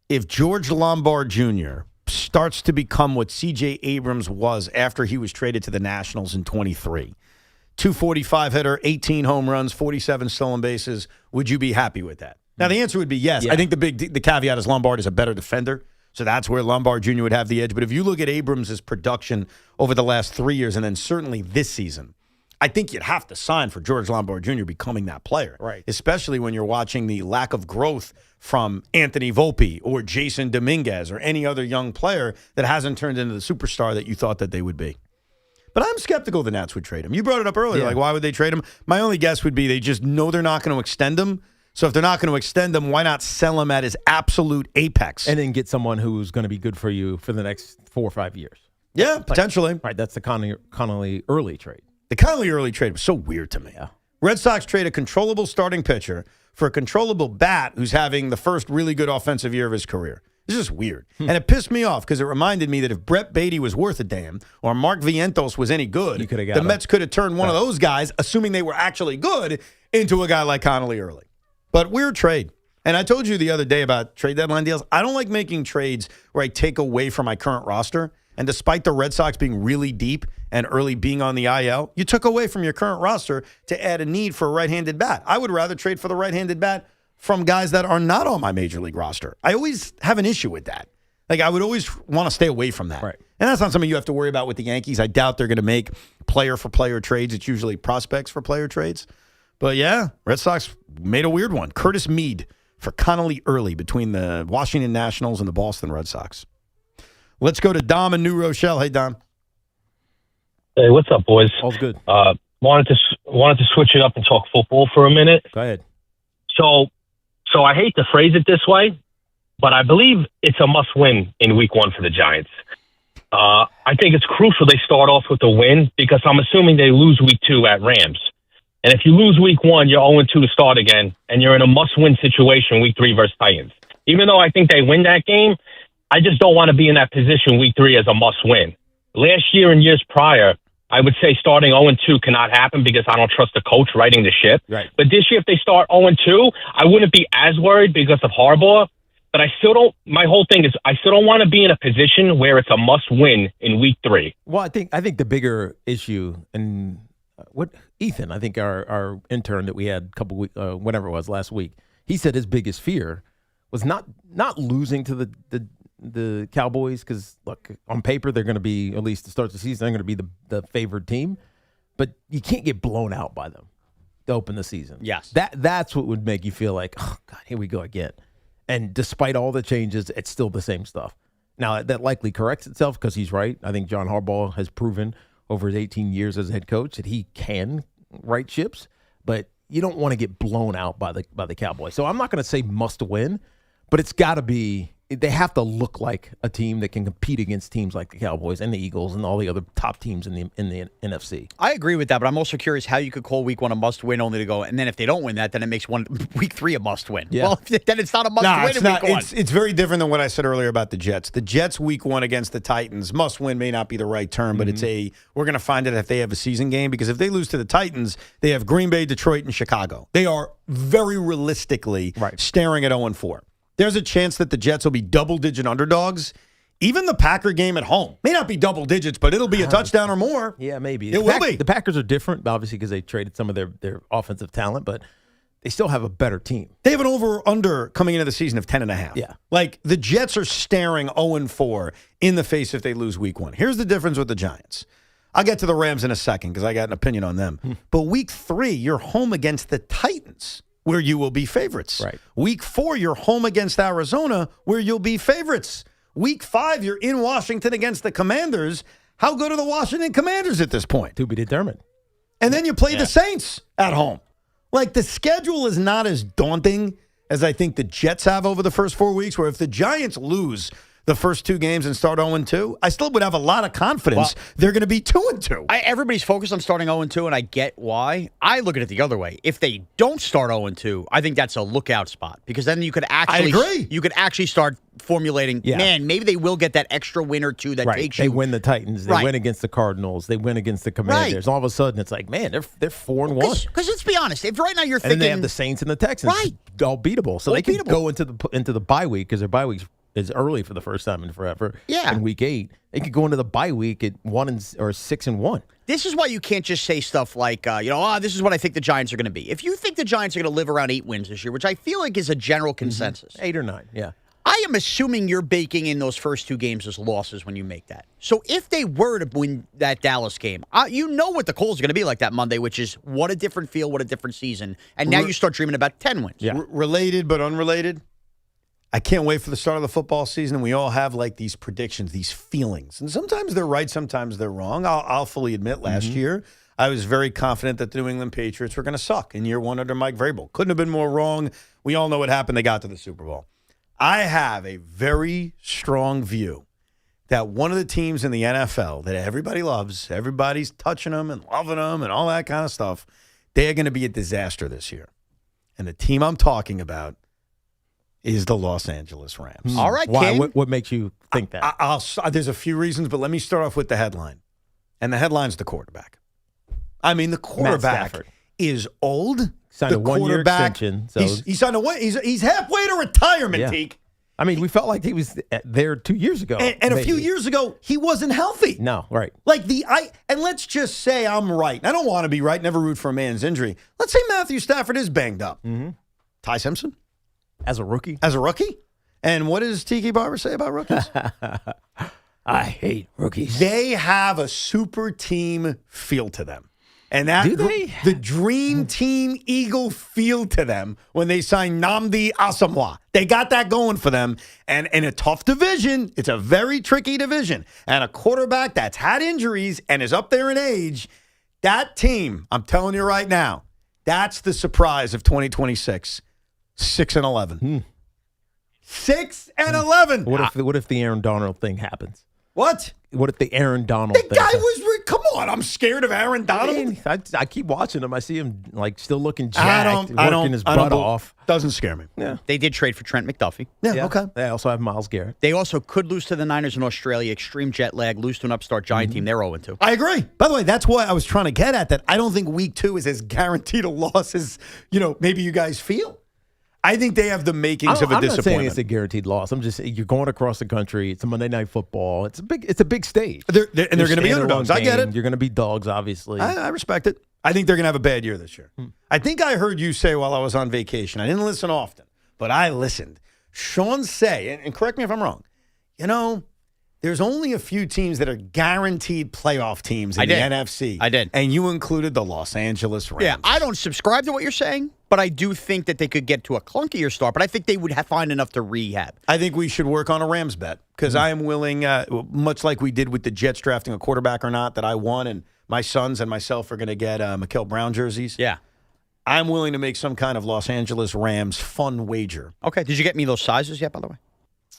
if George Lombard Jr. starts to become what C.J. Abrams was after he was traded to the Nationals in 23, 245 hitter, 18 home runs, 47 stolen bases, would you be happy with that? Now, the answer would be yes. Yeah. I think the caveat is Lombard is a better defender, so that's where Lombard Jr. would have the edge. But if you look at Abrams' production over the last 3 years and then certainly this season, I think you'd have to sign for George Lombard Jr. becoming that player. Right. Especially when you're watching the lack of growth from Anthony Volpe or Jason Dominguez or any other young player that hasn't turned into the superstar that you thought that they would be. But I'm skeptical the Nats would trade him. You brought it up earlier. Like, why would they trade him? My only guess would be they just know they're not going to extend him. So if they're not going to extend him, why not sell him at his absolute apex? And then get someone who's going to be good for you for the next 4 or 5 years. Yeah, potentially. Right, that's the Connolly early trade. The Connolly early trade was so weird to me. Yeah. Red Sox trade a controllable starting pitcher for a controllable bat who's having the first really good offensive year of his career. It's just weird. And it pissed me off because it reminded me that if Brett Beatty was worth a damn or Mark Vientos was any good, the Mets could have turned one of those guys, assuming they were actually good, into a guy like Connolly early. But weird trade. And I told you the other day about trade deadline deals. I don't like making trades where I take away from my current roster. And despite the Red Sox being really deep and early being on the IL, you took away from your current roster to add a need for a right-handed bat. I would rather trade for the right-handed bat from guys that are not on my Major League roster. I always have an issue with that. Like, I would always want to stay away from that. Right. And that's not something you have to worry about with the Yankees. I doubt they're going to make player-for-player trades. It's usually prospects for player trades. But, yeah, Red Sox made a weird one. Curtis Mead for Connolly early between the Washington Nationals and the Boston Red Sox. Let's go to Dom in New Rochelle. Hey, Dom. Hey, what's up, boys? All's good. Wanted to switch it up and talk football for a minute. Go ahead. So I hate to phrase it this way, but I believe it's a must-win in Week 1 for the Giants. I think it's crucial they start off with a win because I'm assuming they lose week 2 at Rams. And if you lose week 1, you're 0-2 to start again, and you're in a must-win situation week 3 versus Titans. Even though I think they win that game, I just don't want to be in that position week 3 as a must-win. Last year and years prior, I would say starting 0-2 cannot happen because I don't trust the coach writing the ship. Right. But this year, if they start 0-2, I wouldn't be as worried because of Harbaugh. But I still don't. My whole thing is I still don't want to be in a position where it's a must-win in week 3. Well, I think the bigger issue, and Ethan, I think our intern that we had a couple weeks, whatever it was last week, he said his biggest fear was not losing to the Cowboys because look, on paper they're going to be, at least to start the season, they're going to be the favored team, but you can't get blown out by them to open the season. Yes, that's what would make you feel like, oh God, here we go again. And despite all the changes, it's still the same stuff. Now, that likely corrects itself because he's right. I think John Harbaugh has proven over his 18 years as a head coach that he can right ships, but you don't want to get blown out by the Cowboys. So I'm not going to say must win, but it's got to be, they have to look like a team that can compete against teams like the Cowboys and the Eagles and all the other top teams in the NFC. I agree with that, but I'm also curious how you could call week 1 a must-win only to go, and then if they don't win that, then it makes week 3 a must-win. Yeah. Well, then it's not a must-win in week 1. It's very different than what I said earlier about the Jets. The Jets week 1 against the Titans, must-win may not be the right term, but we're going to find it if they have a season game, because if they lose to the Titans, they have Green Bay, Detroit, and Chicago. They are very realistically staring at 0-4. There's a chance that the Jets will be double-digit underdogs. Even the Packer game at home may not be double digits, but it'll be a touchdown or more. Yeah, maybe. It will be. The Packers are different, obviously, because they traded some of their offensive talent, but they still have a better team. They have an over-under coming into the season of 10.5. Yeah. Like, the Jets are staring 0-4 in the face if they lose week 1. Here's the difference with the Giants. I'll get to the Rams in a second because I got an opinion on them. But week 3, you're home against the Titans, where you will be favorites. Right. Week 4, you're home against Arizona, where you'll be favorites. Week 5, you're in Washington against the Commanders. How good are the Washington Commanders at this point? To be determined. And then you play the Saints at home. Like, the schedule is not as daunting as I think the Jets have over the first 4 weeks, where if the Giants lose the first 2 games and start 0-2, I still would have a lot of confidence they're going to be 2-2. Everybody's focused on starting 0-2, and I get why. I look at it the other way. If they don't start 0-2, I think that's a lookout spot, because then you could actually, I agree. You could actually start formulating, man, maybe they will get that extra win or two that takes you. They win the Titans. They win against the Cardinals. They win against the Commanders. All of a sudden, it's like, man, they're 4-1. Because let's be honest, if right now you're and thinking, then they have the Saints and the Texans, all beatable, so they can go into the bye week, because their bye week's is early for the first time in forever. Yeah. In week 8, they could go into the bye week at 6-1. This is why you can't just say stuff like, this is what I think the Giants are going to be. If you think the Giants are going to live around 8 wins this year, which I feel like is a general consensus, 8 or 9, yeah. I am assuming you're baking in those first 2 games as losses when you make that. So if they were to win that Dallas game, you know what the calls are going to be like that Monday, which is what a different feel, what a different season. And now you start dreaming about 10 wins. Yeah. Related but unrelated. I can't wait for the start of the football season. We all have like these predictions, these feelings. And sometimes they're right, sometimes they're wrong. I'll fully admit last year, I was very confident that the New England Patriots were going to suck in year 1 under Mike Vrabel. Couldn't have been more wrong. We all know what happened. They got to the Super Bowl. I have a very strong view that one of the teams in the NFL that everybody loves, everybody's touching them and loving them and all that kind of stuff, they're going to be a disaster this year. And the team I'm talking about is the Los Angeles Rams. All right, why? Ken. What makes you think that? There's a few reasons, but let me start off with the headline. And the headline's the quarterback. I mean, the quarterback is old. Signed a 1-year extension. So he's signed he's halfway to retirement, Tiki. I mean, we felt like he was there 2 years ago. And a few years ago, he wasn't healthy. No, right. Like and let's just say I'm right. I don't want to be right. Never root for a man's injury. Let's say Matthew Stafford is banged up. Ty Simpson? As a rookie? As a rookie? And what does Tiki Barber say about rookies? I hate rookies. They have a super team feel to them. And that Do they? The dream team Eagle feel to them when they sign Nnamdi Asomugha. They got that going for them. And in a tough division, it's a very tricky division. And a quarterback that's had injuries and is up there in age, that team, I'm telling you right now, that's the surprise of 2026. 6-11. 6-11. What if the Aaron Donald thing happens? What? the Aaron Donald The thing? guy was. Come on, I'm scared of Aaron Donald. I keep watching him. I see him like still looking jacked, working his butt off. Doesn't scare me. Yeah. They did trade for Trent McDuffie. Yeah, okay. They also have Myles Garrett. They also could lose to the Niners in Australia. Extreme jet lag, lose to an upstart Giant team. They're 0-2. I agree. By the way, that's why I was trying to get at that. I don't think week 2 is as guaranteed a loss as, maybe you guys feel. I think they have the makings of a I'm not saying disappointment. it's a guaranteed loss. I'm just saying you're going across the country. It's a Monday Night Football. It's a big stage. They're going to be underdogs. I get it. You're going to be dogs, obviously. I respect it. I think they're going to have a bad year this year. I think I heard you say while I was on vacation, I didn't listen often, but I listened. Sean say, and correct me if I'm wrong, there's only a few teams that are guaranteed playoff teams in the NFC. I did. And you included the Los Angeles Rams. Yeah, I don't subscribe to what you're saying, but I do think that they could get to a clunkier start, but I think they would find enough to rehab. I think we should work on a Rams bet because I am willing, much like we did with the Jets drafting a quarterback or not, that I won, and my sons and myself are going to get Mikael Brown jerseys. Yeah. I'm willing to make some kind of Los Angeles Rams fun wager. Okay. Did you get me those sizes yet, by the way?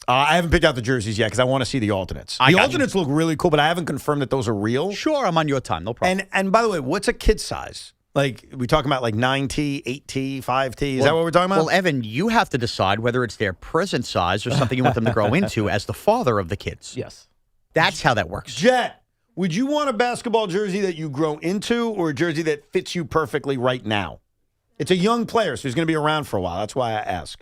I haven't picked out the jerseys yet because I want to see the alternates. The alternates look really cool, but I haven't confirmed that those are real. Sure, I'm on your time. No problem. And by the way, what's a kid size? Like, we talking about like 9T, 8T, 5T? Is that what we're talking about? Well, Evan, you have to decide whether it's their present size or something you want them to grow into as the father of the kids. Yes. That's how that works. Jet, would you want a basketball jersey that you grow into or a jersey that fits you perfectly right now? It's a young player, so he's going to be around for a while. That's why I ask.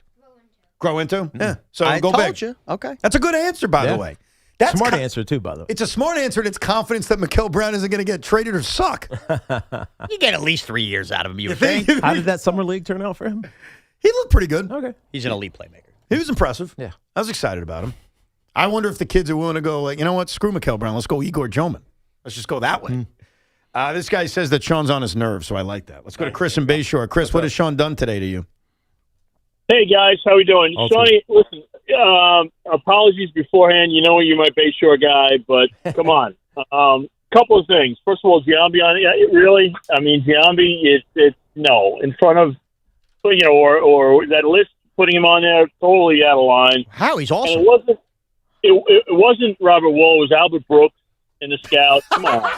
Grow into? Yeah. So I go told big. you. Okay. That's a good answer, by the way. That's Smart answer, too, by the way. It's a smart answer, and it's confidence that Mikael Brown isn't going to get traded or suck. You get at least 3 years out of him, you think? How did that summer league turn out for him? He looked pretty good. Okay. He's an elite playmaker. He was impressive. Yeah. I was excited about him. I wonder if the kids are willing to go, like, you know what? Screw Mikael Brown. Let's go Igor Joman. Let's just go that way. This guy says that Sean's on his nerves, so I like that. Let's go to Chris in Bayshore. Chris, what has Sean done today to you? Hey, guys. How we doing? Shawnee, listen, apologies beforehand. You know you're my Bayshore guy, but come on. Couple of things. First of all, Giambi on it, really? I mean, Giambi, it's no. In front of, or that list, putting him on there, totally out of line. How? He's awesome. And it wasn't Robert Wool. It was Albert Brooks in the scout. Come on.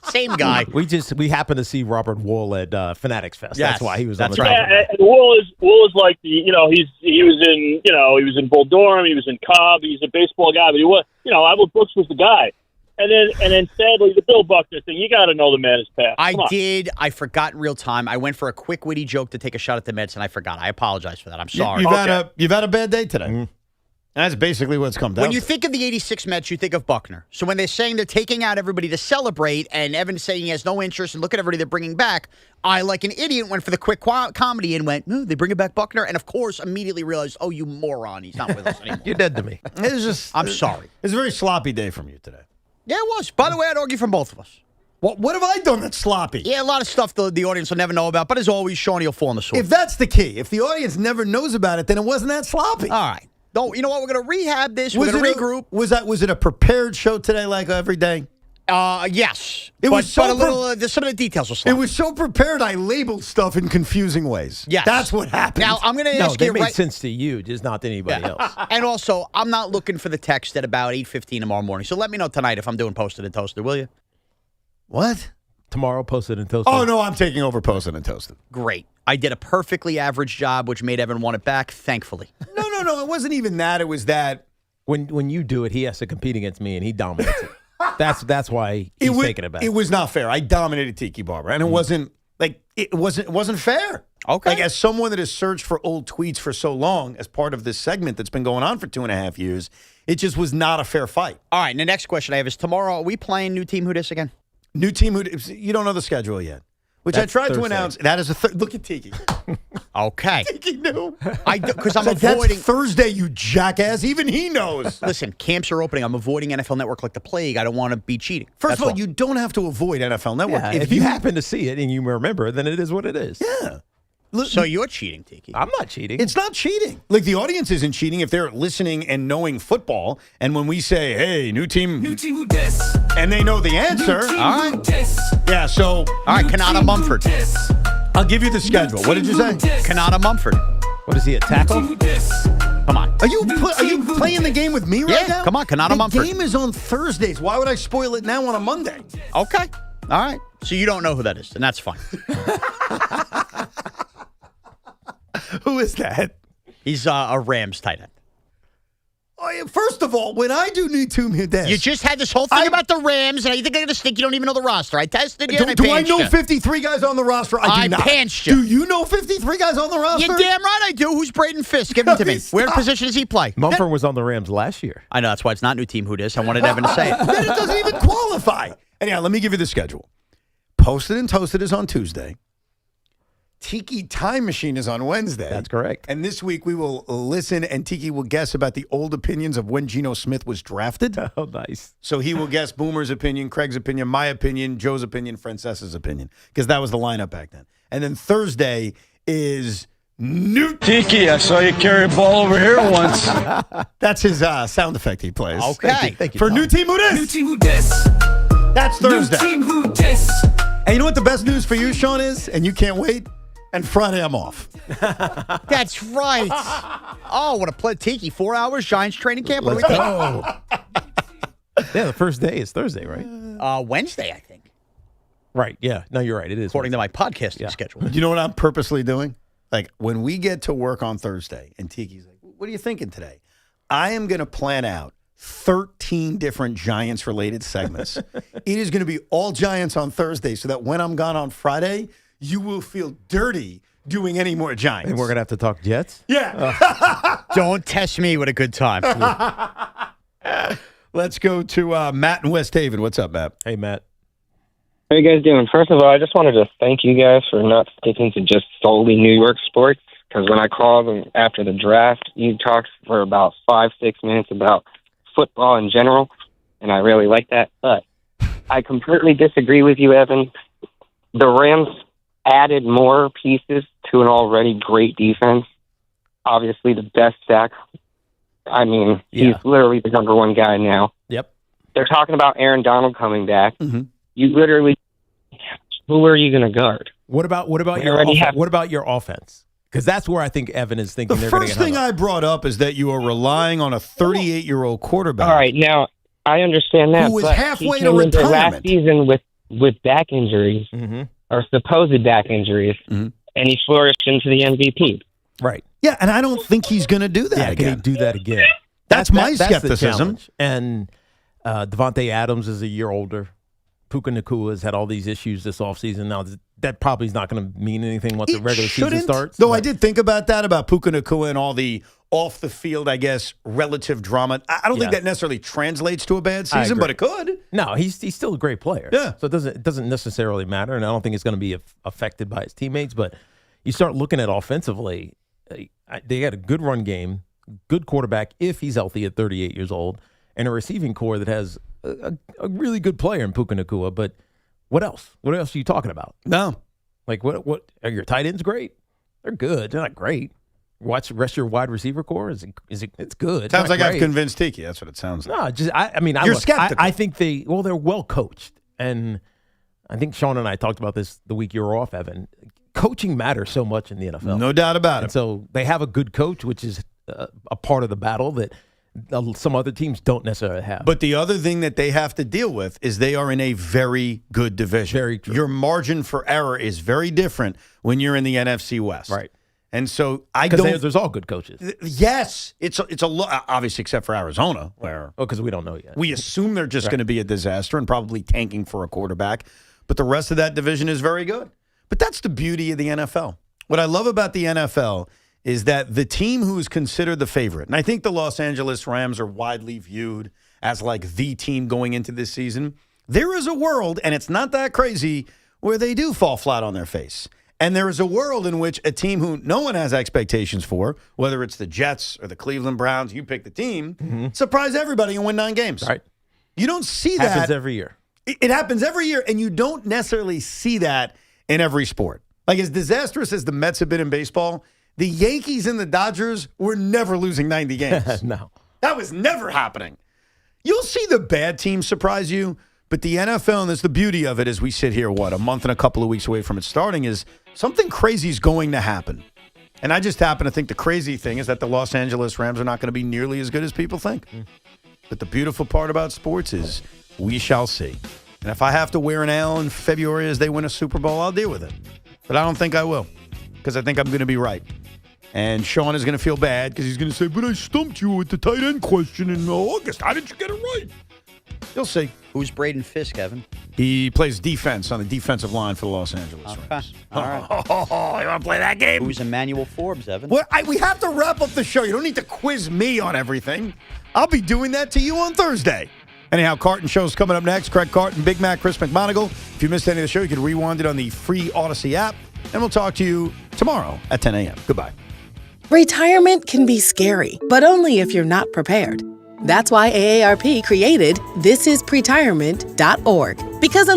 Same guy. We happened to see Robert Wool at Fanatics Fest. Yes, that's why he was that's on the Yeah, and Wool is like the he was in Bull Durham, he was in Cobb, he's a baseball guy, but he was Albert Brooks was the guy. And then sadly the Bill Buckner thing, you got to know the man is past. I did. I forgot in real time. I went for a quick witty joke to take a shot at the Mets, and I forgot. I apologize for that. I'm sorry. You've had a bad day today. That's basically what's come down. When you think of the 86 Mets, you think of Buckner. So when they're saying they're taking out everybody to celebrate, and Evan's saying he has no interest, and look at everybody they're bringing back, I, like an idiot, went for the quick comedy and went, they bringing back Buckner? And, of course, immediately realized, oh, you moron, he's not with us anymore. You're dead to me. I'm sorry. It's a very sloppy day from you today. Yeah, it was. By the way, I'd argue from both of us. What have I done that's sloppy? Yeah, a lot of stuff the audience will never know about, but as always, Shawnee will fall on the sword. If that's the key, if the audience never knows about it, then it wasn't that sloppy. All right. No, you know what? We're going to rehab this. We're going to regroup. Was it a prepared show today, like every day? Yes. It was so some of the details were sloppy. It was so prepared. I labeled stuff in confusing ways. Yes, that's what happened. Now I'm going to ask you. They made sense to you, just not to anybody else. And also, I'm not looking for the text at about 8:15 tomorrow morning. So let me know tonight if I'm doing Posted and Toasted, will you? What? Tomorrow, Posted and Toasted. Oh no, I'm taking over Posted and Toasted. Great. I did a perfectly average job, which made Evan want it back. Thankfully. No. It wasn't even that. It was that when you do it, he has to compete against me, and he dominates it. That's why he's taking it back. It was not fair. I dominated Tiki Barber, and it wasn't like it wasn't fair. Okay. Like, as someone that has searched for old tweets for so long, as part of this segment that's been going on for 2.5 years, it just was not a fair fight. All right. And the next question I have is tomorrow. Are we playing New Team Who Dis again? New Team Who Dis? You don't know the schedule yet. Which That's I tried Thursday. to announce. That is a look at Tiki. Okay. Tiki knew. Because I'm That's avoiding Thursday, you jackass. Even he knows. Listen, camps are opening. I'm avoiding NFL Network like the plague. I don't want to be cheating. First of all, you don't have to avoid NFL Network. Yeah, if you happen to see it and you remember, then it is what it is. Yeah. So you're cheating, Tiki. I'm not cheating. It's not cheating. Like, the audience isn't cheating if they're listening and knowing football. And when we say, hey, new team who dis, and they know the answer. All right. Yeah, so. All right, Kanata Mumford. I'll give you the schedule. What did you say? Kanata Mumford. What is he, a tackle? Come on. Are you playing the game with me right now? Come on, Kanata Mumford. The game is on Thursdays. Why would I spoil it now on a Monday? Okay. All right. So you don't know who that is, and that's fine. Who is that? He's a Rams tight end. Oh, yeah, first of all, when I do need to this, you just had this whole thing about the Rams, and you think I'm going to stink. You don't even know the roster. I tested you, and I do I panced know you. 53 guys on the roster? I do not. Panced you. Do you know 53 guys on the roster? You're damn right I do. Who's Braden Fisk? Give him to me. Where position does he play? Mumford was on the Rams last year. I know. That's why it's not new team who dis. I wanted Evan to say it. Then it doesn't even qualify. Anyhow, let me give you the schedule. Posted and Toasted is on Tuesday. Tiki Time Machine is on Wednesday. That's correct. And this week we will listen and Tiki will guess about the old opinions of when Geno Smith was drafted. Oh, nice. So he will guess Boomer's opinion, Craig's opinion, my opinion, Joe's opinion, Francesa's opinion, because that was the lineup back then. And then Thursday is New Tiki, I saw you carry a ball over here once. That's his sound effect he plays. Okay. Thank you, For Tom. New Team Who Dis. New team who dis. That's Thursday. New team who dis. And you know what the best news for you, Sean, is? And you can't wait? And Friday I'm off. That's right. Oh, what a play. Tiki, 4 hours, Giants training camp. What do we think? Yeah, the first day is Thursday, right? Wednesday, I think. Right, yeah. No, you're right. It is. According to my podcasting schedule. Do you know what I'm purposely doing? Like, when we get to work on Thursday, and Tiki's like, what are you thinking today? I am going to plan out 13 different Giants-related segments. It is going to be all Giants on Thursday so that when I'm gone on Friday, you will feel dirty doing any more Giants. And we're going to have to talk Jets? Yeah. Don't test me with a good time. Let's go to Matt in West Haven. What's up, Matt? Hey, Matt. How you guys doing? First of all, I just wanted to thank you guys for not sticking to just solely New York sports, because when I called after the draft, you talked for about 5-6 minutes about football in general, and I really like that. But I completely disagree with you, Evan. The Rams added more pieces to an already great defense. Obviously, the best stack. I mean, he's literally the number one guy now. Yep. They're talking about Aaron Donald coming back. Mm-hmm. You literally, who are you going to guard? What about your offense? Because that's where I think Evan is thinking they're going to get The first thing I brought up is that you are relying on a 38-year-old quarterback. All right, now I understand that. Who was but halfway he to came into retirement. last season with back injuries or supposed back injuries, and he flourished into the MVP. Right. Yeah, and I don't think he's going to do that again. Can he do that again? That's my the skepticism. challenge. And Devontae Adams is a year older. Puka Nakua has had all these issues this offseason. Now, that probably is not going to mean anything once the regular season starts. Though I did think about that, about Puka Nakua and all the off-the-field, I guess, relative drama. I don't think that necessarily translates to a bad season, but it could. No, he's still a great player. Yeah. So it doesn't necessarily matter, and I don't think it's going to be affected by his teammates. But you start looking at offensively, they had a good run game, good quarterback if he's healthy at 38 years old, and a receiving core that has a really good player in Puka Nakua. But what else? What else are you talking about? No. Like, what are your tight ends great? They're good. They're not great. Watch the rest of your wide receiver core. It's good. It's Sounds not like I've great. convinced Tiki. That's what it sounds like. No, You're skeptical. I think they're well coached. And I think Sean and I talked about this the week you were off, Evan. Coaching matters so much in the NFL. No doubt about And it. so they have a good coach, which is a part of the battle that some other teams don't necessarily have. But the other thing that they have to deal with is they are in a very good division. Very true. Your margin for error is very different when you're in the NFC West. Right. And so I don't. Because there's all good coaches. Yes, it's a lot. Obviously, except for Arizona, where because we don't know yet. We assume they're just Right. going to be a disaster and probably tanking for a quarterback. But the rest of that division is very good. But that's the beauty of the NFL. What I love about the NFL is that the team who is considered the favorite, and I think the Los Angeles Rams are widely viewed as like the team going into this season. There is a world, and it's not that crazy, where they do fall flat on their face. And there is a world in which a team who no one has expectations for, whether it's the Jets or the Cleveland Browns, you pick the team, surprise everybody and win 9 games. Right. You don't see that. Happens every year. It happens every year, and you don't necessarily see that in every sport. Like, as disastrous as the Mets have been in baseball, the Yankees and the Dodgers were never losing 90 games. No. That was never happening. You'll see the bad teams surprise you, but the NFL, and that's the beauty of it as we sit here, a month and a couple of weeks away from it starting, is something crazy is going to happen. And I just happen to think the crazy thing is that the Los Angeles Rams are not going to be nearly as good as people think. But the beautiful part about sports is we shall see. And if I have to wear an L in February as they win a Super Bowl, I'll deal with it. But I don't think I will, because I think I'm going to be right. And Sean is going to feel bad because he's going to say, but I stumped you with the tight end question in August. How did you get it right? You'll see. Who's Braden Fisk, Evan? He plays defense on the defensive line for the Los Angeles Rams. All right. Oh, you want to play that game? Who's Emmanuel Forbes, Evan? Well, we have to wrap up the show. You don't need to quiz me on everything. I'll be doing that to you on Thursday. Anyhow, Carton Show's coming up next. Craig Carton, Big Mac, Chris McMonigle. If you missed any of the show, you can rewind it on the free Odyssey app. And we'll talk to you tomorrow at 10 a.m. Goodbye. Retirement can be scary, but only if you're not prepared. That's why AARP created thisispretirement.org. Because